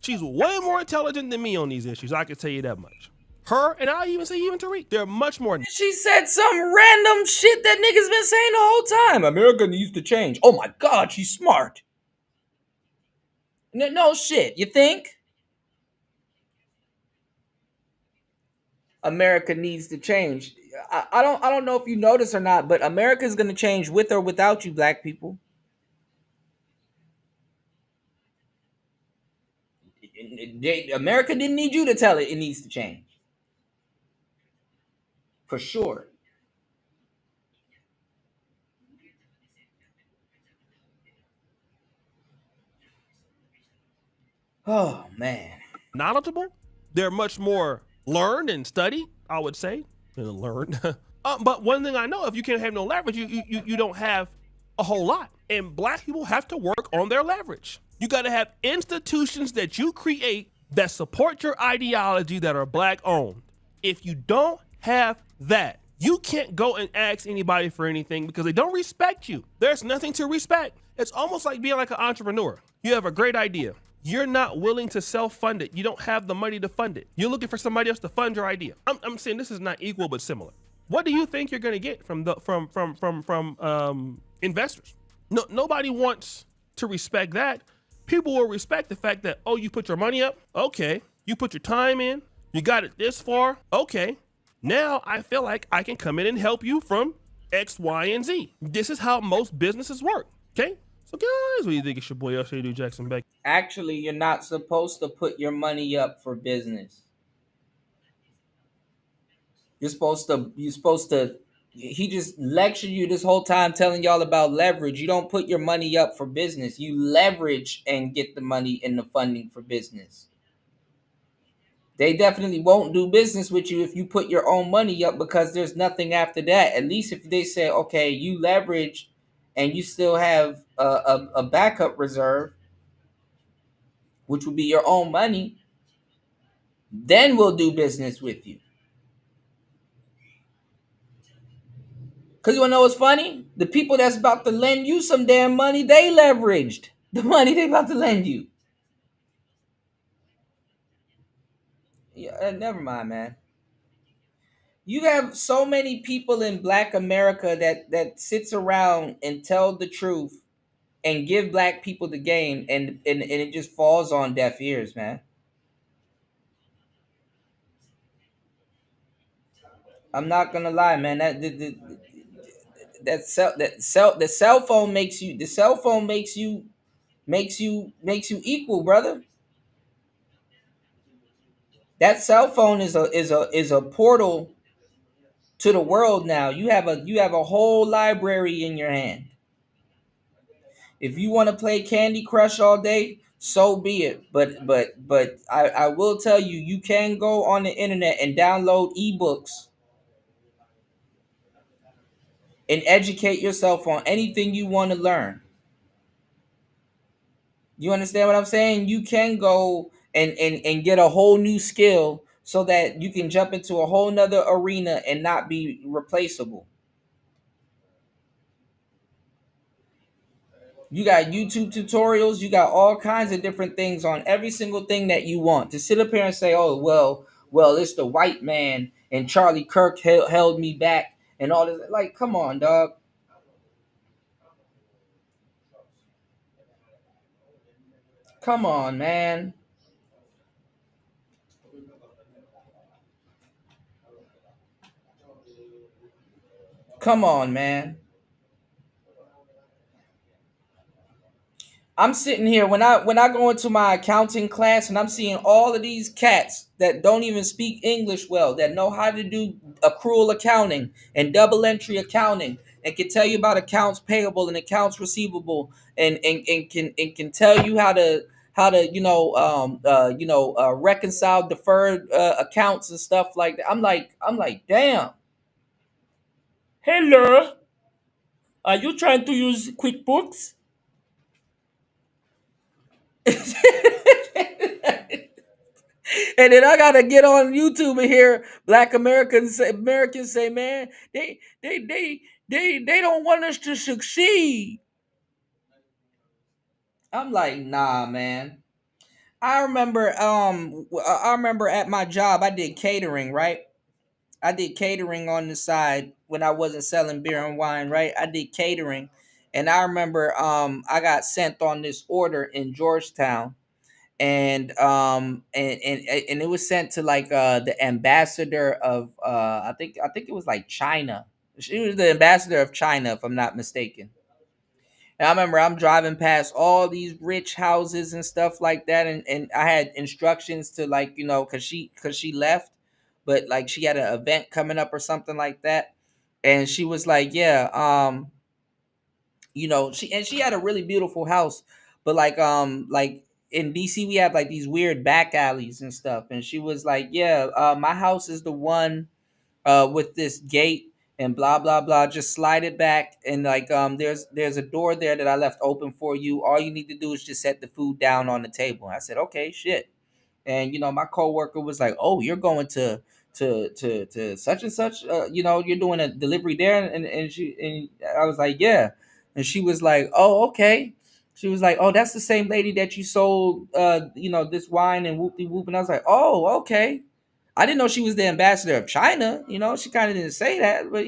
She's way more intelligent than me on these issues. I can tell you that much. Her, and I'll even say even Tariq, they're much more. She said some random shit that niggas been saying the whole time. America needs to change. Oh my God, she's smart. No shit. You think? America needs to change. I don't know if you notice or not, but America's gonna change with or without you, black people. America didn't need you to tell it needs to change. For sure. Oh man. Knowledgeable. They're much more learned and studied, I would say. Learned. But one thing I know, if you can't have no leverage, you don't have a whole lot. And black people have to work on their leverage. You got to have institutions that you create that support your ideology that are black owned. If you don't have that, you can't go and ask anybody for anything because they don't respect you. There's nothing to respect. It's almost like being like an entrepreneur. You have a great idea. You're not willing to self-fund it. You don't have the money to fund it. You're looking for somebody else to fund your idea. I'm saying this is not equal but similar. What do you think you're going to get from investors? No, nobody wants to respect that. People will respect the fact that, oh, you put your money up. Okay. You put your time in. You got it this far. Okay. Now I feel like I can come in and help you from X, Y, and Z. This is how most businesses work. Okay. So guys, what do you think? It's your boy Usher Do Jackson Beck. Actually, you're not supposed to put your money up for business. You're supposed to, he just lectured you this whole time telling y'all about leverage. You don't put your money up for business. You leverage and get the money and the funding for business. They definitely won't do business with you if you put your own money up because there's nothing after that. At least if they say, okay, you leverage and you still have a backup reserve, which would be your own money, then we'll do business with you. Because you want to know what's funny? The people that's about to lend you some damn money, they leveraged the money they about to lend you. Yeah, never mind, man. You have so many people in Black America that sits around and tell the truth and give black people the game, and it just falls on deaf ears, man. I'm not gonna lie, man. The cell phone makes you equal, brother. That cell phone is a portal to the world now. You have a whole library in your hand. If you want to play Candy Crush all day, so be it. But I will tell you, you can go on the internet and download ebooks and educate yourself on anything you want to learn. You understand what I'm saying? You can go and get a whole new skill so that you can jump into a whole nother arena and not be replaceable. You got YouTube tutorials. You got all kinds of different things on every single thing that you want. To sit up here and say, oh, well, it's the white man and Charlie Kirk held me back and all this. Like, come on, dog. Come on, man. Come on, man. I'm sitting here when I go into my accounting class and I'm seeing all of these cats that don't even speak English well, that know how to do accrual accounting and double entry accounting and can tell you about accounts payable and accounts receivable and can tell you how to reconcile deferred accounts and stuff like that. I'm like, damn. Hello, are you trying to use QuickBooks? And then I gotta get on YouTube and hear Black Americans say, man, they don't want us to succeed. I'm like, nah, man. I remember at my job I did catering, right? I did catering on the side when I wasn't selling beer and wine, right? I did catering. And I remember I got sent on this order in Georgetown, and it was sent to like the ambassador of I think it was like China. She was the ambassador of China, if I'm not mistaken. And I remember I'm driving past all these rich houses and stuff like that, and I had instructions to, like, cause she left, but like she had an event coming up or something like that, and she was like, yeah, she had a really beautiful house, but like in DC we have like these weird back alleys and stuff, and she was like, yeah, my house is the one with this gate and blah blah blah. Just slide it back, and like there's a door there that I left open for you. All you need to do is just set the food down on the table. I said, okay, shit. And my coworker was like, oh, you're going to such and such. You're doing a delivery there, and I was like, yeah. And she was like, oh, okay. She was like, oh, that's the same lady that you sold this wine and whoop de whoop. And I was like, oh, okay. I didn't know she was the ambassador of China. She kind of didn't say that, but.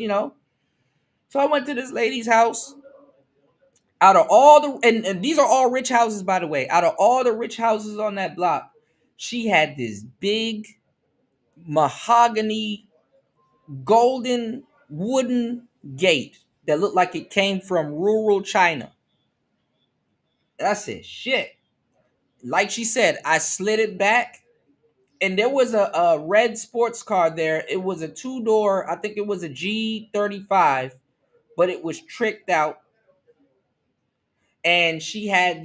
So I went to this lady's house. Out of all and these are all rich houses, by the way. Out of all the rich houses on that block, she had this big mahogany golden wooden gate that looked like it came from rural China. And I said, shit. Like she said, I slid it back, and there was a red sports car there. It was a two-door, I think it was a G35, but it was tricked out. And she had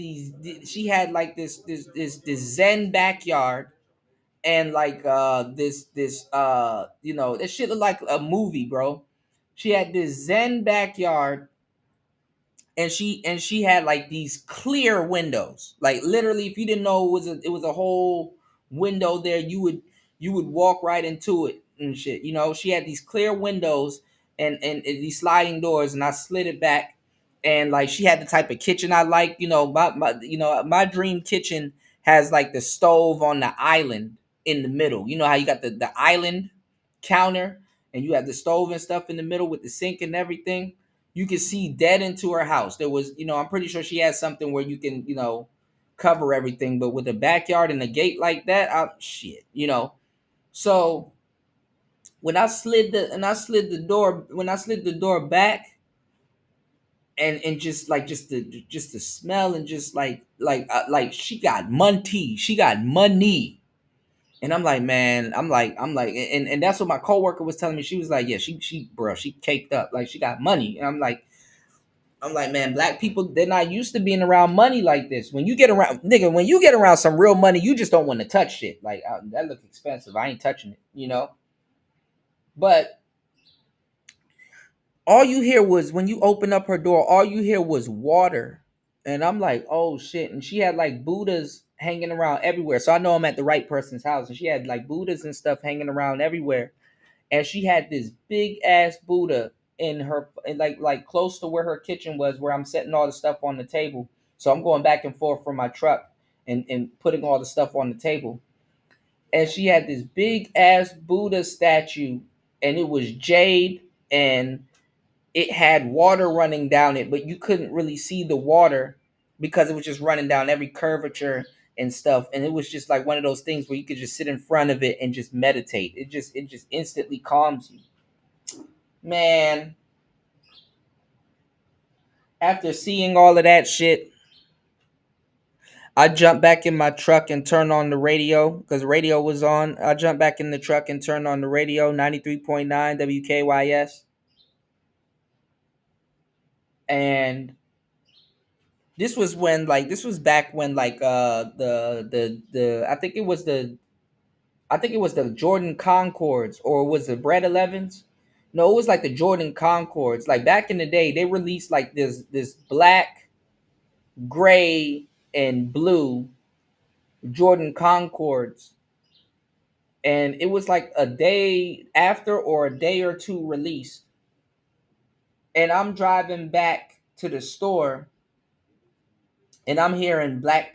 like this Zen backyard, and like this shit looked like a movie, bro. She had this Zen backyard, and she had like these clear windows. Like literally, if you didn't know it was a whole window there, you would walk right into it and shit. She had these clear windows and these sliding doors, and I slid it back. And like she had the type of kitchen I like. My dream kitchen has like the stove on the island in the middle. You know how you got the island counter, and you have the stove and stuff in the middle with the sink and everything. You could see dead into her house. There was, I'm pretty sure she had something where you can, cover everything, but with a backyard and a gate like that, shit. So when I slid the door back, and just the smell, and just like she got money. And I'm like, man, and that's what my coworker was telling me. She was like, yeah, she caked up, like she got money. And I'm like, man, black people, they're not used to being around money like this. When you get around, nigga, when you get around some real money, you just don't want to touch shit. Like, that looks expensive. I ain't touching it. But all you hear was, when you open up her door, all you hear was water. And I'm like, oh shit. And she had like Buddhas hanging around everywhere. So I know I'm at the right person's house. And she had like Buddhas and stuff hanging around everywhere. And she had this big ass Buddha in her, like close to where her kitchen was, where I'm setting all the stuff on the table. So I'm going back and forth from my truck and putting all the stuff on the table. And she had this big ass Buddha statue, and it was jade, and it had water running down it, but you couldn't really see the water because it was just running down every curvature and stuff. And it was just like one of those things where you could just sit in front of it and just meditate. It just instantly calms you. Man, after seeing all of that shit, I jumped back in my truck and turned on the radio because the radio was on. I jumped back in the truck and turned on the radio, 93.9 WKYS. And this was back when I think it was the Jordan Concords, or was it Bread 11s? No, it was like the Jordan Concords. Like back in the day, they released like this black, gray, and blue Jordan Concords. and it was like a day after or a day or two released. And I'm driving back to the store, and I'm hearing black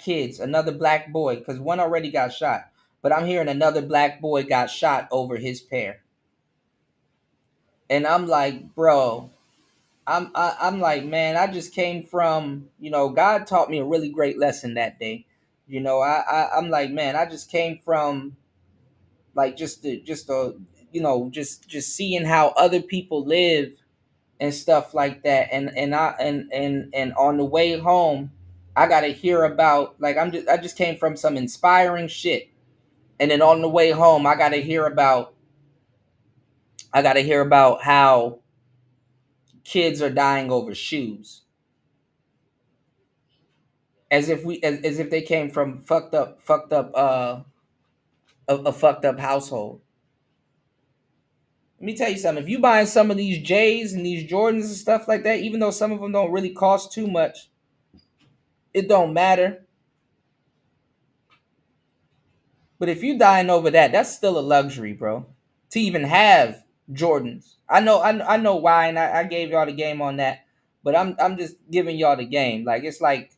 kids, another black boy, because one already got shot, but I'm hearing another black boy got shot over his pair. And I'm like, bro, I'm like, man, I just came from, God taught me a really great lesson that day. I'm like, man, I just came from like just seeing how other people live and stuff like that. And on the way home, I gotta hear about, like, I just came from some inspiring shit. And then on the way home, I gotta hear about how kids are dying over shoes. As if they came from a fucked up household. Let me tell you something. If you buying some of these J's and these Jordans and stuff like that, even though some of them don't really cost too much, it don't matter. But if you dying over that, that's still a luxury, bro. To even have Jordans. I know why, and I gave y'all the game on that. But I'm just giving y'all the game. Like, it's like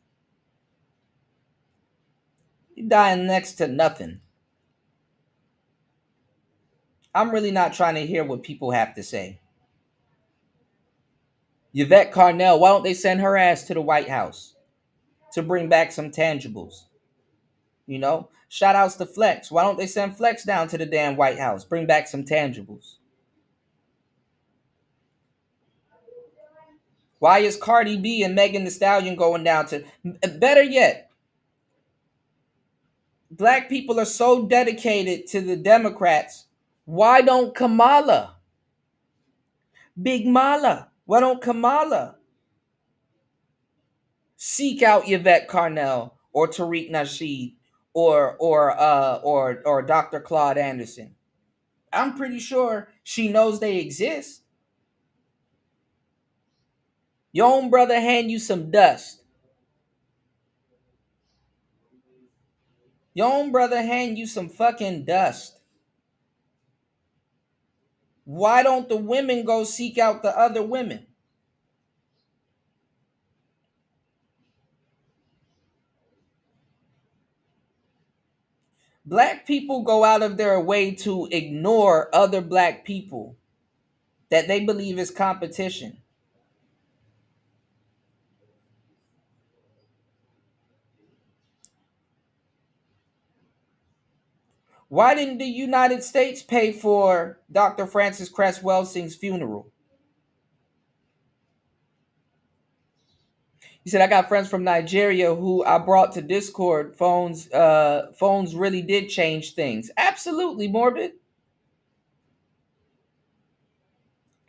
you dying next to nothing. I'm really not trying to hear what people have to say. Yvette Carnell, why don't they send her ass to the White House to bring back some tangibles? Shout outs to Flex. Why don't they send Flex down to the damn White House? Bring back some tangibles. Why is Cardi B and Megan Thee Stallion going down to... Better yet, black people are so dedicated to the Democrats. Why don't Kamala? Big Mala. Why don't Kamala seek out Yvette Carnell or Tariq Nasheed or Dr. Claude Anderson? I'm pretty sure she knows they exist. Your own brother hand you some dust. Your own brother hand you some fucking dust. Why don't the women go seek out the other women? Black people go out of their way to ignore other black people that they believe is competition. Why didn't the United States pay for Dr. Francis Cress Welsing's funeral? He said, I got friends from Nigeria who I brought to Discord. Phones really did change things. Absolutely, Morbid.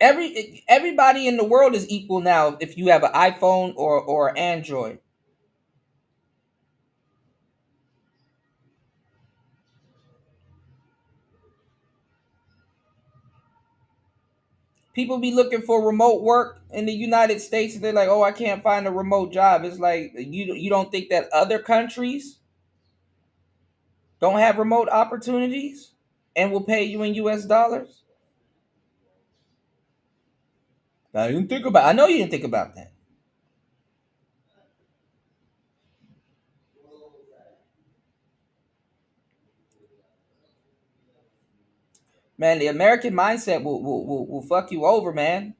Everybody in the world is equal now if you have an iPhone or Android. People be looking for remote work in the United States, and they're like, "Oh, I can't find a remote job." It's like, you don't think that other countries don't have remote opportunities and will pay you in US dollars? I didn't think about. I know you didn't think about that. Man, the American mindset will fuck you over, man.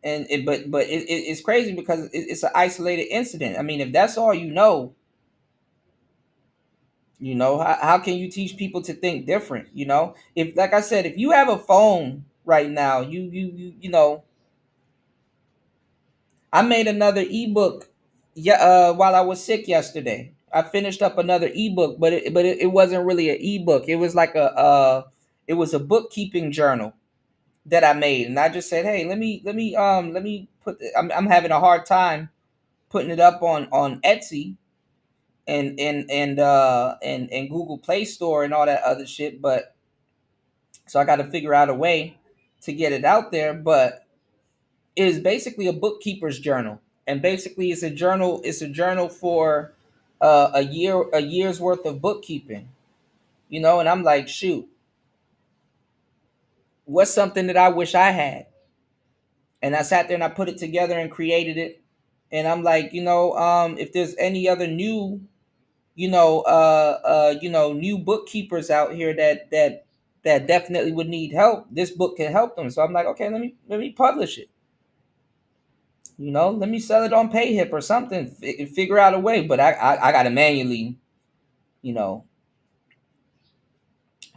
It's crazy because it's an isolated incident. I mean, if that's all how can you teach people to think different? If, like I said, if you have a phone right now, I made another ebook. Yeah, while I was sick yesterday, I finished up another ebook, but it wasn't really an ebook. It was like it was a bookkeeping journal that I made, and I just said, hey, let me put. I'm having a hard time putting it up on Etsy and Google Play Store and all that other shit, but so I got to figure out a way to get it out there. But it is basically a bookkeeper's journal, and basically it's a journal. It's a journal for a year's worth of bookkeeping. you know, and I'm like, shoot, what's something that I wish I had? And I sat there and I put it together and created it. And I'm like, if there's any other new, new bookkeepers out here that definitely would need help, this book can help them. So I'm like, okay, let me publish it. Let me sell it on PayHip or something. Figure out a way. But I gotta manually, you know,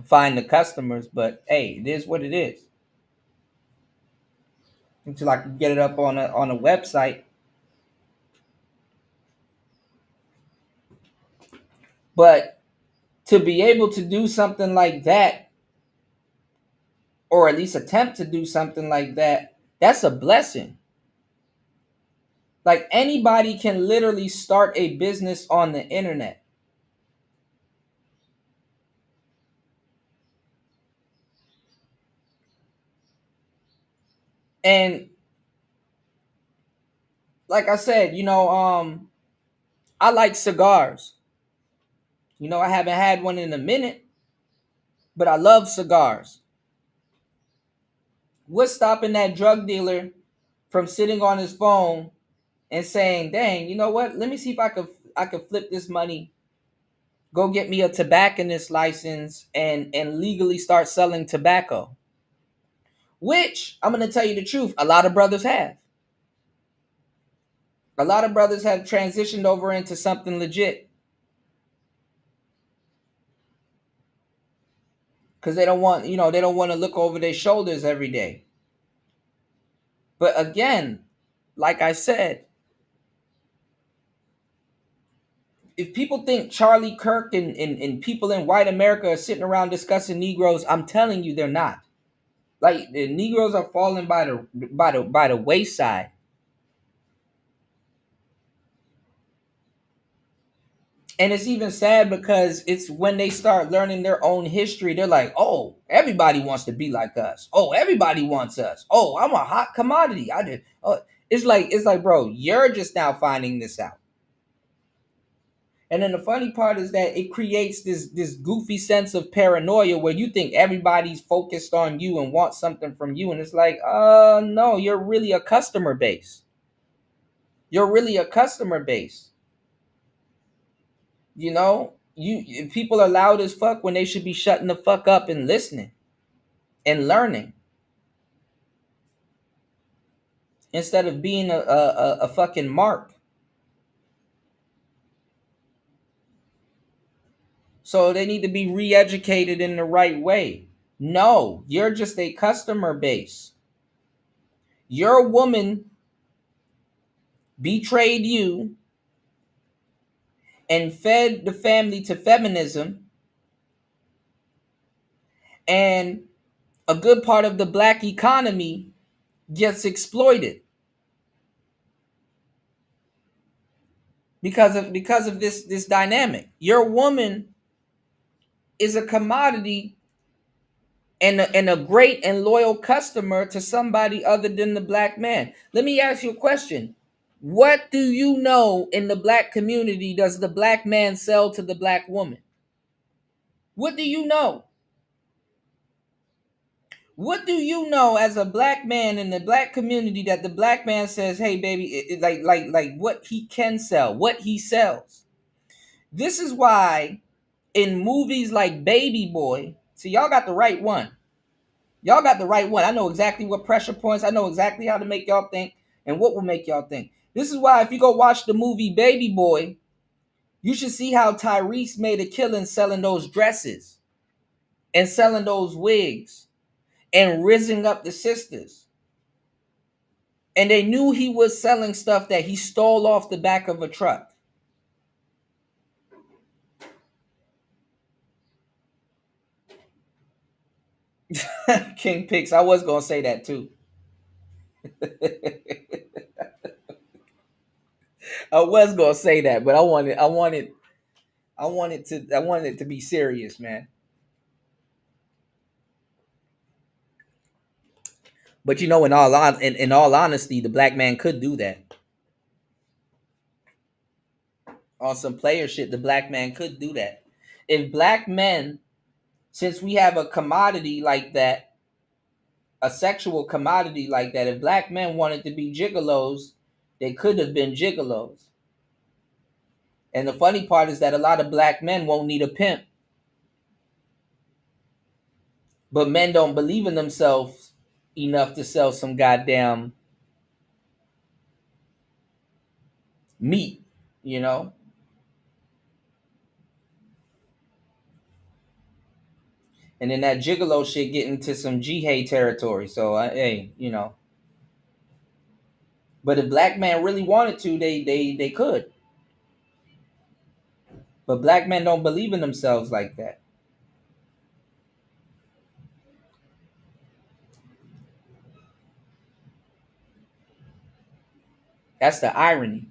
find the customers. But hey, it is what it is. Until I can get it up on a website. But to be able to do something like that, or at least attempt to do something like that, that's a blessing. Like anybody can literally start a business on the internet. And like I said, I like cigars. I haven't had one in a minute, but I love cigars. What's stopping that drug dealer from sitting on his phone and saying, "Dang, you know what? Let me see if I could flip this money, go get me a tobacconist license, and legally start selling tobacco." Which I'm gonna tell you the truth, a lot of brothers have. A lot of brothers have transitioned over into something legit because they don't want to look over their shoulders every day. But again, like I said, if people think Charlie Kirk and people in white America are sitting around discussing Negroes, I'm telling you they're not. Like the Negroes are falling by the wayside. And it's even sad because it's when they start learning their own history, they're like, "Oh, everybody wants to be like us. Oh, everybody wants us. Oh, I'm a hot commodity. I did." Oh, it's like, bro, you're just now finding this out. And then the funny part is that it creates this goofy sense of paranoia where you think everybody's focused on you and wants something from you, and it's like, no, you're really a customer base. You're really a customer base. People are loud as fuck when they should be shutting the fuck up and listening and learning instead of being a fucking mark. So they need to be re-educated in the right way. No, you're just a customer base. Your woman betrayed you and fed the family to feminism, and a good part of the black economy gets exploited because of this dynamic. Your woman is a commodity and a great and loyal customer to somebody other than the black man. Let me ask you a question. What do you know in the black community does the black man sell to the black woman? What do you know? What do you know as a black man in the black community that the black man says, "Hey, baby," like what he can sell, what he sells? This is why in movies like Baby Boy, see, y'all got the right one. Y'all got the right one. I know exactly what pressure points. I know exactly how to make y'all think and what will make y'all think. This is why if you go watch the movie Baby Boy, you should see how Tyrese made a killing selling those dresses and selling those wigs and rizzing up the sisters. And they knew he was selling stuff that he stole off the back of a truck. King Pix, I was gonna say that too. I was gonna say that, but I wanted it to be serious, man. But in all honesty, the black man could do that. On some player shit, the black man could do that. If black men Since we have a commodity like that, a sexual commodity like that, if black men wanted to be gigolos, they could have been gigolos. And the funny part is that a lot of black men won't need a pimp. But men don't believe in themselves enough to sell some goddamn meat, you know? And then that gigolo shit get into some jihad territory. So, hey, you know. But if black men really wanted to, they could. But black men don't believe in themselves like that. That's the irony.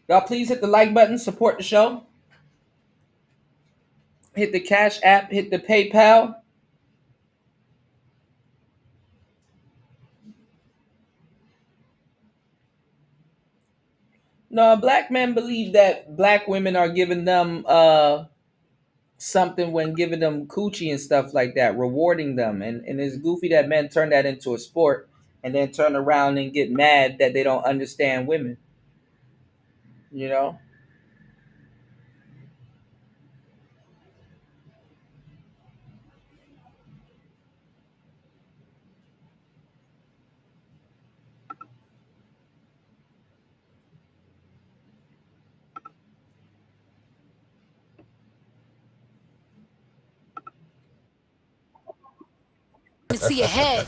Y'all please hit the like button, support the show. Hit the Cash App, hit the PayPal. No, black men believe that black women are giving them something when giving them coochie and stuff like that, rewarding them. And it's goofy that men turn that into a sport and then turn around and get mad that they don't understand women. You know? See your head.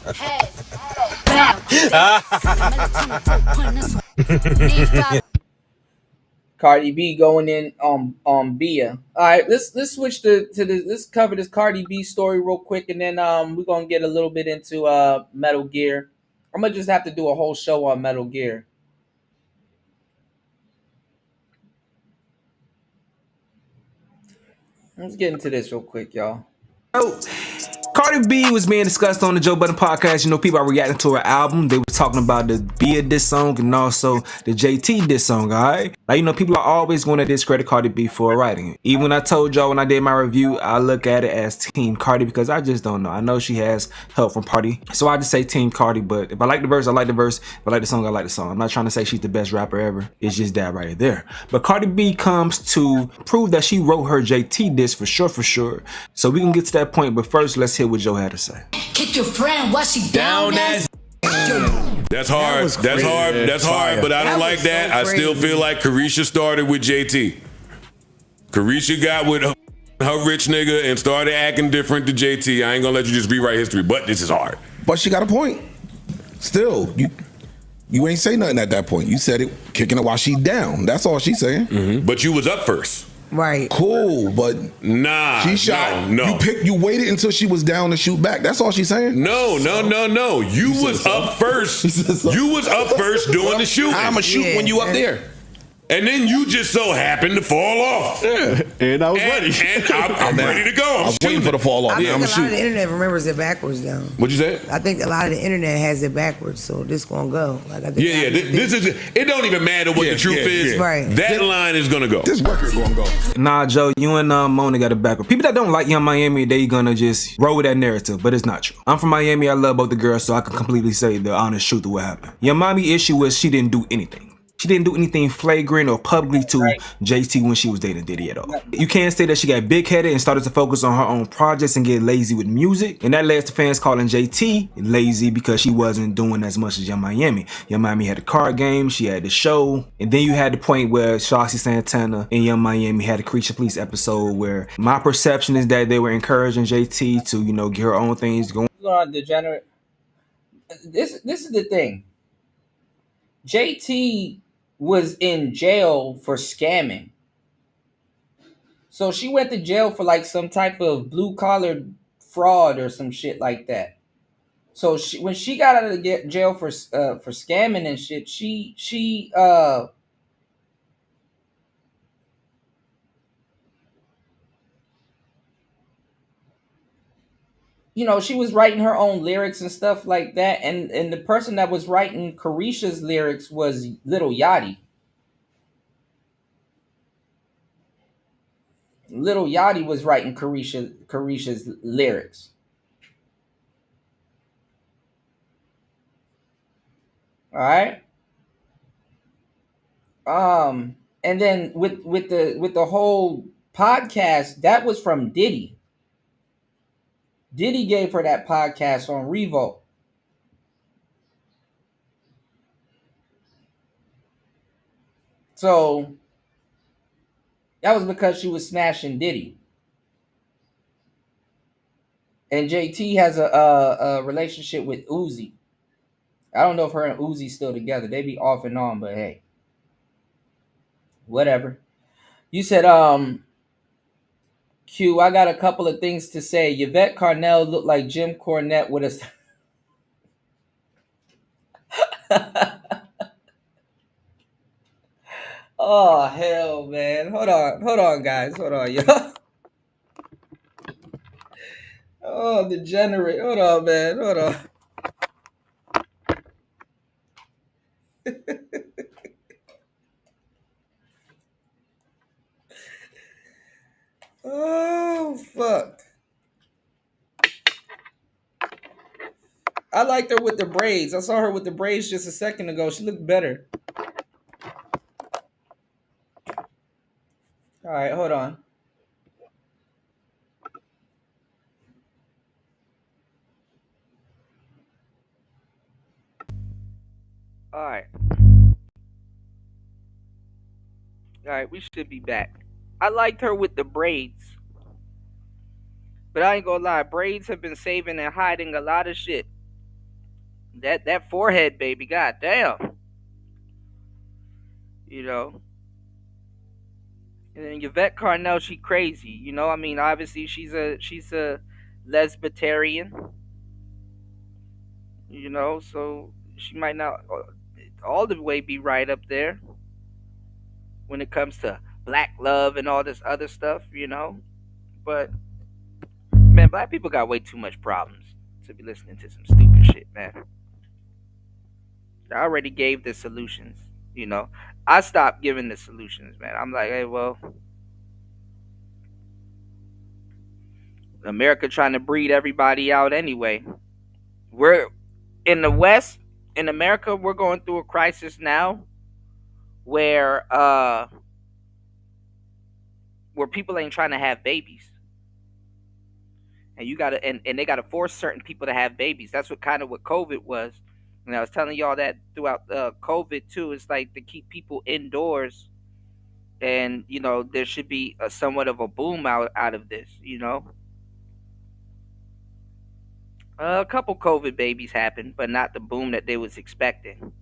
Cardi B going in on Bia. All right, let's switch to this. Let's cover this Cardi B story real quick, and then we're gonna get a little bit into Metal Gear. I'm gonna just have to do a whole show on Metal Gear. Let's get into this real quick, y'all. Oh, Cardi B was being discussed on the Joe Budden podcast. You know, people are reacting to her album. They were talking about the Bia diss song and also the JT diss song, alright? Now, you know, people are always going to discredit Cardi B for writing it. Even when I told y'all when I did my review, I look at it as Team Cardi because I just don't know. I know she has help from Party, so I just say Team Cardi, but if I like the verse, I like the verse. If I like the song, I like the song. I'm not trying to say she's the best rapper ever. It's just that right there. But Cardi B comes to prove that she wrote her JT diss for sure. So we can get to that point, but first, let's hear what Joe had to say. Kick your friend while she down as. That's hard. That's hard. But I don't like that. I still feel like Carisha started with JT. Carisha got with her rich nigga and started acting different to JT. I ain't gonna let you just rewrite history, but this is hard. But she got a point. Still, you ain't say nothing at that point. You said it, kicking it while she down. That's all she's saying. Mm-hmm. But you was up first. Right. Cool, but she shot. No. You waited until she was down to shoot back. That's all she's saying. No. You was up first. You was up first doing the shooting. I'ma shoot when you up there. And then you just so happened to fall off. Yeah. And I was ready. And I'm ready to go. I was waiting for the fall off. I think a lot of the internet remembers it backwards, though. What'd you say? I think a lot of the internet has it backwards, so this gonna go. Like, I think This is. It don't even matter what the truth is. Right. That line is gonna go. This record gonna go. Nah, Joe, you and Mona got it backwards. People that don't like Young Miami, they gonna just roll with that narrative, but it's not true. I'm from Miami. I love both the girls, so I can completely say the honest truth of what happened. Young Miami issue was she didn't do anything. She didn't do anything flagrant or publicly to JT when she was dating Diddy at all. You can't say that she got big-headed and started to focus on her own projects and get lazy with music. And that led to fans calling JT lazy because she wasn't doing as much as Young Miami. Young Miami had a card game, she had the show. And then you had the point where Shawty Santana and Young Miami had a Creature Police episode where my perception is that they were encouraging JT to, you know, get her own things going. Degenerate. This is the thing. JT was in jail for scamming. So she went to jail for like some type of blue collar fraud or some shit like that. So when she got out of jail for scamming and shit, she you know, she was writing her own lyrics and stuff like that. And the person that was writing Carisha's lyrics was Lil Yachty. Little Yachty was writing Carisha's lyrics. All right. And then with the whole podcast, that was from Diddy. Diddy gave her that podcast on Revolt. So that was because she was smashing Diddy. And JT has a relationship with Uzi. I don't know if her and Uzi still together. They be off and on, but hey, whatever. You said, Q, I got a couple of things to say. Yvette Carnell looked like Jim Cornette with a... Oh, hell, man. Hold on, guys. Hold on, y'all. Oh, degenerate. Hold on, man. Hold on. Oh, fuck. I liked her with the braids. I saw her with the braids just a second ago. She looked better. All right, hold on. All right. All right, we should be back. I liked her with the braids. But I ain't gonna lie, braids have been saving and hiding a lot of shit. That forehead, baby, goddamn. You know. And then Yvette Carnell, she crazy. You know, I mean, obviously she's a lesbitarian. You know, so she might not all the way be right up there when it comes to black love and all this other stuff, you know. But man, black people got way too much problems to be listening to some stupid shit, man. I already gave the solutions, you know. I stopped giving the solutions, man. I'm like, hey, well, America trying to breed everybody out anyway. We're in the West, in America, we're going through a crisis now where people ain't trying to have babies. And you gotta and they gotta force certain people to have babies. That's what COVID was. And I was telling y'all that throughout COVID too. It's like to keep people indoors, and you know there should be somewhat of a boom out of this. You know, a couple COVID babies happened, but not the boom that they was expecting.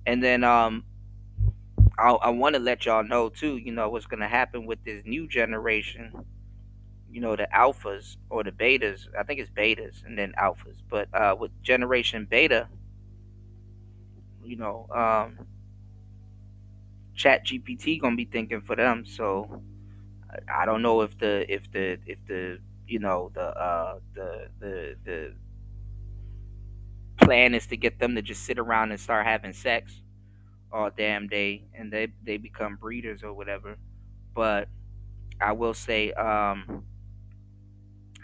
And then I want to let y'all know too. You know what's gonna happen with this new generation. You know, the alphas or the betas. I think it's betas and then alphas. But with generation beta, you know, Chat GPT gonna be thinking for them. So I don't know if the you know the plan is to get them to just sit around and start having sex all damn day, and they become breeders or whatever. But I will say,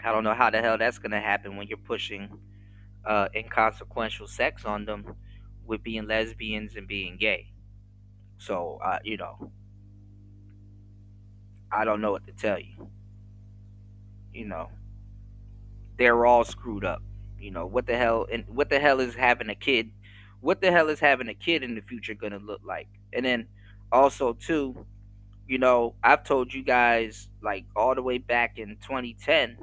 I don't know how the hell that's gonna happen when you're pushing inconsequential sex on them with being lesbians and being gay. So you know, I don't know what to tell you. You know, they're all screwed up. You know what the hell? And what the hell is having a kid? What the hell is having a kid in the future gonna look like? And then also too, you know, I've told you guys like all the way back in 2010.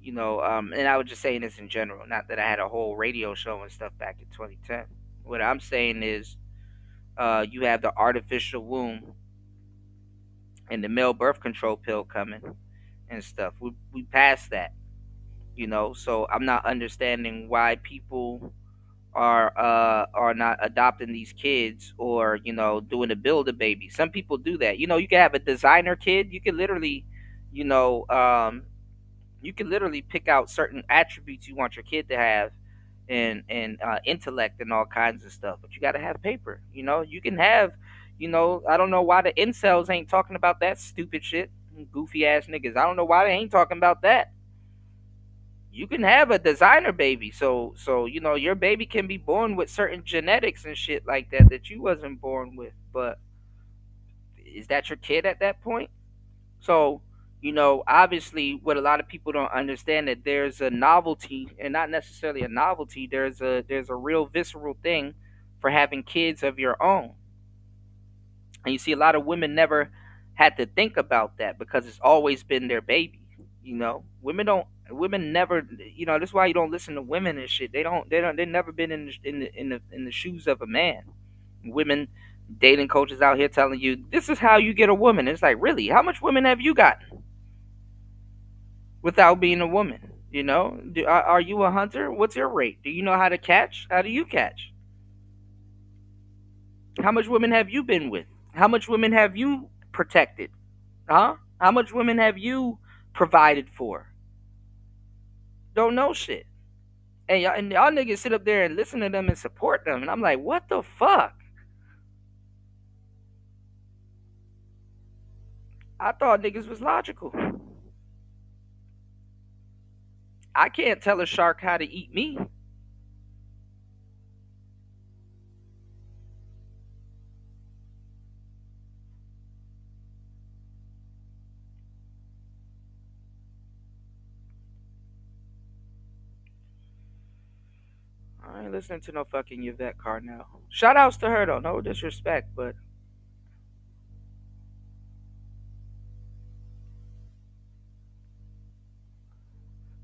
You know, and I was just saying this in general, not that I had a whole radio show and stuff back in 2010. What I'm saying is, you have the artificial womb and the male birth control pill coming and stuff. We passed that, you know. So I'm not understanding why people are not adopting these kids or you know doing a build a baby. Some people do that. You know, you can have a designer kid. You can literally, you know, you can literally pick out certain attributes you want your kid to have and intellect and all kinds of stuff, but you got to have paper. You know, you can have I don't know why the incels ain't talking about that stupid shit. Goofy ass niggas. I don't know why they ain't talking about that. You can have a designer baby, so your baby can be born with certain genetics and shit like that you wasn't born with. But is that your kid at that point? So, obviously, what a lot of people don't understand that there's a novelty, and not necessarily a novelty. There's a real visceral thing for having kids of your own, and you see a lot of women never had to think about that because it's always been their baby. Women never. That's why you don't listen to women and shit. They've never been in the shoes of a man. Women dating coaches out here telling you this is how you get a woman. It's like, really, how much women have you gotten without being a woman? Are you a hunter? What's your rate? Do you know how to catch? How do you catch? How much women have you been with? How much women have you protected? Huh? How much women have you provided for? Don't know shit. And y'all niggas sit up there and listen to them and support them. And I'm like, what the fuck? I thought niggas was logical. I can't tell a shark how to eat me. I ain't listening to no fucking Yvette Carnell. Shout outs to her though, no disrespect, but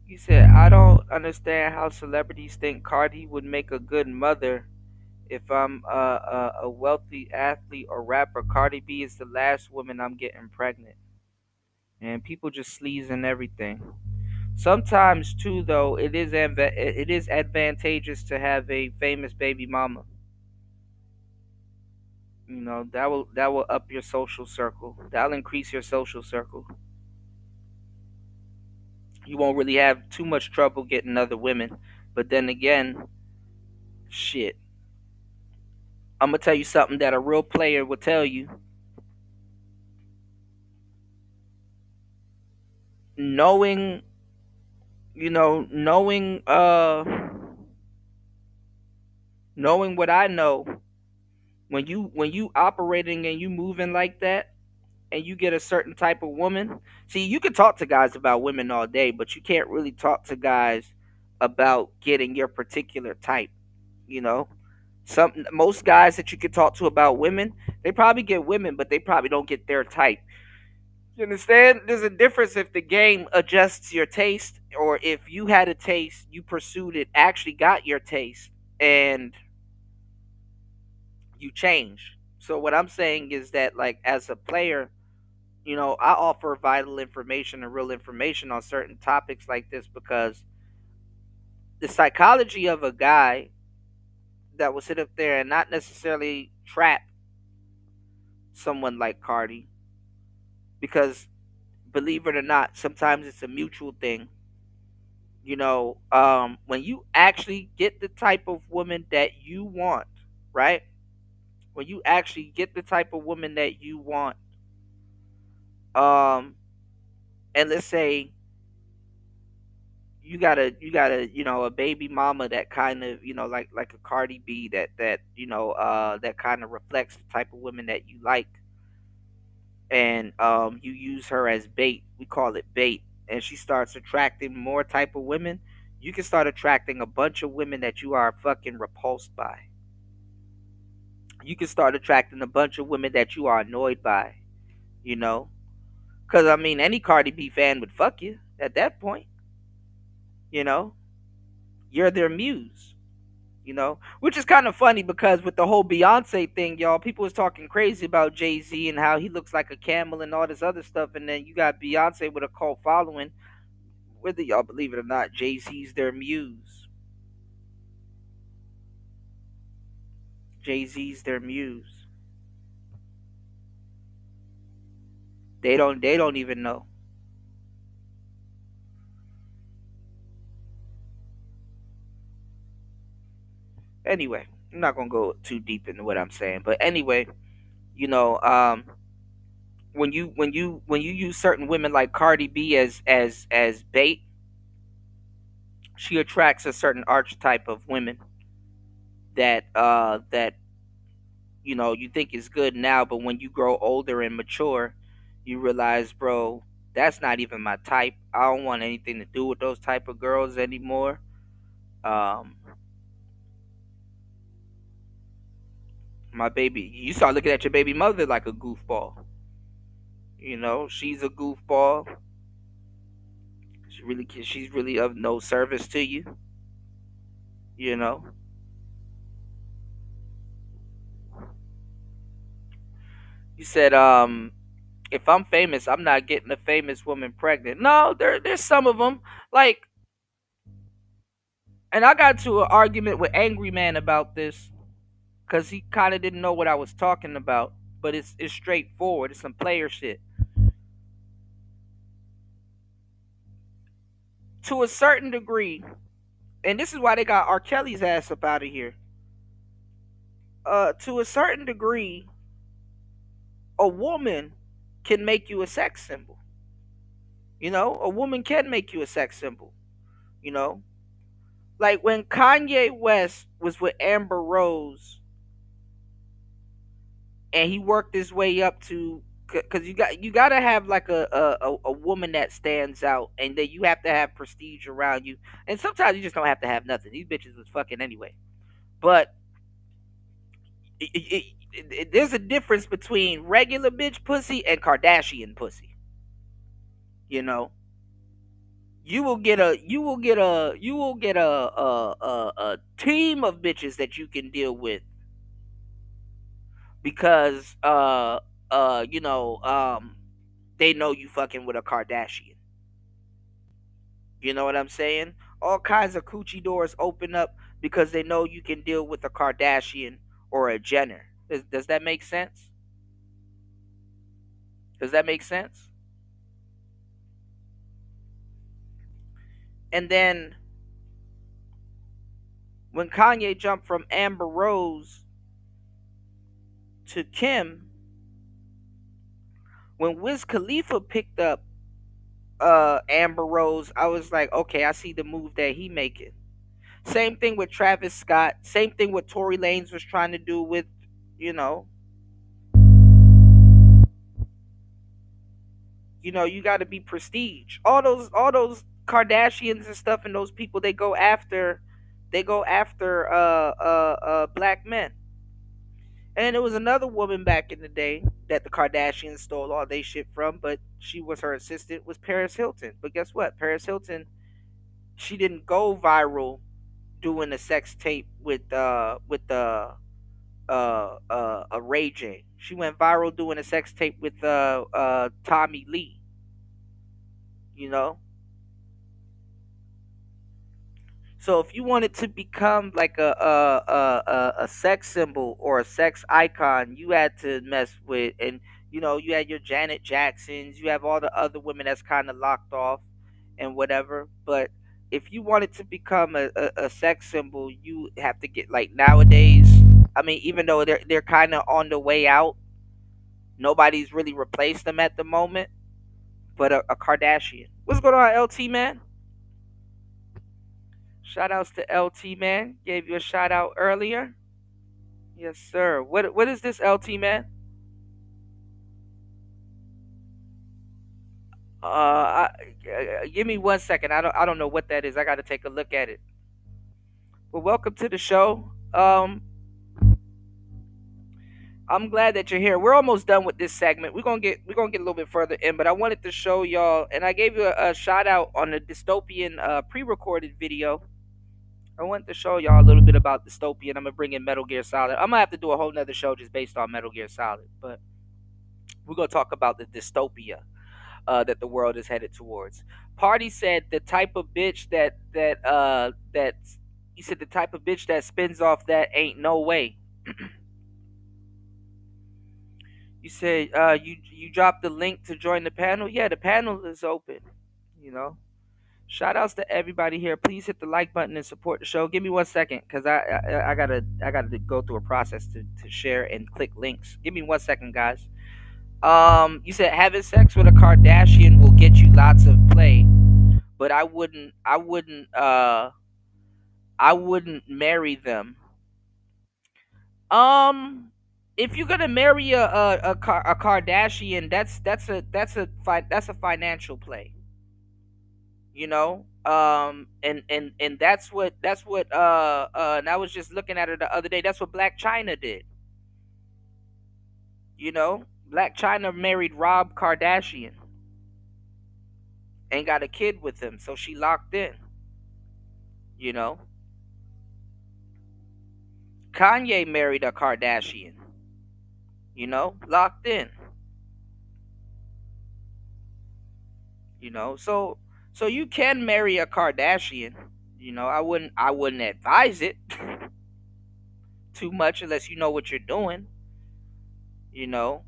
you said, I don't understand how celebrities think Cardi would make a good mother. If I'm a wealthy athlete or rapper, Cardi B is the last woman I'm getting pregnant. And people just sleaze and everything. Sometimes too, though, it is advantageous to have a famous baby mama. That will up your social circle. That'll increase your social circle. You won't really have too much trouble getting other women. But then again, shit. I'm gonna tell you something that a real player will tell you. Knowing, knowing what I know, when you operating and you moving like that, and you get a certain type of woman. See, you can talk to guys about women all day, but you can't really talk to guys about getting your particular type. You know, most guys that you can talk to about women, they probably get women, but they probably don't get their type. You understand? There's a difference if the game adjusts your taste, or if you had a taste, you pursued it, actually got your taste, and you change. So what I'm saying is that, like, as a player, I offer vital information and real information on certain topics like this because the psychology of a guy that will sit up there and not necessarily trap someone like Cardi, because believe it or not, sometimes it's a mutual thing. When you actually get the type of woman that you want, right? When you actually get the type of woman that you want, and let's say you got a baby mama that kind of like a Cardi B that kind of reflects the type of women that you like, and you use her as bait. We call it bait, and she starts attracting more type of women. You can start attracting a bunch of women that you are fucking repulsed by. You can start attracting a bunch of women that you are annoyed by. Because I mean, any Cardi B fan would fuck you at that point. You know, you're their muse. Which is kind of funny because with the whole Beyonce thing, y'all, people was talking crazy about Jay-Z and how he looks like a camel and all this other stuff, and then you got Beyonce with a cult following. Whether y'all believe it or not, Jay-Z's their muse. Jay-Z's their muse. They don't even know. Anyway, I'm not gonna go too deep into what I'm saying, but anyway, You know, when you use certain women like Cardi B as bait, she attracts a certain archetype of women that you think is good now, but when you grow older and mature, you realize, bro, that's not even my type. I don't want anything to do with those type of girls anymore. Um, my baby, you start looking at your baby mother like a goofball. She's a goofball. She's really of no service to you. You know. You said, if I'm famous, I'm not getting a famous woman pregnant. No, there's some of them like, and I got to an argument with Angry Man about this because he kind of didn't know what I was talking about. But it's straightforward. It's some player shit. To a certain degree, and this is why they got R. Kelly's ass up out of here. To a certain degree, a woman can make you a sex symbol. A woman can make you a sex symbol. You know, like when Kanye West was with Amber Rose, and he worked his way up to, because you got to have like a woman that stands out, and then you have to have prestige around you, and sometimes you just don't have to have nothing. These bitches was fucking anyway, but there's a difference between regular bitch pussy and Kardashian pussy. You know, you will get a team of bitches that you can deal with because they know you fucking with a Kardashian. You know what I'm saying? All kinds of coochie doors open up because they know you can deal with a Kardashian or a Jenner. Does that make sense? Does that make sense? And then when Kanye jumped from Amber Rose to Kim, when Wiz Khalifa picked up Amber Rose, I was like, okay, I see the move that he making. Same thing with Travis Scott. Same thing what Tory Lanez was trying to do with, you got to be prestige. All those Kardashians and stuff, and those people they go after black men. And there was another woman back in the day that the Kardashians stole all their shit from, but she was her assistant, was Paris Hilton. But guess what? Paris Hilton, she didn't go viral doing a sex tape with a Ray J. She went viral doing a sex tape with Tommy Lee. You know. So if you wanted to become like a sex symbol or a sex icon, you had to mess with, and you had your Janet Jacksons, you have all the other women that's kind of locked off and whatever. But if you wanted to become a sex symbol, you have to get like nowadays. I mean, even though they're kind of on the way out, nobody's really replaced them at the moment. But a Kardashian. What's going on, LT man? Shout outs to LT man. Gave you a shout out earlier. Yes, sir. What is this, LT man? Give me 1 second. I don't know what that is. I got to take a look at it. Well, welcome to the show. I'm glad that you're here. We're almost done with this segment. We're gonna get a little bit further in, but I wanted to show y'all, and I gave you a shout out on the dystopian pre-recorded video. I wanted to show y'all a little bit about dystopia, and I'm gonna bring in Metal Gear Solid. I'm gonna have to do a whole nother show just based on Metal Gear Solid, but we're gonna talk about the dystopia that the world is headed towards. Party said the type of bitch that he said the type of bitch that spins off that ain't no way. You said you dropped the link to join the panel. Yeah, the panel is open. You know, Shout outs to everybody here. Please hit the like button and support the show. Give me 1 second, cause I gotta go through a process to share and click links. Give me 1 second, guys. You said having sex with a Kardashian will get you lots of play, but I wouldn't marry them. If you're gonna marry a Kardashian, that's a financial play. You know, and and I was just looking at it the other day. That's what Black China did. You know, Black China married Rob Kardashian and got a kid with him, so she locked in. You know, Kanye married a Kardashian. You know, locked in. You know, so you can marry a Kardashian. You know, I wouldn't advise it too much unless you know what you're doing. You know,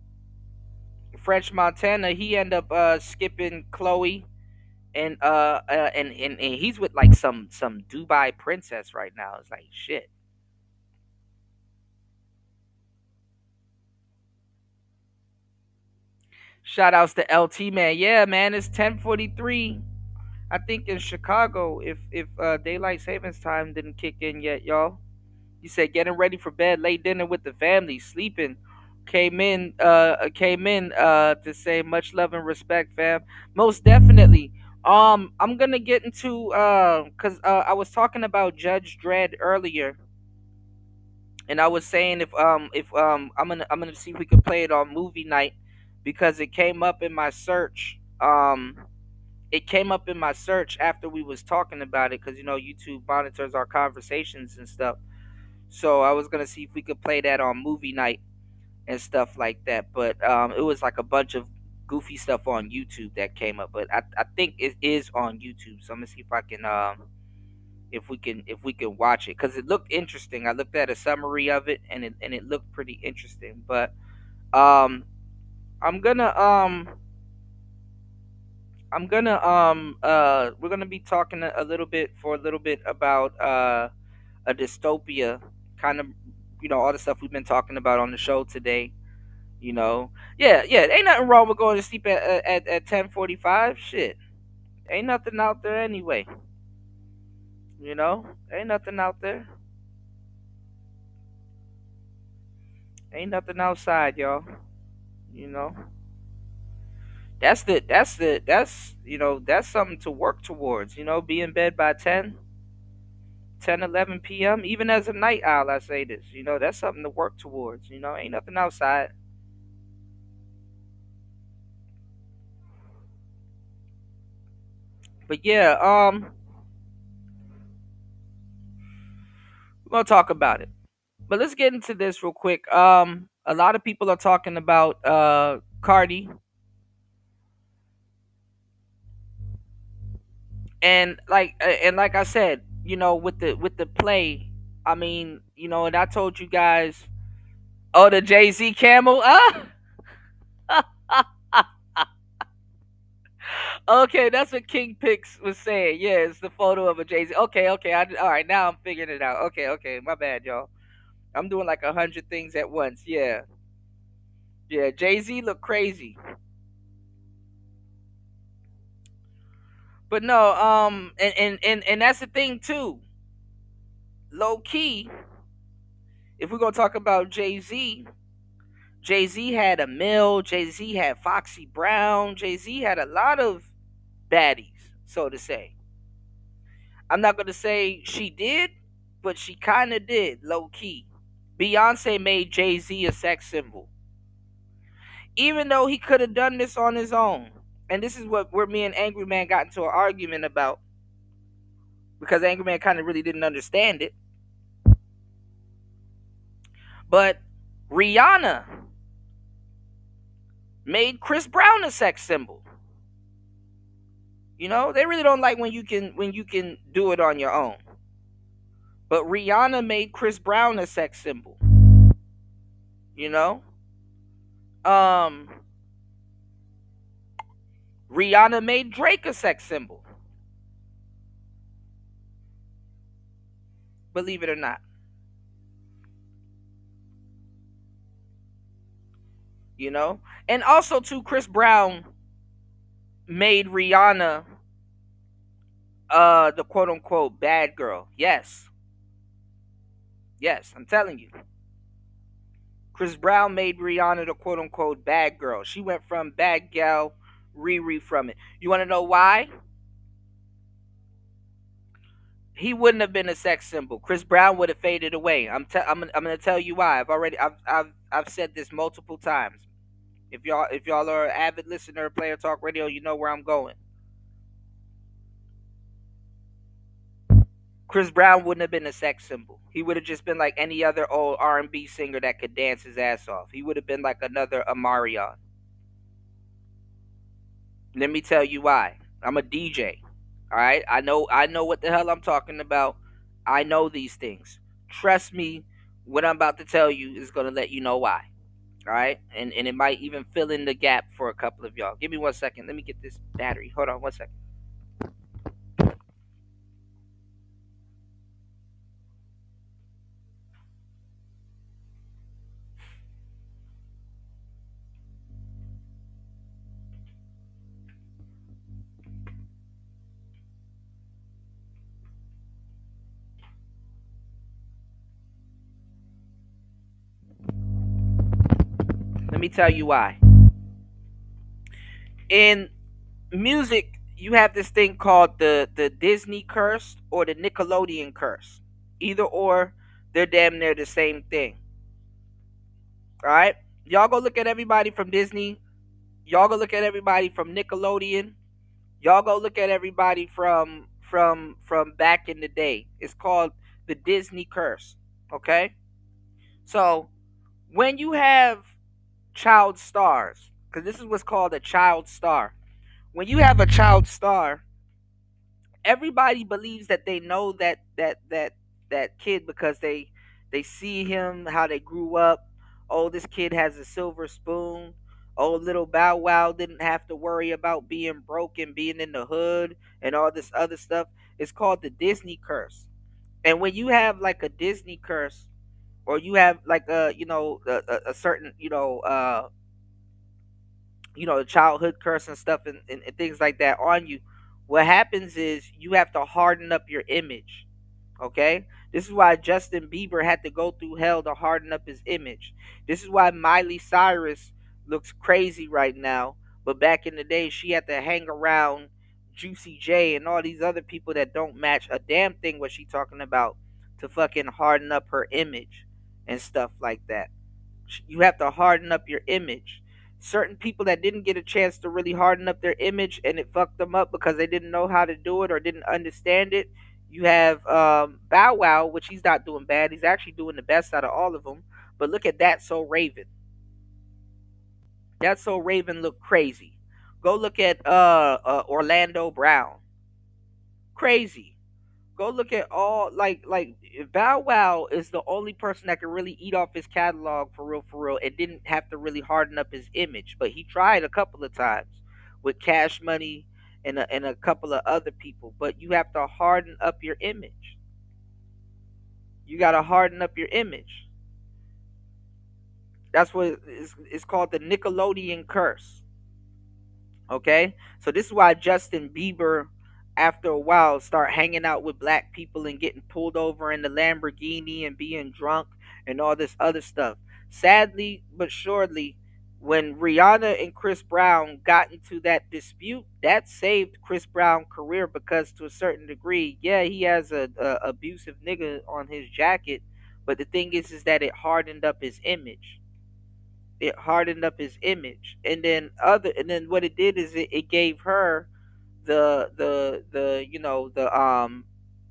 French Montana, he ended up skipping Chloe and he's with like some Dubai princess right now. It's like shit. Shout outs to LT man. Yeah, man, it's 10:43. I think in Chicago, if daylight savings time didn't kick in yet, y'all. You said getting ready for bed, late dinner with the family, sleeping. Came in to say much love and respect, fam. Most definitely. I'm gonna get into cause I was talking about Judge Dredd earlier, and I was saying if I'm gonna see if we can play it on movie night because it came up in my search. It came up in my search after we was talking about it because you know YouTube monitors our conversations and stuff. So I was gonna see if we could play that on movie night and stuff like that. But it was like a bunch of goofy stuff on YouTube that came up. But I think it is on YouTube. So I'm gonna see if I can if we can watch it because it looked interesting. I looked at a summary of it and it looked pretty interesting. But um I'm gonna we're gonna be talking a little bit about a dystopia kind of, you know, all the stuff we've been talking about on the show today. You know, yeah, ain't nothing wrong with going to sleep at 10:45. Shit, ain't nothing out there anyway. You know, ain't nothing out there. Ain't nothing outside, y'all. You know, that's you know that's something to work towards. You know, be in bed by 11 p.m. Even as a night owl, I say this. You know, that's something to work towards. You know, ain't nothing outside. But yeah, we're gonna talk about it. But let's get into this real quick. A lot of people are talking about Cardi, and like I said, you know, with the play, I mean, you know, and I told you guys, oh, the Jay Z camel, okay, that's what King Pix was saying. Yeah, it's the photo of a Jay Z. Okay, all right, now I'm figuring it out. Okay, my bad, y'all. I'm doing like 100 things at once. Yeah, Jay Z look crazy. But no, and that's the thing too. Low key, if we're gonna talk about Jay Z, Jay Z had a mill. Jay Z had Foxy Brown. Jay Z had a lot of baddies, so to say. I'm not gonna say she did, but she kind of did, low key. Beyonce made Jay Z a sex symbol, even though he could have done this on his own. And this is what where me and Angry Man got into an argument about because Angry Man kind of really didn't understand it. But Rihanna made Chris Brown a sex symbol. You know, they really don't like when you can do it on your own. But Rihanna made Chris Brown a sex symbol. You know? Rihanna made Drake a sex symbol. Believe it or not. You know? And also too, Chris Brown made Rihanna the quote unquote bad girl. Yes. Yes, I'm telling you. Chris Brown made Rihanna the quote unquote bad girl. She went from bad gal Riri from it. You want to know why? He wouldn't have been a sex symbol. Chris Brown would have faded away. I'm going to tell you why. I've said this multiple times. If y'all are an avid listener of Player Talk Radio, you know where I'm going. Chris Brown wouldn't have been a sex symbol. He would have just been like any other old R&B singer that could dance his ass off. He would have been like another Amarion. Let me tell you why. I'm a DJ. All right? I know what the hell I'm talking about. I know these things. Trust me, what I'm about to tell you is going to let you know why. All right? And it might even fill in the gap for a couple of y'all. Give me 1 second. Let me get this battery. Hold on 1 second. Let me tell you why. In music, you have this thing called the Disney curse or the Nickelodeon curse. Either or, they're damn near the same thing. All right? Y'all go look at everybody from Disney. Y'all go look at everybody from Nickelodeon. Y'all go look at everybody from back in the day. It's called the Disney curse. Okay? So, when you have child stars, because this is what's called a child star. When you have a child star, everybody believes that they know that kid because they see him, how they grew up. Oh, this kid has a silver spoon. Oh, little Bow Wow didn't have to worry about being broke and being in the hood and all this other stuff. It's called the Disney curse. And when you have like a Disney curse, or you have like a certain the childhood curse and stuff and things like that on you, what happens is you have to harden up your image. Okay? This is why Justin Bieber had to go through hell to harden up his image. This is why Miley Cyrus looks crazy right now, but back in the day she had to hang around Juicy J and all these other people that don't match a damn thing what she talking about to fucking harden up her image and stuff like that. You have to harden up your image. Certain people that didn't get a chance to really harden up their image and it fucked them up because they didn't know how to do it or didn't understand it. You have Bow Wow, which he's not doing bad. He's actually doing the best out of all of them. But look at That So Raven. That So Raven looked crazy. Go look at Orlando Brown. Crazy. Go look at all like Bow Wow is the only person that can really eat off his catalog for real, and didn't have to really harden up his image. But he tried a couple of times with Cash Money and a couple of other people. But you have to harden up your image. You got to harden up your image. That's what it's called, the Nickelodeon curse. Okay, so this is why Justin Bieber, after a while, start hanging out with black people and getting pulled over in the Lamborghini and being drunk and all this other stuff. Sadly but surely, when Rihanna and Chris Brown got into that dispute, that saved Chris Brown's career because to a certain degree, yeah, he has a abusive nigga on his jacket, but the thing is that it hardened up his image. It hardened up his image, and then what it did is it gave her the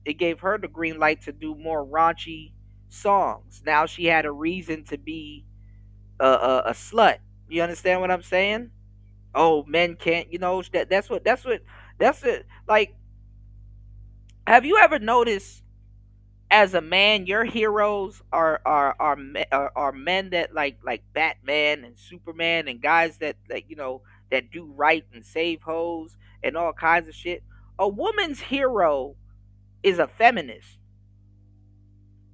it gave her the green light to do more raunchy songs. Now she had a reason to be a slut. You understand what I'm saying? Oh, men can't, that's it. Like, have you ever noticed, as a man, your heroes are men that like Batman and Superman and guys that that do right and save hoes and all kinds of shit. A woman's hero is a feminist.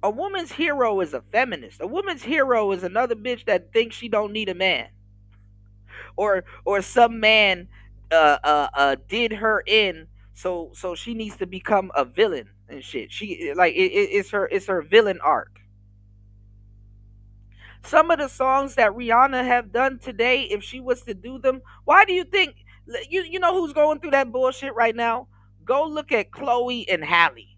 A woman's hero is a feminist. A woman's hero is another bitch that thinks she don't need a man, or some man did her in, so she needs to become a villain and shit. She like it's her villain arc. Some of the songs that Rihanna have done today, if she was to do them, why do you think you know who's going through that bullshit right now? Go look at Chloe and Halle.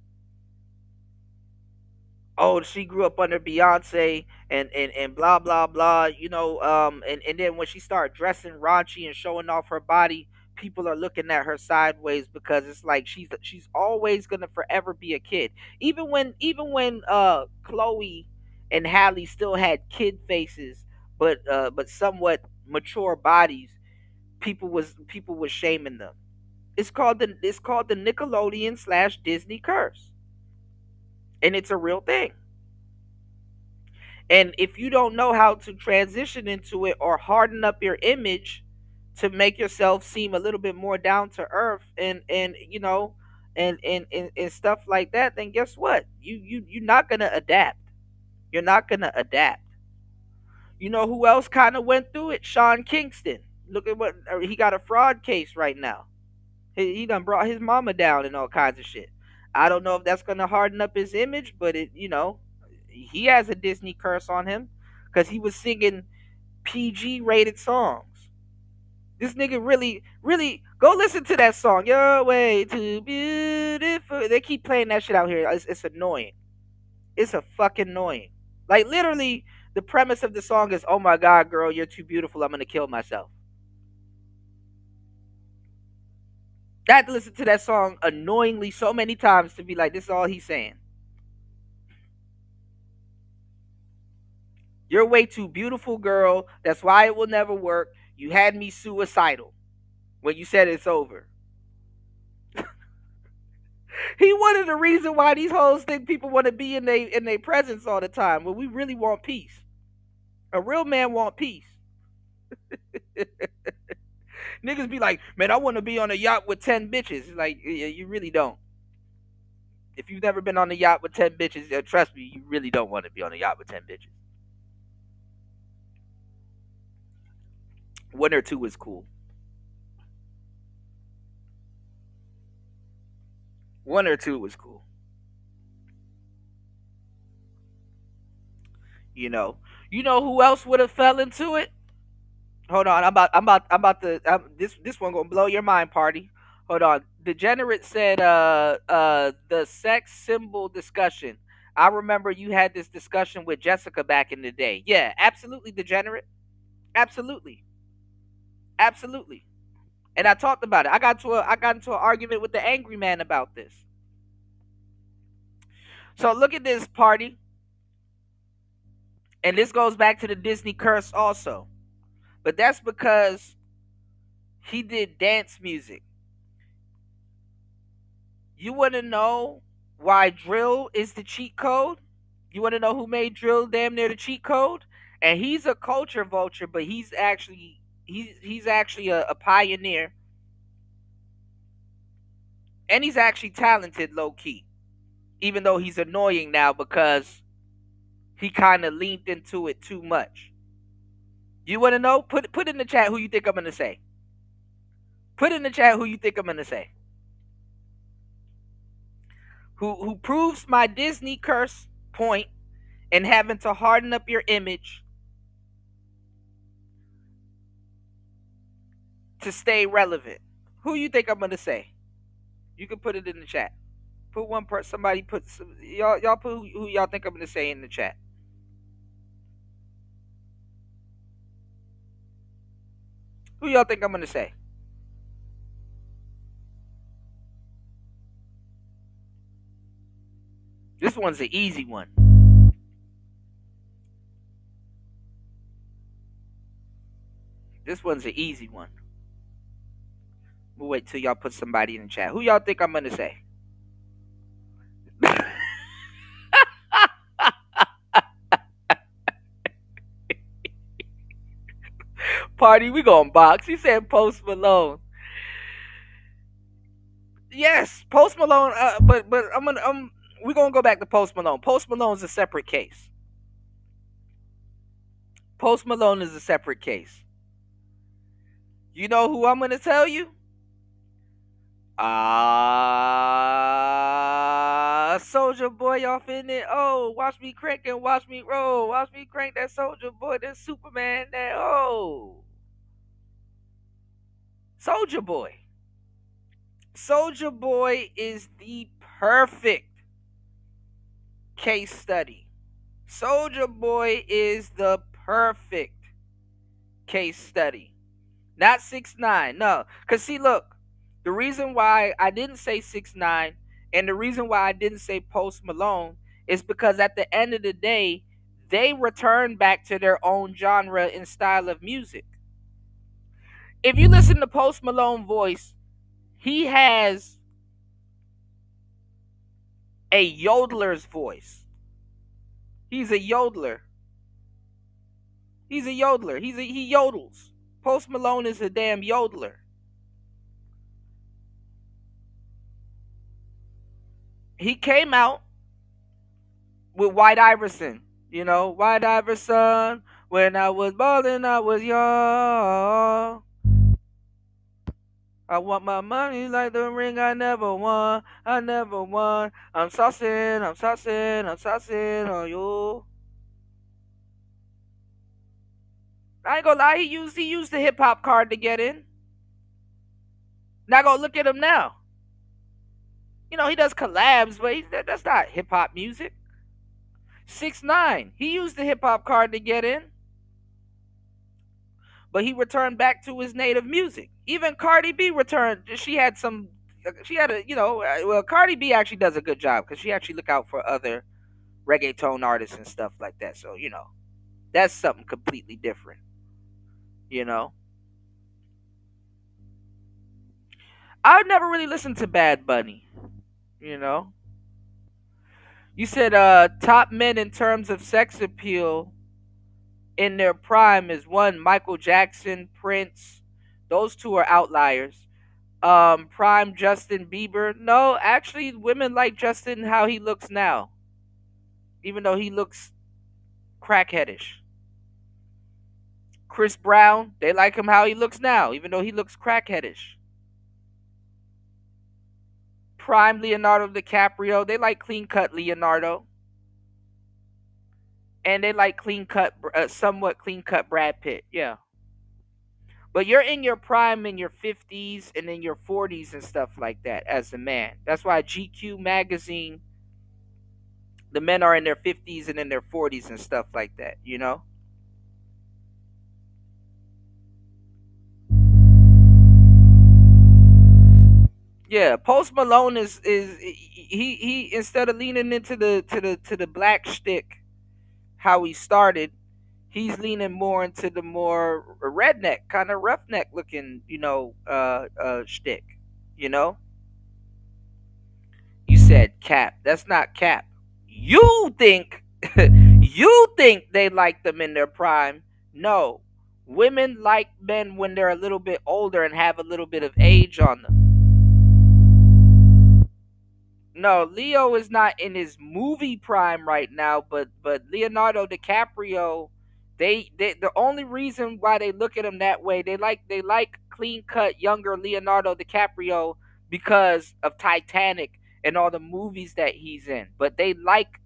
Oh, she grew up under Beyonce and blah blah blah, and then when she started dressing raunchy and showing off her body, people are looking at her sideways because it's like she's always gonna forever be a kid. Even when Chloe and Halle still had kid faces, but somewhat mature bodies, people was shaming them. It's called the Nickelodeon / Disney curse, and it's a real thing. And if you don't know how to transition into it or harden up your image to make yourself seem a little bit more down to earth and and stuff like that, then guess what? You're not gonna adapt. You're not gonna adapt. You know who else kind of went through it? Sean Kingston. Look at what he got, a fraud case right now. He done brought his mama down and all kinds of shit. I don't know if that's gonna harden up his image, but he has a Disney curse on him because he was singing PG rated songs. This nigga really, really go listen to that song. You're way too beautiful. They keep playing that shit out here. It's annoying. It's a fucking annoying. Like literally, the premise of the song is, "Oh my God, girl, you're too beautiful. I'm gonna kill myself." I had to listen to that song annoyingly so many times to be like, this is all he's saying. You're way too beautiful, girl. That's why it will never work. You had me suicidal when you said it's over. He one of the reason why these hoes think people want to be in their presence all the time. When we really want peace. A real man want peace. Niggas be like, man, I want to be on a yacht with 10 bitches. Like, you really don't. If you've never been on a yacht with 10 bitches, trust me, you really don't want to be on a yacht with 10 bitches. One or two is cool. One or two was cool. You know who else would have fell into it? Hold on, this one gonna blow your mind, party. Hold on. Degenerate said the sex symbol discussion. I remember you had this discussion with Jessica back in the day. Yeah, absolutely, Degenerate. Absolutely. Absolutely. And I talked about it. I got into an argument with the angry man about this. So look at this, party. And this goes back to the Disney curse also. But that's because he did dance music. You want to know why drill is the cheat code? You want to know who made drill damn near the cheat code? And he's a culture vulture, but he's actually a pioneer. And he's actually talented, low key. Even though he's annoying now because he kind of leaned into it too much. You want to know? Put in the chat who you think I'm going to say. Put in the chat who you think I'm going to say. Who proves my Disney curse point and having to harden up your image to stay relevant. Who you think I'm going to say? You can put it in the chat. Put one person, somebody put some, y'all put who y'all think I'm going to say in the chat. Who y'all think I'm going to say? This one's an easy one. This one's an easy one. We'll wait till y'all put somebody in the chat. Who y'all think I'm going to say? Party, we gonna box. He said Post Malone. Yes, Post Malone. But we're gonna go back to Post Malone. Post Malone's a separate case. Post Malone is a separate case. You know who I'm gonna tell you? Soldier Boy off in it. Oh, watch me crank and watch me roll. Watch me crank that Soldier Boy, that Superman, that Soldier Boy. Soldier Boy is the perfect case study. Soldier Boy is the perfect case study. Not 6ix9ine, no. Cause see, look, the reason why I didn't say 6ix9ine and the reason why I didn't say Post Malone is because at the end of the day, they return back to their own genre and style of music. If you listen to Post Malone's voice, he has a yodeler's voice. He's a yodeler. He's a yodeler. He yodels. Post Malone is a damn yodeler. He came out with White Iverson. You know, White Iverson. When I was ballin', I was young. I want my money like the ring I never won. I never won. I'm saucing on you. I ain't gonna lie, he used the hip hop card to get in. Now go look at him now. You know, he does collabs, but that's not hip hop music. 6ix9ine, he used the hip hop card to get in. But he returned back to his native music. Even Cardi B returned. She had a, you know, well, Cardi B actually does a good job because she actually look out for other reggaeton artists and stuff like that. So, you know, that's something completely different. You know, I've never really listened to Bad Bunny. You know, you said top men in terms of sex appeal in their prime is one Michael Jackson, Prince. Those two are outliers. Prime Justin Bieber. No, actually, women like Justin how he looks now, even though he looks crackheadish. Chris Brown, they like him how he looks now, even though he looks crackheadish. Prime Leonardo DiCaprio, they like clean cut Leonardo. And they like somewhat clean cut Brad Pitt, yeah. But you're in your prime in your 50s and in your 40s and stuff like that as a man. That's why GQ magazine, the men are in their 50s and in their 40s and stuff like that, you know? Yeah, Post Malone is he instead of leaning into the black shtick, how he started, he's leaning more into the more redneck, kind of roughneck looking, you know, shtick. You know? You said cap. That's not cap. You think they like them in their prime. No. Women like men when they're a little bit older and have a little bit of age on them. No, Leo is not in his movie prime right now, but Leonardo DiCaprio, they the only reason why they look at him that way, they like clean cut younger Leonardo DiCaprio because of Titanic and all the movies that he's in. But they like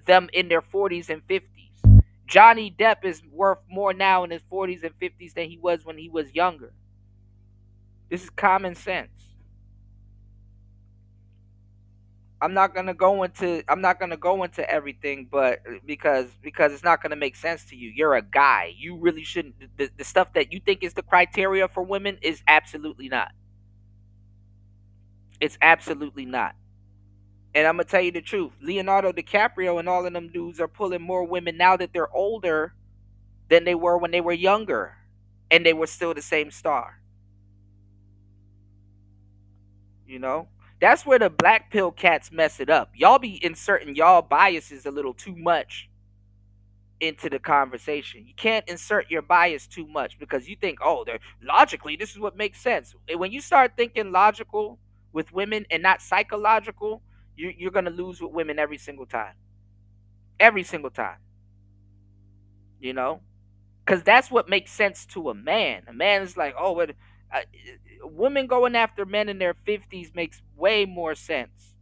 them in their 40s and 50s. Johnny Depp is worth more now in his 40s and 50s than he was when he was younger. This is common sense. I'm not gonna go into everything, but because it's not gonna make sense to you. You're a guy. You really shouldn't. The stuff that you think is the criteria for women is absolutely not. It's absolutely not. And I'm gonna tell you the truth. Leonardo DiCaprio and all of them dudes are pulling more women now that they're older than they were when they were younger, and they were still the same star. You know. That's where the black pill cats mess it up. Y'all be inserting y'all biases a little too much into the conversation. You can't insert your bias too much because you think, oh, logically, this is what makes sense. When you start thinking logical with women and not psychological, you're gonna lose with women every single time. Every single time. You know, because that's what makes sense to a man. A man is like, oh, uh, women going after men in their 50s makes way more sense.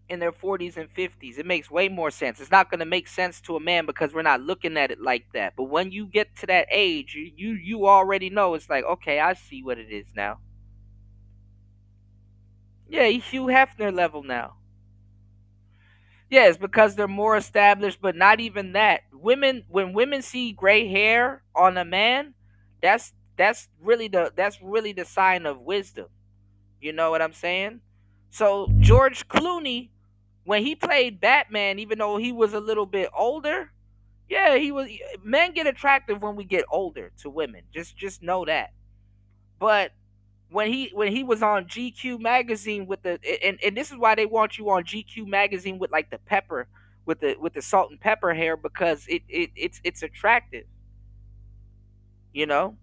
In their 40s and 50s, it makes way more sense. It's not going to make sense to a man because we're not looking at it like that. But when you get to that age, you already know. It's like, okay, I see what it is now. Yeah, Hugh Hefner level now. Yeah, it's because they're more established, but not even that. When women see gray hair on a man, that's really the sign of wisdom. You know what I'm saying? So George Clooney, when he played Batman, even though he was a little bit older, yeah, he was. Men get attractive when we get older to women. Just know that. But when he was on GQ magazine with the and this is why they want you on GQ magazine with like the pepper with the salt and pepper hair because it's attractive, you know?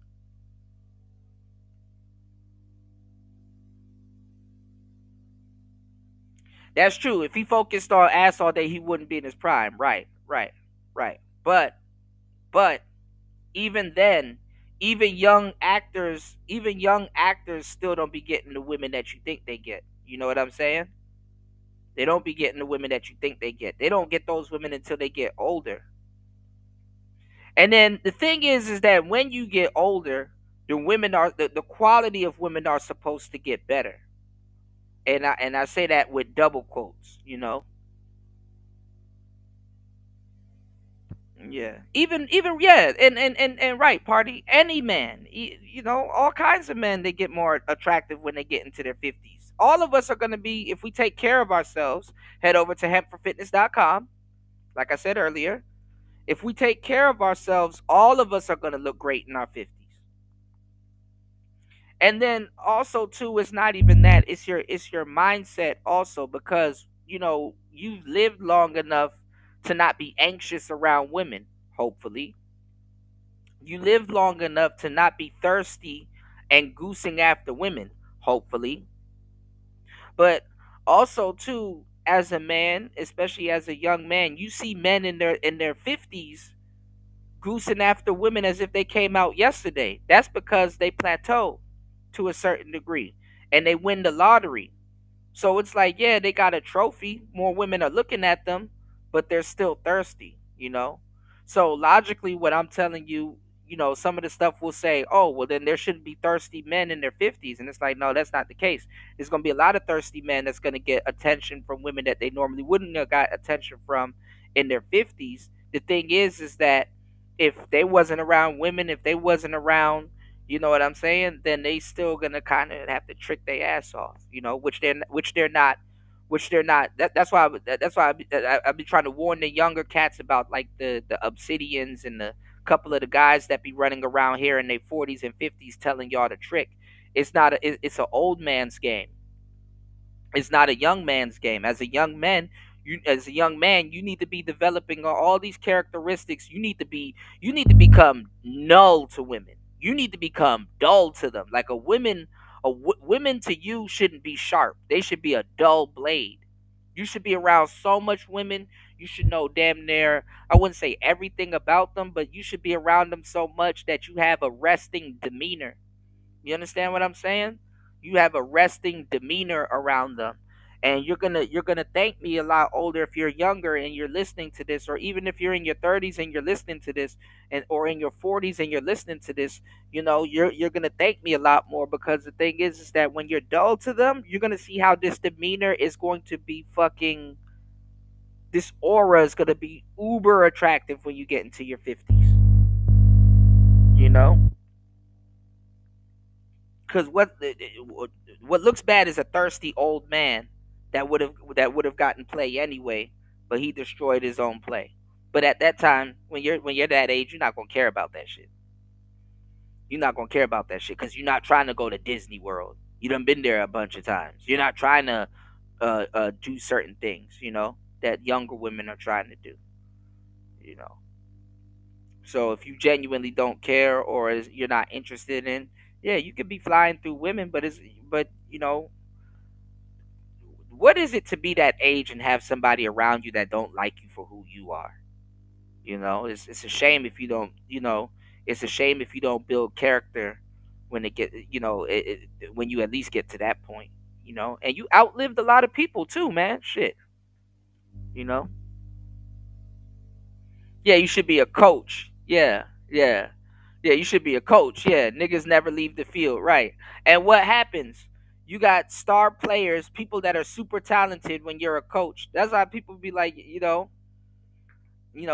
That's true. If he focused on ass all day, he wouldn't be in his prime. Right, right, right. But even then, even young actors still don't be getting the women that you think they get. You know what I'm saying? They don't be getting the women that you think they get. They don't get those women until they get older. And then the thing is that when you get older, the quality of women are supposed to get better. And I say that with double quotes, you know. Yeah. Even yeah, and right, party. Any man, you know, all kinds of men they get more attractive when they get into their 50s. All of us are going to be if we take care of ourselves, head over to hempforfitness.com. Like I said earlier, if we take care of ourselves, all of us are going to look great in our 50s. And then also too, it's not even that. It's your mindset also because, you know, you've lived long enough to not be anxious around women, hopefully. You lived long enough to not be thirsty and goosing after women, hopefully. But also too, as a man, especially as a young man, you see men in their 50s goosing after women as if they came out yesterday. That's because they plateau to a certain degree and they win the lottery. So it's like, yeah, they got a trophy. More women are looking at them, but they're still thirsty, you know? So logically, what I'm telling you, you know, some of the stuff will say, oh, well, then there shouldn't be thirsty men in their 50s. And it's like, no, that's not the case. There's going to be a lot of thirsty men that's going to get attention from women that they normally wouldn't have got attention from in their 50s. The thing is that if they wasn't around women, if they wasn't around, you know what I'm saying? Then they still gonna kind of have to trick their ass off, you know, which they're not. That's why I've been trying to warn the younger cats about like the obsidians and the couple of the guys that be running around here in their 40s and 50s telling y'all the trick. It's not it's an old man's game. It's not a young man's game. As a young man, you need to be developing all these characteristics. You need to become null to women. You need to become dull to them. Like women to you shouldn't be sharp. They should be a dull blade. You should be around so much women. You should know damn near, I wouldn't say everything about them, but you should be around them so much that you have a resting demeanor. You understand what I'm saying? You have a resting demeanor around them. And you're gonna thank me a lot older if you're younger and you're listening to this, or even if you're in your 30s and you're listening to this, and or in your 40s and you're listening to this, you know, you're gonna thank me a lot more because the thing is that when you're dull to them, you're gonna see how this demeanor is going to be fucking this aura is gonna be uber attractive when you get into your 50s. You know? Because what looks bad is a thirsty old man that would have gotten play anyway, but he destroyed his own play. But at that time, when you're that age, you're not gonna care about that shit. You're not gonna care about that shit because you're not trying to go to Disney World. You done been there a bunch of times. You're not trying to do certain things, you know, that younger women are trying to do, you know. So if you genuinely don't care or you're not interested in, yeah, you could be flying through women, but you know, what is it to be that age and have somebody around you that don't like you for who you are? You know, it's a shame if you don't. You know, it's a shame if you don't build character when it get. You know, when you at least get to that point. You know, and you outlived a lot of people too, man. Shit. You know. Yeah, you should be a coach. Yeah, yeah. Yeah, you should be a coach. Yeah, niggas never leave the field, right? And what happens? You got star players, people that are super talented when you're a coach. That's why people be like,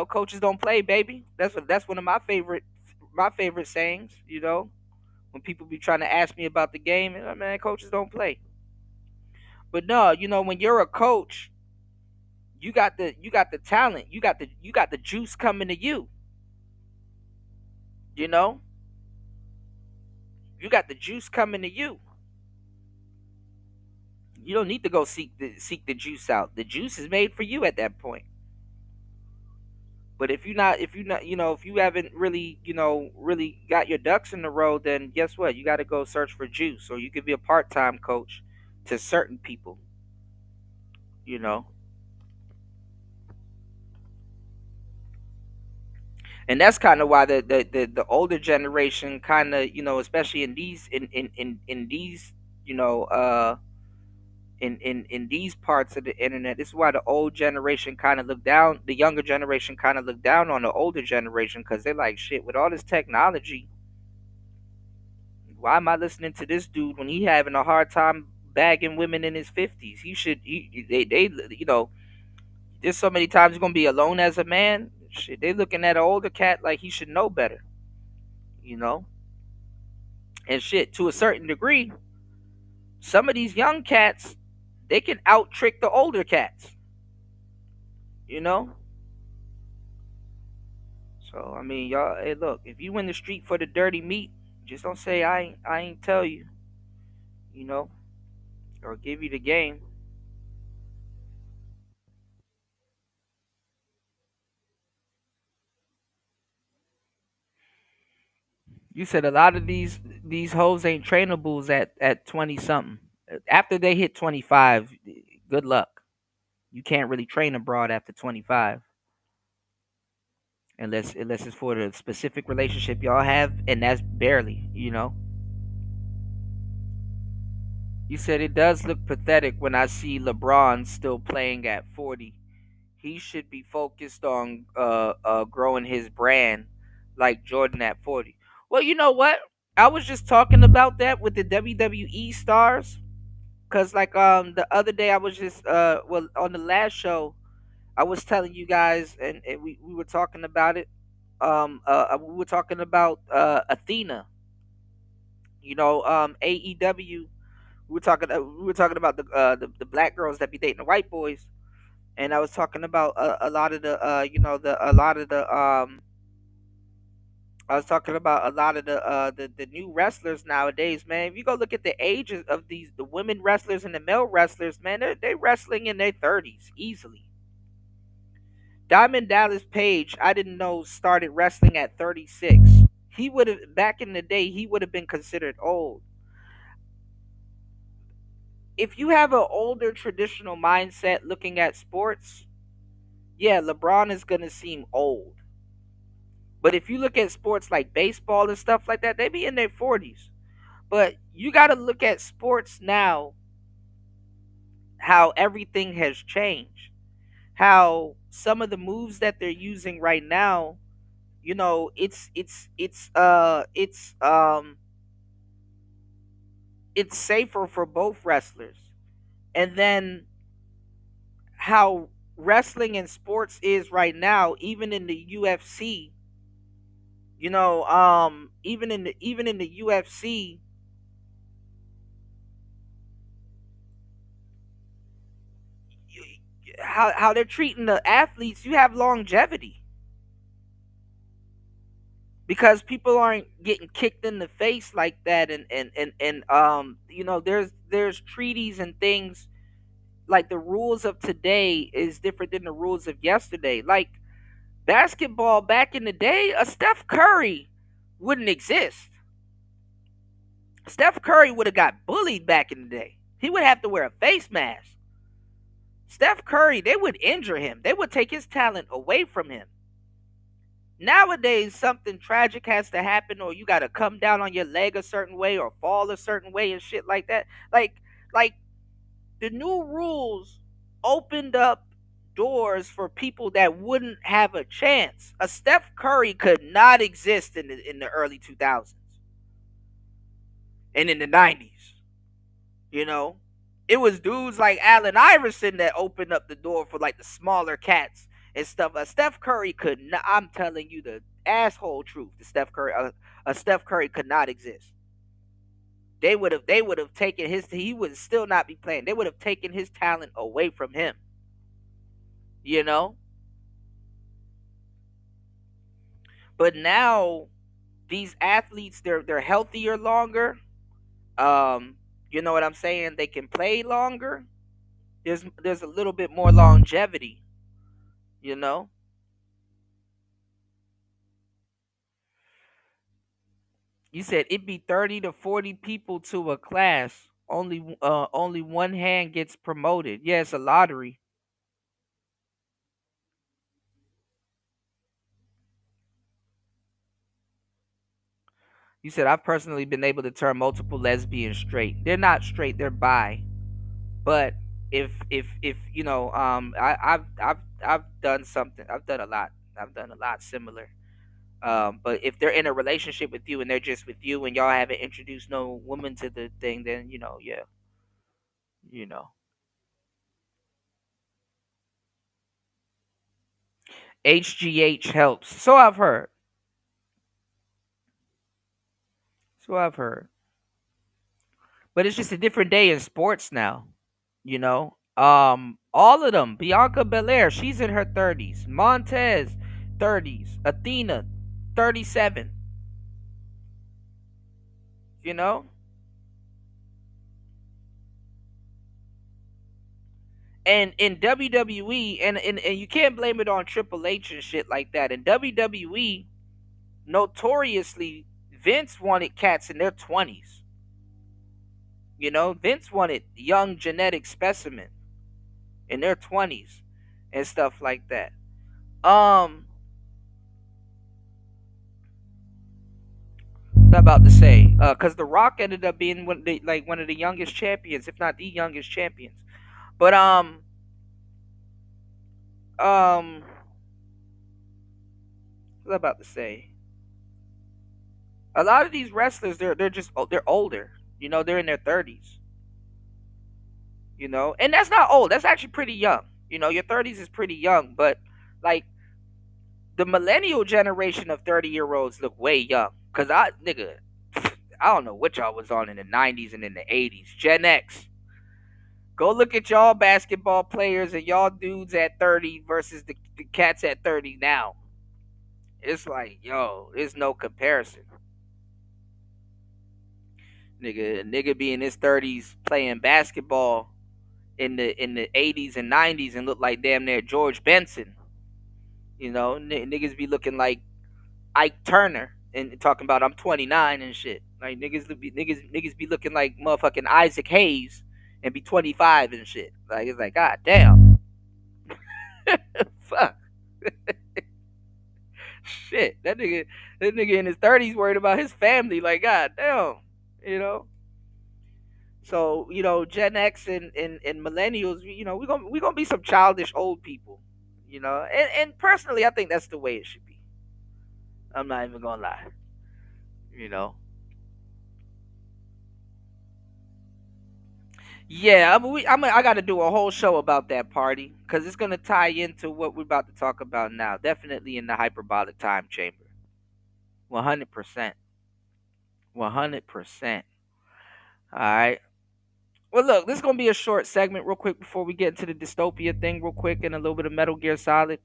coaches don't play, baby. That's one of my favorite sayings, when people be trying to ask me about the game, and man, coaches don't play. But no, when you're a coach, you got the talent, you got the juice coming to you. You know? You got the juice coming to you. You don't need to go seek the juice out. The juice is made for you at that point. But if you're not, if you haven't really got your ducks in a row, then guess what? You got to go search for juice, or you could be a part-time coach to certain people. You know, and that's kind of why the older generation kind of, especially in these, you know, in these parts of the internet. This is why the old generation kind of look down, the younger generation kind of look down on the older generation, because they're like, shit, with all this technology, why am I listening to this dude when he having a hard time bagging women in his 50s? There's so many times he's gonna be alone as a man. Shit, they looking at an older cat like he should know better, you know. And shit, to a certain degree, some of these young cats, they can out trick the older cats, you know. So I mean, y'all, hey, look, if you in the street for the dirty meat, just don't say I ain't tell you, you know, or give you the game. You said a lot of these hoes ain't trainables at 20 something. After they hit 25, good luck. You can't really train a broad after 25, unless it's for the specific relationship y'all have, and that's barely, you know. You said it does look pathetic when I see LeBron still playing at 40. He should be focused on growing his brand like Jordan at 40. Well, you know what? I was just talking about that with the WWE stars, cuz like the other day I was just on the last show I was telling you guys, and we were talking about it. We were talking about Athena, AEW. We were talking about the black girls that be dating the white boys, and I was talking about a lot of the the a lot of the I was talking about a lot of the new wrestlers nowadays, man. If you go look at the ages of the women wrestlers and the male wrestlers, man, they wrestling in their 30s easily. Diamond Dallas Page, I didn't know, started wrestling at 36. He would have, back in the day, he would have been considered old. If you have an older traditional mindset looking at sports, yeah, LeBron is going to seem old. But if you look at sports like baseball and stuff like that, they be in their 40s. But you got to look at sports now, how everything has changed. How some of the moves that they're using right now, it's safer for both wrestlers. And then how wrestling and sports is right now, even in the UFC, even in the UFC, how they're treating the athletes, you have longevity. Because people aren't getting kicked in the face like that, and there's treaties and things, like the rules of today is different than the rules of yesterday. Like basketball back in the day, a Steph Curry wouldn't exist. Steph Curry would have got bullied back in the day. He would have to wear a face mask. Steph Curry, they would injure him. They would take his talent away from him. Nowadays, something tragic has to happen, or you got to come down on your leg a certain way, or fall a certain way, and shit like that. Like the new rules opened up doors for people that wouldn't have a chance. A Steph Curry could not exist in the early 2000s and in the 90s. You know, it was dudes like Allen Iverson that opened up the door for like the smaller cats and stuff. A Steph Curry could not. I'm telling you the asshole truth. A Steph Curry could not exist. They would have taken his. He would still not be playing. They would have taken his talent away from him. You know. But now, these athletes, they're healthier longer. You know what I'm saying? They can play longer. There's a little bit more longevity. You know. You said it'd be 30 to 40 people to a class. Only one hand gets promoted. Yeah, it's a lottery. You said I've personally been able to turn multiple lesbians straight. They're not straight, they're bi. But if you know, I've done something. I've done a lot. I've done a lot similar. But if they're in a relationship with you and they're just with you and y'all haven't introduced no woman to the thing, then yeah, you know. HGH helps. So I've heard. So I've heard. But it's just a different day in sports now. You know? All of them. Bianca Belair, she's in her 30s. Montez, 30s. Athena, 37. You know? And in WWE, and you can't blame it on Triple H and shit like that. In WWE, notoriously, Vince wanted cats in their 20s. You know, Vince wanted young genetic specimen in their 20s and stuff like that. What I'm about to say, because The Rock ended up being one of the youngest champions, if not the youngest champions. But what I'm about to say, a lot of these wrestlers, they're older. You know, they're in their 30s. You know, and that's not old. That's actually pretty young. You know, your 30s is pretty young, but like the millennial generation of 30-year-olds look way young. Cause nigga, I don't know what y'all was on in the 90s and in the 80s. Gen X. Go look at y'all basketball players and y'all dudes at 30 versus the cats at 30 now. It's like, yo, there's no comparison. Nigga be in his 30s playing basketball in the 80s and 90s and look like damn near George Benson. You know, niggas be looking like Ike Turner and talking about I'm 29 and shit. Like niggas be looking like motherfucking Isaac Hayes and be 25 and shit. Like it's like god damn. Fuck. Shit. That nigga in his 30s worried about his family. Like god damn. You know. So, you know, Gen X and millennials, you know, we gonna be some childish old people. You know. And personally I think that's the way it should be. I'm not even gonna lie. You know. Yeah, I got to do a whole show about that party because it's gonna tie into what we're about to talk about now. Definitely in the hyperbolic time chamber. 100%. 100%. All right. Well, look, this is gonna be a short segment, real quick, before we get into the dystopia thing, real quick, and a little bit of Metal Gear Solid.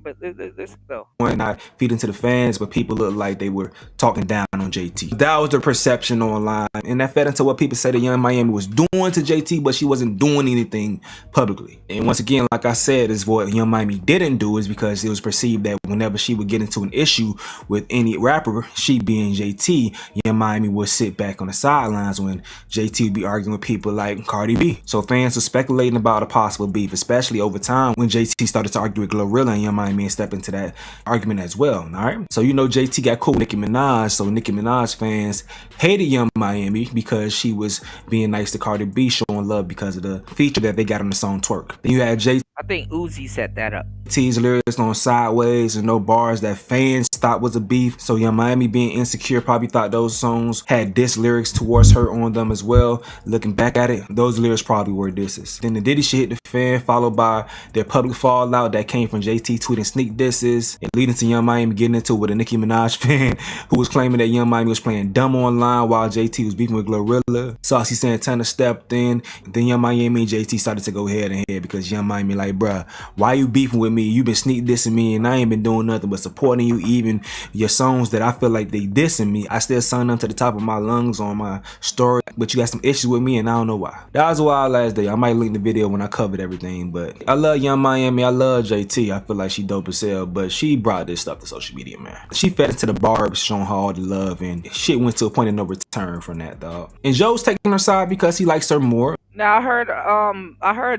But this though. Not feed into the fans, but people look like they were talking down on JT. That was the perception online, and that fed into what people say that Young Miami was doing to JT, but she wasn't doing anything publicly. And once again, like I said, is what Young Miami didn't do is because it was perceived that whenever she would get into an issue with any rapper, she being JT, Young Miami would sit back on the sidelines when JT would be arguing with people like Cardi B. So fans were speculating about a possible beef, especially over time when JT started to argue with Glorilla and Young Miami and step into that argument as well. All right, so you know JT got cool with Nicki Minaj, so Nicki Minaj fans hated Young Miami because she was being nice to Cardi B, showing love because of the feature that they got on the song Twerk. Then you had JT. I think Uzi set that up. T's lyrics on Sideways and no bars that fans thought was a beef. So Young Miami being insecure probably thought those songs had diss lyrics towards her on them as well. Looking back at it, those lyrics probably were disses. Then the Diddy shit hit the fan, followed by their public fallout that came from JT tweeting sneak disses and leading to Young Miami getting into it with a Nicki Minaj fan who was claiming that Young Miami was playing dumb online while JT was beefing with Glorilla. Saucy Santana stepped in. Then Young Miami and JT started to go head and head because Young Miami like, bruh, why you beefing with me? You been sneak dissing me and I ain't been doing nothing but supporting you. Even your songs that I feel like they dissing me, I still sung them to the top of my lungs on my story, but you got some issues with me and I don't know why. That was a wild last day. I might link the video when I covered everything, but I love Young Miami. I love JT. I feel like she dope as hell, but she brought this stuff to social media, man. She fed into the barbs, showing her all the love, and shit went to a point of no return from that, dog. And Joe's taking her side because he likes her more. Now I heard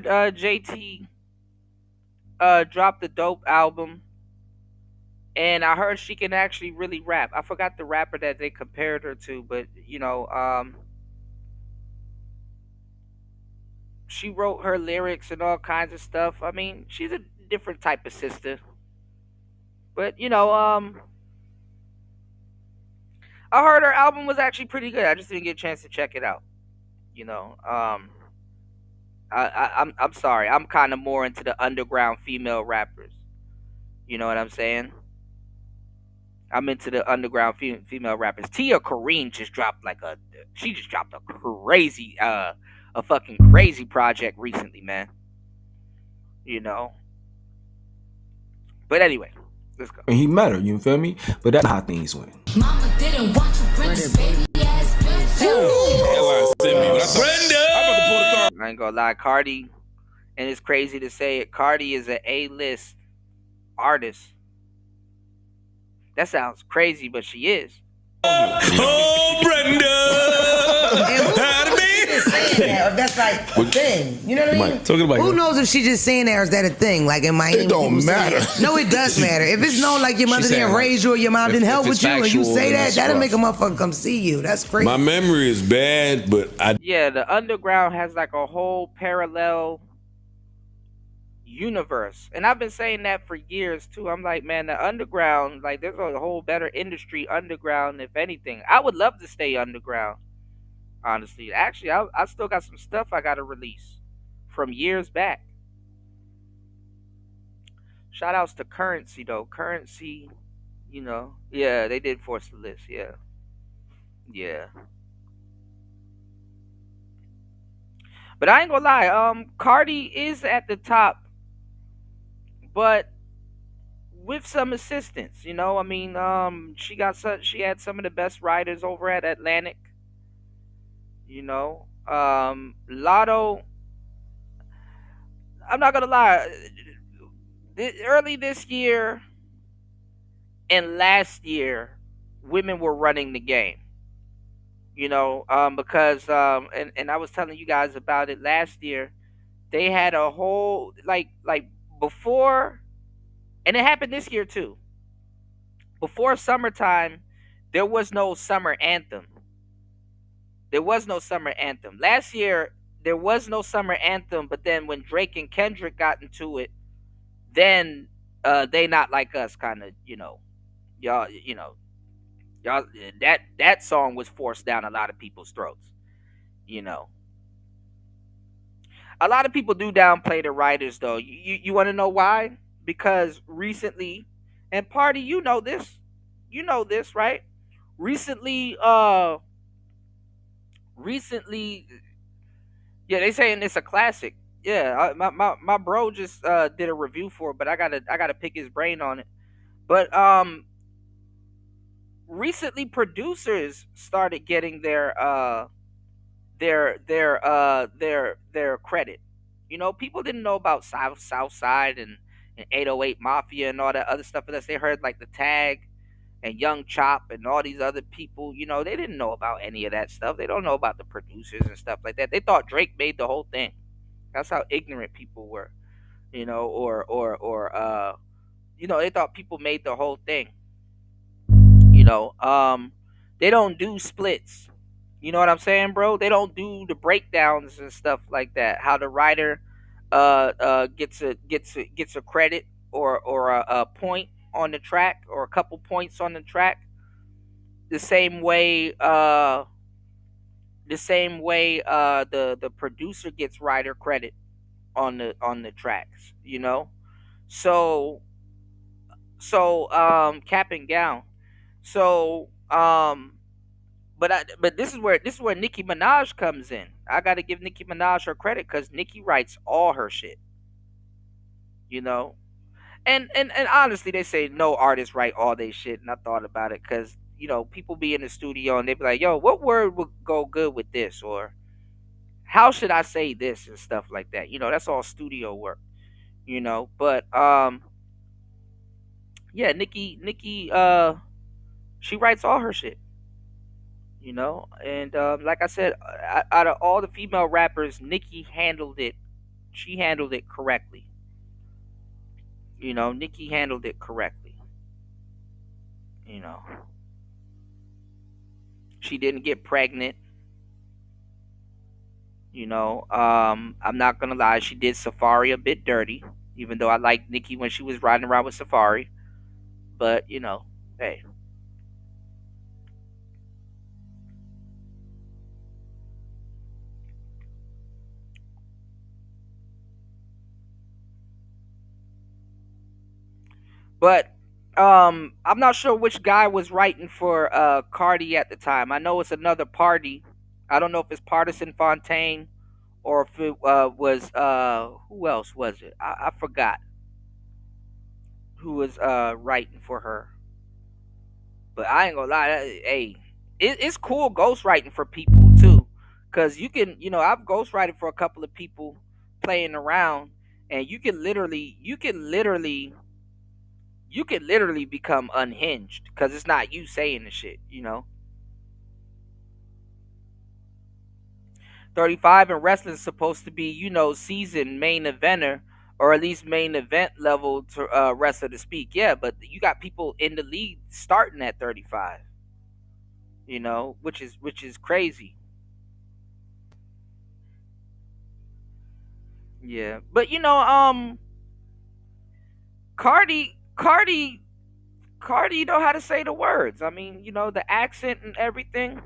JT dropped the dope album, and I heard she can actually really rap. I forgot the rapper that they compared her to, but you know, she wrote her lyrics and all kinds of stuff. I mean, she's a different type of sister. But you know, I heard her album was actually pretty good. I just didn't get a chance to check it out. You know, I'm sorry. I'm kind of more into the underground female rappers. You know what I'm saying? I'm into the underground female rappers. Tia Kareem just dropped she just dropped a crazy, a fucking crazy project recently, man. You know. But anyway, let's go. And he met her, you feel me? But that's how things went. Mama didn't want you, bring this baby ass I ain't gonna lie, Cardi, and it's crazy to say it, Cardi is an A-list artist. That sounds crazy, but she is. Oh, Brenda! That's like a thing. You know what I mean? Talking about Who knows if she just saying that or is that a thing? Like in Miami, it don't matter. No, it does matter. If it's known like your mother didn't raise you or your mom didn't help with you, and you say that, that'll make a motherfucker come see you. That's crazy. My memory is bad, but Yeah, the underground has like a whole parallel universe, and I've been saying that for years too. I'm like, man, the underground, like, there's a whole better industry underground. If anything, I would love to stay underground. Honestly, actually, I still got some stuff I gotta release from years back. Shout outs to Currency though. Currency, you know, yeah, they did force the list. Yeah. But I ain't gonna lie, Cardi is at the top, but with some assistance, you know. I mean, she had some of the best writers over at Atlantic. You know, Lotto. I'm not gonna lie. Early this year and last year, women were running the game. You know, because and I was telling you guys about it last year. They had a whole like before, and it happened this year too. Before summertime, there was no summer anthem. There was no summer anthem. Last year, there was no summer anthem, but then when Drake and Kendrick got into it, then they not like us kind of, you know, y'all, that song was forced down a lot of people's throats, you know. A lot of people do downplay the writers, though. You want to know why? Because recently, and Party, you know this, right? Recently, yeah, they saying it's a classic. Yeah, my bro just did a review for it, but I gotta pick his brain on it. But recently producers started getting their credit. You know, people didn't know about South Side and 808 Mafia and all that other stuff unless they heard like the Tag and Young Chop and all these other people. You know, they didn't know about any of that stuff. They don't know about the producers and stuff like that. They thought Drake made the whole thing. That's how ignorant people were. You know, or you know, they thought people made the whole thing. You know, they don't do splits. You know what I'm saying, bro? They don't do the breakdowns and stuff like that. How the writer gets a credit or a point on the track or a couple points on the track. The same way the producer gets writer credit on the tracks, you know? So cap and gown. So but this is where Nicki Minaj comes in. I got to give Nicki Minaj her credit cuz Nicki writes all her shit, you know? And honestly, they say no artists write all their shit, and I thought about it cuz you know, people be in the studio and they be like, "Yo, what word would go good with this?" or "How should I say this?" and stuff like that. You know, that's all studio work, you know? But yeah, Nicki she writes all her shit, you know. And like I said, out of all the female rappers, Nicki handled it. She handled it correctly. You know, Nicki handled it correctly. You know, she didn't get pregnant. You know, I'm not gonna lie, she did Safari a bit dirty, even though I liked Nicki when she was riding around with Safari. But you know, hey. But I'm not sure which guy was writing for Cardi at the time. I know it's another party. I don't know if it's Partisan Fontaine or if it was who else was it? I forgot who was writing for her. But I ain't gonna lie, hey, it's cool ghostwriting for people too, cause you can, you know, I've ghostwrited for a couple of people playing around, and you can literally become unhinged because it's not you saying the shit, you know. 35 in wrestling is supposed to be, you know, seasoned main eventer or at least main event level to wrestler to speak. Yeah, but you got people in the league starting at 35, you know, which is crazy. Yeah, but you know, Cardi, Cardi know how to say the words. I mean, you know, the accent and everything.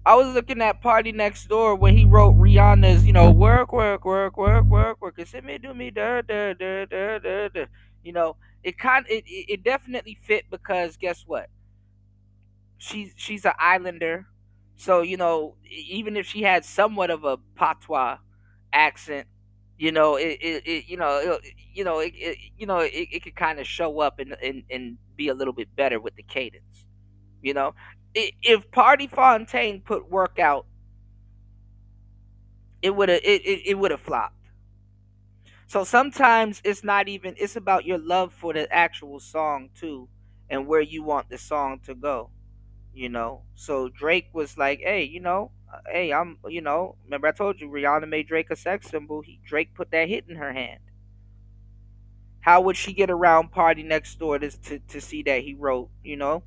I was looking at Party Next Door when he wrote Rihanna's, you know, work, work, work, work, work, work. It's me, do me, da, da, da, da, da, da. You know, it definitely fit because guess what? She's an islander, so you know, even if she had somewhat of a patois accent, you know, it could kind of show up and be a little bit better with the cadence. You know, if Party Fontaine put work out, it would have flopped. So sometimes it's not even it's about your love for the actual song too, and where you want the song to go. You know, so Drake was like, hey, you know, hey, remember I told you Rihanna made Drake a sex symbol. Drake put that hit in her hand. How would she get around Party Next Door to see that he wrote, you know?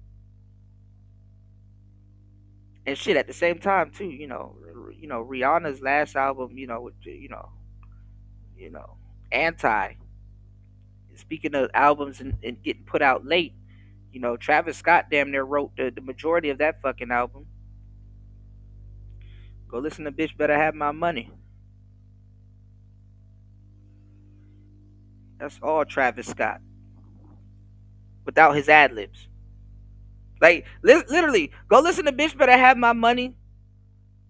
And shit at the same time too, you know, Rihanna's last album, Anti. Speaking of albums and getting put out late, you know, Travis Scott damn near wrote the majority of that fucking album. Go listen to Bitch Better Have My Money. That's all Travis Scott. Without his ad libs. Like, literally, go listen to Bitch Better Have My Money.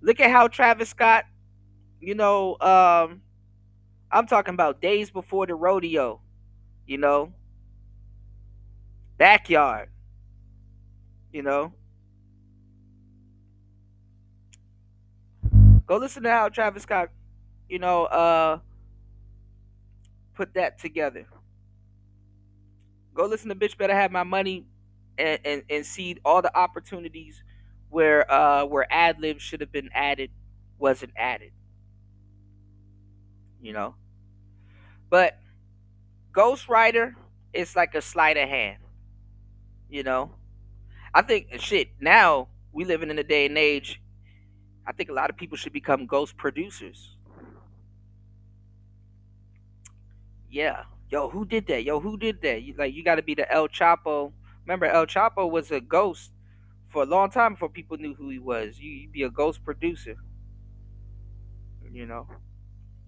Look at how Travis Scott, you know, I'm talking about days before the rodeo, you know, backyard, you know. Go listen to how Travis Scott, you know, put that together. Go listen to Bitch Better Have My Money and see all the opportunities where ad libs should have been added wasn't added. You know? But Ghostwriter is like a sleight of hand. You know? I think shit, now we living in a day and age, I think a lot of people should become ghost producers. Yeah. Yo, who did that? Yo, who did that? You got to be the El Chapo. Remember, El Chapo was a ghost for a long time before people knew who he was. You'd be a ghost producer. You know?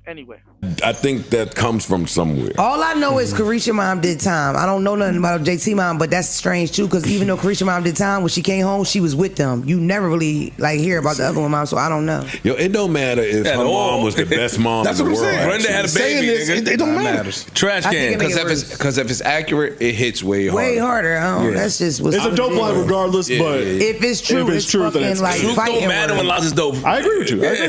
Anyway. I think that comes from somewhere. All I know is Carisha mom did time. I don't know nothing about JT mom, but that's strange too, because even though Carisha mom did time, when she came home, she was with them. You never really hear about the other one mom, so I don't know. Yo, it don't matter if her mom was the best mom That's in the what I'm world. saying. Brenda had a baby. It don't matter. Trash I think can. it make it Because if it's accurate, it hits way harder. Way harder. That's just what's It's a dope line regardless, but if it's true, it's fucking then it's like Truth fighting don't matter when words. lies is dope. I agree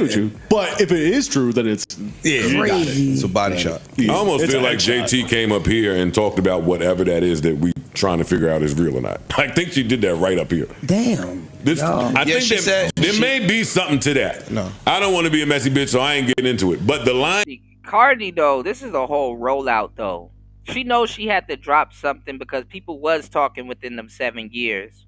with you. But if it is true, then it's crazy. It's a body shot. I almost It's feel a like JT came up here and talked about whatever that is that we trying to figure out is real or not. I think she did that right up here. Damn. I think there may be something to that. No. I don't want to be a messy bitch, so I ain't getting into it. But the line... Cardi, though, this is a whole rollout, though. She knows she had to drop something because people was talking within them 7 years.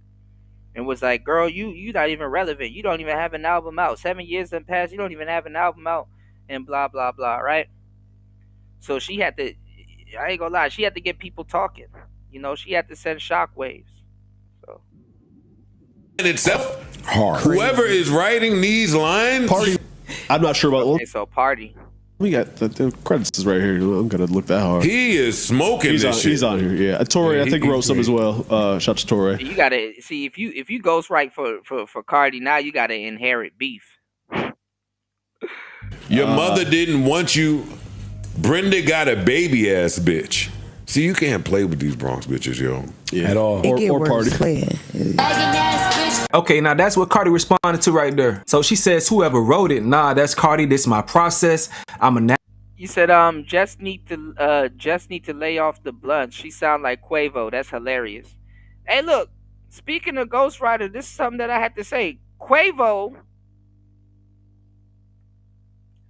And was like, girl, you not even relevant. You don't even have an album out. 7 years done passed. You don't even have an album out. And blah, blah, blah, right? So she had to, I ain't gonna lie, she had to get people talking. You know, she had to send shockwaves. So. in itself, hard. Whoever is writing these lines... Party. I'm not sure about... Okay, so Party. We got the credits is right here. I'm gonna look that hard. He is smoking this shit. He's on here, yeah. Torre, I think, wrote some as well. Shout to Torre. You gotta see if you ghostwrite for Cardi now, you gotta inherit beef. Your mother didn't want you. Brenda got a baby ass bitch. See, you can't play with these Bronx bitches, yo. Yeah. At all. Or Party. Okay, now that's what Cardi responded to right there. So she says, whoever wrote it, nah, that's Cardi. This is my process. I'm a You said just need to lay off the blunt. She sound like Quavo. That's hilarious. Hey, look, speaking of ghostwriter, this is something that I had to say. Quavo.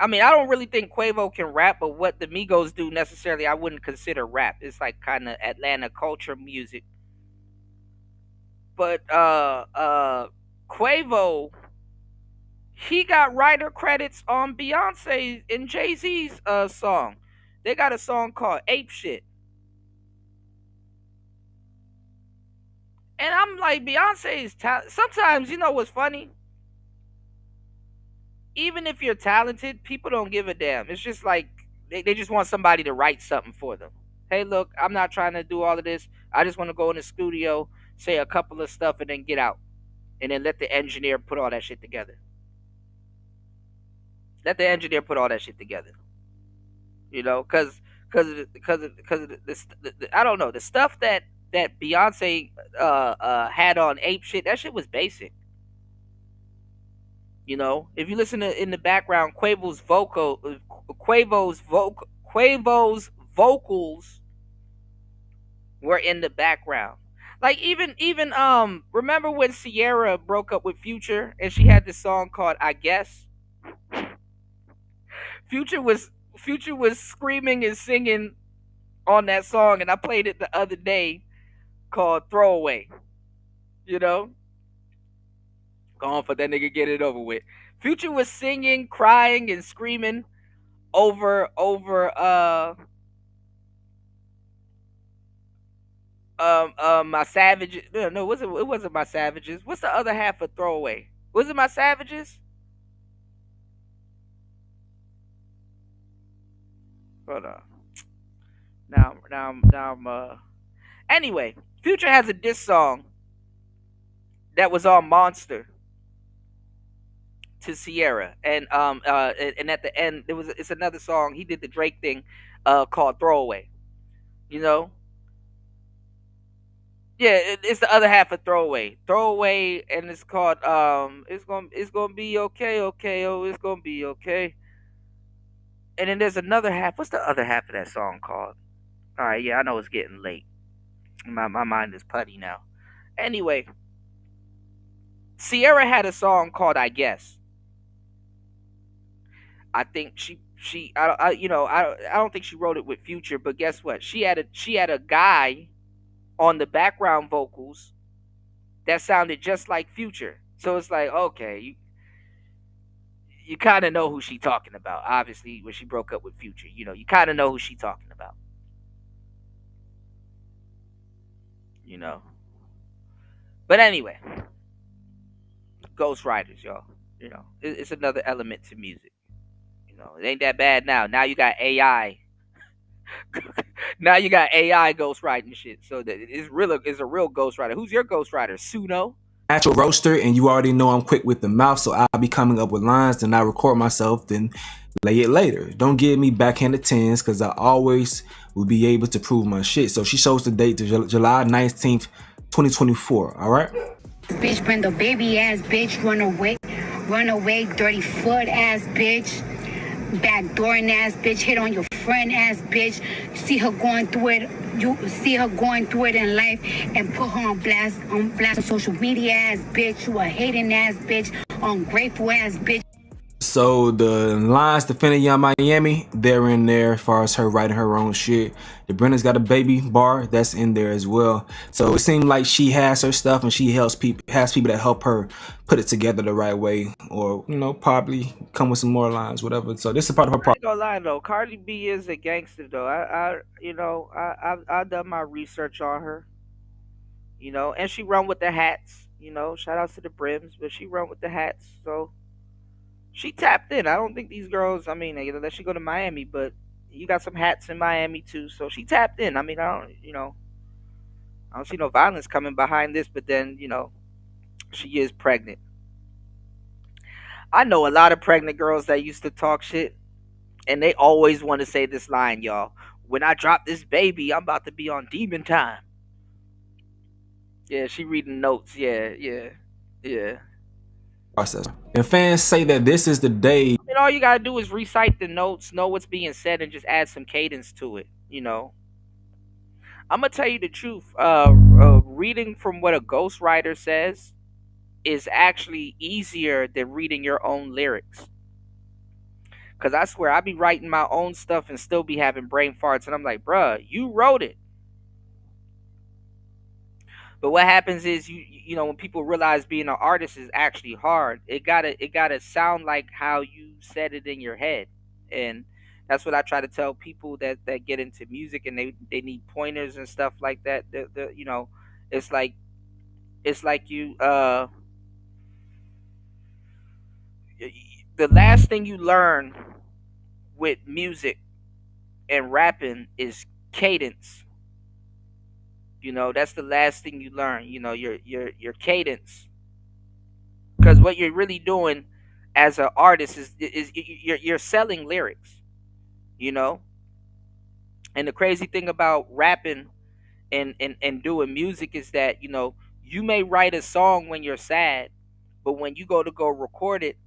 I mean, I don't really think Quavo can rap, but what the Migos do necessarily, I wouldn't consider rap. It's like kind of Atlanta culture music. But Quavo, he got writer credits on Beyonce and Jay-Z's song. They got a song called Ape Shit. And I'm like, Beyonce is sometimes, you know what's funny? Even if you're talented, people don't give a damn. It's just like they just want somebody to write something for them. Hey, look, I'm not trying to do all of this. I just want to go in the studio, say a couple of stuff, and then get out. And then let the engineer put all that shit together. Let the engineer put all that shit together. You know, because I don't know, the stuff that Beyonce had on Ape Shit, that shit was basic. You know, if you listen to in the background, Quavo's vocals were in the background. Like even remember when Sierra broke up with Future and she had this song called I Guess? Future was screaming and singing on that song, and I played it the other day called Throwaway. You know? Go on for that nigga, get it over with. Future was singing, crying, and screaming over my Savages. No, it wasn't my Savages. What's the other half of Throwaway? Was it my Savages? Hold on. Now I'm anyway, Future has a diss song that was on Monster to Sierra, and at the end it's another song he did the Drake thing, called Throwaway. You know, yeah, it's the other half of Throwaway, and it's called it's gonna be okay, okay, oh, it's gonna be okay. And then there's another half. What's the other half of that song called? All right, yeah, I know it's getting late. My mind is putty now. Anyway, Sierra had a song called I Guess. I think I don't think she wrote it with Future, but guess what? She had a guy on the background vocals that sounded just like Future. So it's like, okay, you kind of know who she talking about. Obviously, when she broke up with Future, you kind of know who she talking about. You know. But anyway, Ghost Riders, y'all. It's another element to music. It ain't that bad now. Now you got AI. Now you got AI ghost writing shit. So that it's a real ghost writer. Who's your ghost writer? Suno? Natural roaster, and you already know I'm quick with the mouth, so I'll be coming up with lines, then I record myself, then lay it later. Don't give me backhanded tens, because I always will be able to prove my shit. So she shows the date to July 19th, 2024, all right? Bitch, bring the baby ass bitch, run away, dirty foot ass bitch, backdooring ass bitch, hit on your friend ass bitch. You see her going through it in life and put her on blast on social media ass bitch. You a hating ass bitch, ungrateful ass bitch. So the lines defending Young Miami, they're in there as far as her writing her own shit. The Brenda's Got a Baby bar, that's in there as well. So it seemed like she has her stuff and she has people that help her put it together the right way, or probably come with some more lines, whatever. So this is part of her I ain't gonna lie though, Cardi B is a gangster though. I've done my research on her. And she run with the hats. Shout out to the brims, but she run with the hats. So she tapped in. I don't think these girls. I mean, unless she go to Miami, but you got some hats in Miami too. So she tapped in. I mean, I don't see no violence coming behind this. But then, she is pregnant. I know a lot of pregnant girls that used to talk shit, and they always want to say this line, y'all. When I drop this baby, I'm about to be on demon time. Yeah, she reading notes. Yeah. process. And fans say that this is the day. And all you gotta do is recite the notes, know what's being said, and just add some cadence to it. I'm gonna tell you the truth. Reading from what a ghostwriter says is actually easier than reading your own lyrics. Cause I swear I be writing my own stuff and still be having brain farts, and I'm like, bruh, you wrote it. But what happens is when people realize being an artist is actually hard, it gotta sound like how you said it in your head. And that's what I try to tell people that get into music and they need pointers and stuff like that. It's like you the last thing you learn with music and rapping is cadence. That's the last thing you learn. Your cadence, because what you're really doing as an artist is you're selling lyrics. And the crazy thing about rapping and doing music is that you may write a song when you're sad, but when you go record it,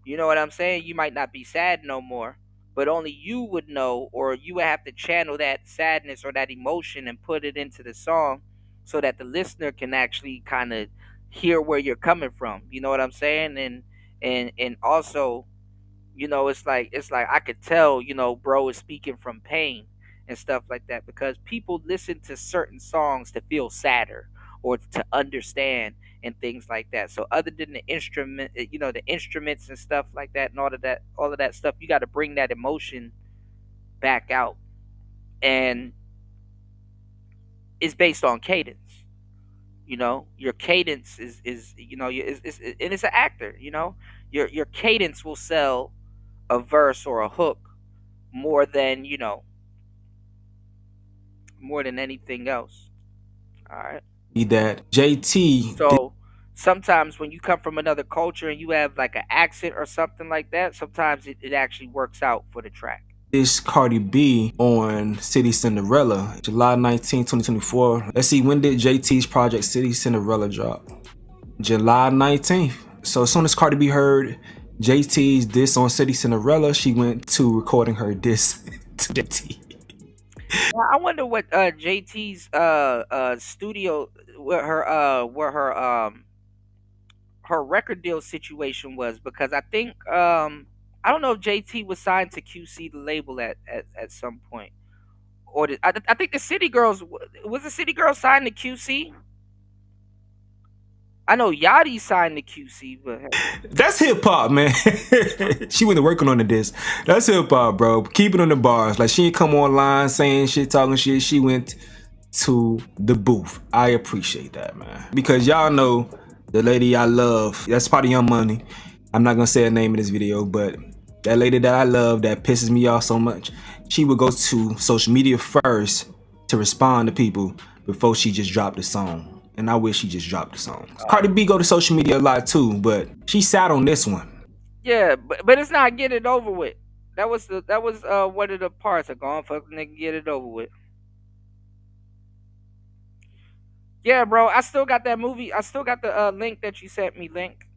you know what I'm saying? You might not be sad no more, but only you would know, or you would have to channel that sadness or that emotion and put it into the song so that the listener can actually kind of hear where you're coming from. You know what I'm saying? And also, it's like I could tell, bro is speaking from pain and stuff like that, because people listen to certain songs to feel sadder or to understand and things like that. So other than the the instruments and stuff like that, and all of that stuff, you got to bring that emotion back out, and it's based on cadence. Your cadence is and it's an actor. Your cadence will sell a verse or a hook more than more than anything else. All right. That JT. So sometimes when you come from another culture and you have like an accent or something like that, sometimes it actually works out for the track. This Cardi B on City Cinderella, July 19, 2024. Let's see, when did JT's project City Cinderella drop? July 19th. So as soon as Cardi B heard JT's diss on City Cinderella, she went to recording her diss to JT. I wonder what JT's studio, where her record deal situation was, because I think I don't know if JT was signed to QC, the label, at some point, or I think the City Girls, was the City Girls signed to QC. I know Yachty signed to QC, but that's hip hop, man. She went to working on the disc. That's hip hop, bro. Keep it on the bars. Like, she ain't come online saying shit, talking shit. She went to the booth. I appreciate that, man. Because y'all know the lady I love, that's part of Young Money. I'm not gonna say her name in this video, but that lady that I love that pisses me off so much, she would go to social media first to respond to people before she just dropped the song. And I wish she just dropped the song. Cardi B go to social media a lot too, but she sat on this one. Yeah, but it's not get it over with. That was one of the parts of going fuck nigga, get it over with. Yeah, bro, I still got that movie. I still got the link that you sent me, Link.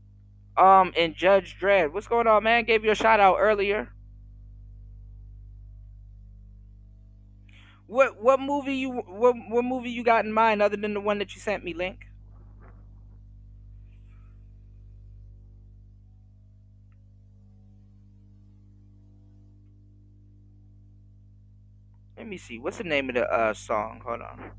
And Judge Dredd. What's going on, man? Gave you a shout out earlier. What movie you got in mind other than the one that you sent me, Link? Let me see. What's the name of the song? Hold on.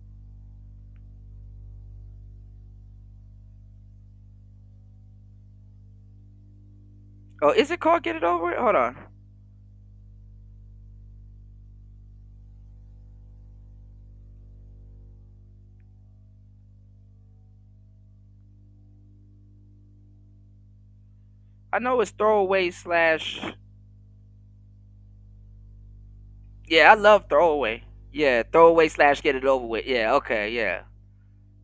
Oh, is it called Get It Over With? Hold on. I know it's Throwaway slash... Yeah, I love Throwaway. Yeah, Throwaway slash Get It Over With. Yeah, okay, yeah.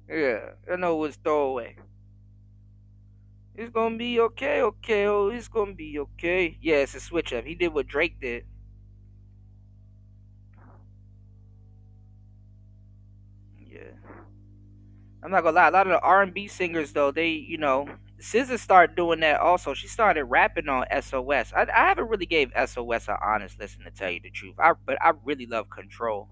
Yeah, I know it's Throwaway. It's gonna be okay, okay, oh, it's gonna be okay. Yeah, it's a switch up. He did what Drake did. Yeah. I'm not gonna lie, a lot of the R&B singers, though, they, SZA started doing that also. She started rapping on SOS. I haven't really gave SOS an honest listen, to tell you the truth. But I really love Control.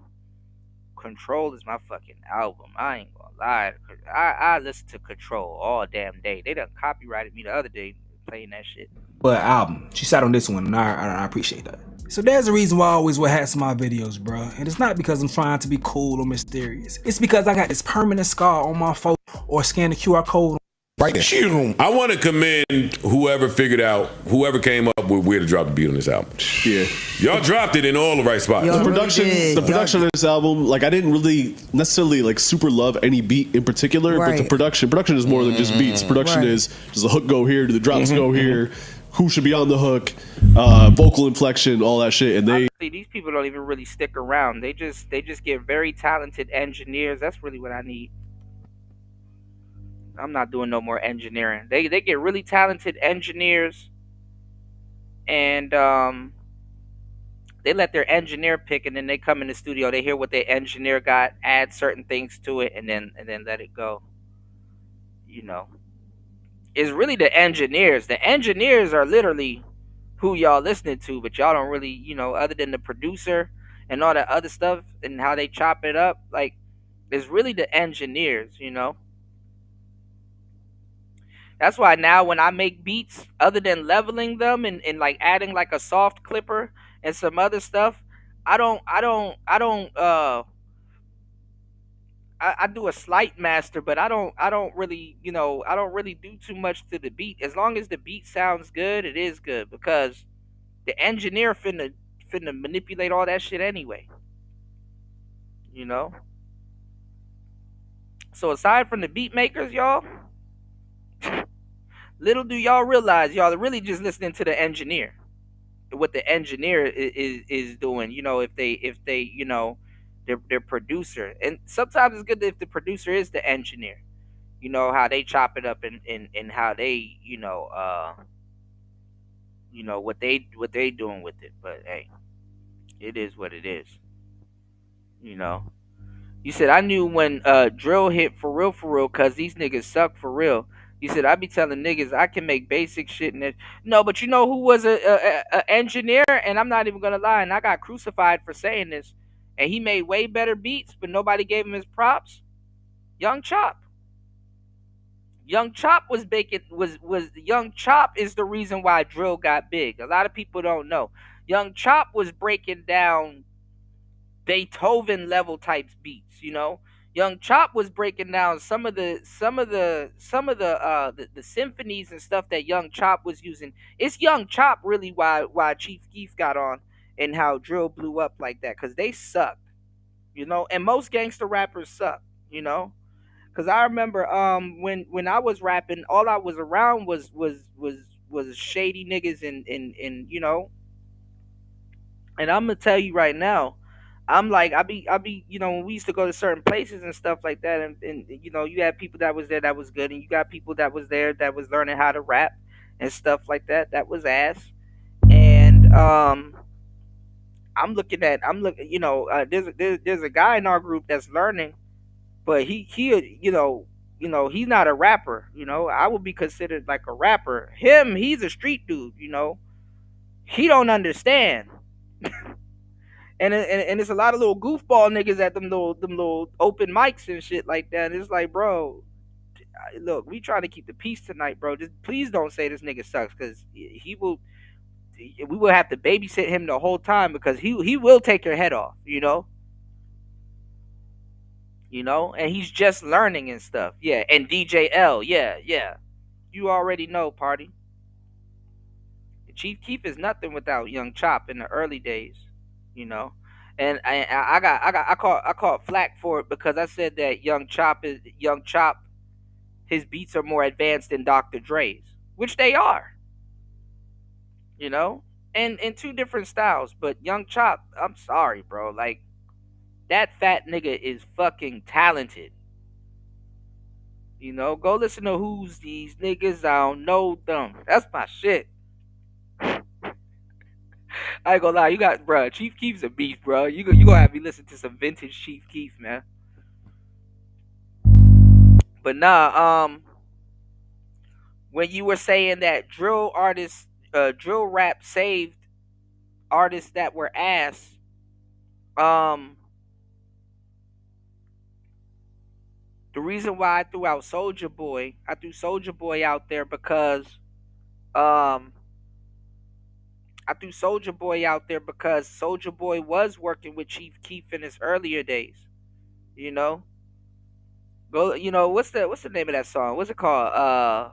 Control is my fucking album. I ain't gonna lie. I listen to Control all damn day. They done copyrighted me the other day playing that shit. But album, she sat on this one, and I appreciate that. So there's a reason why I always wear hats in my videos, bro. And it's not because I'm trying to be cool or mysterious. It's because I got this permanent scar on my phone, or scan the QR code right there. I want to commend whoever came up with where to drop the beat on this album. Yeah. Y'all dropped it in all the right spots. The production of this album, like, I didn't really necessarily like super love any beat in particular, but the production is more than just beats. Production is, does the hook go here? Do the drops go here? Who should be on the hook? Vocal inflection, all that shit. And honestly, these people don't even really stick around. They just get very talented engineers. That's really what I need. I'm not doing no more engineering. They get really talented engineers, and they let their engineer pick, and then they come in the studio. They hear what their engineer got, add certain things to it, and then let it go. It's really the engineers. The engineers are literally who y'all listening to, but y'all don't really, other than the producer and all that other stuff and how they chop it up, like, it's really the engineers, That's why now when I make beats, other than leveling them and like adding like a soft clipper and some other stuff, I do a slight master, but I don't really do too much to the beat. As long as the beat sounds good, it is good, because the engineer finna manipulate all that shit anyway. So aside from the beat makers, y'all, little do y'all realize y'all are really just listening to the engineer. What the engineer is doing, if they their producer. And sometimes it's good if the producer is the engineer. you know, how they chop it up and how they, what they doing with it. But hey, it is what it is. You know. You said I knew when drill hit for real, cause these niggas suck for real. You said I be telling niggas I can make basic shit and it. No, but you know who was a engineer, and I'm not even gonna lie, and I got crucified for saying this, and he made way better beats, but nobody gave him his props. Young Chop. Young Chop was baking was Young Chop is the reason why drill got big. A lot of people don't know. Young Chop was breaking down Beethoven level types beats, you know. Young Chop was breaking down some of the symphonies and stuff that Young Chop was using. It's Young Chop really why Chief Keef got on and how drill blew up like that, cuz they sucked, you know. And most gangster rappers suck, you know. Cuz I remember when I was rapping, all I was around was shady niggas and you know. And I'm going to tell you right now, I'm like, I be, you know, when we used to go to certain places and stuff like that, and you know, you had people that was there that was good, and you got people that was there that was learning how to rap and stuff like that. That was ass. And I'm looking, you know, there's a guy in our group that's learning, but he you know, he's not a rapper. You know, I would be considered like a rapper. He's a street dude. You know, he don't understand. And it's a lot of little goofball niggas at them little open mics and shit like that. And it's like, bro, look, we trying to keep the peace tonight, bro. Just please don't say this nigga sucks, because we will have to babysit him the whole time, because he will take your head off, you know. You know, and he's just learning and stuff. Yeah, and DJ L, yeah. You already know, party. Chief Keef is nothing without Young Chop in the early days, you know. And I caught flack for it because I said that Young Chop, his beats are more advanced than Dr. Dre's, which they are, you know, and in two different styles. But Young Chop, I'm sorry, bro, like that fat nigga is fucking talented. You know, go listen to Who's These Niggas, I Don't Know Them. That's my shit. I ain't gonna lie, you got, bro, Chief Keef's a beast, bro. You gonna have me listen to some vintage Chief Keef, man. But nah, when you were saying that drill artists, drill rap saved artists that were ass, the reason why I threw Soulja Boy out there because, Soulja Boy was working with Chief Keef in his earlier days. You know, you know, what's the name of that song? What's it called?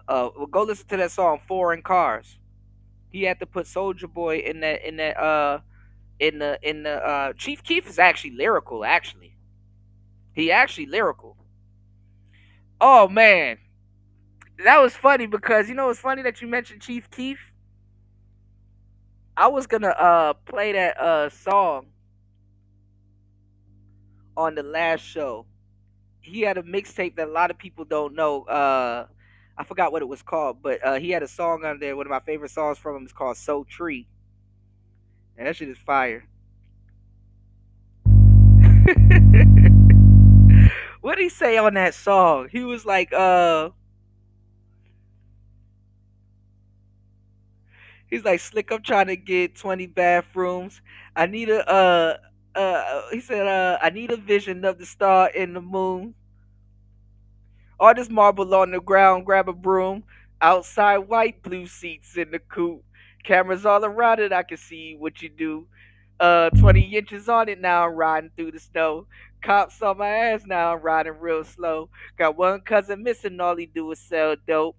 Well, go listen to that song, Foreign Cars. He had to put Soulja Boy in the Chief Keef is actually lyrical. Actually, he actually lyrical. Oh man, that was funny because, you know, it's funny that you mentioned Chief Keef. I was gonna play that song on the last show. He had a mixtape that a lot of people don't know. I forgot what it was called, but he had a song on there. One of my favorite songs from him is called "So Tree," and that shit is fire. What did he say on that song? He was like, he's like, "Slick, I'm trying to get 20 bathrooms. I need he said, I need a vision of the star in the moon. All this marble on the ground, grab a broom. Outside, white, blue seats in the coupe. Cameras all around it, I can see what you do. 20 inches on it, now I'm riding through the snow. Cops on my ass, now I'm riding real slow. Got one cousin missing, all he do is sell dope.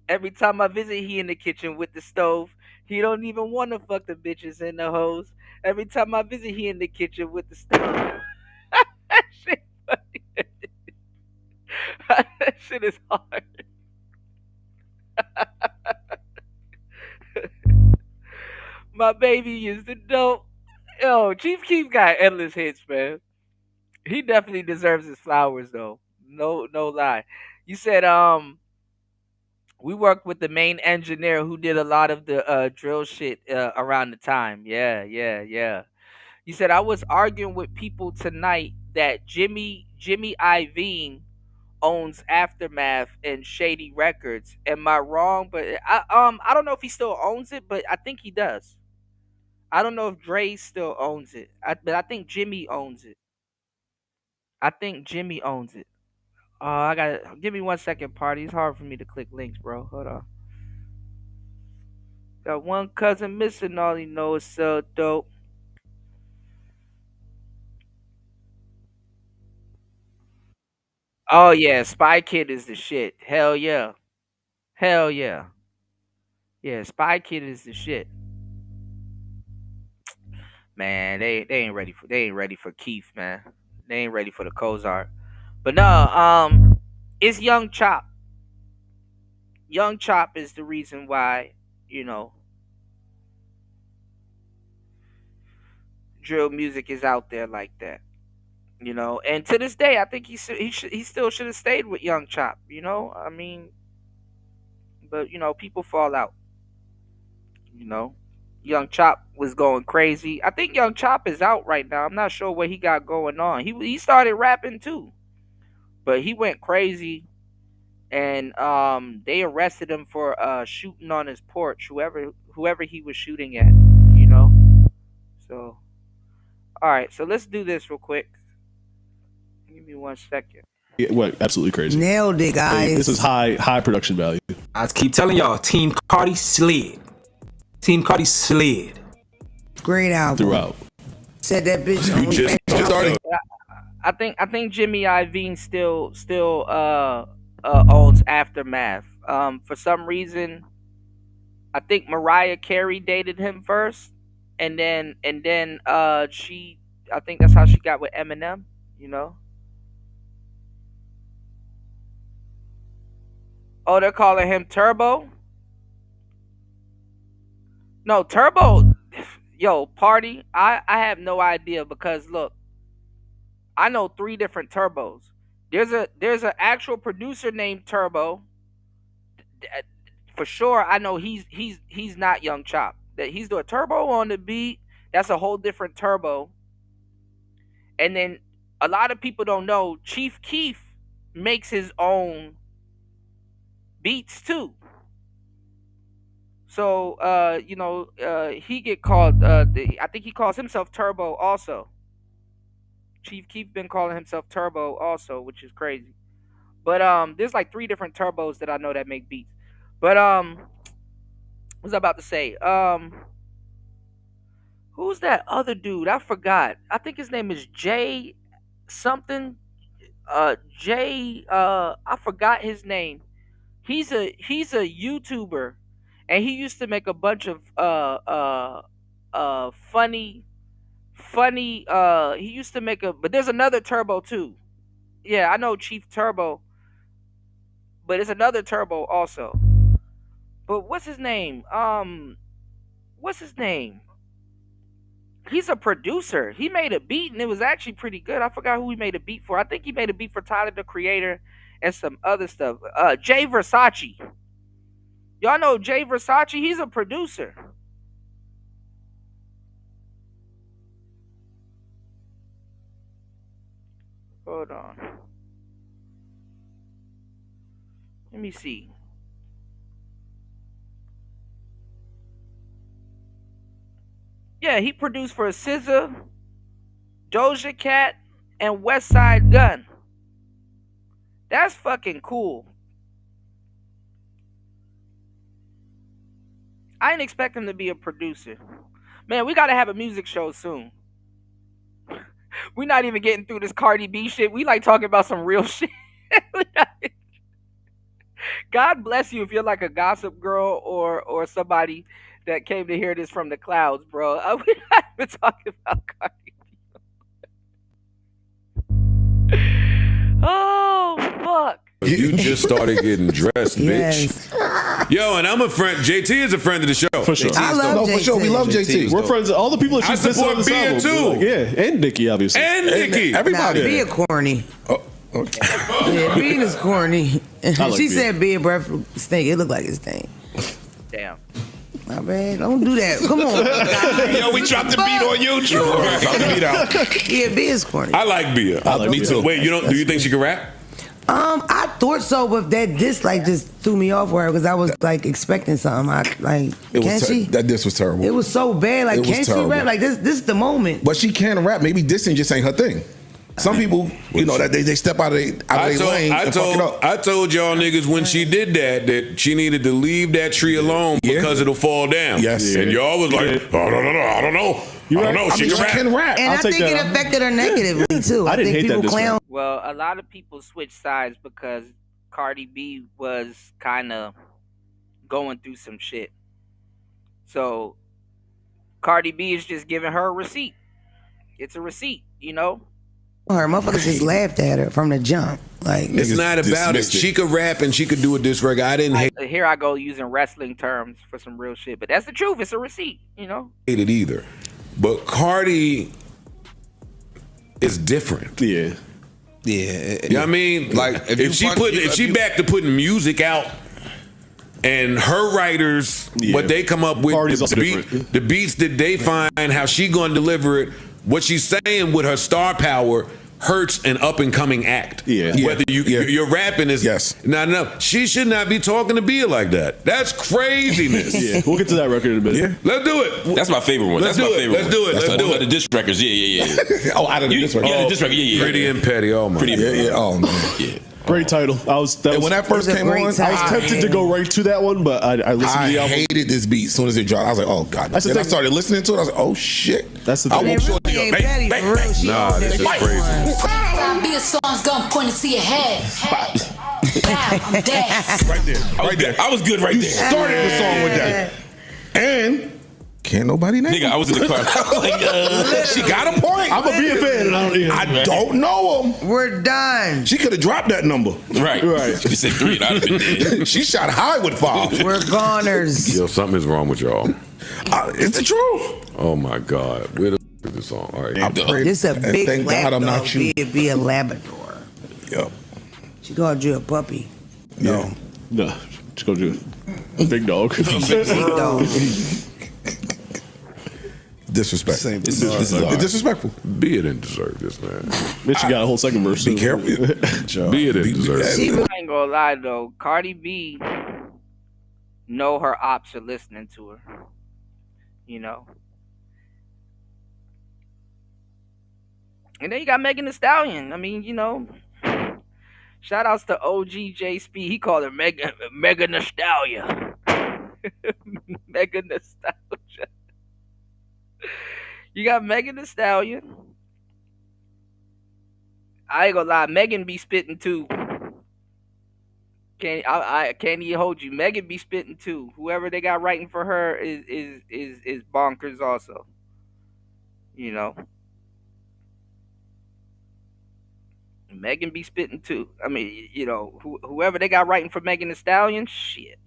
Every time I visit, he in the kitchen with the stove. He don't even want to fuck the bitches and the hoes. Every time I visit, he in the kitchen with the stove." That shit funny. That shit is hard. My baby is the dope. Yo, Chief Keef got endless hits, man. He definitely deserves his flowers, though. No lie. You said we worked with the main engineer who did a lot of the drill shit around the time. Yeah. You said I was arguing with people tonight that Jimmy Iovine owns Aftermath and Shady Records. Am I wrong? But I don't know if he still owns it, but I think he does. I don't know if Dre still owns it, but I think Jimmy owns it. I think Jimmy owns it. I gotta give me 1 second, party. It's hard for me to click links, bro. Hold on. Got one cousin missing. All he knows is so dope. Oh yeah, Spy Kid is the shit. Hell yeah. Hell yeah. Yeah, Spy Kid is the shit. Man, they ain't ready for Keith, man. They ain't ready for the Cozart. But no, it's Young Chop. Young Chop is the reason why, drill music is out there like that. And to this day, I think he still should have stayed with Young Chop. I mean, but people fall out. Young Chop was going crazy. I think Young Chop is out right now. I'm not sure what he got going on. He started rapping too, but he went crazy, and they arrested him for shooting on his porch. Whoever he was shooting at. So, all right. So let's do this real quick. Give me 1 second. Yeah, what? Absolutely crazy. Nailed it, guys. Hey, this is high production value. I keep telling y'all, Team Cardi slid. Team Cardi slid. Great album. Throughout. Said that bitch. You just started. I think Jimmy Iovine still owns Aftermath. For some reason, I think Mariah Carey dated him first, and then she. I think that's how she got with Eminem. Oh, they're calling him Turbo? No, Turbo. Yo, party. I have no idea because look, I know 3 different Turbos. There's an actual producer named Turbo. For sure, I know he's not Young Chop. That he's doing Turbo on the beat. That's a whole different Turbo. And then a lot of people don't know Chief Keef makes his own beats too. So he get called I think he calls himself Turbo also. Chief Keef been calling himself Turbo also, which is crazy. But there's like 3 different Turbos that I know that make beats. But what was I about to say? Who's that other dude? I forgot. I think his name is Jay something. I forgot his name. He's a YouTuber, and he used to make a bunch of funny. He used to make but there's another Turbo too. Yeah, I know Chief Turbo, but it's another Turbo also. But what's his name? He's a producer. He made a beat and it was actually pretty good. I forgot who he made a beat for. I think he made a beat for Tyler the Creator and some other stuff. Jay Versace. Y'all know Jay Versace? He's a producer. Hold on. Let me see. Yeah, he produced for SZA, Doja Cat, and West Side Gun. That's fucking cool. I didn't expect him to be a producer. Man, we gotta have a music show soon. We're not even getting through this Cardi B shit. We like talking about some real shit. God bless you if you're like a gossip girl or somebody that came to hear this from the clouds, bro. We're not even talking about Cardi B. Oh, fuck. You just started getting dressed, bitch. Yo, and I'm a friend. JT is a friend of the show. For sure. I love JT. For sure. We love JT. We're friends. All the people that I she's dissing support on this Bia album. too. Like, yeah, and Nicki, obviously. And Nicki. Nah, Everybody. be a corny. Yeah, being is corny. like She being. said being breath stink. It looked like it stink. Damn. My bad. Don't do that. Come on. Yo, we dropped the beat on YouTube. Drop the beat out. Yeah, being is corny. I like Bia. Me too. Wait, do you think she can rap? I thought so, but that diss like just threw me off where because I was like expecting something. That diss was terrible. It was so bad. Like, It was can she terrible. rap? Like this is the moment. But she can rap. Maybe dissing just ain't her thing. Some people, that they step out of their lane and fuck it up. I told y'all niggas when she did that she needed to leave that tree alone because it'll fall down. Yes. And y'all was like, I don't know. She can rap. And I think it affected her negatively too. I think people clown. Well, a lot of people switch sides because Cardi B was kind of going through some shit. So Cardi B is just giving her a receipt. It's a receipt, Her motherfuckers just laughed at her from the jump. Like It's not about it. She could rap and she could do a diss record. I didn't hate Here I go using wrestling terms for some real shit, but that's the truth. It's a receipt, it either. But Cardi is different. Yeah. You know what I mean? Like if she back to putting music out and her writers, what they come up with, the beats that they find, how she gonna deliver it, what she's saying with her star power hurts an up and coming act. Whether your rapping is not enough. She should not be talking to Bia like that. That's craziness. We'll get to that record in a minute. Let's do it. That's my favorite one. Let's do it. The diss records. Yeah. Oh, out of the diss record. Yeah, the diss record. Yeah. Pretty and Petty. Oh my. Yeah. Oh man. Yeah. Great title. When that first came on, I was tempted to go right to that one, but I listened to the album. I hated this beat as soon as it dropped. I was like, oh god. That's the Then I thing. started listening to it. I was like, oh shit. That's the I thing. won't show you. Nah, this is crazy. Be a song's gonna point to your head. I'm dead. Right there. I was good right there. Started the song with that. And can't nobody name Nigga, I was in the car. She got a point. I'm a Bia fan. And I don't know him. We're done. She could have dropped that number. Right. She said 3 and I'd have been dead. She shot high with 5. We're goners. Yo, something is wrong with y'all. It's the truth. Oh my God. Where the f- is this song? All right. This a big thank lap, God I'm not though. you. Be a Labrador. Yep. She called you a puppy. No. Just go do it. Big dog. Big dog. Disrespect. This is It's disrespectful. Bia didn't deserve this, man. Bitch, you got a whole second verse. Be careful. Bia didn't deserve this. I ain't gonna lie though, Cardi B know her ops are listening to her. And then you got Megan Thee Stallion. I mean, shout outs to OG J Speed. He called her Megan Nostalgia. Megan Nostalgia. You got Megan Thee Stallion. I ain't gonna lie, Megan be spitting too. I can't even hold you. Megan be spitting too. Whoever they got writing for her is bonkers also. Megan be spitting too. I mean, whoever they got writing for Megan Thee Stallion, shit.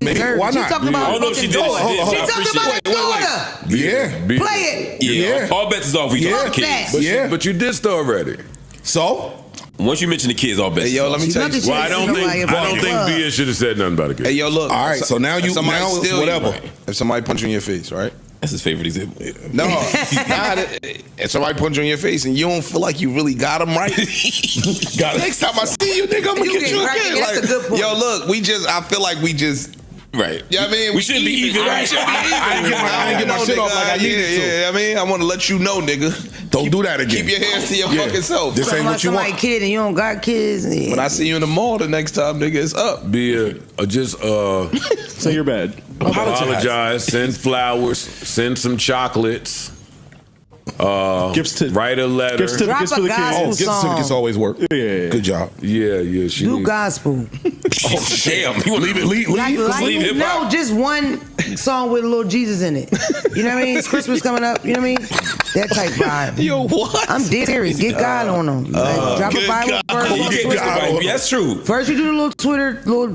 Maybe, why She not? talking about I don't know if she did it. She talking about her daughter. Yeah. Play it. Yeah. All bets is off. We talking kids. But you dissed already. So? Once you mention the kids, all bets. Hey, yo, let me tell you. Well, I don't think Bia should have said nothing about it. Hey, yo, look. All right, so now if somebody now steal whatever. You, right? If somebody punch you in your face, right? That's his favorite example. No, if somebody punch you in your face and you don't feel like you really got them right, next time I see you, nigga, I'm gonna get you again. That's a good point. Yo, look, I feel like we just. Right. Yeah, I mean, we shouldn't be even. Right? I didn't get my shit off like I needed to. Yeah, I mean, I want to let you know, nigga. Don't do that again. Keep your hands to your fucking self. This ain't what you want. Kid and you don't got kids. When I see you in the mall the next time, nigga, it's up. Bia, just say you're bad. Apologize. Send flowers. Send some chocolates. Write a letter. Gift certificates for the kids. Oh, gift certificates always work. Yeah. Good job. Yeah. Do gospel. Oh, damn. You want to leave it? Leave hip hop. No, just one song with a little Jesus in it. You know what I mean? It's Christmas coming up. You know what I mean? That type vibe. Yo, what? I'm dead serious. Get God on them. Drop a Bible verse. That's true. First you do the little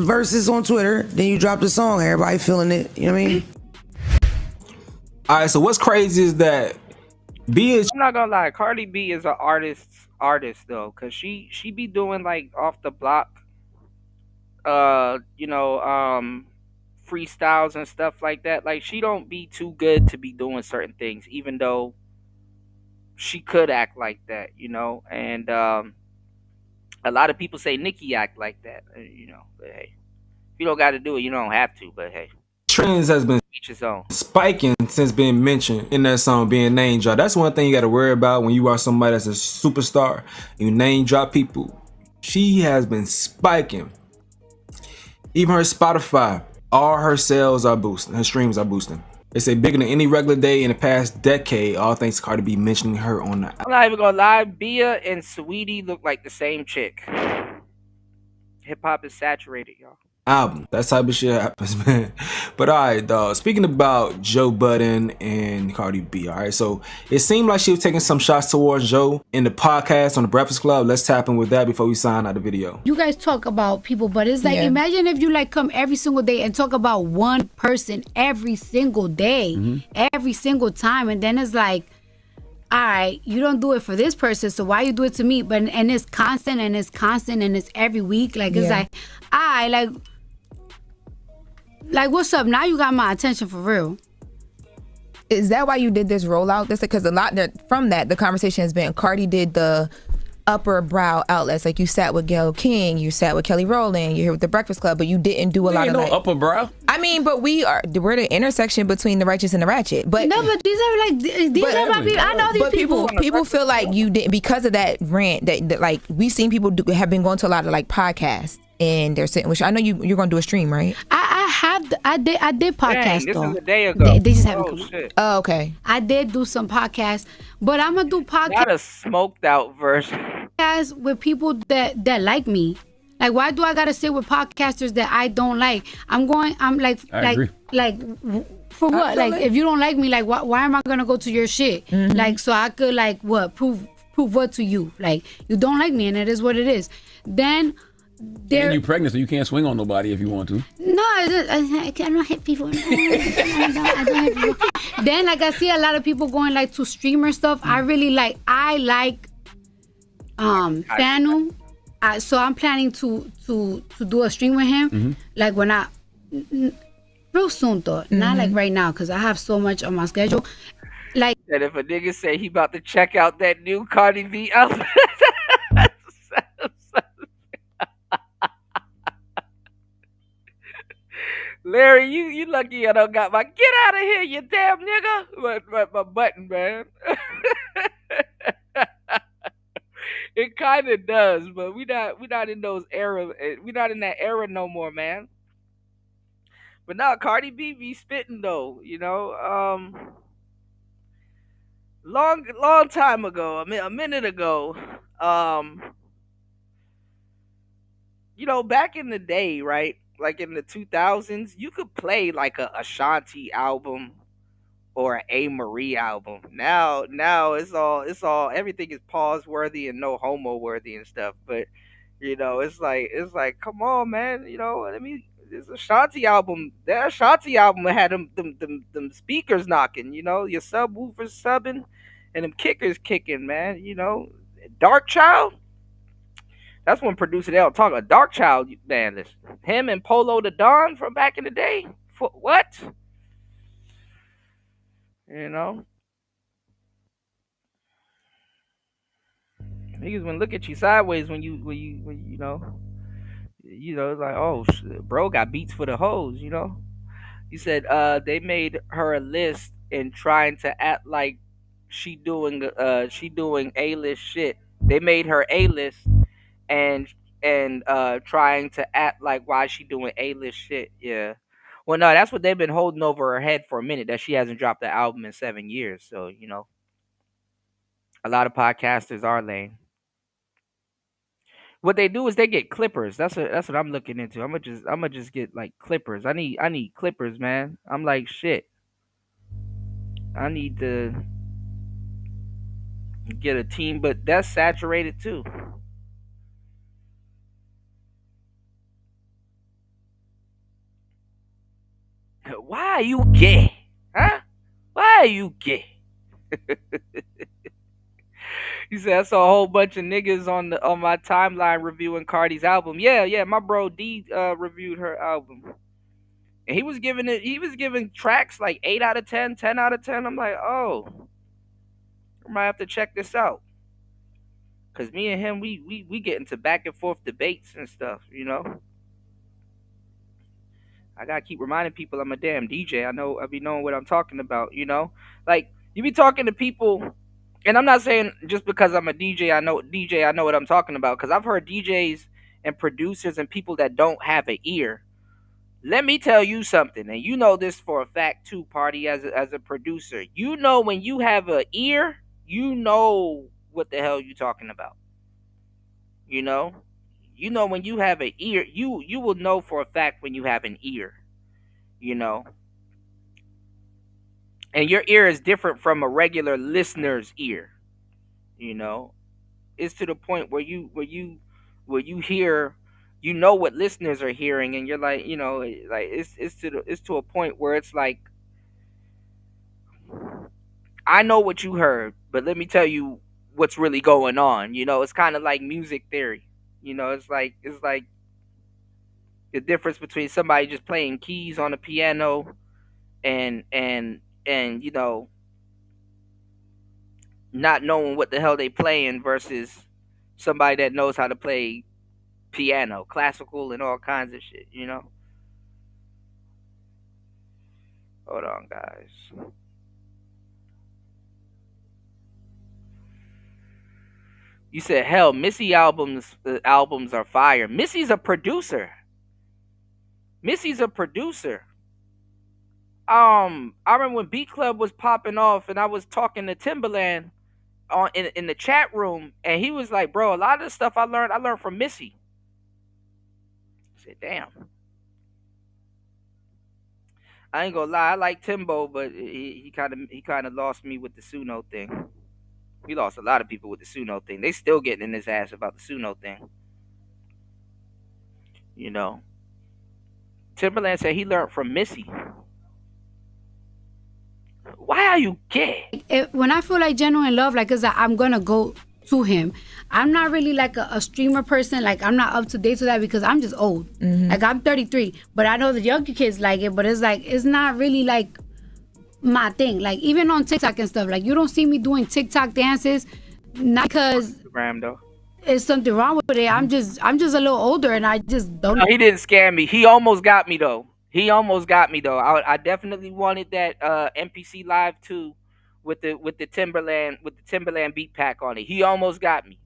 verses on Twitter. Then you drop the song. Everybody feeling it. You know what I mean? All right, so what's crazy is that B is. I'm not gonna lie, Cardi B is an artist though, cause she be doing like off the block, freestyles and stuff like that. Like she don't be too good to be doing certain things, even though she could act like that, And a lot of people say Nicki act like that, But hey, if you don't got to do it, you don't have to. But hey, Trends has been each his own. spiking since being mentioned in that song, being name dropped. That's one thing you got to worry about when you are somebody that's a superstar. You name drop people. She has been spiking. Even her Spotify, all her sales are boosting. Her streams are boosting. They say bigger than any regular day in the past decade. All thanks to Cardi B mentioning her on the. I'm not even gonna lie, Bia and Sweetie look like the same chick. Hip hop is saturated, y'all. Album. That type of shit happens, man. But all right, dog. Speaking about Joe Budden and Cardi B, all right. So it seemed like she was taking some shots towards Joe in the podcast on the Breakfast Club. Let's tap in with that before we sign out the video. You guys talk about people, but it's like, imagine if you like come every single day and talk about one person every single day, every single time, and then it's like, all right, you don't do it for this person, so why you do it to me? But and it's constant and it's constant and it's every week. Like it's like what's up? Now you got my attention for real. Is that why you did this rollout? This because a lot from that the conversation has been Cardi did the upper brow outlets. Like you sat with Gayle King, you sat with Kelly Rowland, you're here with the Breakfast Club, but you didn't do a lot of like upper brow. I mean, but we're the intersection between the righteous and the ratchet. But no, but these are like these are my people. I know these people. People feel like you didn't because of that rant that like we've seen people have been going to a lot of like podcasts and they're sitting. Which I know you're gonna do a stream, right? I did podcasts. This though. is a day ago. They just haven't come shit. Oh, okay. I did do some podcasts, but I'm gonna do podcasts. Not a smoked out version. With people that like me. Like, why do I gotta sit with podcasters that I don't like? I'm like for what? Like, if you don't like me, like, why am I gonna go to your shit? Mm-hmm. Like, so I could like what prove what to you? Like, you don't like me, and it is what it is. Then. And you pregnant, so you can't swing on nobody if you want to. No, I cannot hit people. I don't hit people. Then, like, I see a lot of people going like to streamer stuff. I like Fanu. So I'm planning to do a stream with him. Like when real soon though, not like right now because I have so much on my schedule. Like, and if a nigga say he about to check out that new Cardi B outfit. Larry, you lucky I don't got my get out of here, you damn nigga. My button, man. It kind of does, but we not in those era. We not in that era no more, man. But now Cardi B be spitting though, long time ago, a minute ago, back in the day, right? Like in the 2000s, you could play like a Ashanti album or an A. Marie album. Now it's all everything is pause worthy and no homo worthy and stuff. But it's like come on, man. This Ashanti album. That Ashanti album had them speakers knocking. Your subwoofers subbing and them kickers kicking, man. Dark Child. That's when producer they'll talk a Dark Child, man. This him and Polo the Don from back in the day. What? Niggas would look at you sideways when you it's like, oh, bro got beats for the hoes. He said they made her a list and trying to act like she doing A-list shit. They made her A-list and trying to act like why she doing A-list shit. Yeah. Well, no, that's what they've been holding over her head for a minute, that she hasn't dropped the album in 7 years. So, a lot of podcasters are lame. What they do is they get clippers. That's what I'm looking into. I'm gonna just get like clippers. I need clippers, man. I'm like, shit. I need to get a team, but that's saturated too. Why are you gay? Huh? Why Why are you gay? He said I saw a whole bunch of niggas on my timeline reviewing Cardi's album. Yeah, my bro D reviewed her album. And he was giving tracks like 8 out of 10, 10 out of 10. I'm like, oh, I might have to check this out. Cause me and him, we get into back and forth debates and stuff, you know. I gotta keep reminding people I'm a damn DJ. I be knowing what I'm talking about, you know. Like you be talking to people, and I'm not saying just because I'm a DJ, I know what I'm talking about. Cause I've heard DJs and producers and people that don't have an ear. Let me tell you something, and you know this for a fact too, Party, as a producer. You know when you have an ear, you know what the hell you talking about. You know when you have an ear, you will know for a fact when you have an ear, you know. And your ear is different from a regular listener's ear, you know. It's to the point where you hear, you know what listeners are hearing, and you're like, you know, like it's to a point where it's like, I know what you heard, but let me tell you what's really going on. You know, it's kind of like music theory. You know, it's like the difference between somebody just playing keys on a piano and you know, not knowing what the hell they playing versus somebody that knows how to play piano, classical and all kinds of shit, you know. Hold on, guys. You said, hell, Missy albums are fire. Missy's a producer. I remember when Beat Club was popping off, and I was talking to Timberland in the chat room, and he was like, "Bro, a lot of the stuff I learned from Missy." I said, "Damn." I ain't gonna lie, I like Timbo, but he kind of lost me with the Suno thing. He lost a lot of people with the Suno thing. They still getting in his ass about the Suno thing. You know. Timberland said he learned from Missy. Why are you gay? When I feel like genuine love, like, cause I'm gonna go to him. I'm not really like a streamer person. Like, I'm not up to date with that because I'm just old. Mm-hmm. Like, I'm 33, but I know the younger kids like it. But it's like, it's not really like my thing. Like, even on TikTok and stuff, like, you don't see me doing TikTok dances, not because Instagram though. There's something wrong with it. I'm just a little older, and I just don't. No, he didn't scam me. He almost got me though. I definitely wanted that MPC Live 2 with the Timberland beat pack on it. He almost got me.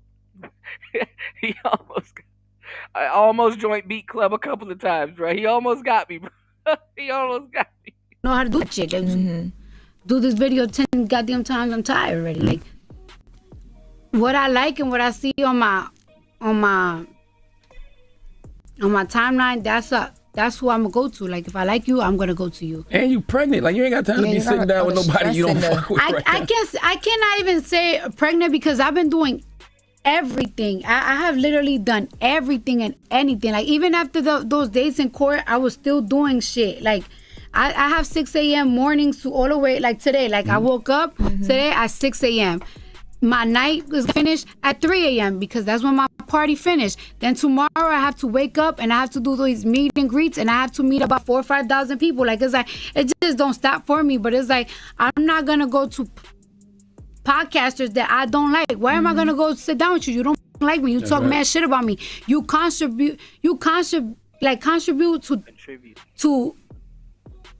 I almost joined Beat Club a couple of times, bro. He almost got me, bro. He almost got me. Know how to do that shit. Mm-hmm. Do this video 10 goddamn times. I'm tired already. Like, what I like and what I see on my timeline, that's who I'm gonna go to. Like, if I like you, I'm gonna go to you. And you pregnant? Like, you ain't got time to be sitting down with nobody you don't fuck with. I cannot even say pregnant because I've been doing everything. I have literally done everything and anything. Like, even after those days in court, I was still doing shit. Like, I have 6 a.m. mornings to all the way, like today. Like, I woke up today at 6 a.m. My night was finished at 3 a.m. because that's when my party finished. Then tomorrow I have to wake up and I have to do these meet and greets and I have to meet about 4,000 or 5,000 people. Like, it's like, it just don't stop for me. But it's like, I'm not gonna go to podcasters that I don't like. Why am I gonna go sit down with you? You don't like me. You talk mad shit about me. You contribute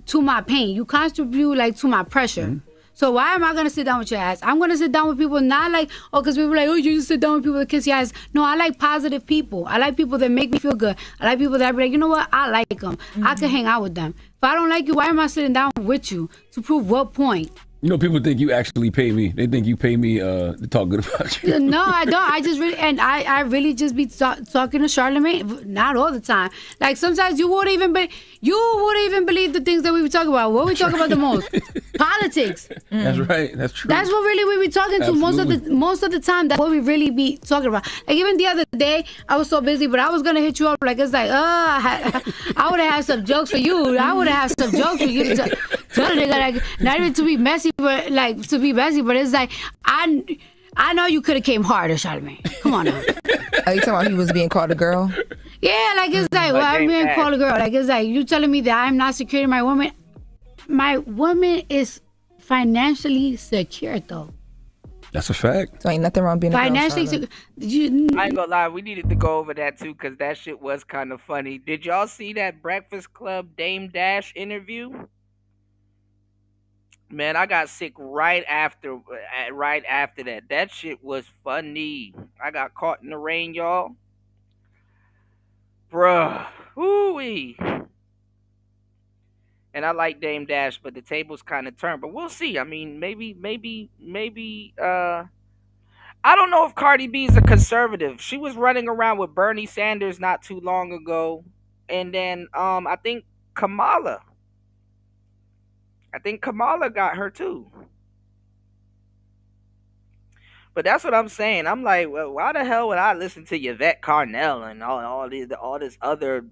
to my pain. You contribute like to my pressure. So why am I going to sit down with your ass? I'm going to sit down with people not like, because people are like, oh, you just sit down with people that kiss your ass. No, I like positive people. I like people that make me feel good. I like people that be like, you know what? I like them. I can hang out with them. If I don't like you, why am I sitting down with you? To prove what point? You know, people think you actually pay me. They think you pay me to talk good about you. No, I don't. I just really, and I really just be talking to Charlamagne. Not all the time. Like, sometimes you wouldn't even believe the things that we be talking about. What we talk about the most? Politics. That's right. That's true. That's what really we be talking to most of the time. That's what we really be talking about. Like, even the other day, I was so busy, but I was gonna hit you up. Like, it's like, I would have had some jokes for you. I would have had some jokes for you to tell a nigga, like, not even to be messy but like to be messy, but it's like I know you could have came harder, Charlamagne. Come on now. Are you talking about he was being called a girl? Yeah, like it's like, well, I'm being called a girl. Like it's like you telling me that I'm not securing my woman. My woman is financially secure though. That's a fact. So ain't nothing wrong being financially a girl. secure. I ain't gonna lie, we needed to go over that too, cause that shit was kind of funny. Did y'all see that Breakfast Club Dame Dash interview? Man, I got sick right after that. That shit was funny. I got caught in the rain, y'all. Bruh. Woo-wee. And I like Dame Dash, but the table's kind of turned. But we'll see. I mean, maybe, I don't know if Cardi B is a conservative. She was running around with Bernie Sanders not too long ago. And then, I think Kamala got her too. But that's what I'm saying. I'm like, well, why the hell would I listen to Yvette Carnell and all this other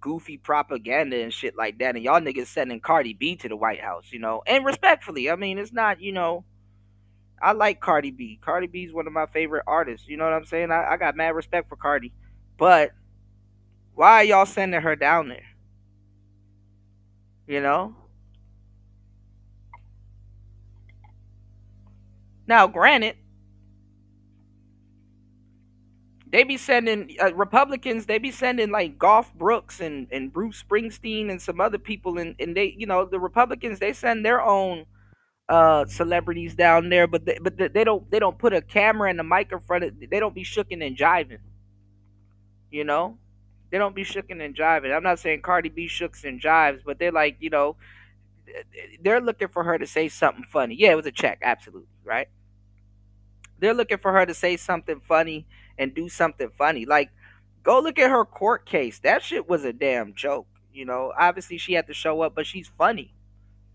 goofy propaganda and shit like that, and y'all niggas sending Cardi B to the White House, you know? And respectfully, I mean, it's not, you know, I like Cardi B. Cardi B is one of my favorite artists. You know what I'm saying? I got mad respect for Cardi, but why are y'all sending her down there? You know? Now, granted, they be sending Republicans. They be sending like Garth Brooks and Bruce Springsteen and some other people, and they, you know, the Republicans, they send their own celebrities down there, but they don't put a camera and a mic in front of. They don't be shooking and jiving. You know, they don't be shooking and jiving. I'm not saying Cardi B shooks and jives, but they're like, you know, they're looking for her to say something funny. Yeah, it was a check, absolutely, right? They're looking for her to say something funny and do something funny. Like, go look at her court case. That shit was a damn joke. You know, obviously she had to show up, but she's funny.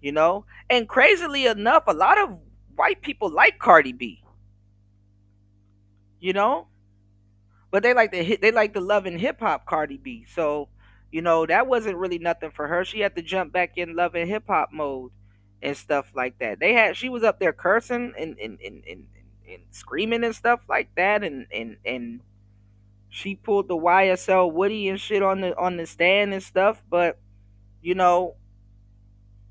You know, and crazily enough, a lot of white people like Cardi B. You know, but they like the love and hip hop Cardi B. So, you know, that wasn't really nothing for her. She had to jump back in love and hip hop mode and stuff like that. She was up there cursing and screaming and stuff like that, and she pulled the YSL Woody and shit on the stand and stuff, but you know,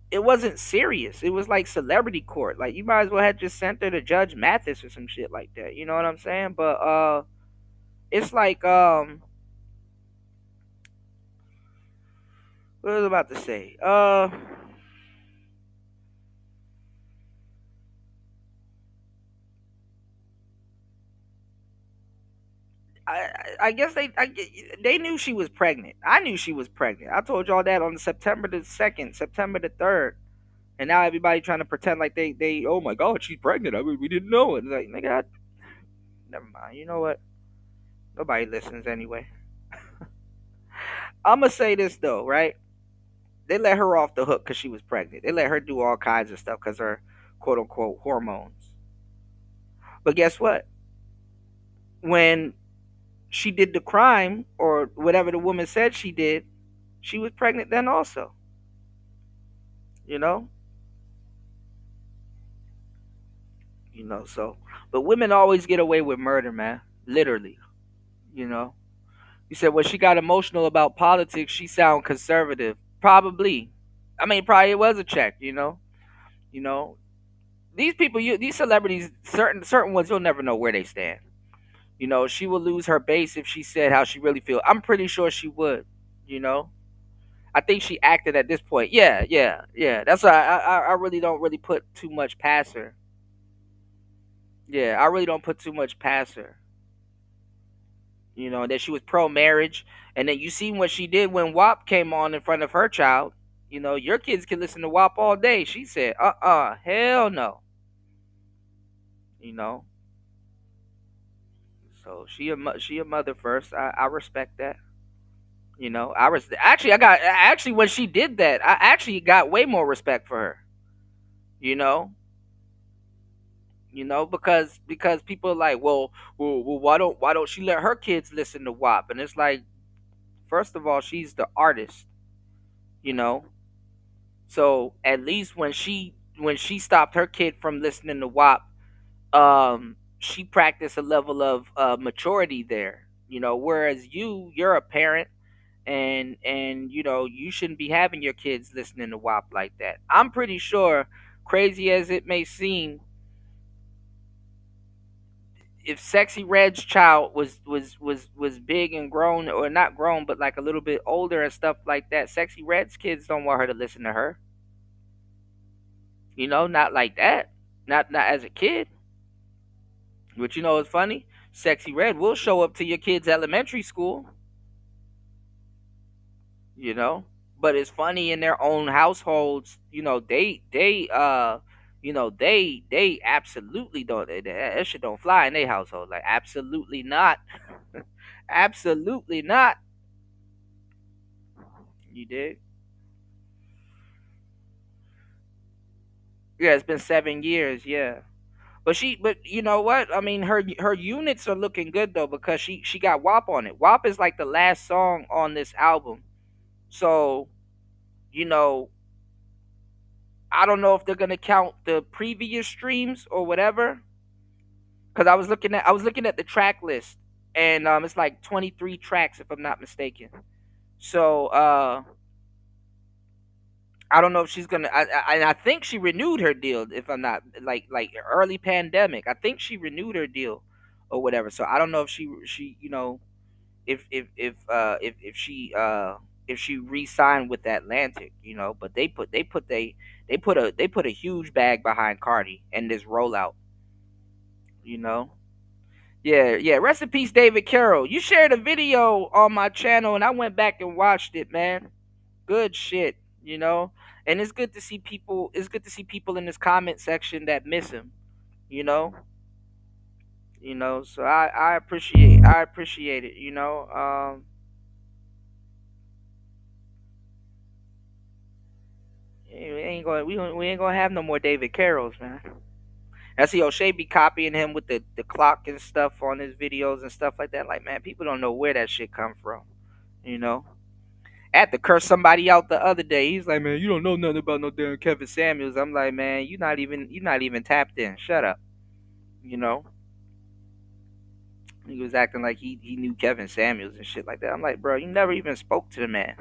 it wasn't serious. It was like celebrity court. Like, you might as well have just sent her to Judge Mathis or some shit like that. You know what I'm saying? But it's like what was I about to say? I guess they knew she was pregnant. I knew she was pregnant. I told y'all that on September the 2nd, September the 3rd. And now everybody trying to pretend like they oh my God, she's pregnant. I mean, we didn't know it. Like, nigga, never mind. You know what? Nobody listens anyway. I'm going to say this though, right? They let her off the hook because she was pregnant. They let her do all kinds of stuff because her quote unquote hormones. But guess what? When she did the crime or whatever the woman said she did, she was pregnant then also. You know? You know, so, but women always get away with murder, man. Literally. You know? You said, well, she got emotional about politics, she sound conservative. Probably. I mean, probably it was a check, you know? You know? These people, these celebrities, certain ones, you'll never know where they stand. You know, she would lose her base if she said how she really feels. I'm pretty sure she would, you know? I think she acted at this point. Yeah. That's why I really don't really put too much past her. Yeah, I really don't put too much past her. You know, that she was pro-marriage. And then you seen what she did when WAP came on in front of her child. You know, your kids can listen to WAP all day. She said, hell no. You know? So she a mother first. I respect that. You know, actually when she did that, I actually got way more respect for her. You know? You know, because people are like, well, why don't she let her kids listen to WAP? And it's like, first of all, she's the artist, you know. So at least when she stopped her kid from listening to WAP, she practiced a level of maturity there. Whereas you're a parent, and you shouldn't be having your kids listening to WAP like that. I'm pretty sure, crazy as it may seem, if Sexy Red's child was big and grown, or not grown but like a little bit older and stuff like that, Sexy Red's kids don't want her to listen to her. Not like that. Not as a kid. But it's funny? Sexy Red will show up to your kid's elementary school. But it's funny, in their own households, they absolutely don't, that shit don't fly in their household. Like, absolutely not. Absolutely not. You dig? Yeah, it's been 7 years, yeah. But you know what? I mean, her units are looking good though, because she got WAP on it. WAP is like the last song on this album. So, I don't know if they're gonna count the previous streams or whatever. Cause I was looking at the track list, and it's like 23 tracks if I'm not mistaken. So I don't know if she's gonna. I think she renewed her deal. If I'm not, like early pandemic, I think she renewed her deal or whatever. So I don't know if she if she re-signed with Atlantic, But they put a huge bag behind Cardi and this rollout, you know. Yeah. Rest in peace, David Carroll. You shared a video on my channel, and I went back and watched it, man. Good shit, And it's good to see people. It's good to see people in this comment section that miss him, you know. So I appreciate it, we ain't gonna have no more David Carrolls, man. I see O'Shea be copying him with the clock and stuff on his videos and stuff like that. Like, man, people don't know where that shit come from, I had to curse somebody out the other day. He's like, man, you don't know nothing about no damn Kevin Samuels. I'm like, man, you're not even tapped in. Shut up. He was acting like he knew Kevin Samuels and shit like that. I'm like, bro, you never even spoke to the man.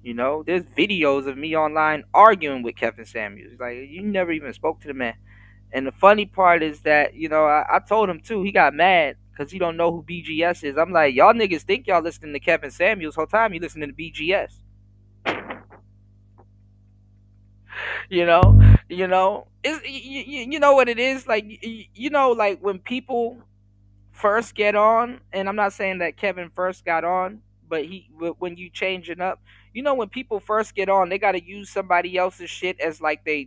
There's videos of me online arguing with Kevin Samuels. Like, you never even spoke to the man. And the funny part is that, I told him too, he got mad because he don't know who BGS is. I'm like, y'all niggas think y'all listening to Kevin Samuels. Whole time you listening to BGS. It's, you know what it is? Like, like when people first get on, and I'm not saying that Kevin first got on, but when you changing up, when people first get on, they got to use somebody else's shit as like they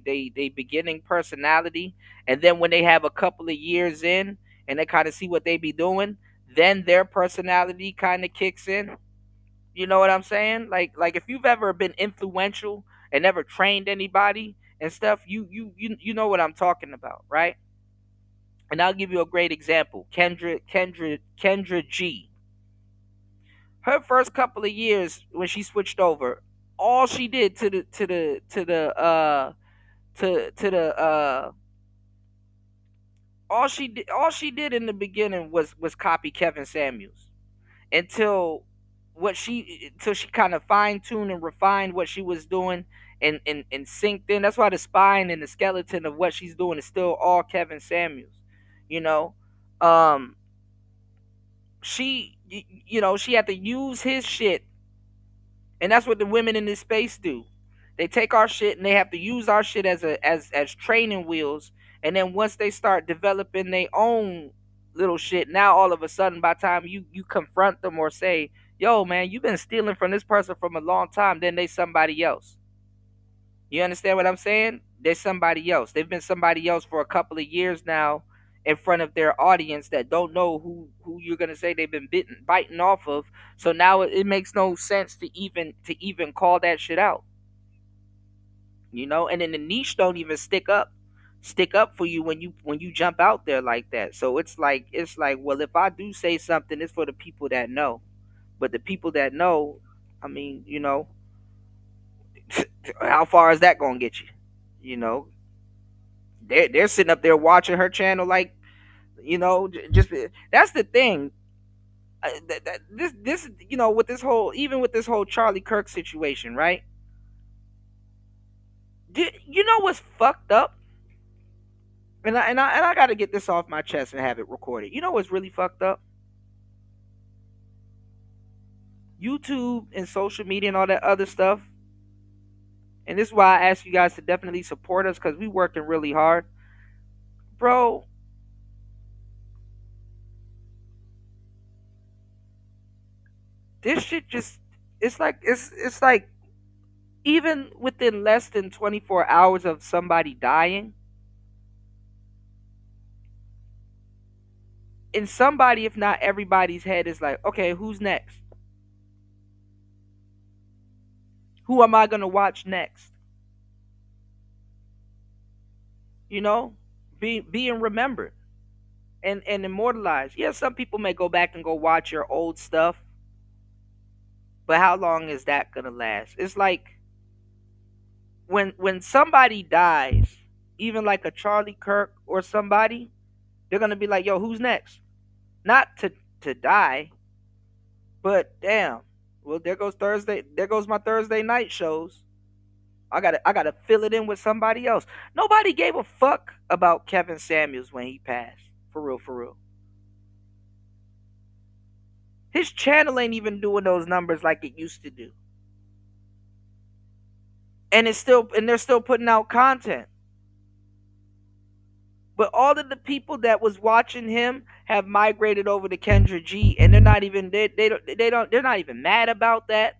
beginning personality, and then when they have a couple of years in and they kind of see what they be doing, then their personality kind of kicks in. You know what I'm saying? Like if you've ever been influential and never trained anybody and stuff, you know what I'm talking about, right? And I'll give you a great example. Kendra G. Her first couple of years when she switched over, all she did all she did in the beginning was copy Kevin Samuels until she kind of fine-tuned and refined what she was doing and synced in. That's why the spine and the skeleton of what she's doing is still all Kevin Samuels. She had to use his shit, and that's what the women in this space do. They take our shit and they have to use our shit as training wheels, and then once they start developing their own little shit, now all of a sudden, by the time you confront them or say, yo man, you've been stealing from this person from a long time, then they somebody else. You understand what I'm saying? They're somebody else. They've been somebody else for a couple of years now in front of their audience that don't know who you're gonna say they've been biting off of. So now it makes no sense to even call that shit out. And then the niche don't even stick up for you when you jump out there like that. So it's like, well, if I do say something, it's for the people that know. But the people that know, I mean, How far is that gonna get you? You know, they're sitting up there watching her channel like, just that's the thing. This with this whole Charlie Kirk situation, right? You know what's fucked up? And I got to get this off my chest and have it recorded. You know what's really fucked up? YouTube and social media and all that other stuff. And this is why I ask you guys to definitely support us, because we working really hard. Bro, this shit just, it's like even within less than 24 hours of somebody dying, in somebody, if not everybody's head, is like, okay, who's next? Who am I gonna watch next? Being remembered and immortalized. Yeah, some people may go back and go watch your old stuff, but how long is that gonna last? It's like when somebody dies, even like a Charlie Kirk or somebody, they're gonna be like, yo, who's next? Not to die, but damn, well, there goes my Thursday night shows. I gotta fill it in with somebody else. Nobody gave a fuck about Kevin Samuels when he passed. For real. His channel ain't even doing those numbers like it used to do. And they're still putting out content. But all of the people that was watching him have migrated over to Kendra G, and they're not even they're not even mad about that.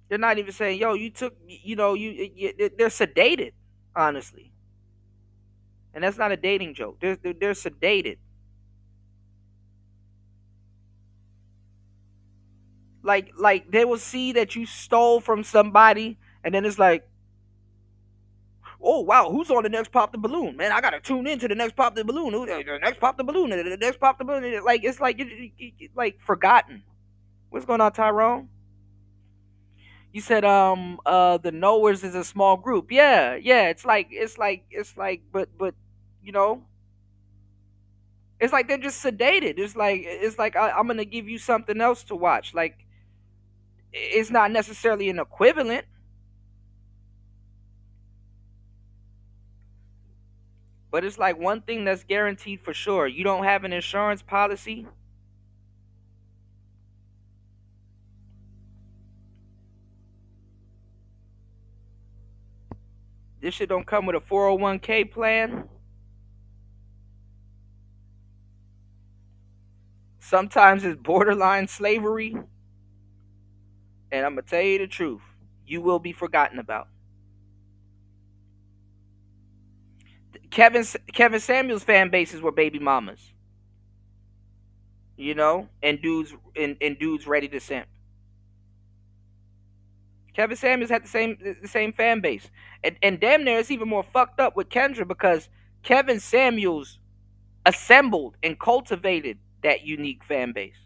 They're not even saying, yo, you took, they're sedated, honestly. And that's not a dating joke. They're sedated. Like they will see that you stole from somebody, and then it's like, oh wow, who's on the next Pop the Balloon? Man, I gotta tune into the next Pop the Balloon. The next Pop the Balloon. The next Pop the Balloon. Like it's like forgotten. What's going on, Tyrone? You said the knowers is a small group. Yeah. It's like but it's like they're just sedated. It's like I'm gonna give you something else to watch. Like it's not necessarily an equivalent. But it's like one thing that's guaranteed for sure. You don't have an insurance policy, this shit don't come with a 401k plan. Sometimes it's borderline slavery. And I'm going to tell you the truth. You will be forgotten about. Kevin Samuels fan bases were baby mamas. And dudes ready to simp. Kevin Samuels had the same fan base. And damn near it's even more fucked up with Kendra, because Kevin Samuels assembled and cultivated that unique fan base.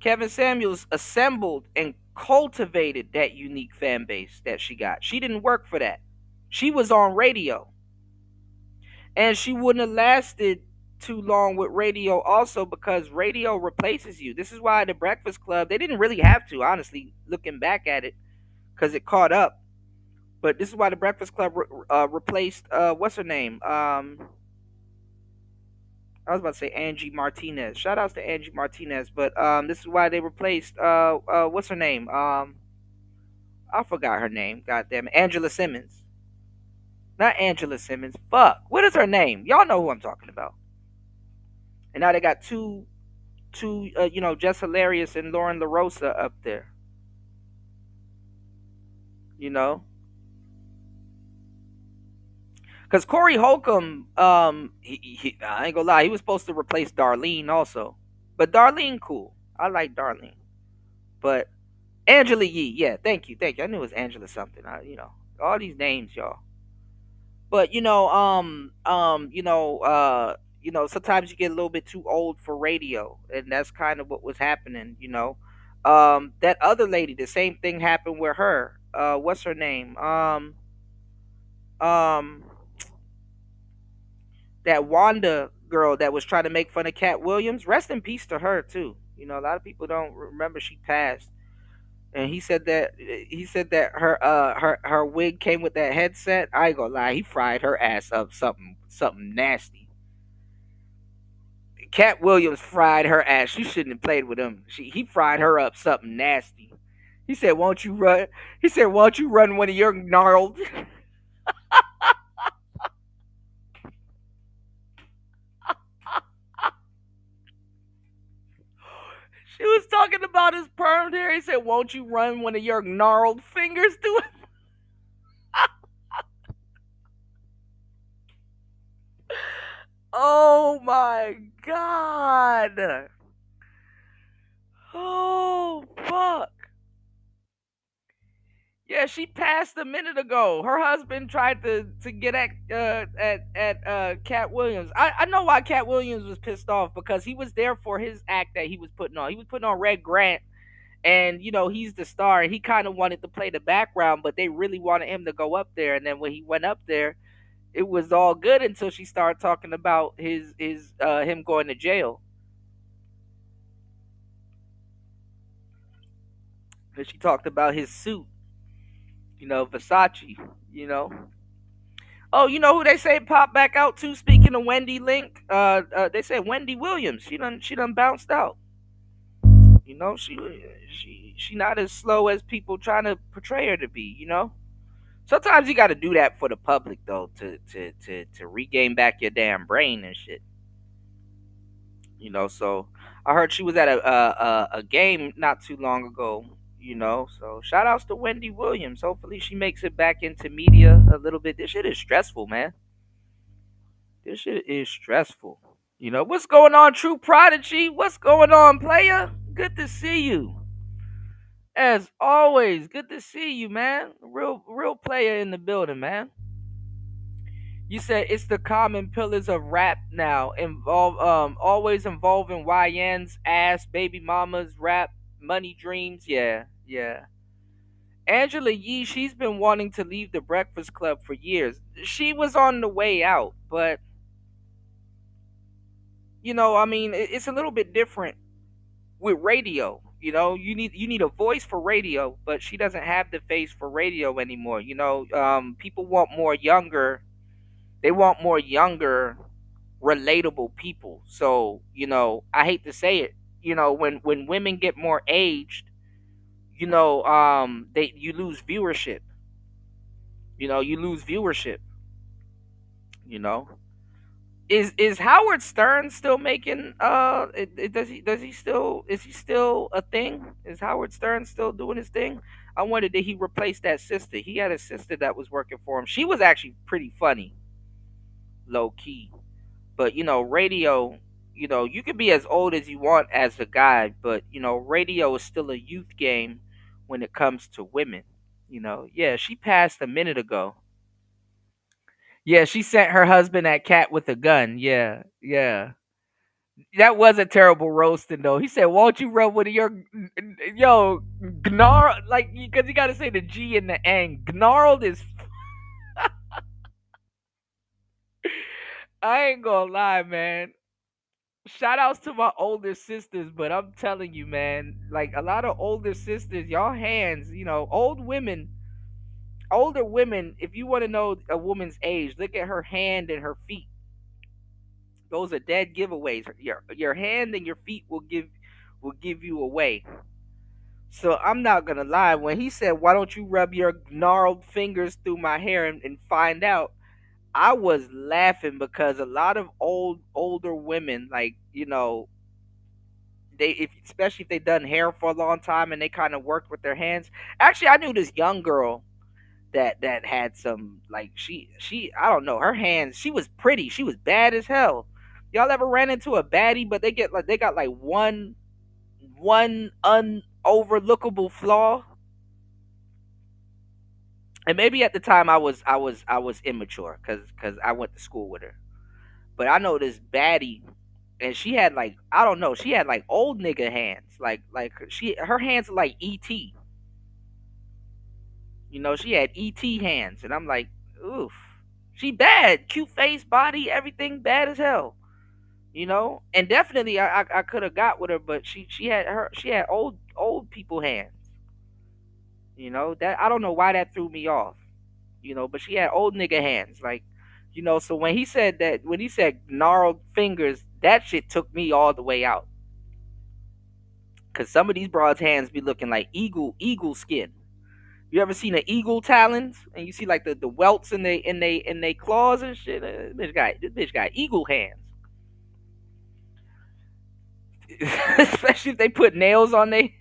Kevin Samuels assembled and cultivated that unique fan base that she got. She didn't work for that. She was on radio. And she wouldn't have lasted too long with radio also, because radio replaces you. This is why the Breakfast Club, they didn't really have to, honestly, looking back at it, because it caught up. But this is why the Breakfast Club replaced, what's her name? I was about to say Angie Martinez. Shout outs to Angie Martinez. But this is why they replaced, what's her name? I forgot her name. God damn it. Angela Simmons. Not Angela Simmons. Fuck. What is her name? Y'all know who I'm talking about. And now they got two Jess Hilarious and Lauren LaRosa up there. Because Corey Holcomb, I ain't gonna lie, he was supposed to replace Darlene also. But Darlene, cool. I like Darlene. But Angela Yee, yeah, thank you. I knew it was Angela something. All these names, y'all. But sometimes you get a little bit too old for radio, and that's kind of what was happening. That other lady, the same thing happened with her. What's her name? Um, that Wanda girl that was trying to make fun of Cat Williams. Rest in peace to her too. A lot of people don't remember she passed. And he said that her wig came with that headset. I ain't gonna lie, he fried her ass up something nasty. Cat Williams fried her ass. She shouldn't have played with him. He fried her up something nasty. He said, "Won't you run?" He said, "Won't you run one of your gnarled?" She was talking about his permed hair. He said, "Won't you run one of your gnarled fingers through it?" Oh my god. Oh fuck. Yeah, she passed a minute ago. Her husband tried to get at Cat Williams. I know why Cat Williams was pissed off, because he was there for his act that he was putting on. He was putting on Red Grant, and he's the star, and he kind of wanted to play the background, but they really wanted him to go up there. And then when he went up there, it was all good until she started talking about his him going to jail. And she talked about his suit, Versace, you know. Oh, you know who they say popped back out too? Speaking of Wendy Link, they said Wendy Williams. She done bounced out. She not as slow as people trying to portray her to be. Sometimes you got to do that for the public though, to regain back your damn brain and shit. So I heard she was at a game not too long ago. So shout outs to Wendy Williams. Hopefully she makes it back into media a little bit. This shit is stressful, man. This shit is stressful. What's going on, True Prodigy? What's going on, player? Good to see you. As always, good to see you, man. Real player in the building, man. You said it's the common pillars of rap now. Always involving YNs, ass, baby mamas, rap, money dreams. Yeah, yeah. Angela Yee, she's been wanting to leave the Breakfast Club for years. She was on the way out, but I mean, it's a little bit different with radio. You need a voice for radio, but she doesn't have the face for radio anymore. People want more younger. They want more younger, relatable people. So I hate to say it. When women get more aged, you lose viewership. You lose viewership. You know. Is Howard Stern still making is he still a thing? Is Howard Stern still doing his thing? I wonder, did he replace that sister? He had a sister that was working for him. She was actually pretty funny, low key. But radio, you can be as old as you want as a guy, but radio is still a youth game when it comes to women. Yeah, she passed a minute ago. Yeah, she sent her husband that cat with a gun. Yeah, yeah. That was a terrible roasting though. He said, "Won't you rub one of your gnarl?" Like, because you got to say the G and the N. Gnarled is. I ain't gonna lie, man. Shout outs to my older sisters, but I'm telling you, man, like a lot of older sisters, y'all hands, older women. If you want to know a woman's age, look at her hand and her feet. Those are dead giveaways. Your hand and your feet will give you away. So I'm not gonna lie. When he said, "Why don't you rub your gnarled fingers through my hair and find out?" I was laughing because a lot of older women, like especially if they done hair for a long time and they kind of worked with their hands. Actually, I knew this young girl that had some, like, she I don't know, her hands. She was pretty. She was bad as hell. Y'all ever ran into a baddie, but they got like one unoverlookable flaw, And maybe at the time I was immature because I went to school with her. But I know this baddie, and she had like, I don't know, she had like old nigga hands, like her hands are like ET. You know, she had ET hands, and I'm like, oof, she bad, cute face, body, everything bad as hell. You know, and definitely I could have got with her, but she had old people hands. You know, that I don't know why that threw me off. You know, but she had old nigga hands, like, you know. So when he said gnarled fingers, that shit took me all the way out. Cause some of these broads' hands be looking like eagle skin. You ever seen an eagle talons and you see like the welts in they claws and shit? This bitch got eagle hands. Especially if they put nails on they.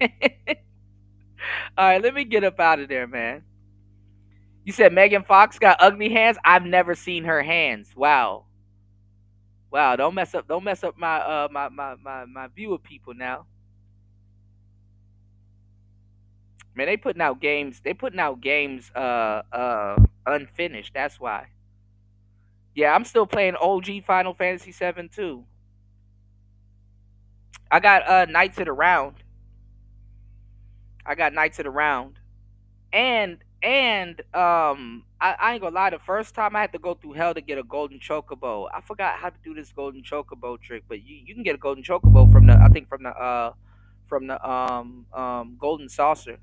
All right, let me get up out of there, man. You said Megan Fox got ugly hands. I've never seen her hands. Wow. Don't mess up my my viewer people now. Man, they putting out games. Unfinished. That's why. Yeah, I'm still playing OG Final Fantasy 7 too. I got Knights of the Round. I ain't gonna lie, the first time I had to go through hell to get a golden chocobo. I forgot how to do this golden chocobo trick, but you can get a golden chocobo from the golden saucer.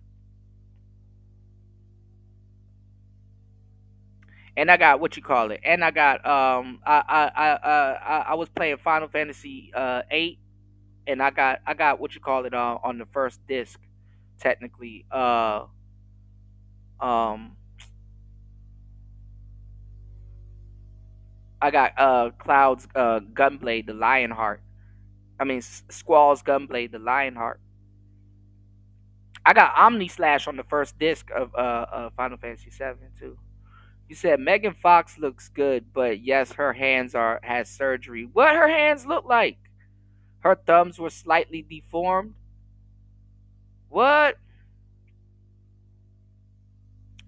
And I got what you call it. And I got I was playing Final Fantasy 8, and I got what you call it on the first disc, technically. Um I got Cloud's Gunblade, the Lionheart. I mean Squall's Gunblade, the Lionheart. I got Omni Slash on the first disc of Final Fantasy 7 too. You said Megan Fox looks good, but yes, her hands has surgery. What her hands look like? Her thumbs were slightly deformed. What?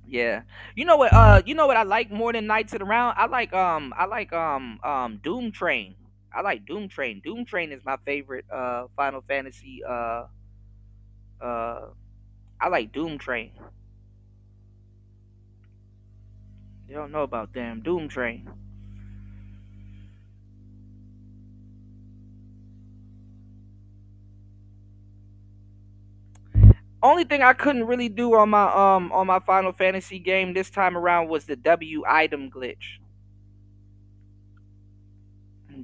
Yeah. You know what? You know what I like more than Knights of the Round? I like Doom Train. I like Doom Train. Doom Train is my favorite Final Fantasy. Uh, I like Doom Train. You don't know about damn Doom Train. Only thing I couldn't really do on my Final Fantasy game this time around was the W item glitch.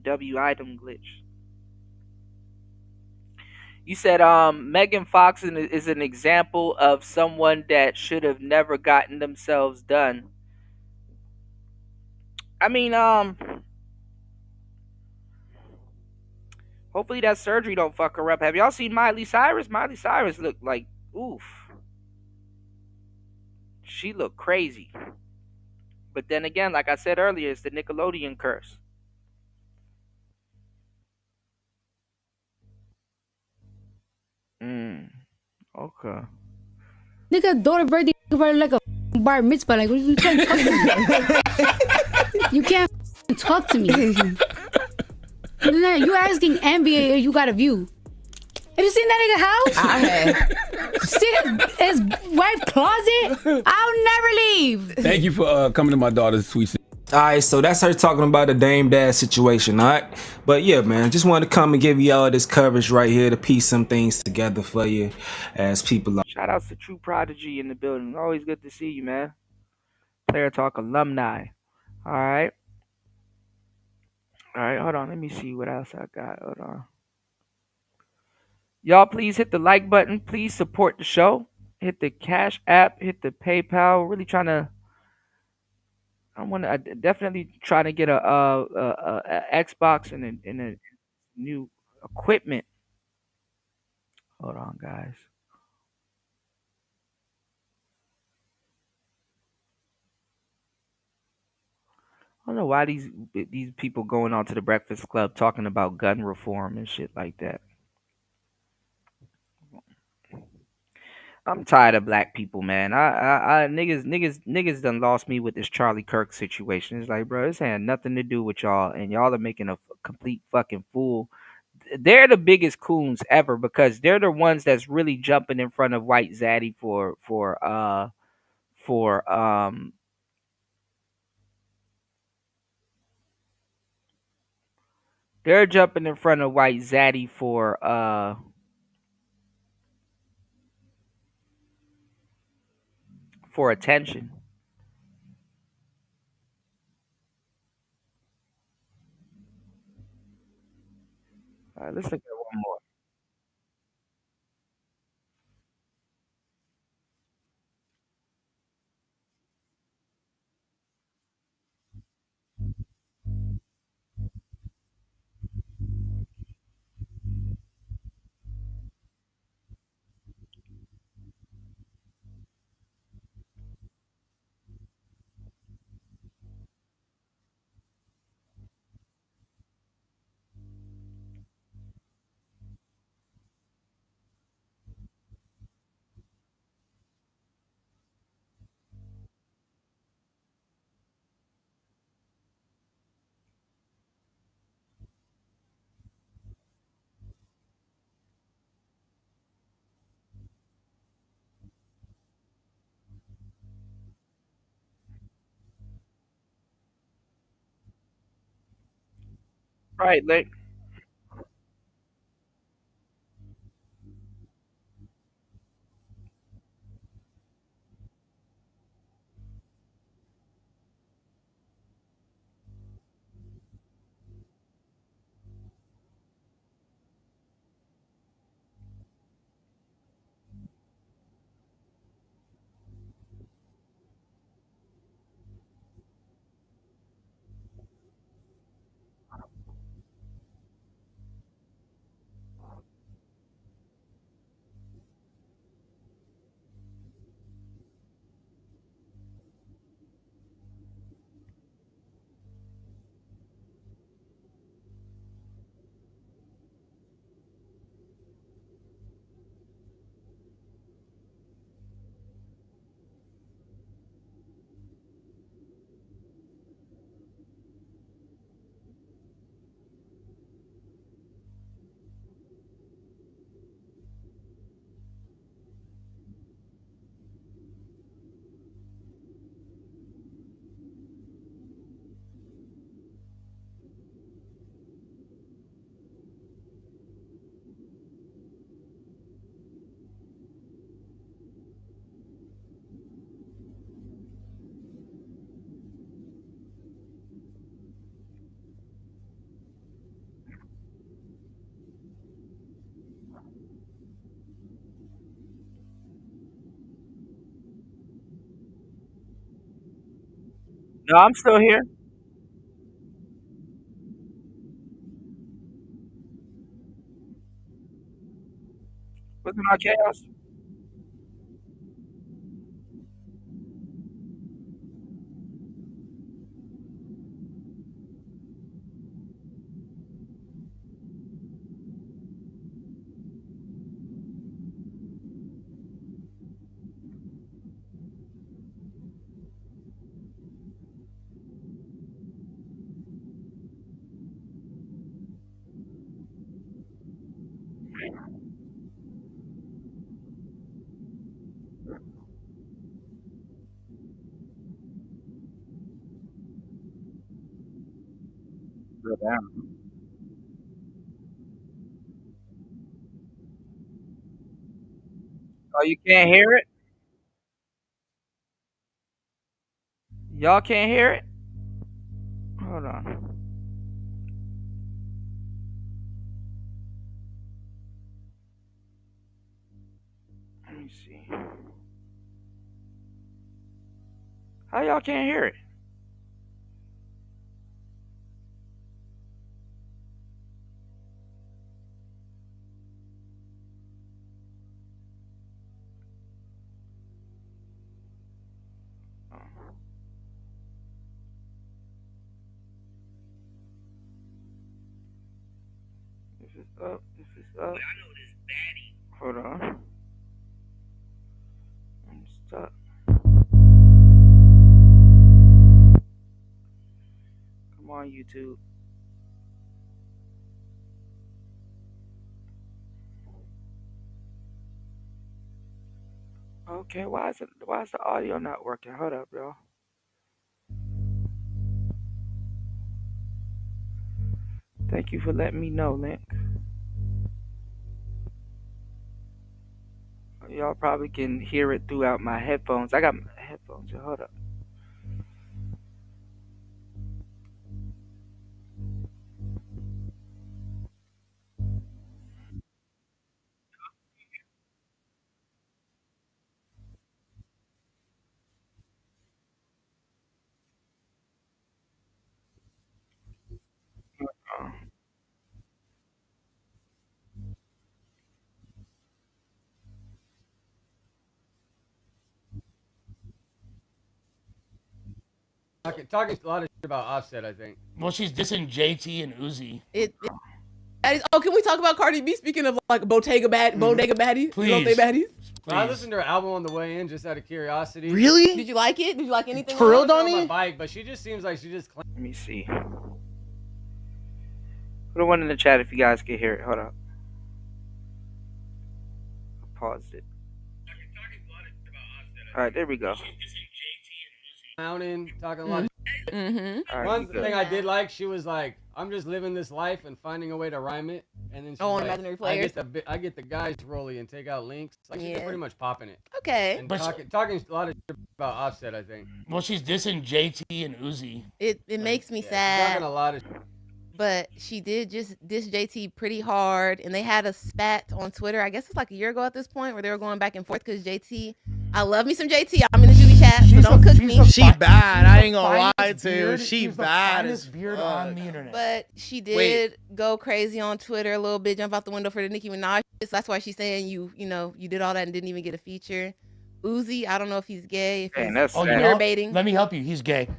W item glitch. You said Megan Fox is an example of someone that should have never gotten themselves done. I mean, hopefully that surgery don't fuck her up. Have y'all seen Miley Cyrus? Miley Cyrus look like oof. She looked crazy. But then again, like I said earlier, it's the Nickelodeon curse. Okay. Nigga, daughter birthday party like a bar mitzvah. Like, you can't talk to me. You can't talk to me. You asking NBA if you got a view. Have you seen that nigga house? I have. See his wife closet? I'll never leave. Thank you for coming to my daughter's sweet. All right, so that's her talking about the Dame Dad situation, all right? But yeah, man, just wanted to come and give y'all this coverage right here to piece some things together for you as people are. Shout outs to True Prodigy in the building. Always good to see you, man. Player Talk alumni. All right. All right, hold on. Let me see what else I got. Hold on. Y'all, please hit the like button. Please support the show. Hit the Cash App. Hit the PayPal. We're really trying to. I definitely trying to get a Xbox and a new equipment. Hold on, guys. I don't know why these people going on to the Breakfast Club talking about gun reform and shit like that. I'm tired of black people, man. Niggas done lost me with this Charlie Kirk situation. It's like, bro, this had nothing to do with y'all, and y'all are making a complete fucking fool. They're the biggest coons ever because they're the ones that's really jumping in front of White Zaddy for they're jumping in front of White Zaddy for attention. All right, let's look at one more. Right, like no, I'm still here. Wasn't our chaos? Go down. Oh, you can't hear it? Y'all can't hear it? Hold on. Let me see. How y'all can't hear it? This is up. This is up. Hold on. Hold up. Come on, YouTube. Okay, why is the audio not working? Hold up, y'all. Thank you for letting me know, Link. Y'all probably can hear it throughout my headphones. I got my headphones. Hold up. Talking a lot of shit about Offset, I think. Well, she's dissing JT and Uzi. Oh, can we talk about Cardi B? Speaking of like bodega baddies, Please. baddies. I listened to her album on the way in just out of curiosity. Really? Did you like it? Did you like anything? Trilled on my bike, but she just seems like she just. Let me see. Put a one in the chat if you guys can hear it. Hold up. I paused it. All right, there we go. Clowning, talking a lot of shit. All right, One you good. thing I did like, she was like, I'm just living this life and finding a way to rhyme it. And then she's on like, Imaginary Players? I get the guys rolly and take out links. Like, she's Yeah. pretty much popping it. Okay. And But talking a lot of shit about Offset, I think. Well, she's dissing JT and Uzi. It makes me Talking sad. a lot of shit. But she did just diss JT pretty hard, and they had a spat on Twitter. I guess it's like a year ago at this point, where they were going back and forth because JT. I love me some JT. I'm in the Judy chat, so don't cook me. She bad. I ain't gonna lie to you. She bad as beard on the internet. But she did go crazy on Twitter a little bit, jump out the window for the Nicki Minaj. That's why she's saying you did all that and didn't even get a feature. Uzi, I don't know if he's gay, if he's know, baiting. let me help you. He's gay.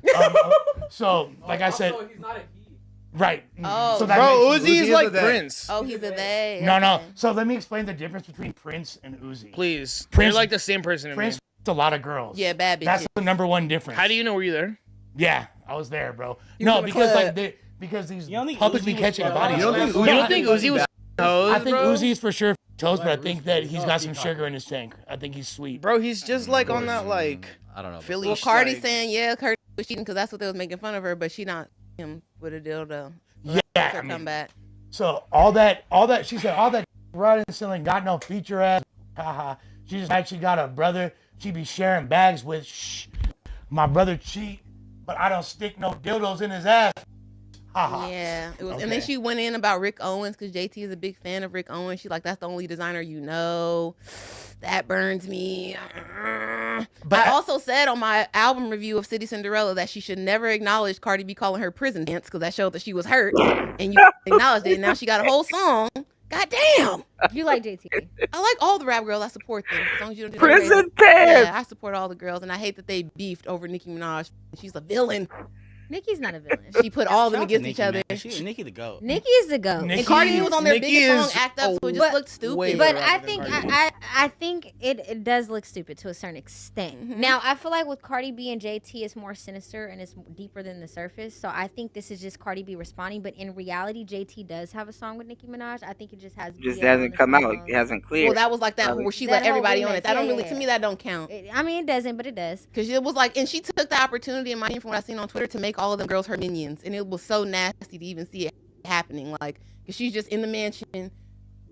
So, like I said, he's not a he. right. Oh, so that bro, makes- Uzi is like Prince. Oh, he's a they. No. So let me explain the difference between Prince and Uzi. Please. Prince- They're like the same person to Prince me. a lot of girls. Yeah, bad bitches. That's the number one difference. How do you know? Were you there? Yeah, I was there, bro. You No, was in the because club. because these You don't think publicly Uzi was catching fucked bodies. up? You don't think Uzi was toes, I think bro? Uzi's for sure toes, but I think that he's got some sugar in his tank. I think he's sweet. Bro, he's just like on that like I don't know. Philly. Well, Cardi's like, saying Cardi was cheating because that's what they was making fun of her, but she not him with a dildo. Yeah, her comeback. So all that, she said, all that riding ceiling got no feature ass. Haha. She just like she got a brother. She be sharing bags with. Shh, my brother cheat, but I don't stick no dildos in his ass. Haha. Yeah, it was, Okay. and then she went in about Rick Owens because JT is a big fan of Rick Owens. She's like, that's the only designer you know. That burns me. But I also said on my album review of City Cinderella that she should never acknowledge Cardi B calling her prison dance because that showed that she was hurt, and you acknowledged it. And now she got a whole song. God damn. You like JT? I like all the rap girls. I support them. As long as you don't do Prison crazy. dance. Yeah, I support all the girls, and I hate that they beefed over Nicki Minaj. She's a villain. Nicki's not a villain. She put all of them against each other. Nicki the GOAT. Nicki is the GOAT. And Cardi B was on their biggest song, Act Up, so it just looked stupid. But I think I think it does look stupid to a certain extent. Now I feel like with Cardi B and JT, it's more sinister and it's deeper than the surface. So I think this is just Cardi B responding. But in reality, JT does have a song with Nicki Minaj. I think it just has. Just hasn't come out. It hasn't cleared. Well, that was like that where she let everybody on it. That don't really, to me, that don't count. I mean, it doesn't, but it does. Because it was like, and she took the opportunity, in my opinion, from what I seen on Twitter, to make all of them girls her minions. And it was so nasty to even see it happening. Like, because she's just in the mansion,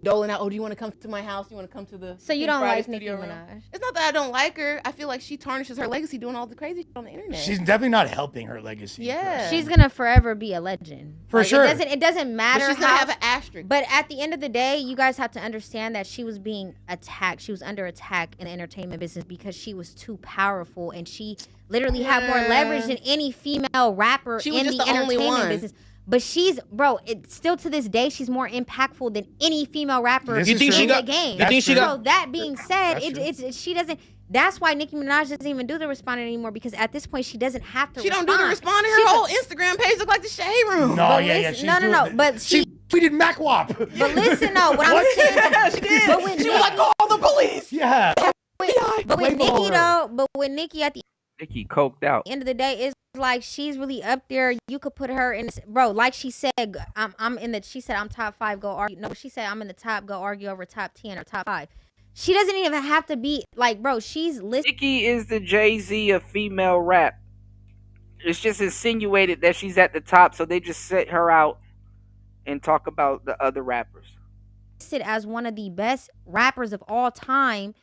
doling out, oh, do you want to come to my house? You want to come to the So you don't Friday like Nicki studio room? Minaj? It's not that I don't like her. I feel like she tarnishes her legacy doing all the crazy shit on the internet. She's definitely not helping her legacy. Yeah. She's gonna forever be a legend. For sure. It doesn't matter. But she's gonna have an asterisk. But at the end of the day, you guys have to understand that she was being attacked. She was under attack in the entertainment business because she was too powerful and she literally had more leverage than any female rapper She was in just the the only entertainment one. business. But still to this day, she's more impactful than any female rapper in the game. You think she got? So that being said, That's she doesn't. That's why Nicki Minaj doesn't even do the responding anymore because at this point she doesn't have to. She don't do the responding. Her whole Instagram page look like the Shade Room. No, But yeah, listen- yeah. no. But she tweeted MacWop. But listen, though, what I'm saying. She did. But when She was like, call the police. Yeah. But when with Nicki though, but with Nicki at the Nicki coked out. end of the day, it's like she's really up there. You could put her in, bro. Like she said, I'm in the. She said I'm top 5. Go argue. No, she said I'm in the top. Go argue over top 10 or top 5. She doesn't even have to be like, bro. She's listening. Nicki is the Jay-Z of female rap. It's just insinuated that she's at the top, so they just set her out and talk about the other rappers. As one of the best rappers of all time,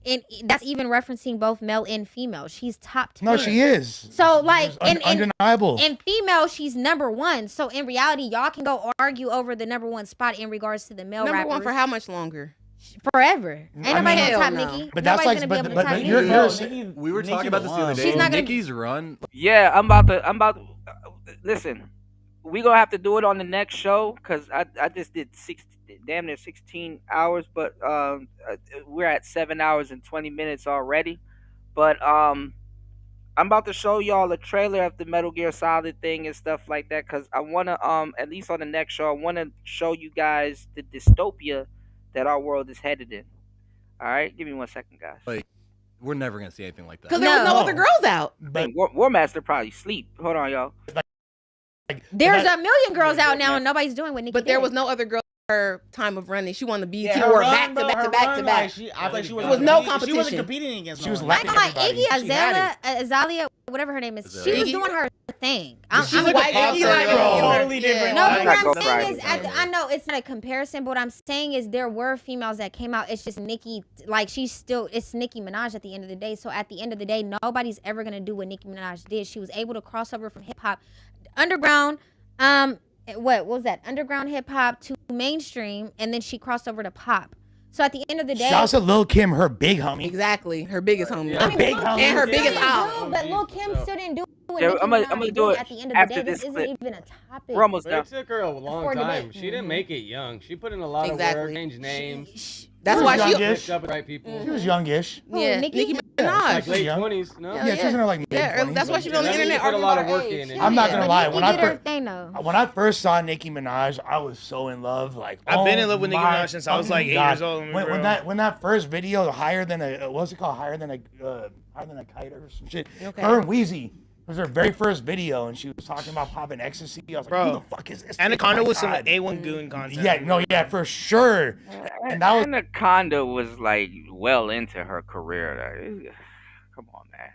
and that's even referencing both male and female. She's top 10. No, she is. So like, undeniable. In female, she's number 1. So in reality, y'all can go argue over the number 1 spot in regards to the male Number rappers. 1 for how much longer? Forever. Ain't nobody gonna top Nicki. But that's Nobody's like, gonna be able to top Nicki. We were talking about this the other day. She's not gonna- Nicki's run. Yeah, I'm about to listen. We gonna have to do it on the next show because I just did damn near 16 hours, but we're at 7 hours and 20 minutes already. But I'm about to show y'all a trailer of the Metal Gear Solid thing and stuff like that because I wanna at least on the next show I wanna show you guys the dystopia that our world is headed in. All right, give me 1 second, guys. Like, we're never gonna see anything like that. Because there was no other girls out. But War Master probably sleep. Hold on, y'all. There's a million girls out now and nobody's doing what Nicki But there did. was no other girl at her time of running. She won the BET Yeah, her Award run, back to bro, back her to back run, to back. like, she- I think she was There was no She competition. wasn't competing against She was no one. laughing Like everybody. Iggy She had Azalea, whatever her name is, she was Iggy. doing her thing. She's like a pop Iggy like singer. a totally different. No, like, but what I'm Go saying is, Friday. I know it's not a comparison, but what I'm saying is there were females that came out. It's just Nicki, like it's Nicki Minaj at the end of the day. So at the end of the day, nobody's ever gonna do what Nicki Minaj did. She was able to cross over from hip hop, underground, what was that? Underground hip hop to mainstream, and then she crossed over to pop. So at the end of the day, Shout out to Lil Kim, her big homie. Exactly, her biggest homie. Her big homie. And her Lil biggest Kim album. But Lil Kim still didn't do what Yeah, Nicki I'm Minaj gonna did do it at the end of after the day. this This clip. isn't even a topic. We're almost It done. took her a long For time. debate. She didn't make it young. She put in a lot of Exactly. work, changed names. That's She why was she. youngish. Picked up the right people. She was youngish. Yeah, Nicki? Nicki Yeah, Minaj. she's Late young. 20s, no? Yeah, she was in her like mid Yeah, 20s. that's why she was on the That means internet she put a arguing lot about of work her in age. it. I'm not gonna lie. Nicki When I did her first thing though. when I first saw Nicki Minaj, I was so in love. Like I've been oh in love with Nicki my Minaj since I was like 8 God. years old. When that first video, higher than a what's it called? Higher than a kite or some shit. Okay. Her and Wheezy. It was her very first video, and she was talking about popping ecstasy. I was like, Bro, who the fuck is this? Anaconda Oh my was some God. A1 goon content. Yeah, no, yeah, for sure. And that was Anaconda was like well into her career. Like, come on, man.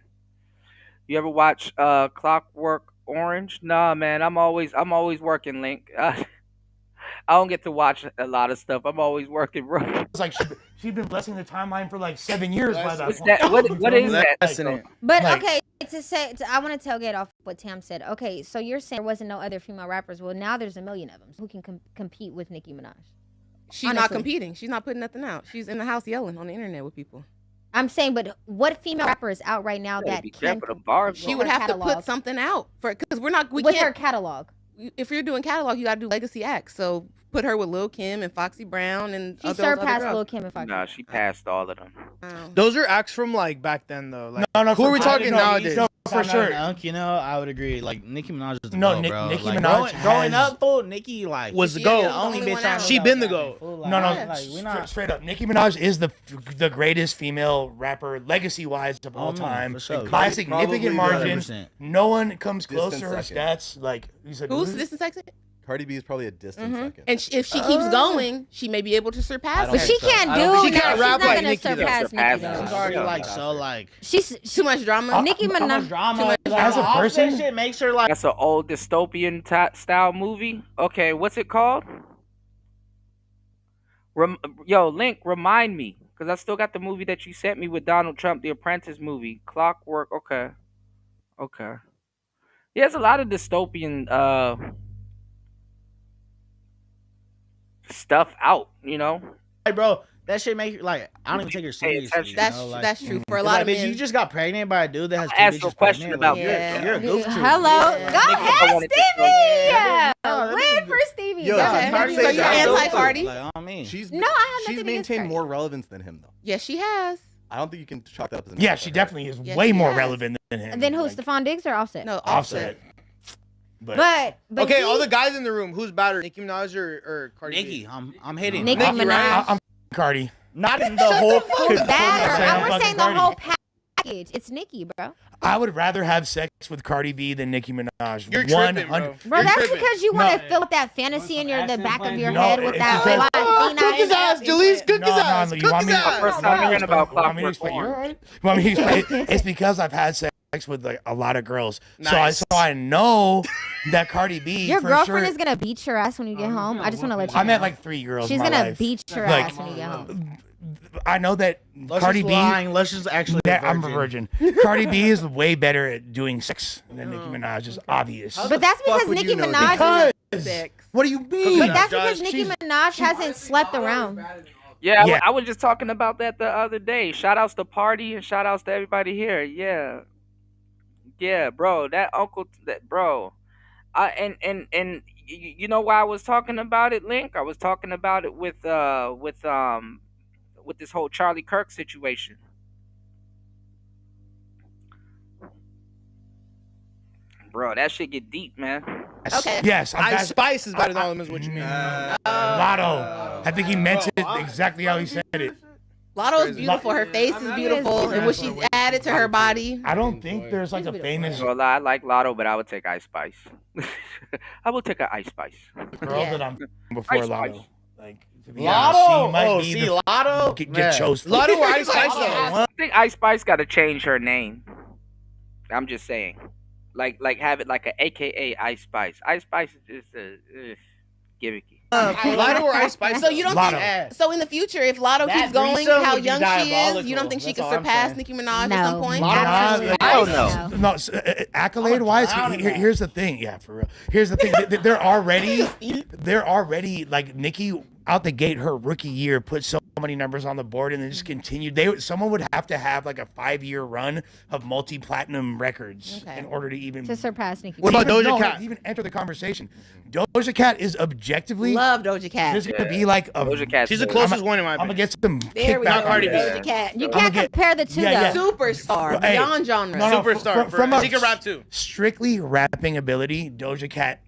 You ever watch Clockwork Orange? Nah, man. I'm always working, Link. I don't get to watch a lot of stuff. I'm always working, bro. it's like she'd been blessing the timeline for like 7 years by that What's point. that? What is that? Like, But like- okay, I want to tailgate off what Tam said. Okay, so you're saying there wasn't no other female rappers. Well, now there's a million of them who can compete with Nicki Minaj. She's not Honestly. competing. She's not putting nothing out. She's in the house yelling on the internet with people. I'm saying, but what female rapper is out right now that Be can careful, the bars. She would have to put something out for because we with can't. her catalog? If you're doing catalog, you gotta do legacy acts. So put her with Lil Kim and Foxy Brown and She those surpassed other girls. Lil Kim and Foxy. Nah, she passed all of them. Those are acts from like back then though. Like, No, who are we talking nowadays? No, for sure. You know, I would agree. Like Nicki Minaj is the No, GOAT, bro. Nicki Like, Minaj growing has- up, fool, Nicki like was the she ain't GOAT. the only Only bitch one on out. She been the GOAT. Straight up. Nicki Minaj is the greatest female rapper, legacy wise, of all man, time. for sure. By a significant Probably margin. 100%. No one comes close to Distant her second. stats. Like you said, Who's this second? Cardi B is probably a distant second. And if she keeps going, she may be able to surpass. But her. she can't I don't do- think no, she can't she's rap not like gonna Nicki though. surpass Nicki, though. She's already like so like She's too much drama. Nicki too much Minaj. drama. Too much Like, as a Offset person? shit makes her like That's an old dystopian style movie. Okay, what's it called? Yo, Link, remind me, because I still got the movie that you sent me with Donald Trump, the Apprentice movie, Clockwork. Okay. Yeah, there's a lot of dystopian stuff out, you know. Like, bro, that shit make you like I don't even take her seriously. you That's know? Like, that's true for a it's lot like, of bitch, men. you just got pregnant by a dude that has two Ask you a bitches question pregnant. about Like, this. you're a goof troop. Hello, Yeah. go I ahead, wanted to Stevie. No, that Win nigga- for Stevie. Yo, Go Cardi ahead. B So said you're that though. anti-Cardi? Like, on me. No, I have She's nothing against maintained Cardi. more relevance than him though. Yes, she has. I don't think you can chalk that up as an Yeah, insult she to her. definitely is Yes, way she more has. relevant than him. Then who's Like, Stephon Diggs or Offset? No, Offset. But Okay, he- all the guys in the room, who's better, Nicki Minaj or Cardi B? Nicki. I'm hitting Nicki Nicki, Minaj. right? I'm Cardi. Not in the whole. We're saying the whole package. It's Nicki, bro. I would rather have sex with Cardi B than Nicki Minaj. You're tripping, bro. Bro, that's because you want to fill up that fantasy in the back of your head with that. Cook his ass, Jalise. Cook his ass. You want me to explain? You're right. It's because I've had sex with like a lot of girls, Nice. so I know that Cardi B. Your for girlfriend sure, is gonna beat your ass when you get home. I just want to let you know. I met like 3 girls. She's in my gonna life. beat your Like, ass when you get home. I know that Let's Cardi just B. lying. Let's just actually. I'm a virgin. Cardi B is way better at doing sex than Nicki Minaj. Is obvious. But that's because Nicki Minaj. What do you mean? But that's because Nicki Minaj hasn't slept around. Yeah, I was just talking about that the other day. Shout outs to Party and shout outs to everybody here. Yeah, bro. Bro. And you know why I was talking about it, Link? I was talking about it with this whole Charlie Kirk situation. Bro, that shit get deep, man. Okay. Yes. Ice Spice is better than them, is what you mean. Lotto. I think he meant it exactly how he said it. Lotto is beautiful. Her face is beautiful, and what she added to her body. I don't think there's like a famous Well, I like Lotto, but I would take Ice Spice. I will take an Ice Spice. girl that I'm before Ice Lotto. Spice. Like, to be honest, Lotto. she might Oh, be see, the Lotto. get chose. Lotto or Ice Spice though? I think Ice Spice got to change her name. I'm just saying, like have it like a AKA Ice Spice. Ice Spice is just gimmicky. Lotto or Ice Spice? So you don't Lotto. think? So in the future, if Lotto That keeps going, threesome how would be young she is, diabolical. you don't think she That's could all I'm surpass saying. Nicki Minaj No. at some point? Lotto. Absolutely. No, accolade wise. Here's the thing. Yeah, for real. Here's the thing. They're already like Nicki out the gate. Her rookie year put so many numbers on the board, and then just continued. Someone would have to have like a 5-year run of multi-platinum records in order to even To surpass Nicki. What about Doja Doja Cat? Cat? Even enter the conversation. Doja Cat is objectively. Love Doja Cat. There's gonna be like a. Doja Cat. She's the closest one in my I'm gonna opinion. get some There we kickback go. on Cardi B. this. Doja Cat. You I'ma can't get- compare the two Yeah, though. Superstar, Hey, beyond genre. Superstar. from a- She can rap too. Strictly rapping ability, Doja Cat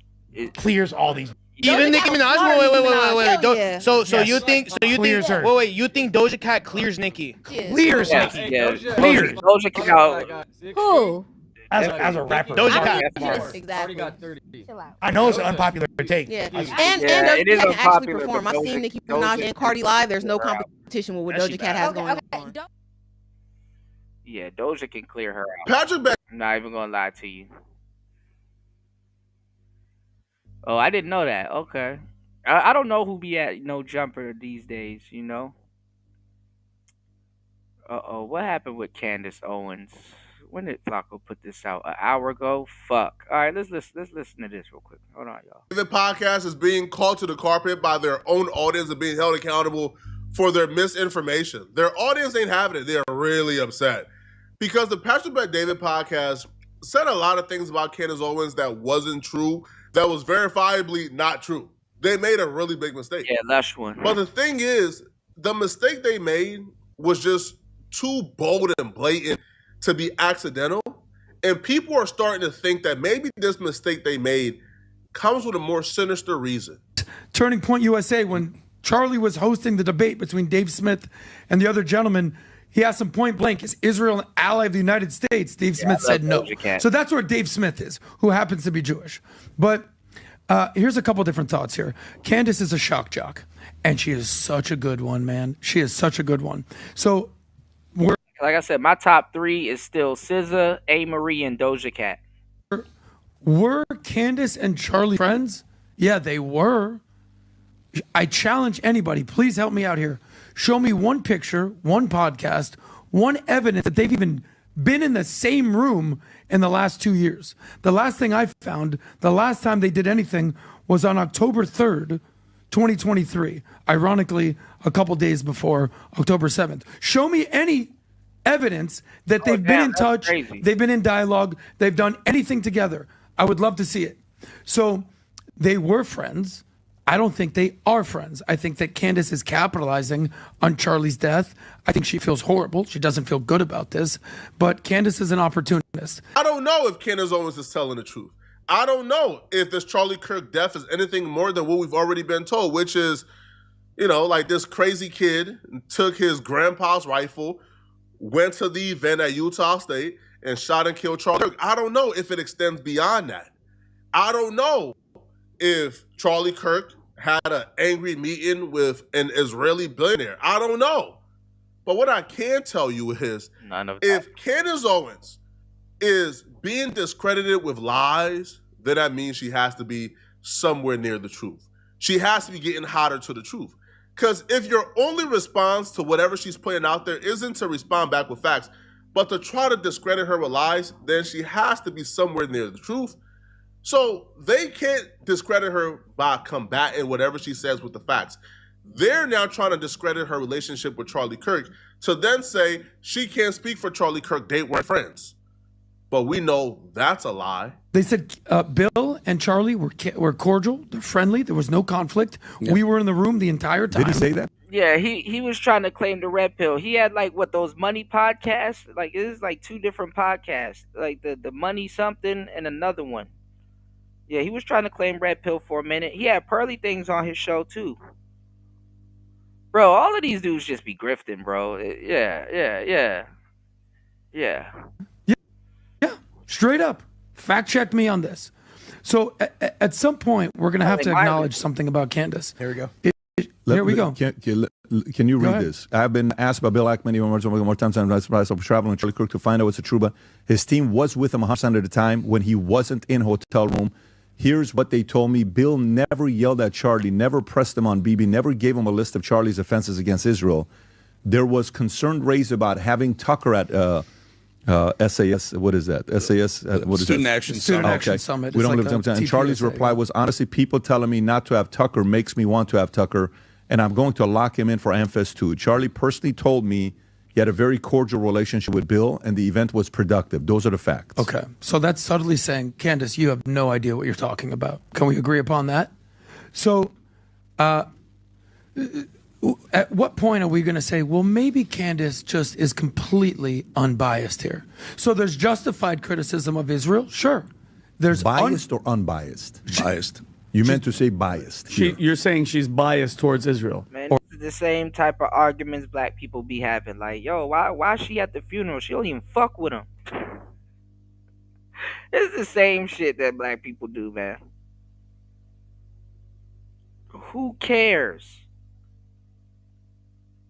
clears all these. Even Nicki Minaj. Wait. Hell yeah. So Yes. you think? Clears her. Wait. You think Doja Cat clears Nicki? Clears Nicki. Clears. Doja Cat. Who? As a rapper. Doja Cat. Exactly. Chill out. I know it's an unpopular take. Yeah, and Yeah, it Doja is Cat can actually unpopular, perform. but I've seen Doja- Nicki Minaj Doja- and Cardi live. There's no competition with what That she Doja Cat bad. has going on. Yeah, Doja can clear her out. Patrick Beck. I'm not even gonna lie to you. Oh, I didn't know that. Okay. I don't know who be at No Jumper these days, you know? What happened with Candace Owens? When did Flacco put this out? An hour ago? Fuck. All right, let's listen to this real quick. Hold on, y'all. The podcast is being called to the carpet by their own audience and being held accountable for their misinformation. Their audience ain't having it. They are really upset because the Patrick Bet David podcast said a lot of things about Candace Owens that wasn't true, that was verifiably not true. They made a really big mistake. Yeah, lush one. But the thing is, the mistake they made was just too bold and blatant to be accidental. And people are starting to think that maybe this mistake they made comes with a more sinister reason. Turning Point USA, when Charlie was hosting the debate between Dave Smith and the other gentleman, he asked him point blank, is Israel an ally of the United States? Dave Smith said no. So that's where Dave Smith is, who happens to be Jewish. But here's a couple different thoughts here. Candace is a shock jock, and she is such a good one, man. She is such a good one. So like I said, my top 3 is still SZA, A. Marie, and Doja Cat. Were Candace and Charlie friends? Yeah, they were. I challenge anybody, please help me out here. Show me one picture, one podcast, one evidence that they've even been in the same room in the last 2 years. The last thing I found, the last time they did anything was on October 3rd, 2023. Ironically, a couple days before October 7th. Show me any evidence that they've been in touch, they've been in dialogue, they've done anything together. I would love to see it. So they were friends. I don't think they are friends. I think that Candace is capitalizing on Charlie's death. I think she feels horrible. She doesn't feel good about this. But Candace is an opportunist. I don't know if Candace Owens is telling the truth. I don't know if this Charlie Kirk death is anything more than what we've already been told, which is You know, like this crazy kid took his grandpa's rifle, went to the event at Utah State, and shot and killed Charlie Kirk. I don't know if it extends beyond that. I don't know if Charlie Kirk had an angry meeting with an Israeli billionaire. I don't know. But what I can tell you is if Candace Owens is being discredited with lies, then that means she has to be somewhere near the truth. She has to be getting hotter to the truth. Because if your only response to whatever she's putting out there isn't to respond back with facts, but to try to discredit her with lies, then she has to be somewhere near the truth. So they can't discredit her by combating whatever she says with the facts. They're now trying to discredit her relationship with Charlie Kirk to then say she can't speak for Charlie Kirk, they weren't friends. But we know that's a lie. They said Bill and Charlie were cordial, they're friendly, there was no conflict. Yeah. We were in the room the entire time. Did he say that? Yeah, he was trying to claim the red pill. He had like those money podcasts. Like it is like two different podcasts. Like the money something and another one. Yeah, he was trying to claim red pill for a minute. He had pearly things on his show too. Bro, all of these dudes just be grifting, bro. Yeah. Straight up. Fact check me on this. So at some point, we're going to have to acknowledge something about Candace. Here we go. Here we go. Can you read this? I've been asked by Bill Ackman even more times, and I was traveling with Charlie Kirk to find out what's the truth. But his team was with him 100% of the time when he wasn't in hotel room. Here's what they told me. Bill never yelled at Charlie, never pressed him on BB, never gave him a list of Charlie's offenses against Israel. There was concern raised about having Tucker at SAS. What is that? SAS. What is Student that? Action Summit. Action Summit. We It's don't like live a in. And Charlie's TPSA. reply was, honestly, people telling me not to have Tucker makes me want to have Tucker, and I'm going to lock him in for AmFest 2. Charlie personally told me he had a very cordial relationship with Bill, and the event was productive. Those are the facts. Okay. So that's subtly saying, Candace, you have no idea what you're talking about. Can we agree upon that? So at what point are we going to say, well, maybe Candace just is completely unbiased here? So there's justified criticism of Israel? Sure. There's biased or unbiased? Biased. You meant to say biased. You're saying she's biased towards Israel. Man, this is the same type of arguments black people be having. Like, yo, why she at the funeral? She don't even fuck with him. It's the same shit that black people do, man. Who cares?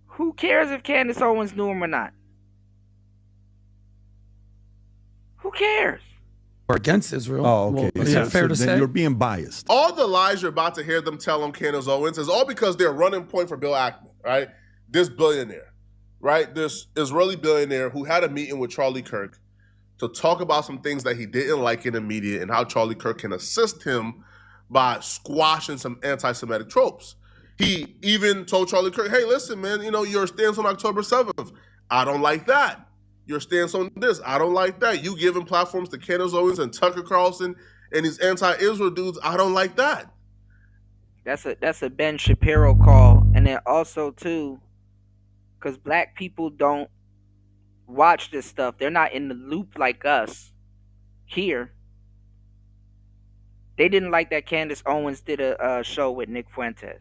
Who cares if Candace Owens knew him or not? Who cares? Or against Israel. Oh, okay. Well, is that fair to say? You're being biased. All the lies you're about to hear them tell on Candace Owens is all because they're running point for Bill Ackman, right? This billionaire, right? This Israeli billionaire who had a meeting with Charlie Kirk to talk about some things that he didn't like in the media and how Charlie Kirk can assist him by squashing some anti-Semitic tropes. He even told Charlie Kirk, hey, listen, man, you know, your stance on October 7th, I don't like that. Your stance on this, I don't like that. You giving platforms to Candace Owens and Tucker Carlson and these anti-Israel dudes, I don't like that. That's a Ben Shapiro call. And then also, too, because black people don't watch this stuff. They're not in the loop like us here. They didn't like that Candace Owens did a show with Nick Fuentes.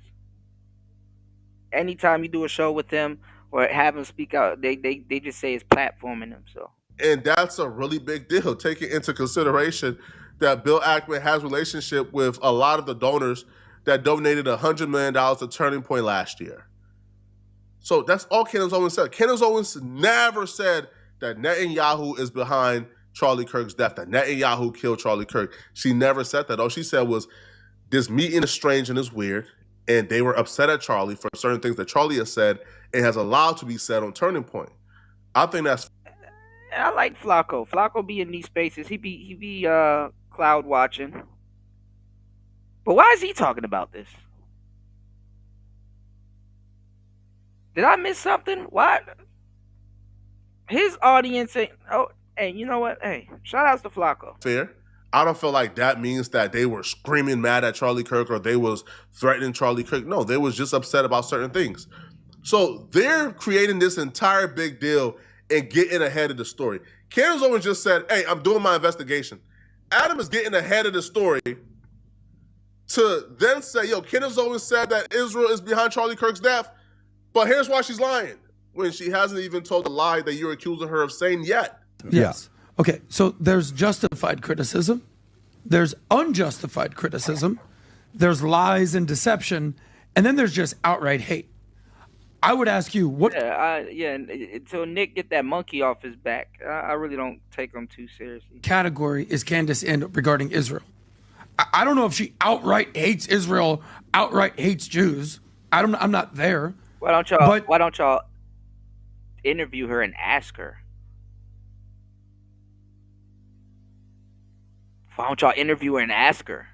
Anytime you do a show with them or have them speak out, they just say it's platforming them. So, and that's a really big deal. Taking into consideration that Bill Ackman has a relationship with a lot of the donors that donated $100 million to Turning Point last year. So that's all Candace Owens said. Candace Owens never said that Netanyahu is behind Charlie Kirk's death, that Netanyahu killed Charlie Kirk. She never said that. All she said was, this meeting is strange and it's weird, and they were upset at Charlie for certain things that Charlie has said and has allowed to be said on Turning Point. I think that's... I like Flacco. Flacco be in these spaces. He be cloud watching. But why is he talking about this? Did I miss something? What? His audience ain't... Oh, hey, you know what? Hey, shout outs to Flacco. Fair. I don't feel like that means that they were screaming mad at Charlie Kirk or they was threatening Charlie Kirk. No, they was just upset about certain things. So they're creating this entire big deal and getting ahead of the story. Candace Owens just said, hey, I'm doing my investigation. Adam is getting ahead of the story to then say, yo, Candace Owens said that Israel is behind Charlie Kirk's death, but here's why she's lying, when she hasn't even told the lie that you're accusing her of saying yet. Yes. Okay, so there's justified criticism, there's unjustified criticism, there's lies and deception, and then there's just outright hate. I would ask you, what... until Nick get that monkey off his back, I really don't take him too seriously. Category is Candace in regarding Israel? I don't know if she outright hates Israel, outright hates Jews. I'm not there. Why don't y'all interview her and ask her? Why don't y'all interview her and ask her?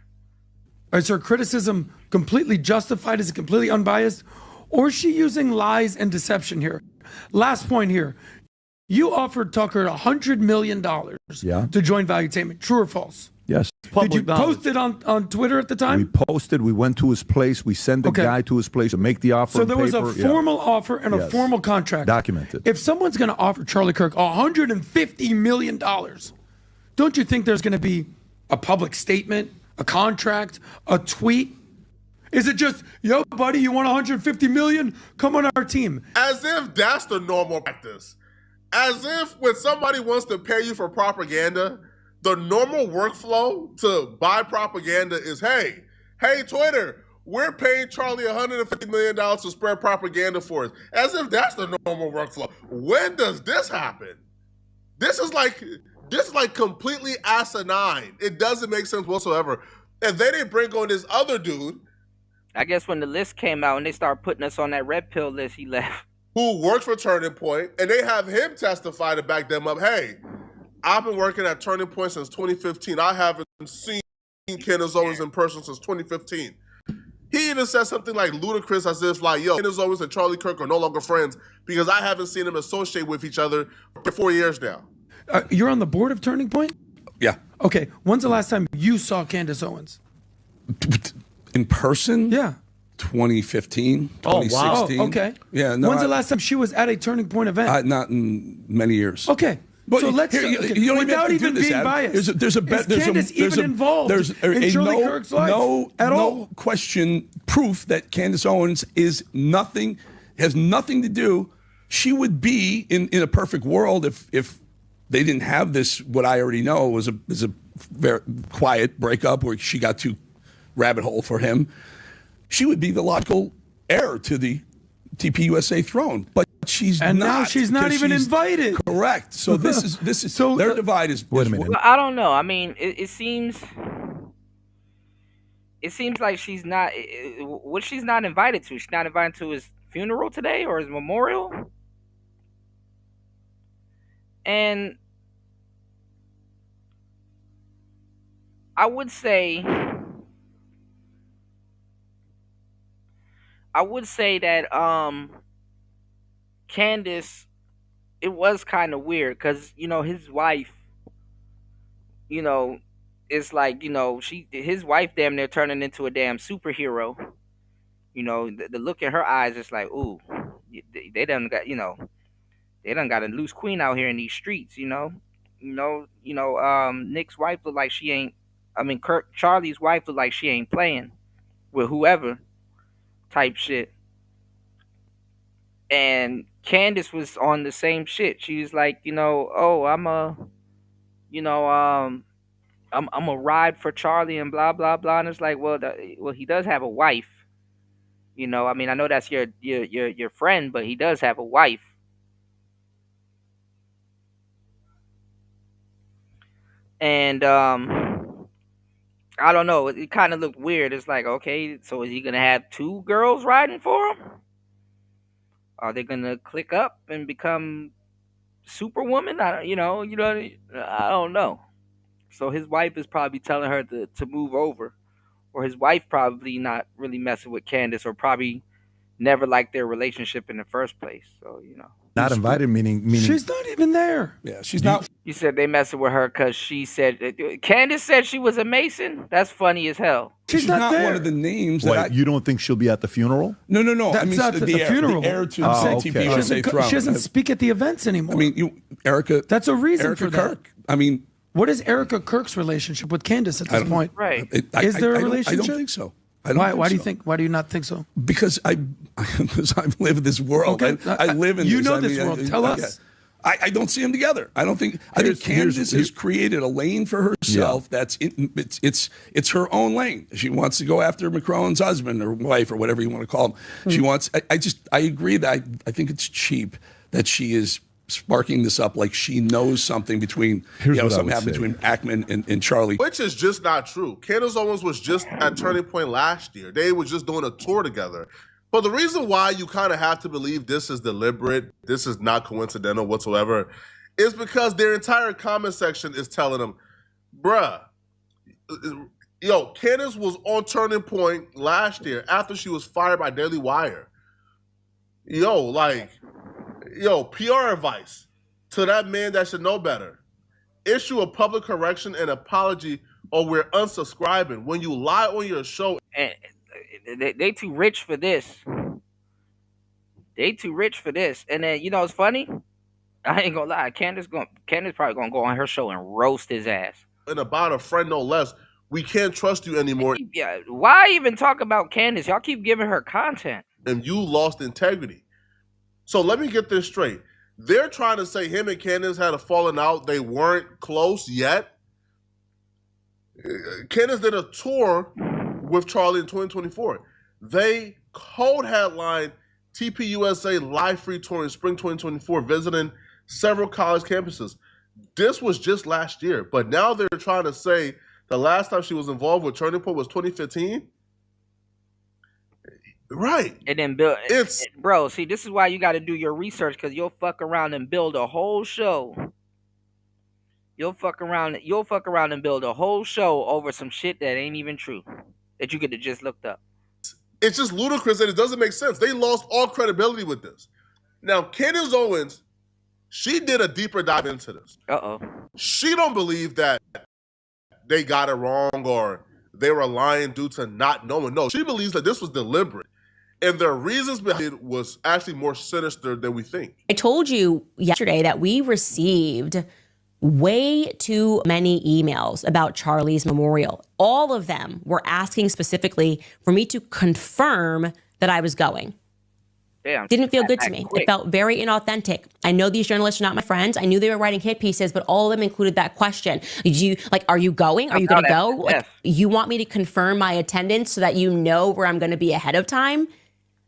Is her criticism completely justified? Is it completely unbiased? Or is she using lies and deception here? Last point here. You offered Tucker $100 million to join Valuetainment. True or false? Yes. Did you post it on Twitter at the time? We posted. We went to his place. We sent the guy to his place to make the offer. So there was a formal offer and a formal contract. Documented. If someone's going to offer Charlie Kirk $150 million, don't you think there's going to be a public statement, a contract, a tweet? Is it just, yo, buddy, you want $150 million? Come on our team. As if that's the normal practice. As if when somebody wants to pay you for propaganda, the normal workflow to buy propaganda is, hey, Twitter, we're paying Charlie $150 million to spread propaganda for us. As if that's the normal workflow. When does this happen? This is like completely asinine. It doesn't make sense whatsoever. And they didn't bring on this other dude. I guess when the list came out and they started putting us on that red pill list, he left. Who works for Turning Point, and they have him testify to back them up. Hey, I've been working at Turning Point since 2015. I haven't seen Candace Owens in person since 2015. He even said something like ludicrous as if like, yo, Candace Owens and Charlie Kirk are no longer friends because I haven't seen them associate with each other for 4 years now. You're on the board of Turning Point? Yeah. Okay. When's the last time you saw Candace Owens? In person? Yeah. 2015, 2016. Oh, okay. Yeah. No, When's the last time she was at a Turning Point event? Not in many years. Okay. But so let's you don't without even even being biased. There's a is Candace even involved in Charlie Kirk's life at all? No question proof that Candace Owens has nothing to do. She would be in a perfect world if they didn't have this. What I already know was a very quiet breakup where she got too rabbit hole for him. She would be the logical heir to the TPUSA throne, but she's not. And now she's not even invited. Correct. So this is so their divide is. Wait a minute. Well, I don't know. I mean, it seems like she's not. What she's not invited to? She's not invited to his funeral today or his memorial. And I would say that Candace, it was kind of weird because his wife, it's like his wife damn near turning into a damn superhero. The look in her eyes is like, ooh, they done got a loose queen out here in these streets. Nick's wife look like she ain't. I mean, Charlie's wife look like she ain't playing with whoever. Type shit. And Candace was on the same shit. She was like, I'm a ride for Charlie and blah blah blah. And it's like, well, he does have a wife. I mean, I know that's your friend, but he does have a wife. And I don't know. It kind of looked weird. It's like, okay, so is he gonna have two girls riding for him? Are they gonna click up and become Superwoman? I don't know. So his wife is probably telling her to move over, or his wife probably not really messing with Candace, or probably never liked their relationship in the first place. So not invited, meaning she's not even there. Yeah, she's not. You said they messing with her because she said Candace said she was a Mason. That's funny as hell. She's not one of the names. You don't think she'll be at the funeral? No. That's I mean, not the funeral. The heir to the TPUSA throne. She doesn't speak at the events anymore. I mean, Erica. That's a reason Erica for Kirk. that. I mean, What is Erica Kirk's relationship with Candace at this point? Right. Is there a relationship? I don't think so. Why do you think? Why do you not think so? Because I live in this world. Okay. I live in. You this. know I this mean, world. Tell us. I don't see them together. I think Candace has created a lane for herself. That's it's her own lane. She wants to go after Macron's husband or wife or whatever you want to call him. She wants. I agree that I think it's cheap that she is sparking this up like she knows something between something happened between Ackman and Charlie, which is just not true. Candace Owens was just at Turning Point last year. They were just doing a tour together. But the reason why you kind of have to believe this is deliberate, this is not coincidental whatsoever, is because their entire comment section is telling them, bruh, Candace was on Turning Point last year after she was fired by Daily Wire. PR advice to that man that should know better. Issue a public correction and apology or we're unsubscribing. When you lie on your show... They too rich for this. They too rich for this. And then it's funny. I ain't gonna lie. Candace probably gonna go on her show and roast his ass. And about a friend no less. We can't trust you anymore. Yeah. Why even talk about Candace? Y'all keep giving her content. And you lost integrity. So let me get this straight. They're trying to say him and Candace had a falling out. They weren't close yet. Candace did a tour with Charlie in 2024. They code headline TPUSA Live Free Tour in spring 2024, visiting several college campuses. This was just last year, but now they're trying to say the last time she was involved with Turning Point was 2015. Right. And then bro, see, this is why you got to do your research, because you'll fuck around and build a whole show. You'll fuck around and build a whole show over some shit that ain't even true, that you could have just looked up. It's just ludicrous and it doesn't make sense. They lost all credibility with this. Now, Candace Owens, she did a deeper dive into this. She don't believe that they got it wrong or they were lying due to not knowing. No, she believes that this was deliberate. And their reasons behind it was actually more sinister than we think. I told you yesterday that we received way too many emails about Charlie's memorial. All of them were asking specifically for me to confirm that I was going. Damn, didn't feel good to me. It felt very inauthentic. I know these journalists are not my friends. I knew they were writing hit pieces, but all of them included that question. Are you going? Are you going to go? Like, you want me to confirm my attendance so that you know where I'm going to be ahead of time?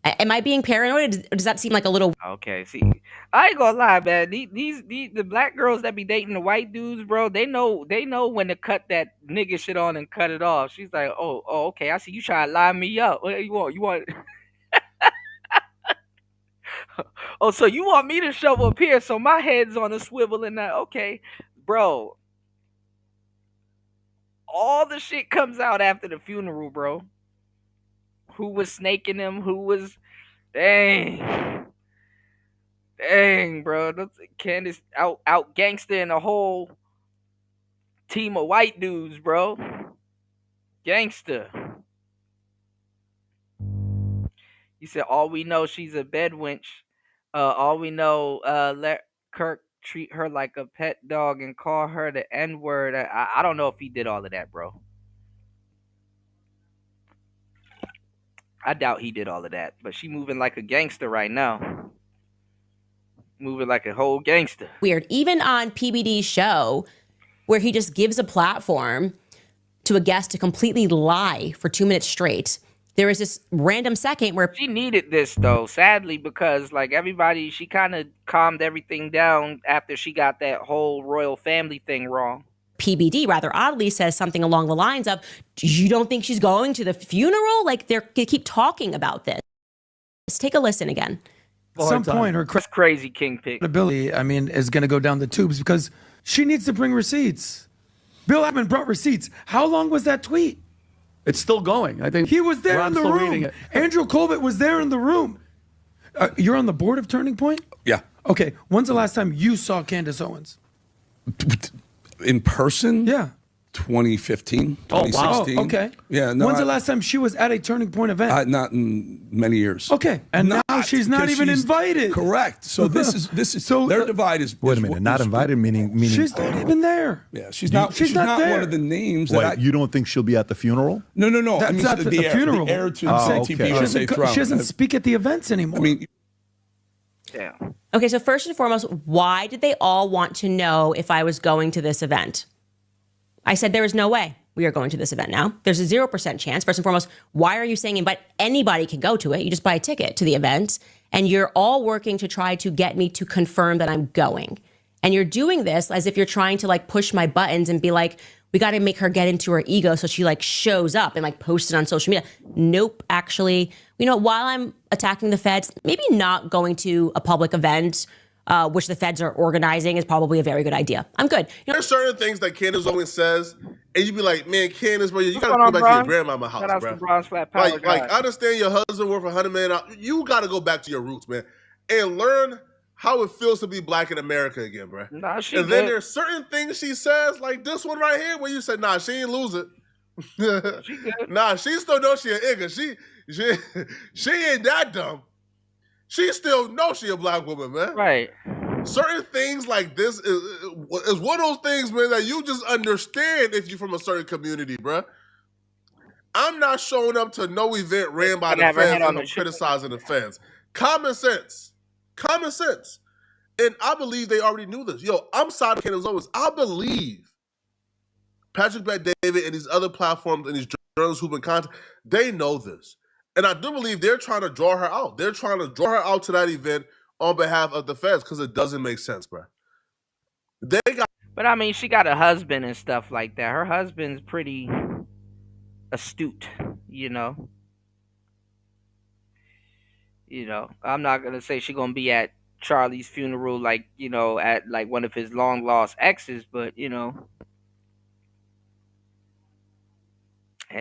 Am I being paranoid? Or does that seem like a little... Okay, see, I ain't gonna lie, man. The black girls that be dating the white dudes, bro, they know when to cut that nigga shit on and cut it off. She's like, oh, okay, I see you trying to line me up. What you want? Oh, so you want me to show up here so my head's on a swivel and that? Okay, bro. All the shit comes out after the funeral, bro. Who was snaking him? Who was... Dang, bro. Candace out gangster a whole team of white dudes, bro. Gangster. You said, all we know, she's a bed wench. All we know, let Kirk treat her like a pet dog and call her the N-word. I don't know if he did all of that, bro. I doubt he did all of that, but she moving like a gangster right now. Moving like a whole gangster. Weird. Even on PBD's show, where he just gives a platform to a guest to completely lie for 2 minutes straight, there is this random second where... She needed this, though, sadly, because, like, everybody, she kind of calmed everything down after she got that whole royal family thing wrong. PBD rather oddly says something along the lines of, you don't think she's going to the funeral? Like, they keep talking about this. Let's take a listen again. At some point, her crazy kingpin credibility, is going to go down the tubes because she needs to bring receipts. Bill Ackman brought receipts. How long was that tweet? It's still going. I think he was there in the still room. reading it. Andrew Colbert was there in the room. You're on the board of Turning Point? Yeah. Okay. When's the last time you saw Candace Owens? In person? Yeah. 2015, 2016. Oh, okay. Yeah. No, When's the last time she was at a Turning Point event? Not in many years. Okay. And not she's not because even she's- invited. Correct. So this is so their divide is. Wait a minute, not invited meaning She's not even there. Yeah, she's not there. one of the names What, that I. you don't think she'll be at the funeral? No. That's I mean, not the heir, funeral. The heir to Oh, the okay. CTP She USA throne. She doesn't speak at the events anymore. I mean, Yeah. Okay, so first and foremost, why did they all want to know if I was going to this event? I said there is no way we are going to this event now. There's a 0% chance. First and foremost, why are you saying invite? Anybody can go to it. You just buy a ticket to the event, and you're all working to try to get me to confirm that I'm going. And you're doing this as if you're trying to like push my buttons and be like, we got to make her get into her ego so she like shows up and like posts it on social media. Nope, actually, while I'm attacking the feds, maybe not going to a public event, which the feds are organizing, is probably a very good idea. I'm good. There's certain things that Candace always says, and you be like, man, Candace, bro, you What's gotta going go on, back to your Bron? grandmama house, Shout out bro. to Bron's Flat Power Like, guy. I understand your husband worth $100 million. You gotta go back to your roots, man, and learn how it feels to be black in America again, bro. Nah, she And then good. there's certain things she says, like this one right here, where you said, nah, she ain't lose it. She good. Nah, she still knows she an igga. She ain't that dumb. She still knows she a black woman, man. Right. Certain things like this is one of those things, man, that you just understand if you're from a certain community, bruh. I'm not showing up to no event ran by the Never had feds on and I'm the shit. criticizing the feds. Common sense. And I believe they already knew this. Yo, I'm sorry, Candace Owens. I believe Patrick Bet-David and these other platforms and these journalists who've been contact, they know this. And I do believe they're trying to draw her out. They're trying to draw her out to that event on behalf of the feds because it doesn't make sense, bro. But I mean, she got a husband and stuff like that. Her husband's pretty astute, I'm not gonna say she's gonna be at Charlie's funeral, like at like one of his long lost exes, but hey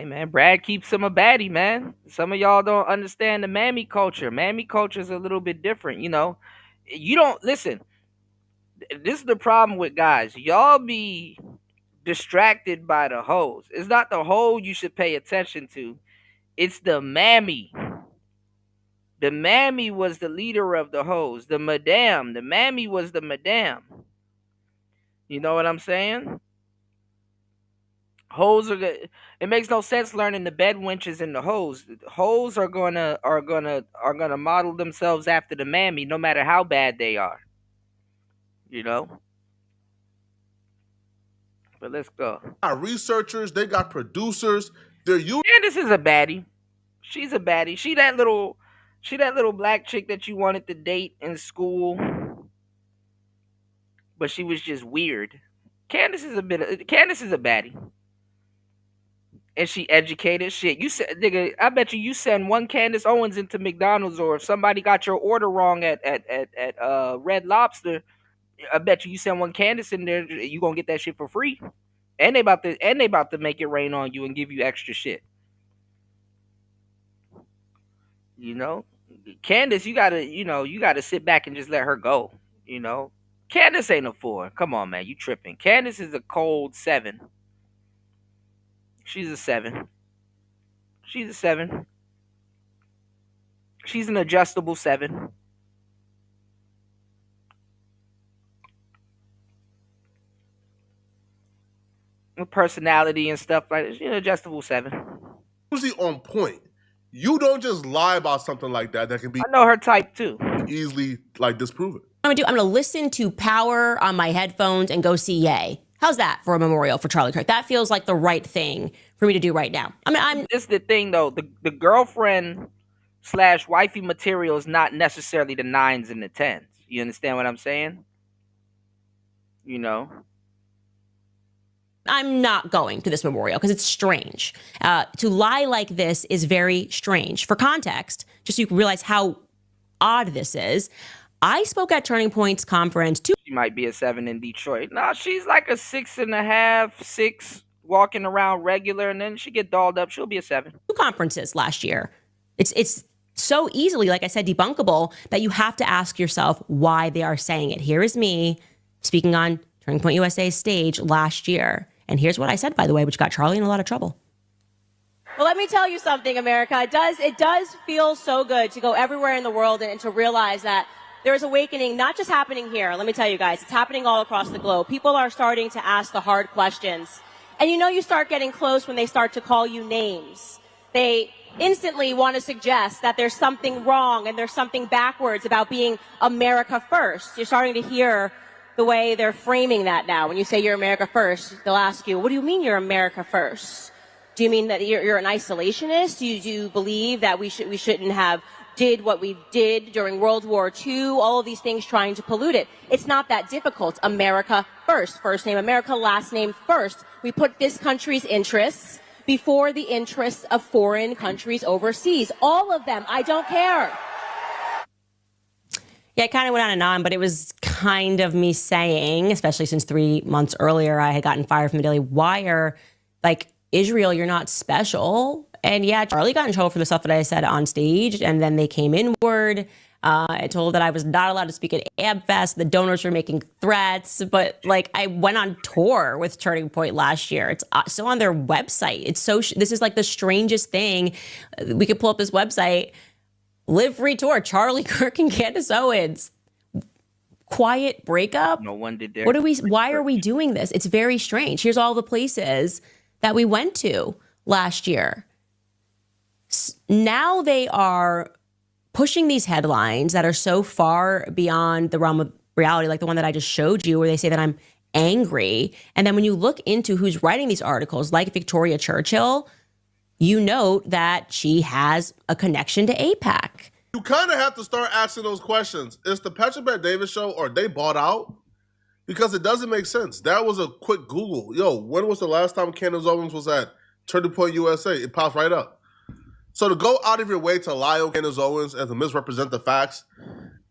man, Brad keeps him a baddie, man. Some of y'all don't understand the mammy culture. Mammy culture is a little bit different, You don't listen. This is the problem with guys. Y'all be distracted by the hoes. It's not the hoe you should pay attention to. It's the mammy. The mammy was the leader of the hoes. The mammy was the madame. You know what I'm saying? Hoes are good. It makes no sense learning the bed wenches and the hoes. Hoes are gonna model themselves after the mammy, no matter how bad they are. But let's go. They got researchers, they got producers. Candace is a baddie. She's a baddie. She that little black chick that you wanted to date in school, but she was just weird. Candace is a baddie. And she educated. Shit, you said, nigga, I bet you send one Candace Owens into McDonald's, or if somebody got your order wrong at Red Lobster, I bet you send one Candace in there, you gonna get that shit for free. And they about to make it rain on you and give you extra shit. Candace, you gotta sit back and just let her go. Candace ain't a 4. Come on, man, you tripping. Candace is a cold 7. She's a 7. She's a 7. She's an adjustable 7. With personality and stuff like that. She's an adjustable 7. Usually on point. You don't just lie about something like that can be. I know her type too. Easily disproven. I'm gonna listen to Power on my headphones and go see Ye. How's that for a memorial for Charlie Kirk? That feels like the right thing for me to do right now. This is the thing though. The girlfriend / wifey material is not necessarily the 9s and the 10s. You understand what I'm saying? I'm not going to this memorial because it's strange. To lie like this is very strange. For context, just so you can realize how odd this is, I spoke at Turning Point's conference too. She might be a 7 in Detroit. No, she's like a 6.5, 6, walking around regular, and then she get dolled up. She'll be a 7. 2 conferences last year. It's so easily, like I said, debunkable that you have to ask yourself why they are saying it. Here is me speaking on Turning Point USA's stage last year. And here's what I said, by the way, which got Charlie in a lot of trouble. Well, let me tell you something, America. It does feel so good to go everywhere in the world and to realize that there is awakening, not just happening here. Let me tell you guys, it's happening all across the globe. People are starting to ask the hard questions. And you start getting close when they start to call you names. They instantly want to suggest that there's something wrong and there's something backwards about being America first. You're starting to hear the way they're framing that now. When you say you're America first, they'll ask you, what do you mean you're America first? Do you mean that you're an isolationist? Do you believe that we shouldn't have did what we did during World War II? All of these things trying to pollute it. It's not that difficult. America first. First name America, last name first. We put this country's interests before the interests of foreign countries overseas. All of them. I don't care. Yeah, it kind of went on and on, but it was kind of me saying, especially since 3 months earlier, I had gotten fired from the Daily Wire, like, Israel, you're not special. And yeah, Charlie got in trouble for the stuff that I said on stage, and then they came inward. I told that I was not allowed to speak at AbFest. The donors were making threats, but like I went on tour with Turning Point last year. It's so on their website. It's so this is like the strangest thing. We could pull up this website. Live Free Tour, Charlie, Kirk, and Candace Owens. Quiet breakup. No one did their Why are we doing this? It's very strange. Here's all the places that we went to last year. Now they are pushing these headlines that are so far beyond the realm of reality, like the one that I just showed you, where they say that I'm angry. And then when you look into who's writing these articles, like Victoria Churchill, you note that she has a connection to AIPAC. You kind of have to start asking those questions. Is the Patrick Bet Davis show, or they bought out? Because it doesn't make sense. That was a quick Google. Yo, when was the last time Candace Owens was at Turning Point USA? It pops right up. So to go out of your way to lie on Candace Owens and to misrepresent the facts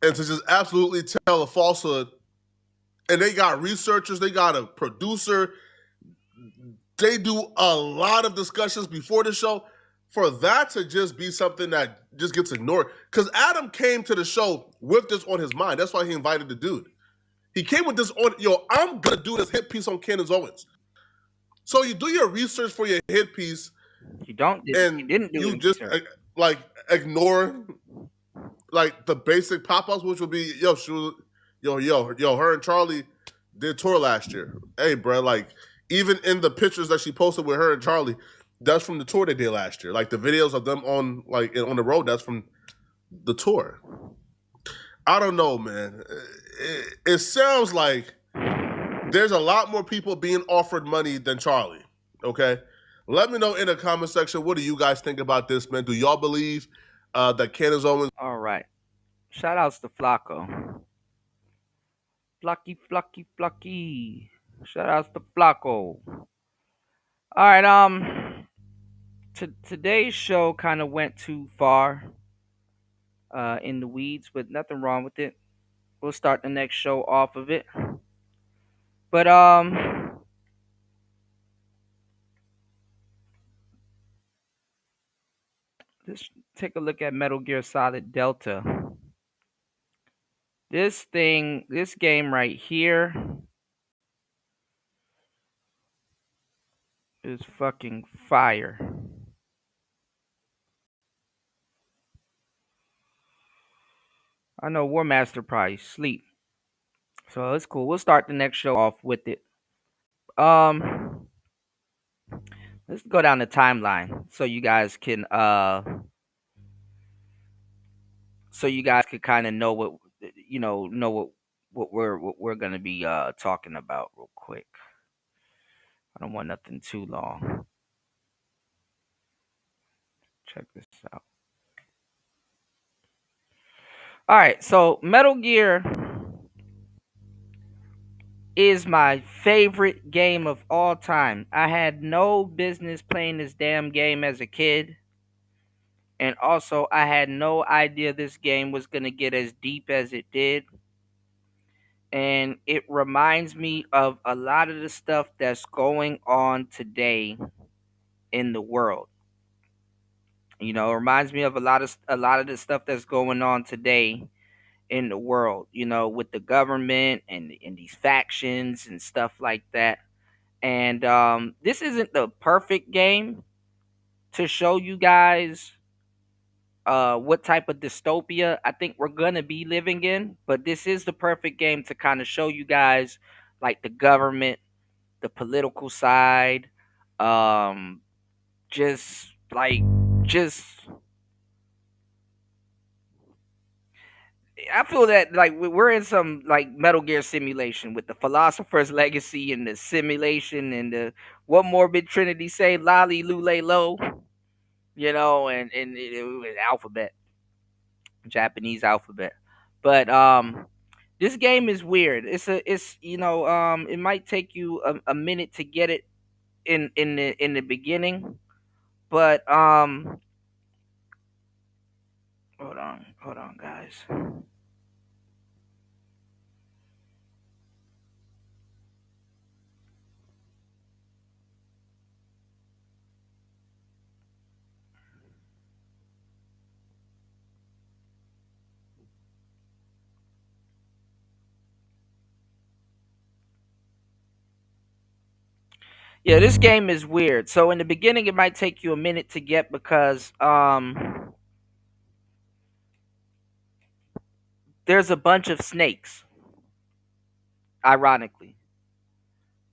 and to just absolutely tell a falsehood, and they got researchers, they got a producer, they do a lot of discussions before the show, for that to just be something that just gets ignored. Because Adam came to the show with this on his mind. That's why he invited the dude. He came with this on, yo, I'm going to do this hit piece on Candace Owens. So you do your research for your hit piece. You didn't do you just like ignore like the basic pop-ups, which would be, her and Charlie did tour last year. Hey, bro, like even in the pictures that she posted with her and Charlie, that's from the tour they did last year. Like the videos of them on the road, that's from the tour. I don't know, man. It sounds like there's a lot more people being offered money than Charlie, okay? Let me know in the comment section, what do you guys think about this, man? Do y'all believe that Candace Owens... All right. Shout outs to Flacco. Flucky. Shout outs to Flacco. All right, today's show kind of went too far in the weeds, but nothing wrong with it. We'll start the next show off of it. But let's take a look at Metal Gear Solid Delta. This game right here is fucking fire. I know War Master probably sleep. So it's cool. We'll start the next show off with it. Let's go down the timeline so you guys can kind of know what we're gonna be talking about real quick. I don't want nothing too long. Check this out. All right, so Metal Gear is my favorite game of all time. I had no business playing this damn game as a kid. And also, I had no idea this game was going to get as deep as it did. And it reminds me of a lot of the stuff that's going on today in the world. You know, it reminds me of a lot of the stuff that's going on today in the world, you know, with the government and these factions and stuff like that. And this isn't the perfect game, to show you guys what type of dystopia I think we're gonna be living in, but this is the perfect game to kind of show you guys like the government, the political side, just I feel that like we're in some like Metal Gear simulation with the Philosopher's Legacy and the simulation and the what Morbid Trinity say, Lolly Lule Lo, you know, and it was alphabet, Japanese alphabet. But this game is weird. It's you know, it might take you a minute to get it in the beginning, but hold on guys. Yeah, this game is weird. So in the beginning, it might take you a minute to get because there's a bunch of snakes, ironically.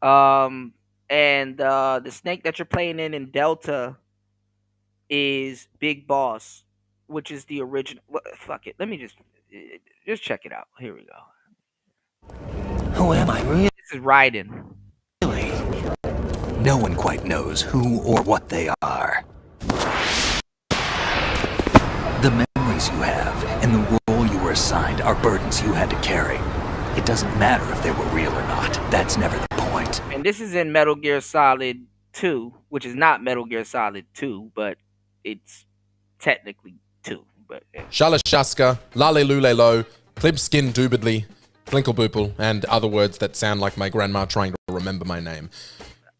And the snake that you're playing in Delta is Big Boss, which is the original. Fuck it. Let me just check it out. Here we go. Who am I, really? This is Raiden. No one quite knows who or what they are. The memories you have and the role you were assigned are burdens you had to carry. It doesn't matter if they were real or not. That's never the point. And this is in Metal Gear Solid 2, which is not Metal Gear Solid 2, but it's technically 2. But Shalashaska, Lale Lule Lo, Klibskin Doobidly, Klinklebuple, and other words that sound like my grandma trying to remember my name.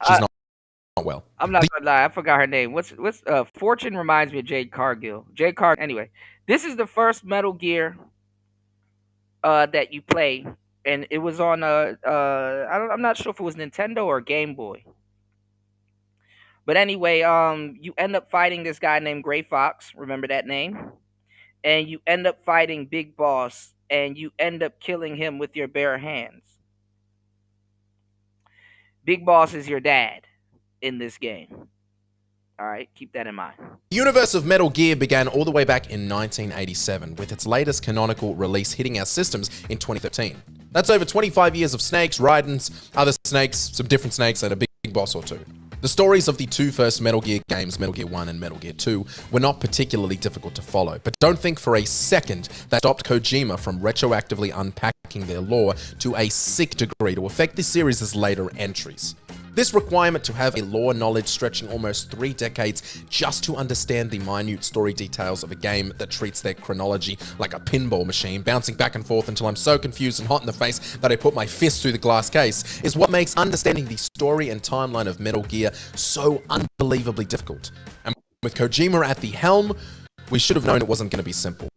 She's not well. I'm not gonna lie, I forgot her name. What's Fortune reminds me of Jade Cargill. Anyway, this is the first Metal Gear that you play, and it was on I'm not sure if it was Nintendo or Game Boy. But anyway, you end up fighting this guy named Gray Fox, remember that name? And you end up fighting Big Boss, and you end up killing him with your bare hands. Big Boss is your dad in this game. All right, keep that in mind. The universe of Metal Gear began all the way back in 1987, with its latest canonical release hitting our systems in 2013. That's over 25 years of snakes, Raidens, other snakes, some different snakes, and a big boss or two. The stories of the two first Metal Gear games, Metal Gear 1 and Metal Gear 2, were not particularly difficult to follow, but don't think for a second that stopped Kojima from retroactively unpacking their lore to a sick degree to affect the series' later entries. This requirement to have a lore knowledge stretching almost 3 decades just to understand the minute story details of a game that treats their chronology like a pinball machine, bouncing back and forth until I'm so confused and hot in the face that I put my fist through the glass case, is what makes understanding the story and timeline of Metal Gear so unbelievably difficult. And with Kojima at the helm, we should have known it wasn't going to be simple.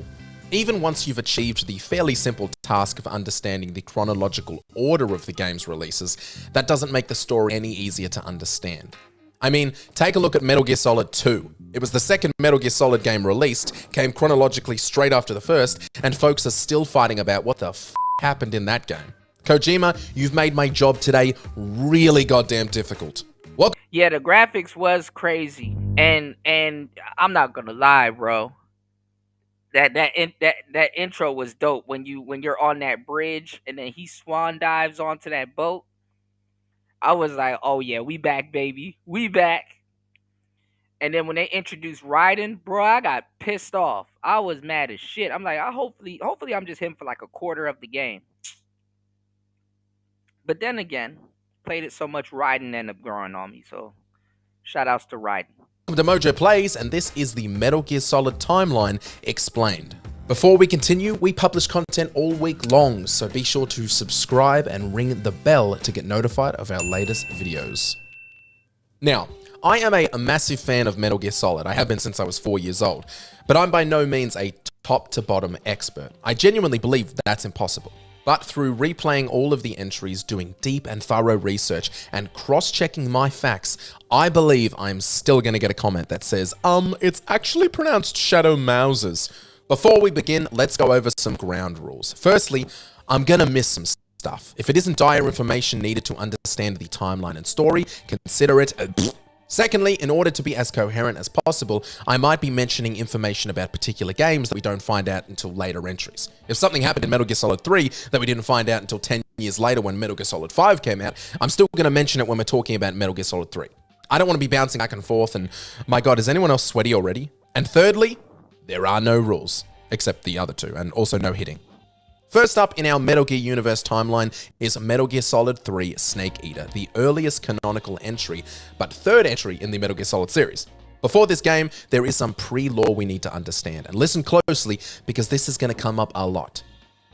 Even once you've achieved the fairly simple task of understanding the chronological order of the game's releases, that doesn't make the story any easier to understand. I mean, take a look at Metal Gear Solid 2. It was the second Metal Gear Solid game released, came chronologically straight after the first, and folks are still fighting about what the f*** happened in that game. Kojima, you've made my job today really goddamn difficult. What? Yeah, the graphics was crazy, and I'm not gonna lie, bro. That intro was dope when you're on that bridge and then he swan dives onto that boat. I was like, oh yeah, we back, baby, we back. And then when they introduced Raiden, bro, I got pissed off. I was mad as shit. I'm like, hopefully I'm just him for like a quarter of the game. But then again, played it so much, Raiden ended up growing on me. So shout outs to Raiden. Welcome to Mojo Plays, and this is the Metal Gear Solid timeline explained. Before we continue, we publish content all week long, so be sure to subscribe and ring the bell to get notified of our latest videos. Now, I am a massive fan of Metal Gear Solid. I have been since I was 4 years old, but I'm by no means a top to bottom expert. I genuinely believe that's impossible. But through replaying all of the entries, doing deep and thorough research, and cross-checking my facts, I believe I'm still going to get a comment that says, it's actually pronounced Shadow Mousers. Before we begin, let's go over some ground rules. Firstly, I'm going to miss some stuff. If it isn't dire information needed to understand the timeline and story, consider it Secondly, in order to be as coherent as possible, I might be mentioning information about particular games that we don't find out until later entries. If something happened in Metal Gear Solid 3 that we didn't find out until 10 years later when Metal Gear Solid 5 came out, I'm still going to mention it when we're talking about Metal Gear Solid 3. I don't want to be bouncing back and forth, and my god, is anyone else sweaty already? And thirdly, there are no rules, except the other two, and also no hitting. First up in our Metal Gear Universe timeline is Metal Gear Solid 3 Snake Eater, the earliest canonical entry, but third entry in the Metal Gear Solid series. Before this game, there is some pre-lore we need to understand, and listen closely because this is going to come up a lot.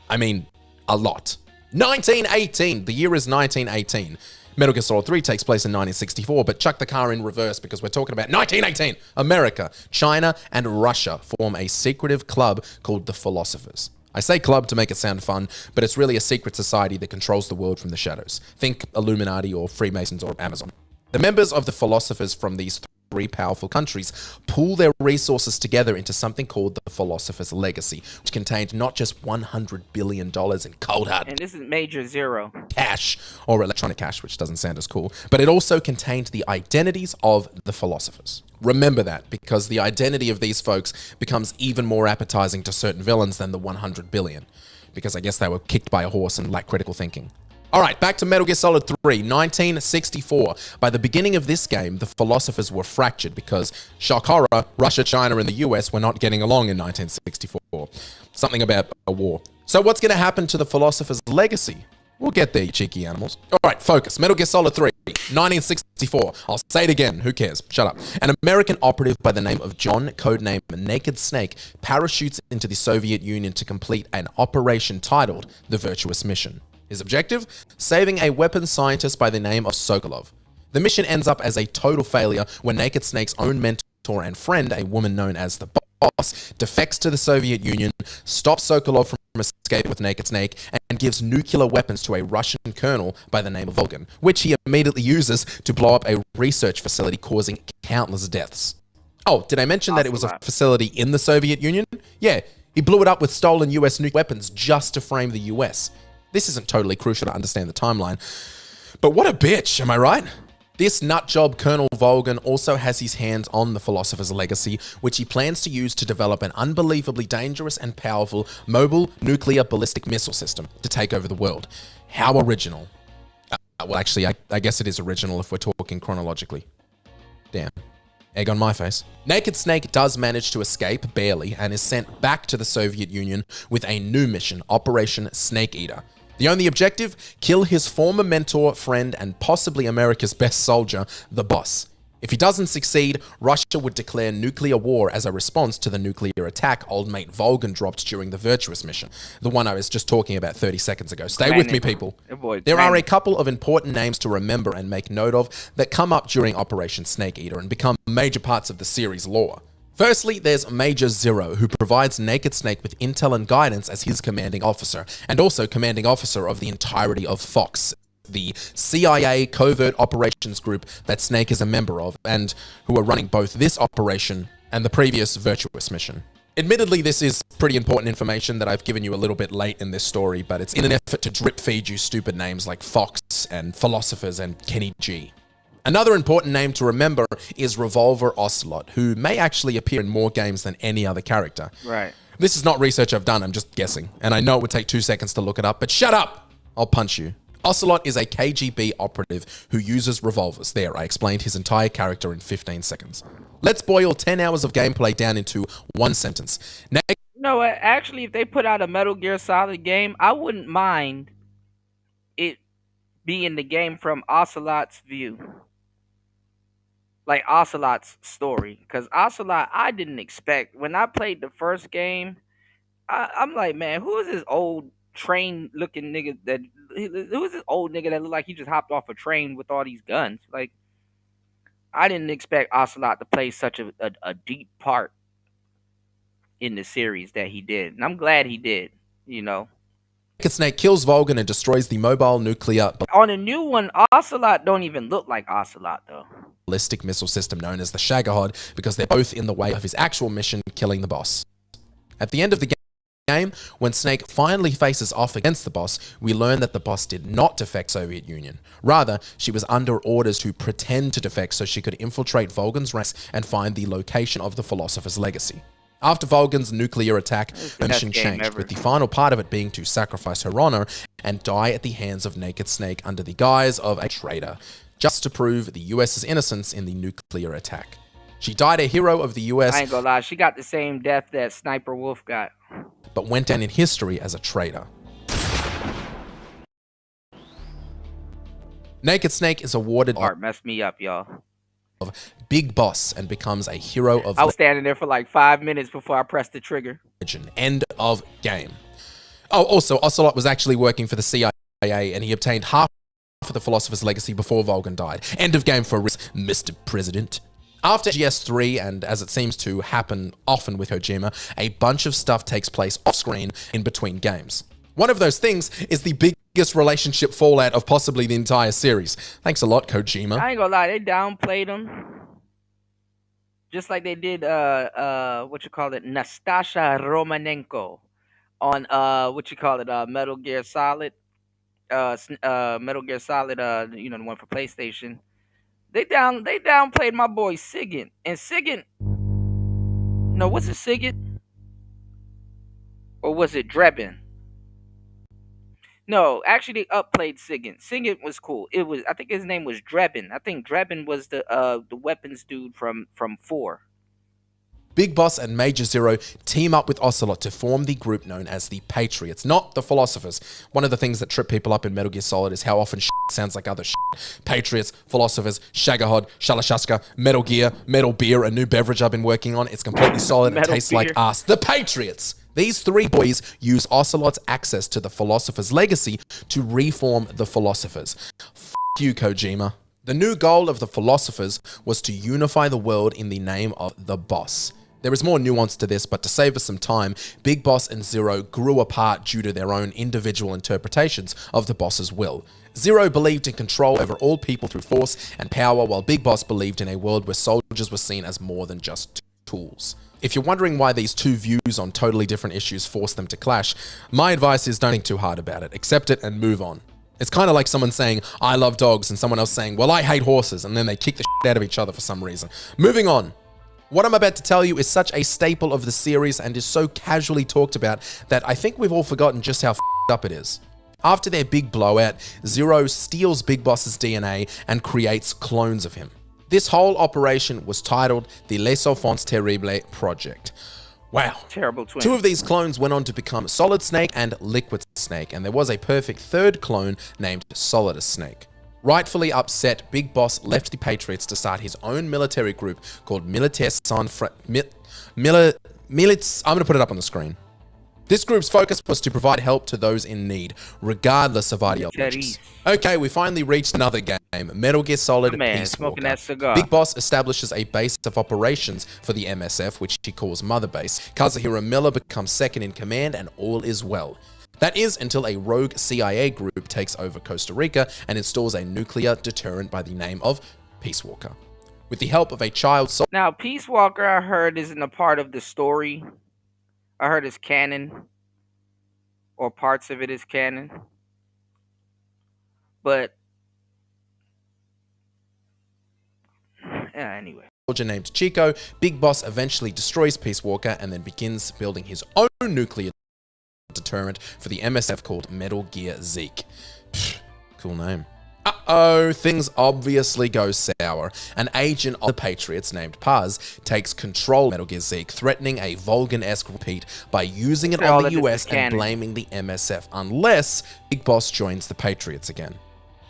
I mean, a lot. 1918! The year is 1918. Metal Gear Solid 3 takes place in 1964, but chuck the car in reverse because we're talking about 1918! America, China, and Russia form a secretive club called the Philosophers. I say club to make it sound fun, but it's really a secret society that controls the world from the shadows. Think Illuminati or Freemasons or Amazon. The members of the Philosophers from these three powerful countries pool their resources together into something called the Philosopher's Legacy, which contained not just $100 billion in cold hard And this is Major Zero. cash, or electronic cash, which doesn't sound as cool, but it also contained the identities of the philosophers. Remember that, because the identity of these folks becomes even more appetizing to certain villains than the 100 billion, because I guess they were kicked by a horse and lacked critical thinking. Alright, back to Metal Gear Solid 3, 1964. By the beginning of this game, the philosophers were fractured because, shock horror, Russia, China, and the US were not getting along in 1964. Something about a war. So what's going to happen to the philosopher's legacy? We'll get there, you cheeky animals. Alright, focus. Metal Gear Solid 3, 1964. I'll say it again, who cares? Shut up. An American operative by the name of John, codename Naked Snake, parachutes into the Soviet Union to complete an operation titled The Virtuous Mission. His objective? Saving a weapons scientist by the name of Sokolov. The mission ends up as a total failure when Naked Snake's own mentor and friend, a woman known as the Boss, defects to the Soviet Union, stops Sokolov from escaping with Naked Snake, and gives nuclear weapons to a Russian colonel by the name of Volgan, which he immediately uses to blow up a research facility, causing countless deaths. Oh, did I mention that it was a facility in the Soviet Union? Yeah, he blew it up with stolen US nuclear weapons just to frame the US. This isn't totally crucial to understand the timeline, but what a bitch, am I right? This nutjob Colonel Volgan also has his hands on the Philosopher's Legacy, which he plans to use to develop an unbelievably dangerous and powerful mobile nuclear ballistic missile system to take over the world. How original. Well, actually, I guess it is original if we're talking chronologically. Damn. Egg on my face. Naked Snake does manage to escape, barely, and is sent back to the Soviet Union with a new mission, Operation Snake Eater. The only objective? Kill his former mentor, friend, and possibly America's best soldier, the Boss. If he doesn't succeed, Russia would declare nuclear war as a response to the nuclear attack old mate Volgan dropped during the Virtuous Mission, the one I was just talking about 30 seconds ago. Stay with me, people. There are a couple of important names to remember and make note of that come up during Operation Snake Eater and become major parts of the series lore. Firstly, there's Major Zero, who provides Naked Snake with intel and guidance as his commanding officer, and also commanding officer of the entirety of Fox, the CIA covert operations group that Snake is a member of, and who are running both this operation and the previous Virtuous Mission. Admittedly, this is pretty important information that I've given you a little bit late in this story, but it's in an effort to drip feed you stupid names like Fox and Philosophers and Kenny G. Another important name to remember is Revolver Ocelot, who may actually appear in more games than any other character. Right. This is not research I've done, I'm just guessing. And I know it would take 2 seconds to look it up, but shut up! I'll punch you. Ocelot is a KGB operative who uses revolvers. There, I explained his entire character in 15 seconds. Let's boil 10 hours of gameplay down into one sentence. No, actually, if they put out a Metal Gear Solid game, I wouldn't mind it being the game from Ocelot's view. Like Ocelot's story. Because Ocelot, I didn't expect. When I played the first game, I'm like, man, who is this old train-looking nigga that... Who is this old nigga that looked like he just hopped off a train with all these guns? Like, I didn't expect Ocelot to play such a deep part in the series that he did. And I'm glad he did, you know. Snake kills Vulcan and destroys the mobile nuclear On a new one, Ocelot don't even look like Ocelot though. ballistic missile system known as the Shagohod because they're both in the way of his actual mission, killing the boss. At the end of the game, when Snake finally faces off against the boss, we learn that the boss did not defect Soviet Union. Rather, she was under orders to pretend to defect so she could infiltrate Vulcan's ranks and find the location of the Philosopher's legacy. After Vulcan's nuclear attack, the mission changed, with the final part of it being to sacrifice her honor and die at the hands of Naked Snake under the guise of a traitor, just to prove the US's innocence in the nuclear attack. She died a hero of the US. I ain't gonna lie, she got the same death that Sniper Wolf got. But went down in history as a traitor. Naked Snake is awarded Art messed me up, y'all. Of Big Boss and becomes a hero of I was standing there for like 5 minutes before I pressed the trigger. legend. End of game. Oh, also, Ocelot was actually working for the CIA and he obtained half of the Philosopher's legacy before Vulcan died. End of game for Mr. President. After GS3, and as it seems to happen often with Kojima, a bunch of stuff takes place off-screen in between games. One of those things is the biggest relationship fallout of possibly the entire series. Thanks a lot, Kojima. I ain't gonna lie, they downplayed him. Just like they did, Nastasha Romanenko on, Metal Gear Solid. Metal Gear Solid, the one for PlayStation. They downplayed my boy Sigint. And Sigint, no, was it Sigint? Or was it Drebin? No, actually they upplayed Sigint. Sigint was cool. I think his name was Drebin. I think Drebin was the weapons dude from 4. Big Boss and Major Zero team up with Ocelot to form the group known as the Patriots, not the Philosophers. One of the things that trip people up in Metal Gear Solid is how often shit sounds like other shit. Patriots, Philosophers, Shagohod, Shalashaska, Metal Gear, Metal Beer, a new beverage I've been working on. It's completely solid and tastes like ass. The Patriots! These three boys use Ocelot's access to the Philosopher's legacy to reform the Philosophers. F*** you, Kojima. The new goal of the Philosophers was to unify the world in the name of the Boss. There is more nuance to this, but to save us some time, Big Boss and Zero grew apart due to their own individual interpretations of the Boss's will. Zero believed in control over all people through force and power, while Big Boss believed in a world where soldiers were seen as more than just tools. If you're wondering why these two views on totally different issues force them to clash, my advice is don't think too hard about it. Accept it and move on. It's kind of like someone saying, I love dogs, and someone else saying, well, I hate horses, and then they kick the shit out of each other for some reason. Moving on. What I'm about to tell you is such a staple of the series and is so casually talked about that I think we've all forgotten just how f***ed up it is. After their big blowout, Zero steals Big Boss's DNA and creates clones of him. This whole operation was titled the Les Enfants Terribles Project. Wow. Terrible twins. 2 of these clones went on to become Solid Snake and Liquid Snake, and there was a perfect third clone named Solidus Snake. Rightfully upset, Big Boss left the Patriots to start his own military group called Militaire Sans I'm going to put it up on the screen. This group's focus was to provide help to those in need, regardless of ideologies. Okay, we finally reached another game, Metal Gear Solid Peace smoking Walker. that cigar. Big Boss establishes a base of operations for the MSF, which he calls Mother Base. Kazuhiro Miller becomes second in command, and all is well. That is until a rogue CIA group takes over Costa Rica and installs a nuclear deterrent by the name of Peace Walker. With the help of a child soldier. Now, Peace Walker, I heard, isn't a part of the story. I heard it's canon. Or parts of it is canon. But, yeah, anyway. Soldier named Chico, Big Boss eventually destroys Peace Walker and then begins building his own nuclear deterrent for the MSF called Metal Gear Zeke. Cool name. Uh-oh, things obviously go sour. An agent of the Patriots named Paz takes control of Metal Gear Zeke, threatening a Vulcan-esque repeat by using it on the US and blaming the MSF, unless Big Boss joins the Patriots again.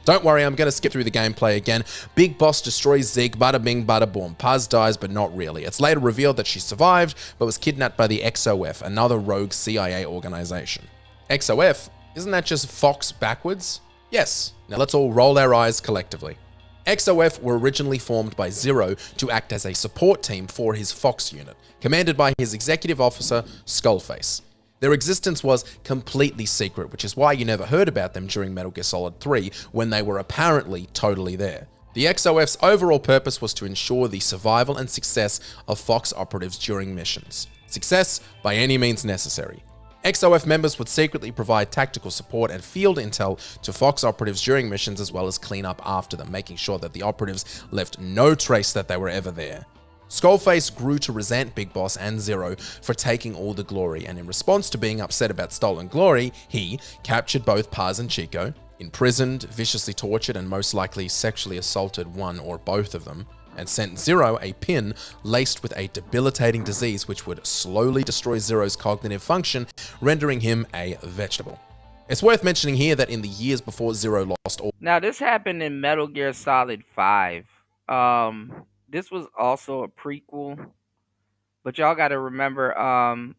Don't worry, I'm going to skip through the gameplay again. Big Boss destroys Zeke, bada bing, bada boom. Paz dies, but not really. It's later revealed that she survived, but was kidnapped by the XOF, another rogue CIA organization. XOF? Isn't that just Fox backwards? Yes. Now let's all roll our eyes collectively. XOF were originally formed by Zero to act as a support team for his Fox unit, commanded by his executive officer, Skullface. Their existence was completely secret, which is why you never heard about them during Metal Gear Solid 3 when they were apparently totally there. The XOF's overall purpose was to ensure the survival and success of Fox operatives during missions. Success by any means necessary. XOF members would secretly provide tactical support and field intel to Fox operatives during missions, as well as clean up after them, making sure that the operatives left no trace that they were ever there. Skullface grew to resent Big Boss and Zero for taking all the glory, and in response to being upset about stolen glory, he captured both Paz and Chico, imprisoned, viciously tortured, and most likely sexually assaulted one or both of them, and sent Zero a pin laced with a debilitating disease which would slowly destroy Zero's cognitive function, rendering him a vegetable. It's worth mentioning here that in the years before Zero lost all... Now, this happened in Metal Gear Solid 5. This was also a prequel, but y'all got to remember, hold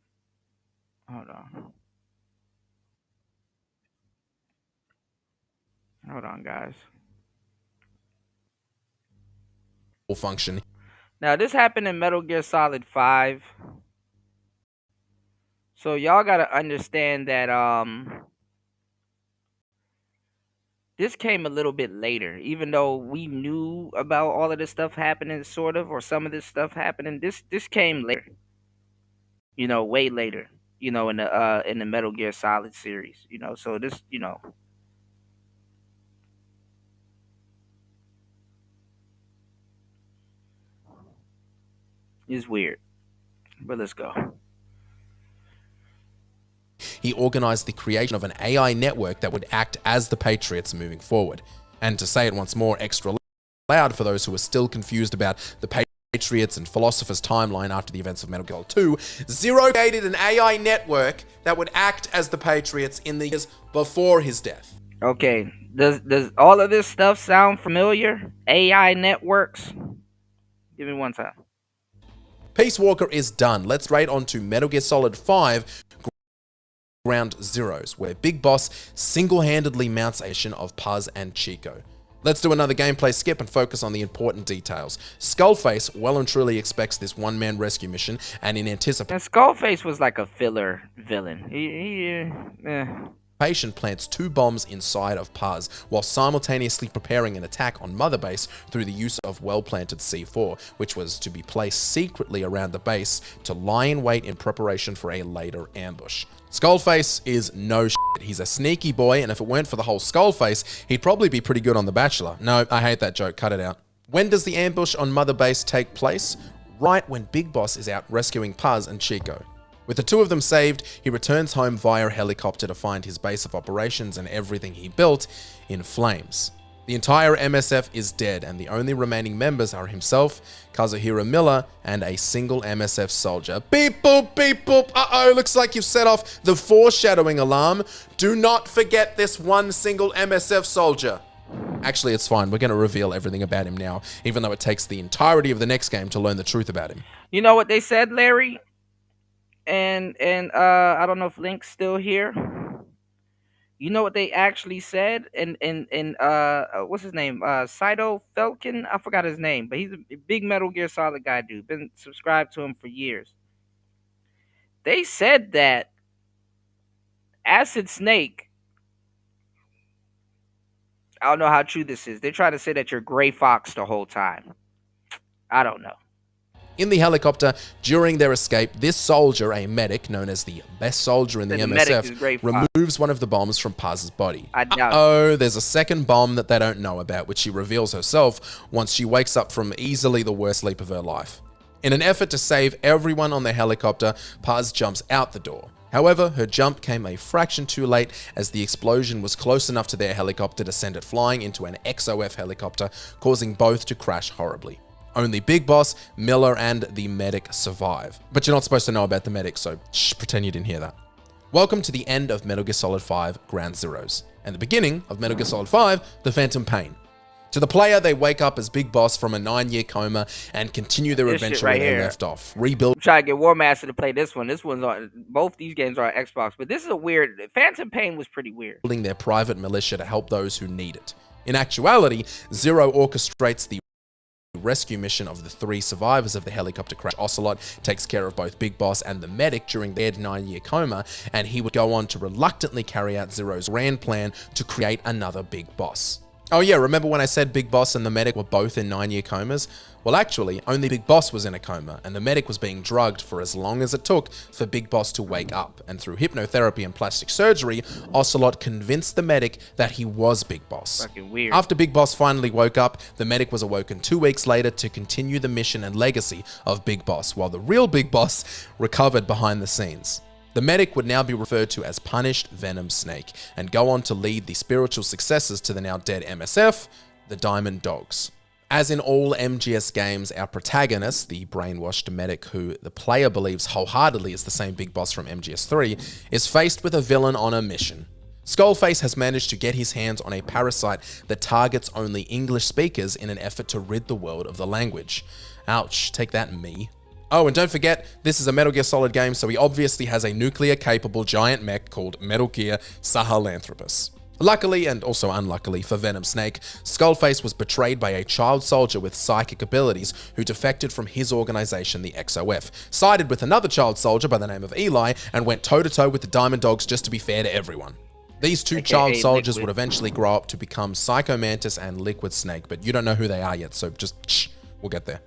on, guys. Function. Now, this happened in Metal Gear Solid 5. So y'all got to understand that, this came a little bit later, even though we knew about all of this stuff happening, sort of, or some of this stuff happening. This came later, way later, in the Metal Gear Solid series, So this, is weird, but let's go. He organized the creation of an AI network that would act as the Patriots moving forward. And to say it once more extra loud for those who are still confused about the Patriots and Philosopher's timeline after the events of Metal Gear 2, Zero created an AI network that would act as the Patriots in the years before his death. Okay, does all of this stuff sound familiar? AI networks? Give me one time. Peace Walker is done. Let's raid on to Metal Gear Solid 5 Ground Zeroes, where Big Boss single-handedly mounts a mission of Paz and Chico. Let's do another gameplay skip and focus on the important details. Skullface well and truly expects this one-man rescue mission, and in anticipation... And Skullface was like a filler villain. Plants 2 bombs inside of Paz, while simultaneously preparing an attack on Mother Base through the use of well-planted C4, which was to be placed secretly around the base to lie in wait in preparation for a later ambush. Skullface is no shit. He's a sneaky boy, and if it weren't for the whole Skullface, he'd probably be pretty good on The Bachelor. No, I hate that joke. Cut it out. When does the ambush on Mother Base take place? Right when Big Boss is out rescuing Paz and Chico. With the two of them saved, he returns home via helicopter to find his base of operations and everything he built in flames. The entire MSF is dead, and the only remaining members are himself, Kazuhira Miller, and a single MSF soldier. Beep boop, beep boop, uh-oh, looks like you've set off the foreshadowing alarm. Do not forget this one single MSF soldier. Actually, it's fine. We're going to reveal everything about him now, even though it takes the entirety of the next game to learn the truth about him. You know what they said, Larry? And I don't know if Link's still here. You know what they actually said? And what's his name? Saito Felkin? I forgot his name, but he's a big Metal Gear Solid guy, dude. Been subscribed to him for years. They said that Acid Snake, I don't know how true this is. They try to say that you're Gray Fox the whole time. I don't know. In the helicopter, during their escape, this soldier, a medic known as the best soldier in the MSF, removes one of the bombs from Paz's body. Uh-oh, there's a second bomb that they don't know about, which she reveals herself once she wakes up from easily the worst sleep of her life. In an effort to save everyone on the helicopter, Paz jumps out the door. However, her jump came a fraction too late, as the explosion was close enough to their helicopter to send it flying into an XOF helicopter, causing both to crash horribly. Only Big Boss, Miller, and the medic survive. But you're not supposed to know about the medic, so shh, pretend you didn't hear that. Welcome to the end of Metal Gear Solid 5 Ground Zeroes, and the beginning of Metal Gear Solid 5 The Phantom Pain. To the player, they wake up as Big Boss from a 9-year coma and continue their adventure where they left off. Rebuild. Try to get War Master to play this one. This one's on, both these games are on Xbox, but this is a weird, Phantom Pain was pretty weird. Building their private militia to help those who need it. In actuality, Zero orchestrates the rescue mission of the 3 survivors of the helicopter crash. Ocelot takes care of both Big Boss and the medic during their 9-year coma, and he would go on to reluctantly carry out Zero's grand plan to create another Big Boss. Oh yeah, remember when I said Big Boss and the medic were both in 9-year comas? Well, actually, only Big Boss was in a coma, and the medic was being drugged for as long as it took for Big Boss to wake up. And through hypnotherapy and plastic surgery, Ocelot convinced the medic that he was Big Boss. Fucking weird. After Big Boss finally woke up, the medic was awoken 2 weeks later to continue the mission and legacy of Big Boss, while the real Big Boss recovered behind the scenes. The medic would now be referred to as Punished Venom Snake, and go on to lead the spiritual successors to the now dead MSF, the Diamond Dogs. As in all MGS games, our protagonist, the brainwashed medic who the player believes wholeheartedly is the same Big Boss from MGS3, is faced with a villain on a mission. Skullface has managed to get his hands on a parasite that targets only English speakers in an effort to rid the world of the language. Ouch, take that, me. Oh, and don't forget, this is a Metal Gear Solid game, so he obviously has a nuclear-capable giant mech called Metal Gear Sahelanthropus. Luckily, and also unluckily for Venom Snake, Skullface was betrayed by a child soldier with psychic abilities who defected from his organization, the XOF, sided with another child soldier by the name of Eli, and went toe-to-toe with the Diamond Dogs just to be fair to everyone. These 2 child soldiers Liquid. would eventually grow up to become Psycho Mantis and Liquid Snake, but you don't know who they are yet, so just shh, we'll get there.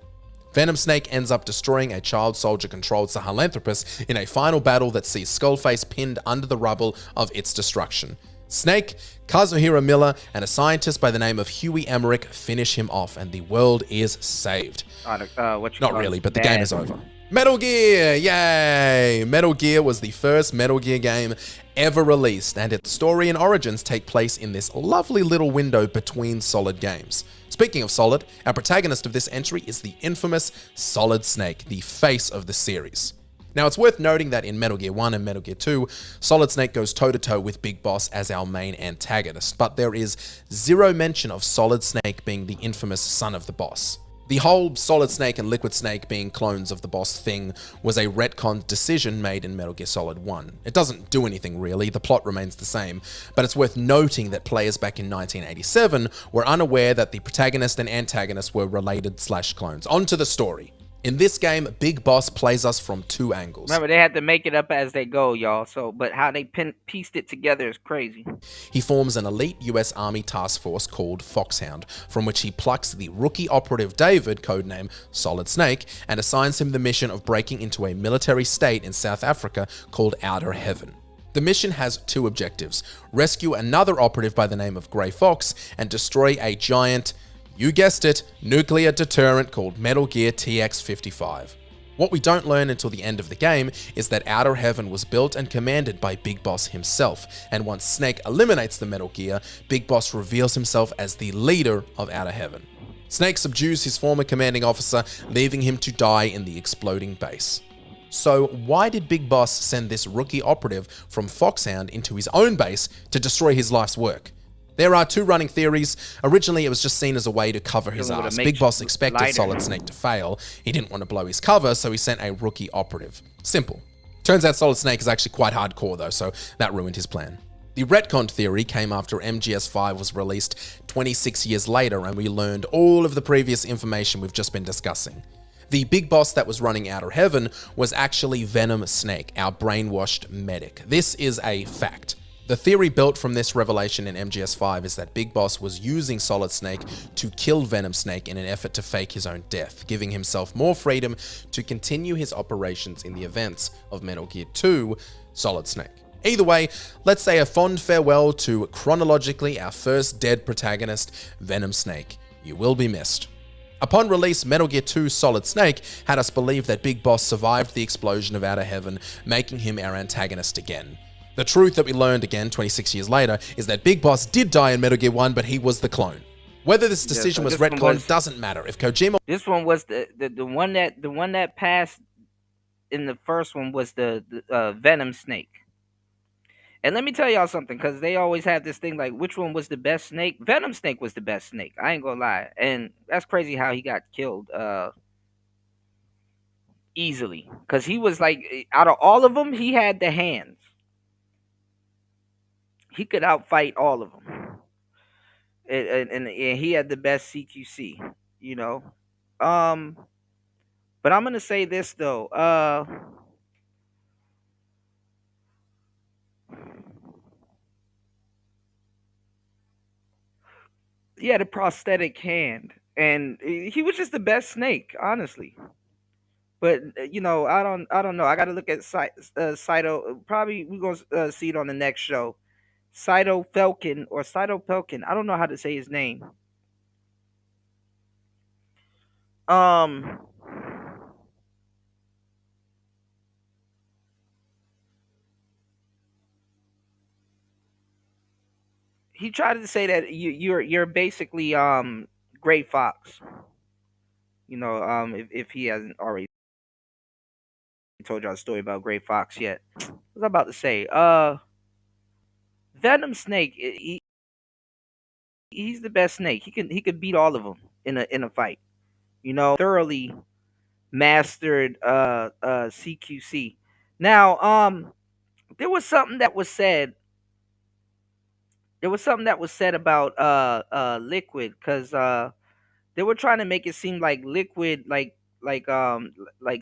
Venom Snake ends up destroying a child soldier-controlled Sahelanthropus in a final battle that sees Skullface pinned under the rubble of its destruction. Snake, Kazuhira Miller, and a scientist by the name of Huey Emmerich finish him off, and the world is saved. Not really, but the game is over. Metal Gear! Yay! Metal Gear was the first Metal Gear game ever released, and its story and origins take place in this lovely little window between Solid games. Speaking of Solid, our protagonist of this entry is the infamous Solid Snake, the face of the series. Now, it's worth noting that in Metal Gear 1 and Metal Gear 2, Solid Snake goes toe-to-toe with Big Boss as our main antagonist, but there is zero mention of Solid Snake being the infamous son of the boss. The whole Solid Snake and Liquid Snake being clones of the boss thing was a retconned decision made in Metal Gear Solid 1. It doesn't do anything really, the plot remains the same, but it's worth noting that players back in 1987 were unaware that the protagonist and antagonist were related/clones. On to the story. In this game, Big Boss plays us from 2 angles. Remember, they had to make it up as they go, y'all. But how they pieced it together is crazy. He forms an elite US Army task force called Foxhound, from which he plucks the rookie operative David, codename Solid Snake, and assigns him the mission of breaking into a military state in South Africa called Outer Heaven. The mission has 2 objectives: rescue another operative by the name of Grey Fox, and destroy a giant, you guessed it, nuclear deterrent called Metal Gear TX-55. What we don't learn until the end of the game is that Outer Heaven was built and commanded by Big Boss himself, and once Snake eliminates the Metal Gear, Big Boss reveals himself as the leader of Outer Heaven. Snake subdues his former commanding officer, leaving him to die in the exploding base. So why did Big Boss send this rookie operative from Foxhound into his own base to destroy his life's work? There are 2 running theories. Originally, it was just seen as a way to cover his ass. Big Boss expected Solid Snake to fail. He didn't want to blow his cover, so he sent a rookie operative. Simple. Turns out Solid Snake is actually quite hardcore though, so that ruined his plan. The retcon theory came after MGS5 was released 26 years later, and we learned all of the previous information we've just been discussing. The Big Boss that was running Outer Heaven was actually Venom Snake, our brainwashed medic. This is a fact. The theory built from this revelation in MGS5 is that Big Boss was using Solid Snake to kill Venom Snake in an effort to fake his own death, giving himself more freedom to continue his operations in the events of Metal Gear 2 Solid Snake. Either way, let's say a fond farewell to, chronologically, our first dead protagonist, Venom Snake. You will be missed. Upon release, Metal Gear 2 Solid Snake had us believe that Big Boss survived the explosion of Outer Heaven, making him our antagonist again. The truth that we learned again 26 years later is that Big Boss did die in Metal Gear 1, but he was the clone. Whether this decision was retconned doesn't matter. If Kojima... This one was the one that passed in the first one was the Venom Snake. And let me tell y'all something, because they always have this thing like, which one was the best snake? Venom Snake was the best snake. I ain't gonna lie. And that's crazy how he got killed easily. Because he was like, out of all of them, he had the hands. He could outfight all of them. And he had the best CQC, you know. But I'm gonna say this though. He had a prosthetic hand, and he was just the best snake, honestly. But I don't know. I got to look at Saito. Probably we're gonna see it on the next show. Saito Falcon or Saito Pelkin. I don't know how to say his name. He tried to say that you're basically Gray Fox. If he hasn't already told y'all a story about Gray Fox yet. What was I about to say? Venom Snake. He's the best snake. He could beat all of them in a fight. Thoroughly mastered CQC. Now, there was something that was said. There was something that was said about Liquid, because they were trying to make it seem like Liquid, like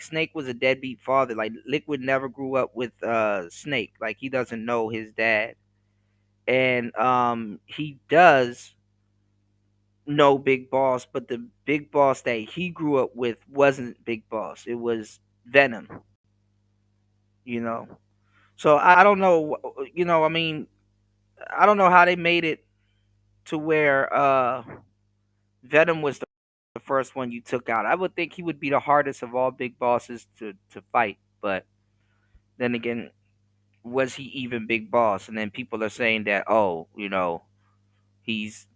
Snake was a deadbeat father. Like Liquid never grew up with Snake. Like he doesn't know his dad, and he does know Big Boss, but the Big Boss that he grew up with wasn't Big Boss. It was Venom. So I don't know. I mean, I don't know how they made it to where Venom was the first one you took out. I would think he would be the hardest of all Big Bosses to fight. But then again, was he even Big Boss? And then people are saying that, he's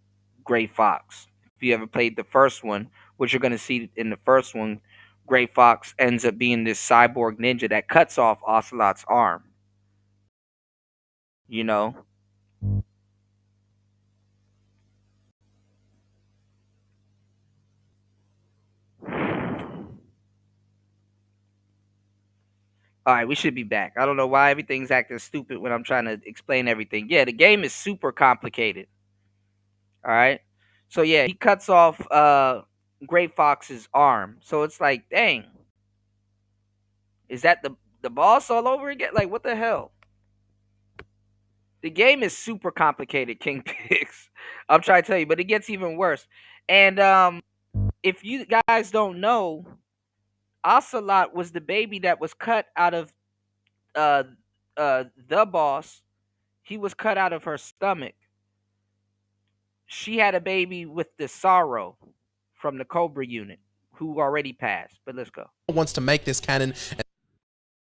Gray Fox. If you ever played the first one, which you're going to see in the first one, Gray Fox ends up being this cyborg ninja that cuts off Ocelot's arm. All right, we should be back. I don't know why everything's acting stupid when I'm trying to explain everything. Yeah, the game is super complicated. All right. So yeah, he cuts off Gray Fox's arm. So it's like, dang. Is that the boss all over again? Like, what the hell? The game is super complicated, King Pigs. I'm trying to tell you, but it gets even worse. And if you guys don't know, Ocelot was the baby that was cut out of the boss. He was cut out of her stomach. She had a baby with the Sorrow from the Cobra unit, who already passed. But let's go. Wants to make this canon and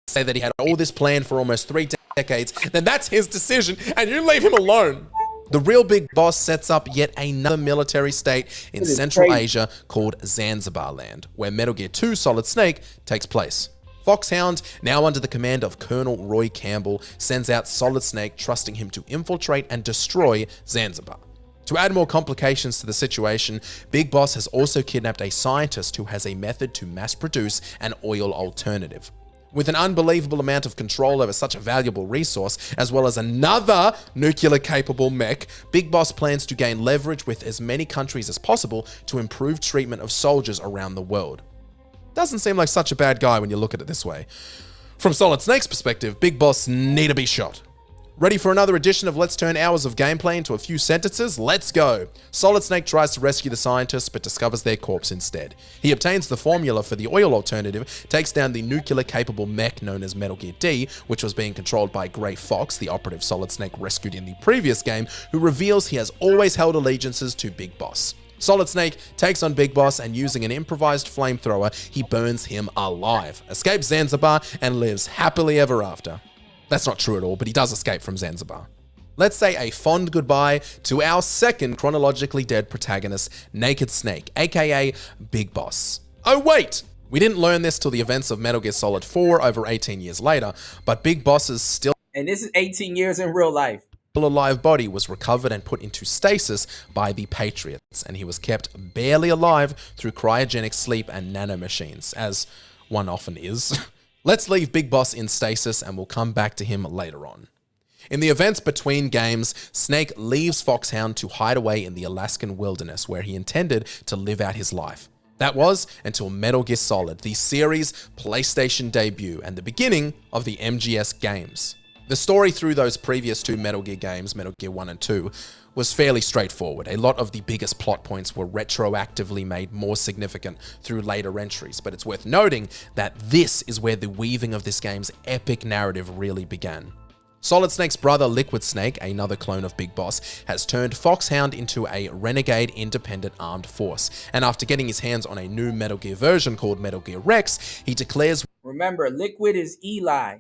say that he had all this planned for almost 3 decades, then that's his decision, and you leave him alone. The real Big Boss sets up yet another military state in Central Asia called Zanzibar Land, where Metal Gear 2 Solid Snake takes place. Foxhound, now under the command of Colonel Roy Campbell, sends out Solid Snake, trusting him to infiltrate and destroy Zanzibar. To add more complications to the situation, Big Boss has also kidnapped a scientist who has a method to mass produce an oil alternative. With an unbelievable amount of control over such a valuable resource, as well as another nuclear-capable mech, Big Boss plans to gain leverage with as many countries as possible to improve treatment of soldiers around the world. Doesn't seem like such a bad guy when you look at it this way. From Solid Snake's perspective, Big Boss need to be shot. Ready for another edition of Let's Turn hours of gameplay into a few sentences? Let's go! Solid Snake tries to rescue the scientists, but discovers their corpse instead. He obtains the formula for the oil alternative, takes down the nuclear-capable mech known as Metal Gear D, which was being controlled by Gray Fox, the operative Solid Snake rescued in the previous game, who reveals he has always held allegiances to Big Boss. Solid Snake takes on Big Boss, and using an improvised flamethrower, he burns him alive, escapes Zanzibar, and lives happily ever after. That's not true at all, but he does escape from Zanzibar. Let's say a fond goodbye to our second chronologically dead protagonist, Naked Snake, aka Big Boss. Oh wait! We didn't learn this till the events of Metal Gear Solid 4 over 18 years later, but Big Boss's still And this is 18 years in real life. alive body was recovered and put into stasis by the Patriots, and he was kept barely alive through cryogenic sleep and nanomachines, as one often is. Let's leave Big Boss in stasis and we'll come back to him later on. In the events between games, Snake leaves Foxhound to hide away in the Alaskan wilderness where he intended to live out his life. That was until Metal Gear Solid, the series' PlayStation debut and the beginning of the MGS games. The story through those previous two Metal Gear games, Metal Gear 1 and 2, was fairly straightforward. A lot of the biggest plot points were retroactively made more significant through later entries, but it's worth noting that this is where the weaving of this game's epic narrative really began. Solid Snake's brother Liquid Snake, another clone of Big Boss, has turned Foxhound into a renegade independent armed force, and after getting his hands on a new Metal Gear version called Metal Gear Rex, he declares, remember, Liquid is Eli,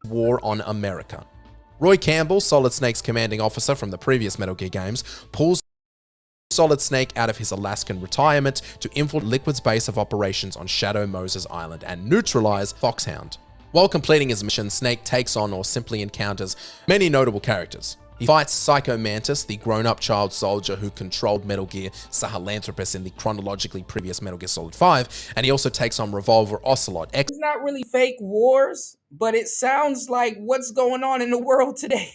war on America. Roy Campbell, Solid Snake's commanding officer from the previous Metal Gear games, pulls Solid Snake out of his Alaskan retirement to infiltrate Liquid's base of operations on Shadow Moses Island and neutralize Foxhound. While completing his mission, Snake takes on or simply encounters many notable characters. He fights Psycho Mantis, the grown-up child soldier who controlled Metal Gear Sahelanthropus in the chronologically previous Metal Gear Solid 5, and he also takes on Revolver Ocelot. It's not really fake wars, but it sounds like what's going on in the world today.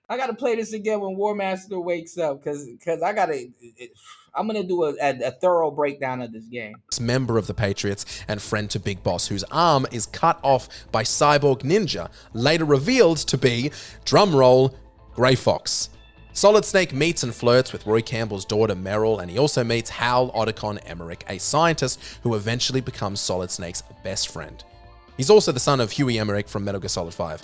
I gotta play this again when War Master wakes up, because I'm gonna do a thorough breakdown of this game. Member of the Patriots and friend to Big Boss, whose arm is cut off by Cyborg Ninja, later revealed to be, drumroll, Grey Fox. Solid Snake meets and flirts with Roy Campbell's daughter Meryl, and he also meets Hal Otacon Emmerich, a scientist who eventually becomes Solid Snake's best friend. He's also the son of Huey Emmerich from Metal Gear Solid 5.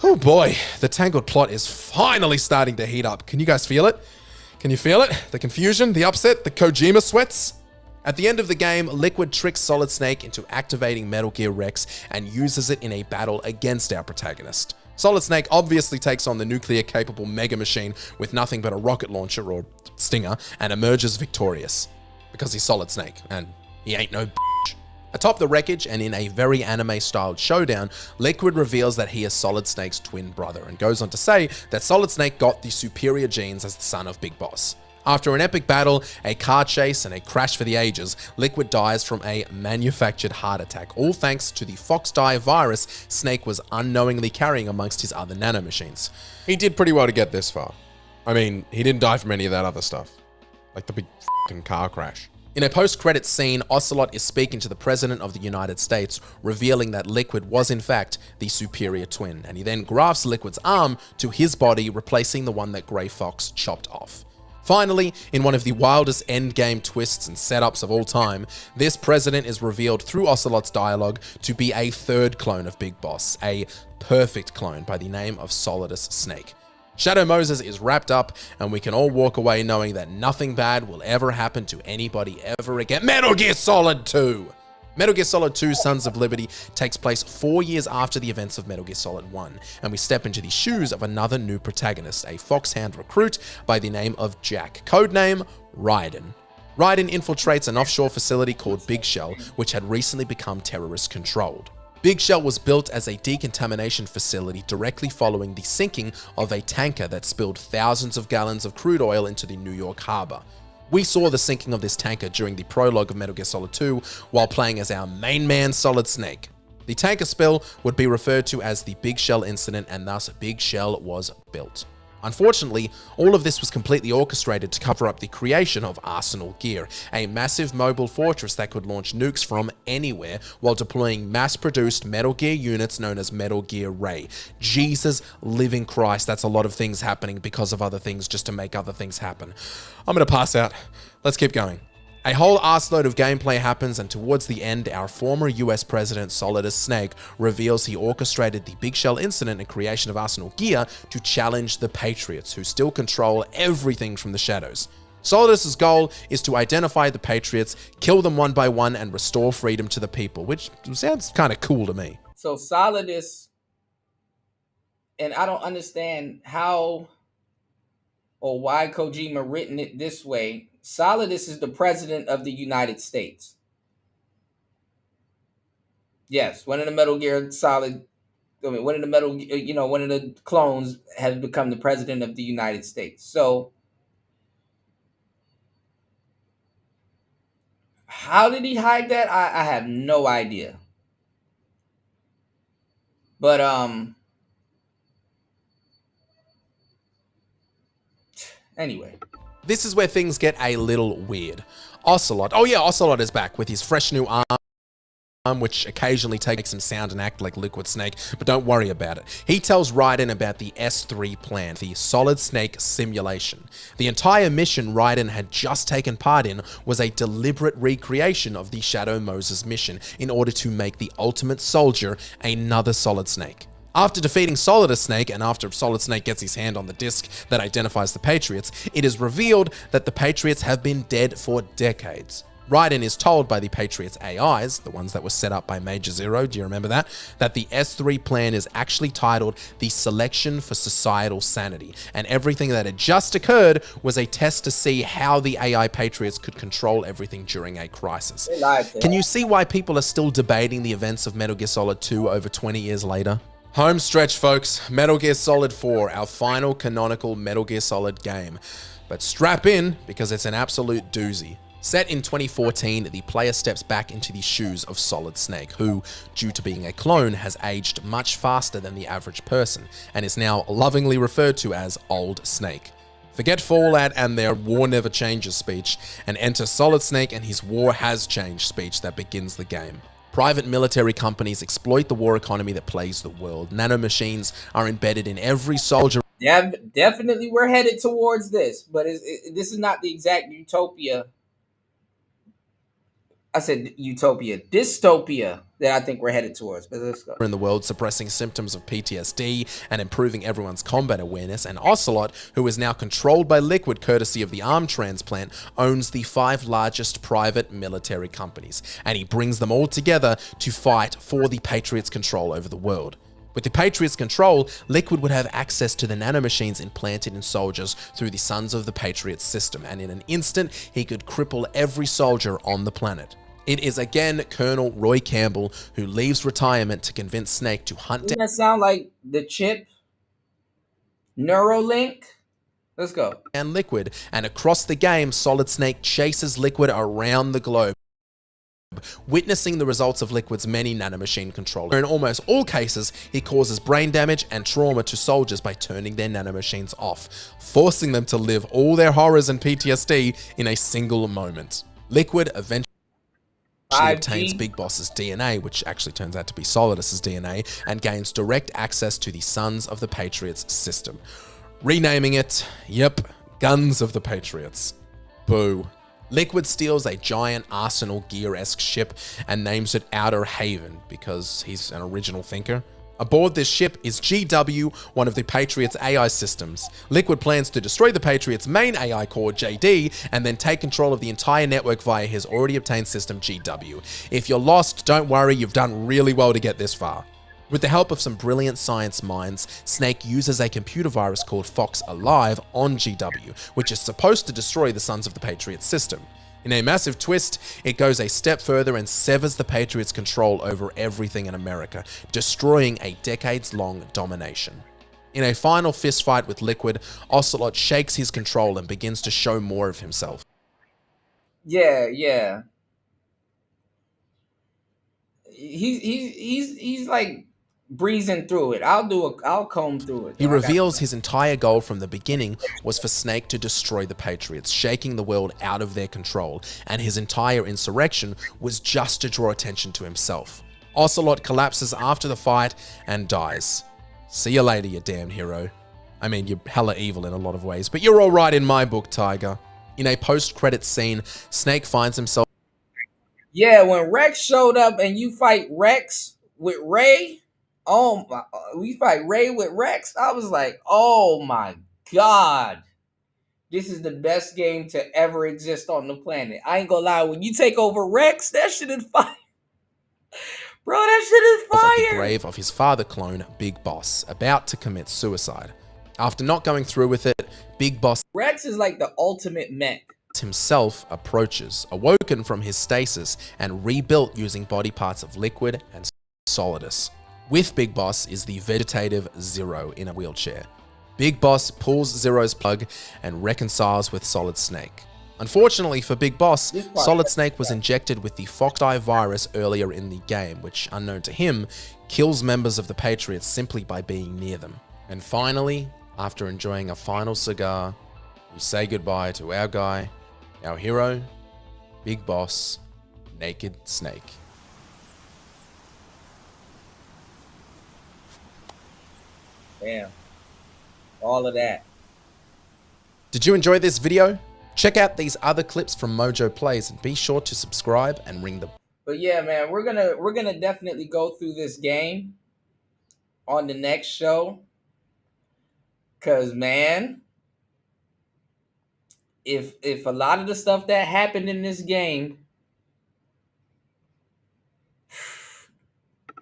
Oh boy, the tangled plot is finally starting to heat up. Can you guys feel it? Can you feel it? The confusion, the upset, the Kojima sweats? At the end of the game, Liquid tricks Solid Snake into activating Metal Gear Rex and uses it in a battle against our protagonist. Solid Snake obviously takes on the nuclear-capable Mega Machine with nothing but a rocket launcher or stinger and emerges victorious. Because he's Solid Snake, and he ain't no bitch. Atop the wreckage and in a very anime-styled showdown, Liquid reveals that he is Solid Snake's twin brother and goes on to say that Solid Snake got the superior genes as the son of Big Boss. After an epic battle, a car chase, and a crash for the ages, Liquid dies from a manufactured heart attack, all thanks to the Fox-Die virus Snake was unknowingly carrying amongst his other nanomachines. He did pretty well to get this far. I mean, he didn't die from any of that other stuff. Like the big f***ing car crash. In a post-credits scene, Ocelot is speaking to the President of the United States, revealing that Liquid was in fact the superior twin, and he then grafts Liquid's arm to his body, replacing the one that Grey Fox chopped off. Finally, in one of the wildest endgame twists and setups of all time, this president is revealed through Ocelot's dialogue to be a third clone of Big Boss, a perfect clone by the name of Solidus Snake. Shadow Moses is wrapped up, and we can all walk away knowing that nothing bad will ever happen to anybody ever again. Metal Gear Solid 2! Metal Gear Solid 2 Sons of Liberty takes place 4 years after the events of Metal Gear Solid 1, and we step into the shoes of another new protagonist, a Foxhound recruit by the name of Jack, codename Raiden. Raiden infiltrates an offshore facility called Big Shell, which had recently become terrorist-controlled. Big Shell was built as a decontamination facility directly following the sinking of a tanker that spilled thousands of gallons of crude oil into the New York harbor. We saw the sinking of this tanker during the prologue of Metal Gear Solid 2 while playing as our main man Solid Snake. The tanker spill would be referred to as the Big Shell incident, and thus Big Shell was built. Unfortunately, all of this was completely orchestrated to cover up the creation of Arsenal Gear, a massive mobile fortress that could launch nukes from anywhere while deploying mass-produced Metal Gear units known as Metal Gear Ray. Jesus living Christ, that's a lot of things happening because of other things just to make other things happen. I'm gonna pass out. Let's keep going. A whole arseload of gameplay happens, and towards the end, our former US President Solidus Snake reveals he orchestrated the Big Shell incident and creation of Arsenal Gear to challenge the Patriots, who still control everything from the shadows. Solidus's goal is to identify the Patriots, kill them one by one, and restore freedom to the people, which sounds kind of cool to me. So Solidus, and I don't understand how or why Kojima written it this way. Solidus is the president of the United States. Yes, one of the Metal Gear Solid, one of the clones has become the president of the United States. So, how did he hide that? I have no idea. But anyway. This is where things get a little weird. Ocelot. Oh yeah, Ocelot is back with his fresh new arm, which occasionally takes him sound and act like Liquid Snake, but don't worry about it. He tells Raiden about the S3 plan, the Solid Snake simulation. The entire mission Raiden had just taken part in was a deliberate recreation of the Shadow Moses mission in order to make the ultimate soldier another Solid Snake. After defeating Solid Snake, and after Solid Snake gets his hand on the disc that identifies the Patriots, it is revealed that the Patriots have been dead for decades. Raiden is told by the Patriots AIs, the ones that were set up by Major Zero, do you remember that the S3 plan is actually titled the Selection for Societal Sanity, and everything that had just occurred was a test to see how the AI Patriots could control everything during a crisis. Can you see why people are still debating the events of Metal Gear Solid 2 over 20 years later? Home stretch, folks. Metal Gear Solid 4, our final canonical Metal Gear Solid game. But strap in, because it's an absolute doozy. Set in 2014, the player steps back into the shoes of Solid Snake, who, due to being a clone, has aged much faster than the average person, and is now lovingly referred to as Old Snake. Forget Fallout and their war never changes speech, and enter Solid Snake and his war has changed speech that begins the game. Private military companies exploit the war economy that plagues the world. Nanomachines are embedded in every soldier. Yeah, definitely we're headed towards this, but this is not the exact utopia. I said utopia, dystopia that I think we're headed towards. But let's go. In the world, suppressing symptoms of PTSD and improving everyone's combat awareness, and Ocelot, who is now controlled by Liquid courtesy of the arm transplant, owns the 5 largest private military companies, and he brings them all together to fight for the Patriots' control over the world. With the Patriots' control, Liquid would have access to the nanomachines implanted in soldiers through the Sons of the Patriots system, and in an instant, he could cripple every soldier on the planet. It is again Colonel Roy Campbell who leaves retirement to convince Snake to hunt down. Doesn't that sound like the chip? Neuralink? Let's go. And Liquid, and across the game, Solid Snake chases Liquid around the globe, witnessing the results of Liquid's many nanomachine controllers. In almost all cases, he causes brain damage and trauma to soldiers by turning their nanomachines off, forcing them to live all their horrors and PTSD in a single moment. Liquid eventually obtains Big Boss's DNA, which actually turns out to be Solidus's DNA, and gains direct access to the Sons of the Patriots system. Renaming it, yep, Guns of the Patriots. Boo. Liquid steals a giant Arsenal Gear-esque ship and names it Outer Haven because he's an original thinker. Aboard this ship is GW, one of the Patriots' AI systems. Liquid plans to destroy the Patriots' main AI core, JD, and then take control of the entire network via his already obtained system, GW. If you're lost, don't worry, you've done really well to get this far. With the help of some brilliant science minds, Snake uses a computer virus called Fox Alive on GW, which is supposed to destroy the Sons of the Patriots system. In a massive twist, it goes a step further and severs the Patriots' control over everything in America, destroying a decades-long domination. In a final fistfight with Liquid, Ocelot shakes his control and begins to show more of himself. Yeah. He's like breezing through it. I'll comb through it. He reveals his entire goal from the beginning was for Snake to destroy the Patriots, shaking the world out of their control, and his entire insurrection was just to draw attention to himself. Ocelot collapses after the fight and dies. See you later, you damn hero. I mean, you're hella evil in a lot of ways, but you're alright in my book, Tiger. In a post-credits scene, Snake finds himself... Yeah, when Rex showed up and you fight Rex with Ray... Oh my, we fight Ray with Rex. I was like, oh my God. This is the best game to ever exist on the planet. I ain't gonna lie, when you take over Rex, that shit is fire. Bro, that shit is fire. The grave of his father clone, Big Boss, about to commit suicide. After not going through with it, Big Boss Rex is like the ultimate mech. Himself approaches, awoken from his stasis and rebuilt using body parts of Liquid and Solidus. With Big Boss is the vegetative Zero in a wheelchair. Big Boss pulls Zero's plug and reconciles with Solid Snake. Unfortunately for Big Boss, Solid Snake was injected with the Foxeye virus earlier in the game, which, unknown to him, kills members of the Patriots simply by being near them. And finally, after enjoying a final cigar, you say goodbye to our guy, our hero, Big Boss, Naked Snake. Damn. All of that. Did you enjoy this video? Check out these other clips from Mojo Plays and be sure to subscribe and ring the... But yeah, man, we're gonna definitely go through this game on the next show. Cause man, if a lot of the stuff that happened in this game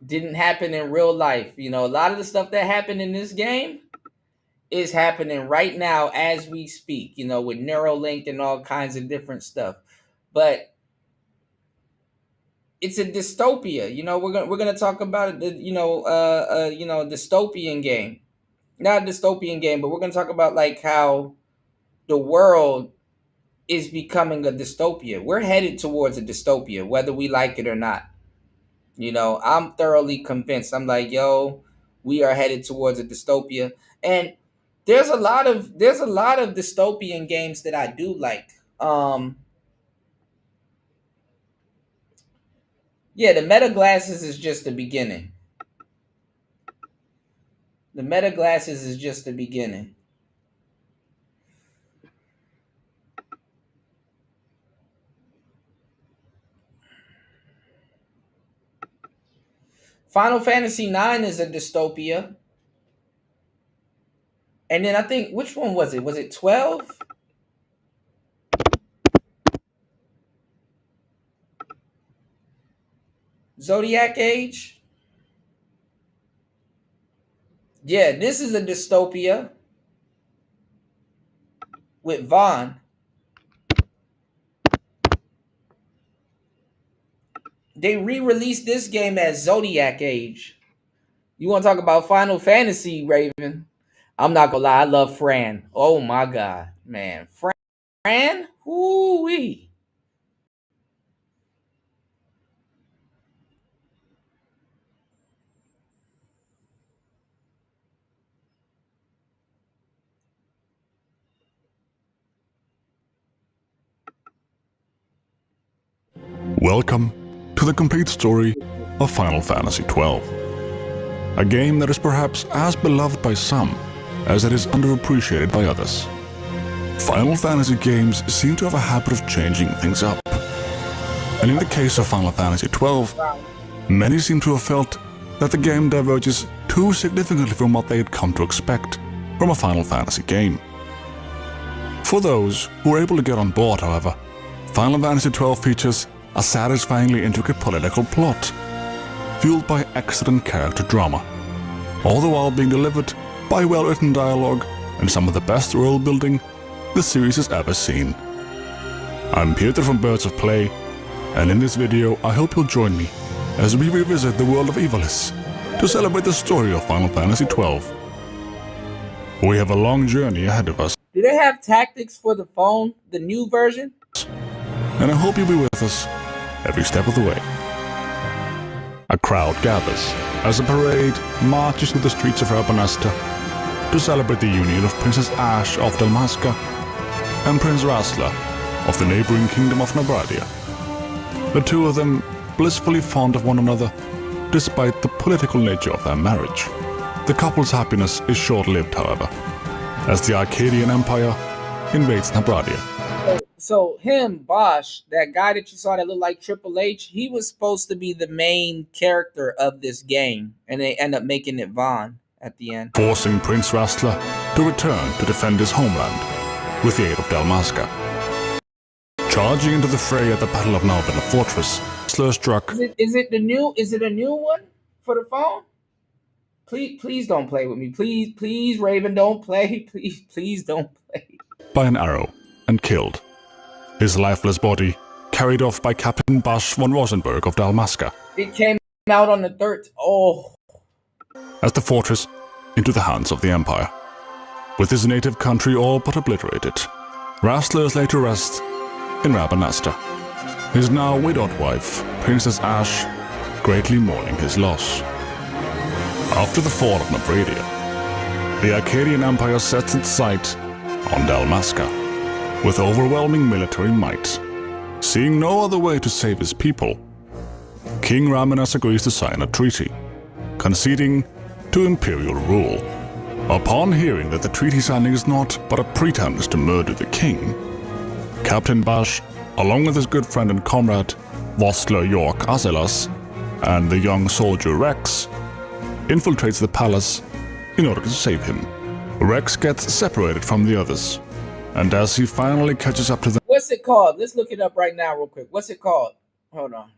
didn't happen in real life, you know, a lot of the stuff that happened in this game is happening right now as we speak, you know, with Neuralink and all kinds of different stuff. But it's a dystopia, you know. We're gonna talk about it, dystopian game, not a dystopian game, but we're gonna talk about like how the world is becoming a dystopia. We're headed towards a dystopia, whether we like it or not. You know, I'm thoroughly convinced. I'm like, yo, we are headed towards a dystopia, and there's a lot of dystopian games that I do like. Yeah, the Meta Glasses is just the beginning. The Meta Glasses is just the beginning. Final Fantasy IX is a dystopia. And then I think, which one was it? Was it 12? Zodiac Age? Yeah, this is a dystopia with Vaughn. They re-released this game as Zodiac Age. You want to talk about Final Fantasy, Raven? I'm not gonna lie, I love Fran. Oh my God, man. Fran? Woo-wee. Welcome to the complete story of Final Fantasy XII. A game that is perhaps as beloved by some as it is underappreciated by others. Final Fantasy games seem to have a habit of changing things up. And in the case of Final Fantasy XII, many seem to have felt that the game diverges too significantly from what they had come to expect from a Final Fantasy game. For those who were able to get on board, however, Final Fantasy XII features a satisfyingly intricate political plot, fueled by excellent character drama, all the while being delivered by well-written dialogue and some of the best world building the series has ever seen. I'm Peter from Birds of Play, and in this video I hope you'll join me as we revisit the world of Ivalice to celebrate the story of Final Fantasy XII. We have a long journey ahead of us. Do they have tactics for the phone, the new version? And I hope you'll be with us every step of the way. A crowd gathers as a parade marches through the streets of Rabanasta to celebrate the union of Princess Ashe of Dalmasca and Prince Rasla of the neighboring kingdom of Nabradia. The two of them blissfully fond of one another despite the political nature of their marriage. The couple's happiness is short-lived, however, as the Arcadian Empire invades Nabradia. So him, Bosch, that guy that you saw that looked like Triple H, he was supposed to be the main character of this game, and they end up making it Vaughn at the end. Forcing Prince Rasla to return to defend his homeland with the aid of Dalmasca. Charging into the fray at the Battle of Nalbina Fortress, Slur struck. Is it a new one for the phone? Please don't play with me. Please, Raven, don't play. Please don't play. By an arrow and killed. His lifeless body carried off by Captain Bosch von Rosenberg of Dalmasca. It came out on the 3rd. Oh. As the fortress into the hands of the Empire. With his native country all but obliterated, Rasla is laid to rest in Rabanasta. His now widowed wife, Princess Ashe, greatly mourning his loss. After the fall of Nabradia, the Arcadian Empire sets its sight on Dalmasca, with overwhelming military might. Seeing no other way to save his people, King Ramenas agrees to sign a treaty, conceding to imperial rule. Upon hearing that the treaty signing is not but a pretense to murder the king, Captain Bash, along with his good friend and comrade Vostler York Azelas and the young soldier Rex, infiltrates the palace in order to save him. Rex gets separated from the others, and as he finally catches up to them... What's it called? Let's look it up right now real quick. What's it called? Hold on.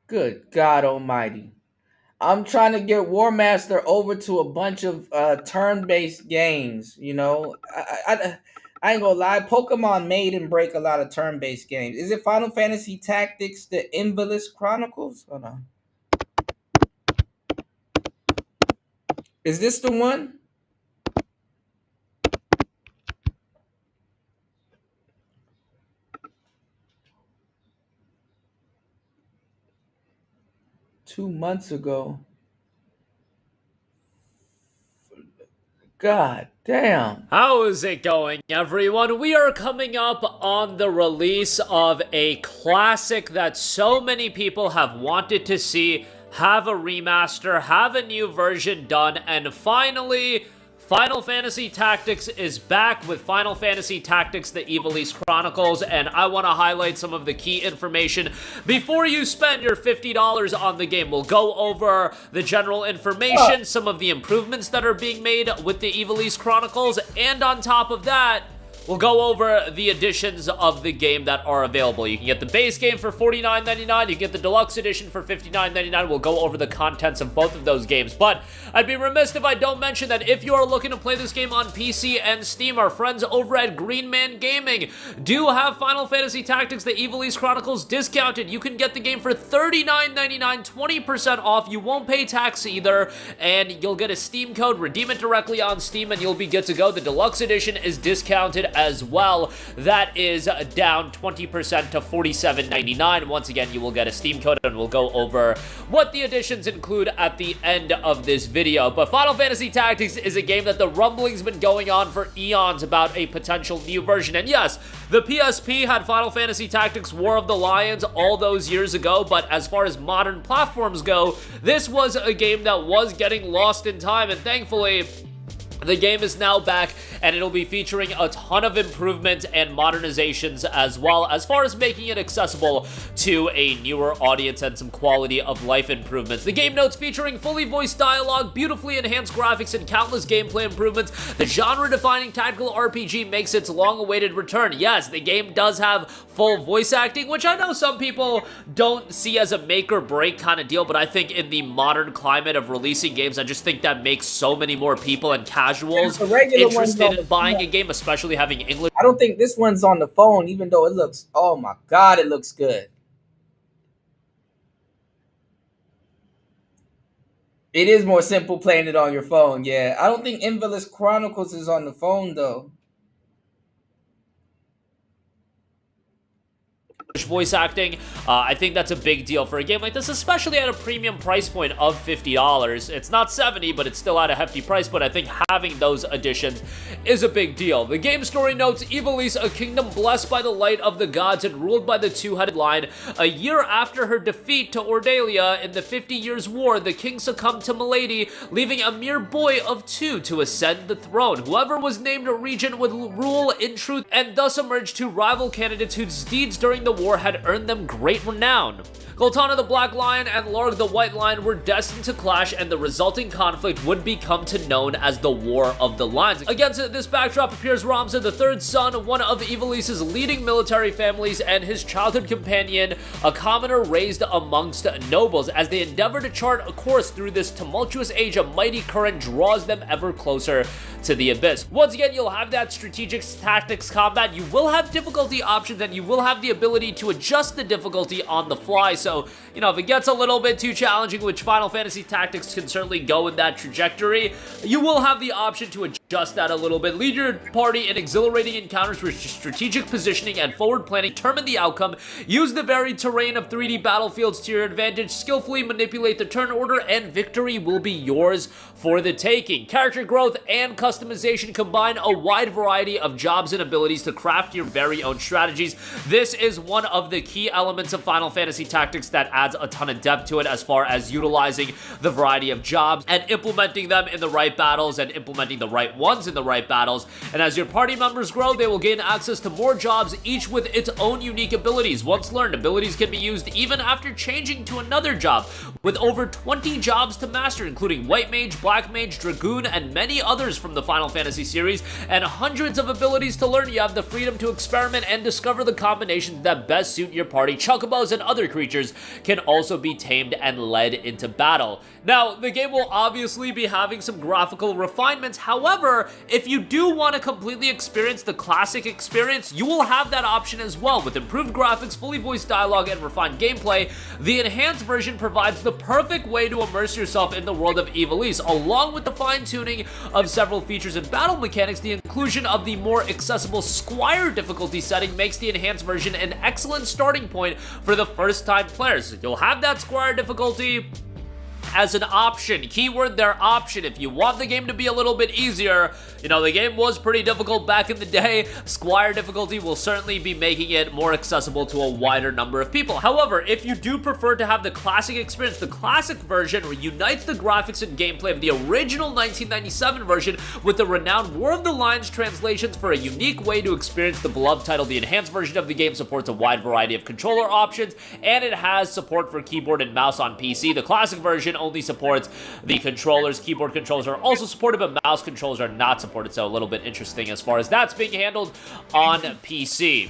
Good God almighty. I'm trying to get War Master over to a bunch of turn-based games, you know. I ain't gonna lie, Pokemon made and break a lot of turn-based games. Is it Final Fantasy Tactics, the Invalid Chronicles? Hold on. Is this the one? Two months ago. God damn. How is it going, everyone? We are coming up on the release of a classic that so many people have wanted to see, have a remaster, have a new version done, and finally, Final Fantasy Tactics is back with Final Fantasy Tactics The Ivalice Chronicles, and I want to highlight some of the key information before you spend your $50 on the game. We'll go over the general information, some of the improvements that are being made with the Ivalice Chronicles, and on top of that, we'll go over the editions of the game that are available. You can get the base game for $49.99. You can get the deluxe edition for $59.99. We'll go over the contents of both of those games. But I'd be remiss if I don't mention that if you are looking to play this game on PC and Steam, our friends over at Green Man Gaming do have Final Fantasy Tactics The Ivalice Chronicles discounted. You can get the game for $39.99, 20% off. You won't pay tax either, and you'll get a Steam code, redeem it directly on Steam, and you'll be good to go. The deluxe edition is discounted as well. That is down 20% to $47.99. Once again, you will get a Steam code, and we'll go over what the additions include at the end of this video. But Final Fantasy Tactics is a game that the rumbling's been going on for eons about a potential new version. And yes, the PSP had Final Fantasy Tactics War of the Lions all those years ago, but as far as modern platforms go, this was a game that was getting lost in time, and thankfully, the game is now back, and it'll be featuring a ton of improvements and modernizations as well, as far as making it accessible to a newer audience and some quality of life improvements. The game notes featuring fully voiced dialogue, beautifully enhanced graphics, and countless gameplay improvements. The genre-defining tactical RPG makes its long-awaited return. Yes, the game does have full voice acting, which I know some people don't see as a make-or-break kind of deal, but I think in the modern climate of releasing games, I just think that makes so many more people and casuals interested in buying a game, especially having English. I don't think this one's on the phone, even though it looks, oh my God, it looks good. It is more simple playing it on your phone, yeah. I don't think Ivalice Chronicles is on the phone, though. Voice acting, I think that's a big deal for a game like this, especially at a premium price point of $50. It's not $70, but it's still at a hefty price, but I think having those additions is a big deal. The game story notes, Ivalice, a kingdom blessed by the light of the gods and ruled by the two-headed lion. A year after her defeat to Ordalia in the 50 Years' War, the king succumbed to malady, leaving a mere boy of 2 to ascend the throne. Whoever was named regent would rule in truth, and thus emerged two rival candidates whose deeds during the war had earned them great renown. Goltana the Black Lion and Larg the White Lion were destined to clash, and the resulting conflict would become known as the War of the Lions. Against this backdrop appears Ramza, the third son, one of Ivalice's leading military families, and his childhood companion, a commoner raised amongst nobles. As they endeavor to chart a course through this tumultuous age, a mighty current draws them ever closer to the abyss. Once again, you'll have that strategic tactics combat, you will have difficulty options, and you will have the ability to adjust the difficulty on the fly. So So, you know, if it gets a little bit too challenging, which Final Fantasy Tactics can certainly go in that trajectory, you will have the option to adjust that a little bit. Lead your party in exhilarating encounters with strategic positioning and forward planning, determine the outcome, use the varied terrain of 3D battlefields to your advantage, skillfully manipulate the turn order, and victory will be yours for the taking. Character growth and customization combine a wide variety of jobs and abilities to craft your very own strategies. This is one of the key elements of Final Fantasy Tactics that adds a ton of depth to it as far as utilizing the variety of jobs and implementing them in the right battles and implementing the right ones in the right battles. And as your party members grow, they will gain access to more jobs, each with its own unique abilities. Once learned, abilities can be used even after changing to another job, with over 20 jobs to master, including White Mage, Black Mage, Dragoon, and many others from the Final Fantasy series, and hundreds of abilities to learn. You have the freedom to experiment and discover the combinations that best suit your party. Chocobos and other creatures can also be tamed and led into battle. Now, the game will obviously be having some graphical refinements. However, if you do want to completely experience the classic experience, you will have that option as well. With improved graphics, fully voiced dialogue, and refined gameplay, the enhanced version provides the perfect way to immerse yourself in the world of Ivalice. Along with the fine-tuning of several features and battle mechanics, the inclusion of the more accessible Squire difficulty setting makes the enhanced version an excellent starting point for the first-time players. You'll have that Squire difficulty as an option. Keyword there, option. If you want the game to be a little bit easier, you know, the game was pretty difficult back in the day. Squire difficulty will certainly be making it more accessible to a wider number of people. However, if you do prefer to have the classic experience, the classic version reunites the graphics and gameplay of the original 1997 version with the renowned War of the Lions translations for a unique way to experience the beloved title. The enhanced version of the game supports a wide variety of controller options, and it has support for keyboard and mouse on PC. The classic version only supports the controllers. Keyboard controllers are also supported, but mouse controls are not supported, so a little bit interesting as far as that's being handled on PC.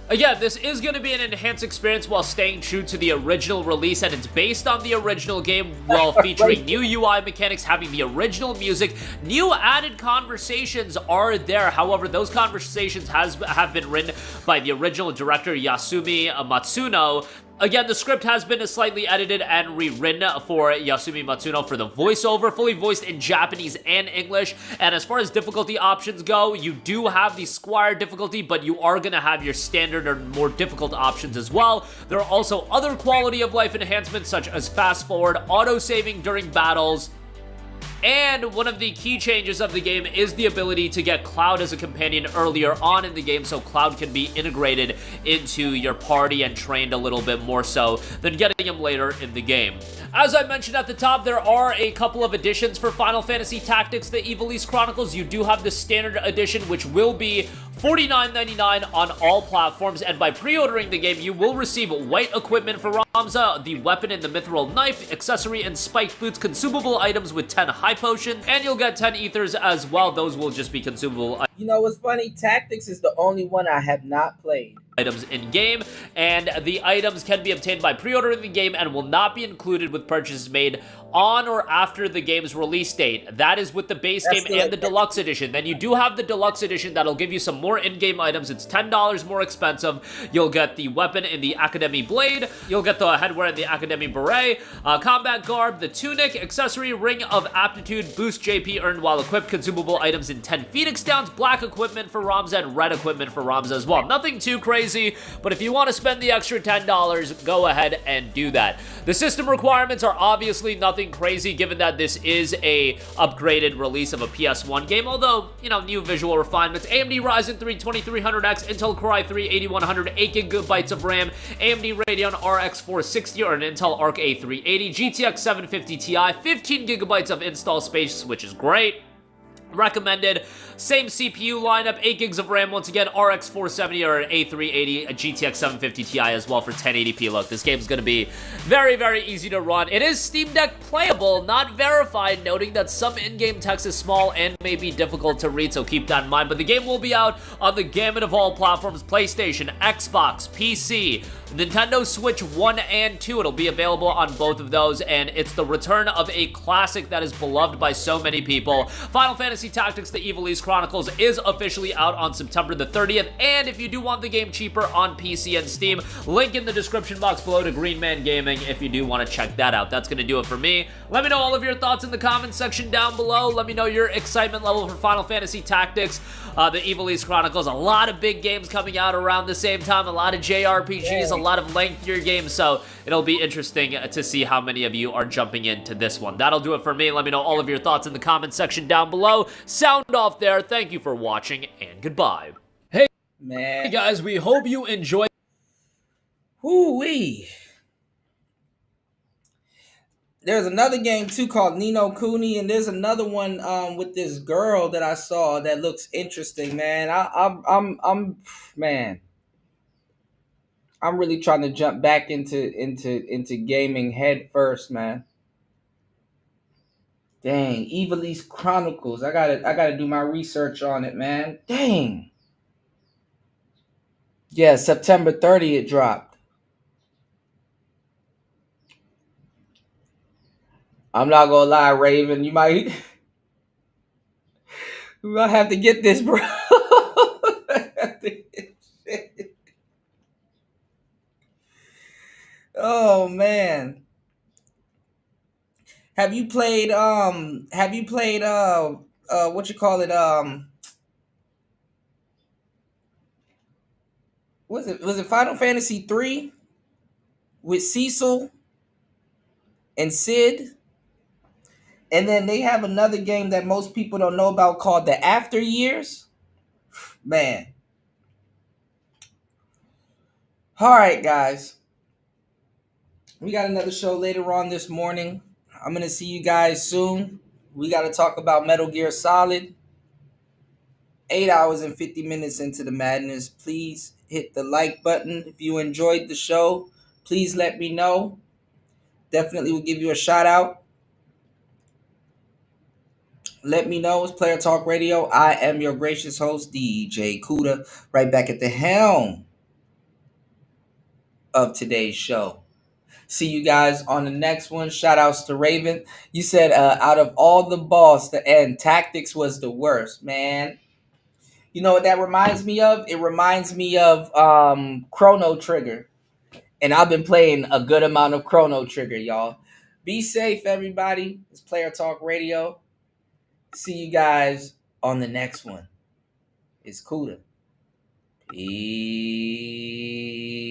Again, this is going to be an enhanced experience while staying true to the original release, and it's based on the original game while featuring new UI mechanics, having the original music. New added conversations are there. However, those conversations have been written by the original director Yasumi Matsuno. Again, the script has been slightly edited and rewritten for Yasumi Matsuno for the voiceover, fully voiced in Japanese and English. And as far as difficulty options go, you do have the Squire difficulty, but you are going to have your standard or more difficult options as well. There are also other quality of life enhancements such as fast forward, auto-saving during battles, and one of the key changes of the game is the ability to get Cloud as a companion earlier on in the game, so Cloud can be integrated into your party and trained a little bit more so than getting him later in the game. As I mentioned at the top, there are a couple of editions for Final Fantasy Tactics, the Ivalice Chronicles. You do have the Standard Edition, which will be $49.99 on all platforms, and by pre-ordering the game, you will receive white equipment for Ramza, the weapon and the mithril knife, accessory and spiked boots, consumable items with 10 high potions, and you'll get 10 ethers as well. Those will just be consumable items. You know what's funny? Tactics is the only one I have not played. Items in game, and the items can be obtained by pre-ordering the game and will not be included with purchases made on or after the game's release date. That is with the base game and the deluxe edition. Then you do have the deluxe edition that'll give you some more in-game items. It's $10 more expensive. You'll get the weapon in the Academy Blade, you'll get the headwear in the Academy Beret, combat garb, the tunic, accessory, ring of aptitude, boost JP earned while equipped, consumable items in 10 Phoenix Downs, black equipment for Ramza, and red equipment for Ramza as well. Nothing too crazy, but if you want to spend the extra $10, go ahead and do that. The system requirements are obviously nothing crazy, given that this is a upgraded release of a PS1 game, although, you know, new visual refinements. AMD Ryzen 3 2300X, Intel Core i3 8100, 8GB of RAM, AMD Radeon RX 460 or an Intel Arc A380, GTX 750 Ti, 15GB of install space, which is great. Recommended. Same CPU lineup, 8 gigs of RAM, once again, RX 470 or an A380, a GTX 750 Ti as well for 1080p. Look, this game is going to be very, very easy to run. It is Steam Deck playable, not verified, noting that some in-game text is small and may be difficult to read, so keep that in mind. But the game will be out on the gamut of all platforms: PlayStation, Xbox, PC, Nintendo Switch 1 and 2. It'll be available on both of those, and it's the return of a classic that is beloved by so many people. Final Fantasy Tactics: The Evilise Chronicles is officially out on September the 30th, and if you do want the game cheaper on PC and Steam, link in the description box below to Green Man Gaming if you do want to check that out. That's going to do it for me. Let me know all of your thoughts in the comments section down below. Let me know your excitement level for Final Fantasy Tactics, The Evilise Chronicles. A lot of big games coming out around the same time, a lot of JRPGs, a lot of lengthier games, so it'll be interesting to see how many of you are jumping into this one. That'll do it for me. Let me know all of your thoughts in the comments section down below. Sound off there. Thank you for watching, and goodbye. Hey, man. Hey guys, we hope you enjoyed. Woo-wee. There's another game too called Nino Kuni, and there's another one with this girl that I saw that looks interesting, man. I'm really trying to jump back into gaming head first, man. Dang, Evilise Chronicles. I gotta do my research on it, man. Dang. Yeah, September 30th it dropped. I'm not gonna lie, Raven. You might have to get this, bro. Oh man. Have you played what you call it? Was it Final Fantasy 3 with Cecil and Sid? And then they have another game that most people don't know about called The After Years. Man. All right, guys. We got another show later on this morning. I'm going to see you guys soon. We got to talk about Metal Gear Solid. 8 hours and 50 minutes into the madness. Please hit the like button. If you enjoyed the show, please let me know. Definitely will give you a shout out. Let me know. It's Player Talk Radio. I am your gracious host, DJ Kuda, right back at the helm of today's show. See you guys on the next one. Shout outs to Raven. You said out of all the balls to end, Tactics was the worst, man. You know what that reminds me of? It reminds me of Chrono Trigger. And I've been playing a good amount of Chrono Trigger, y'all. Be safe, everybody. It's Player Talk Radio. See you guys on the next one. It's Kuda. Peace.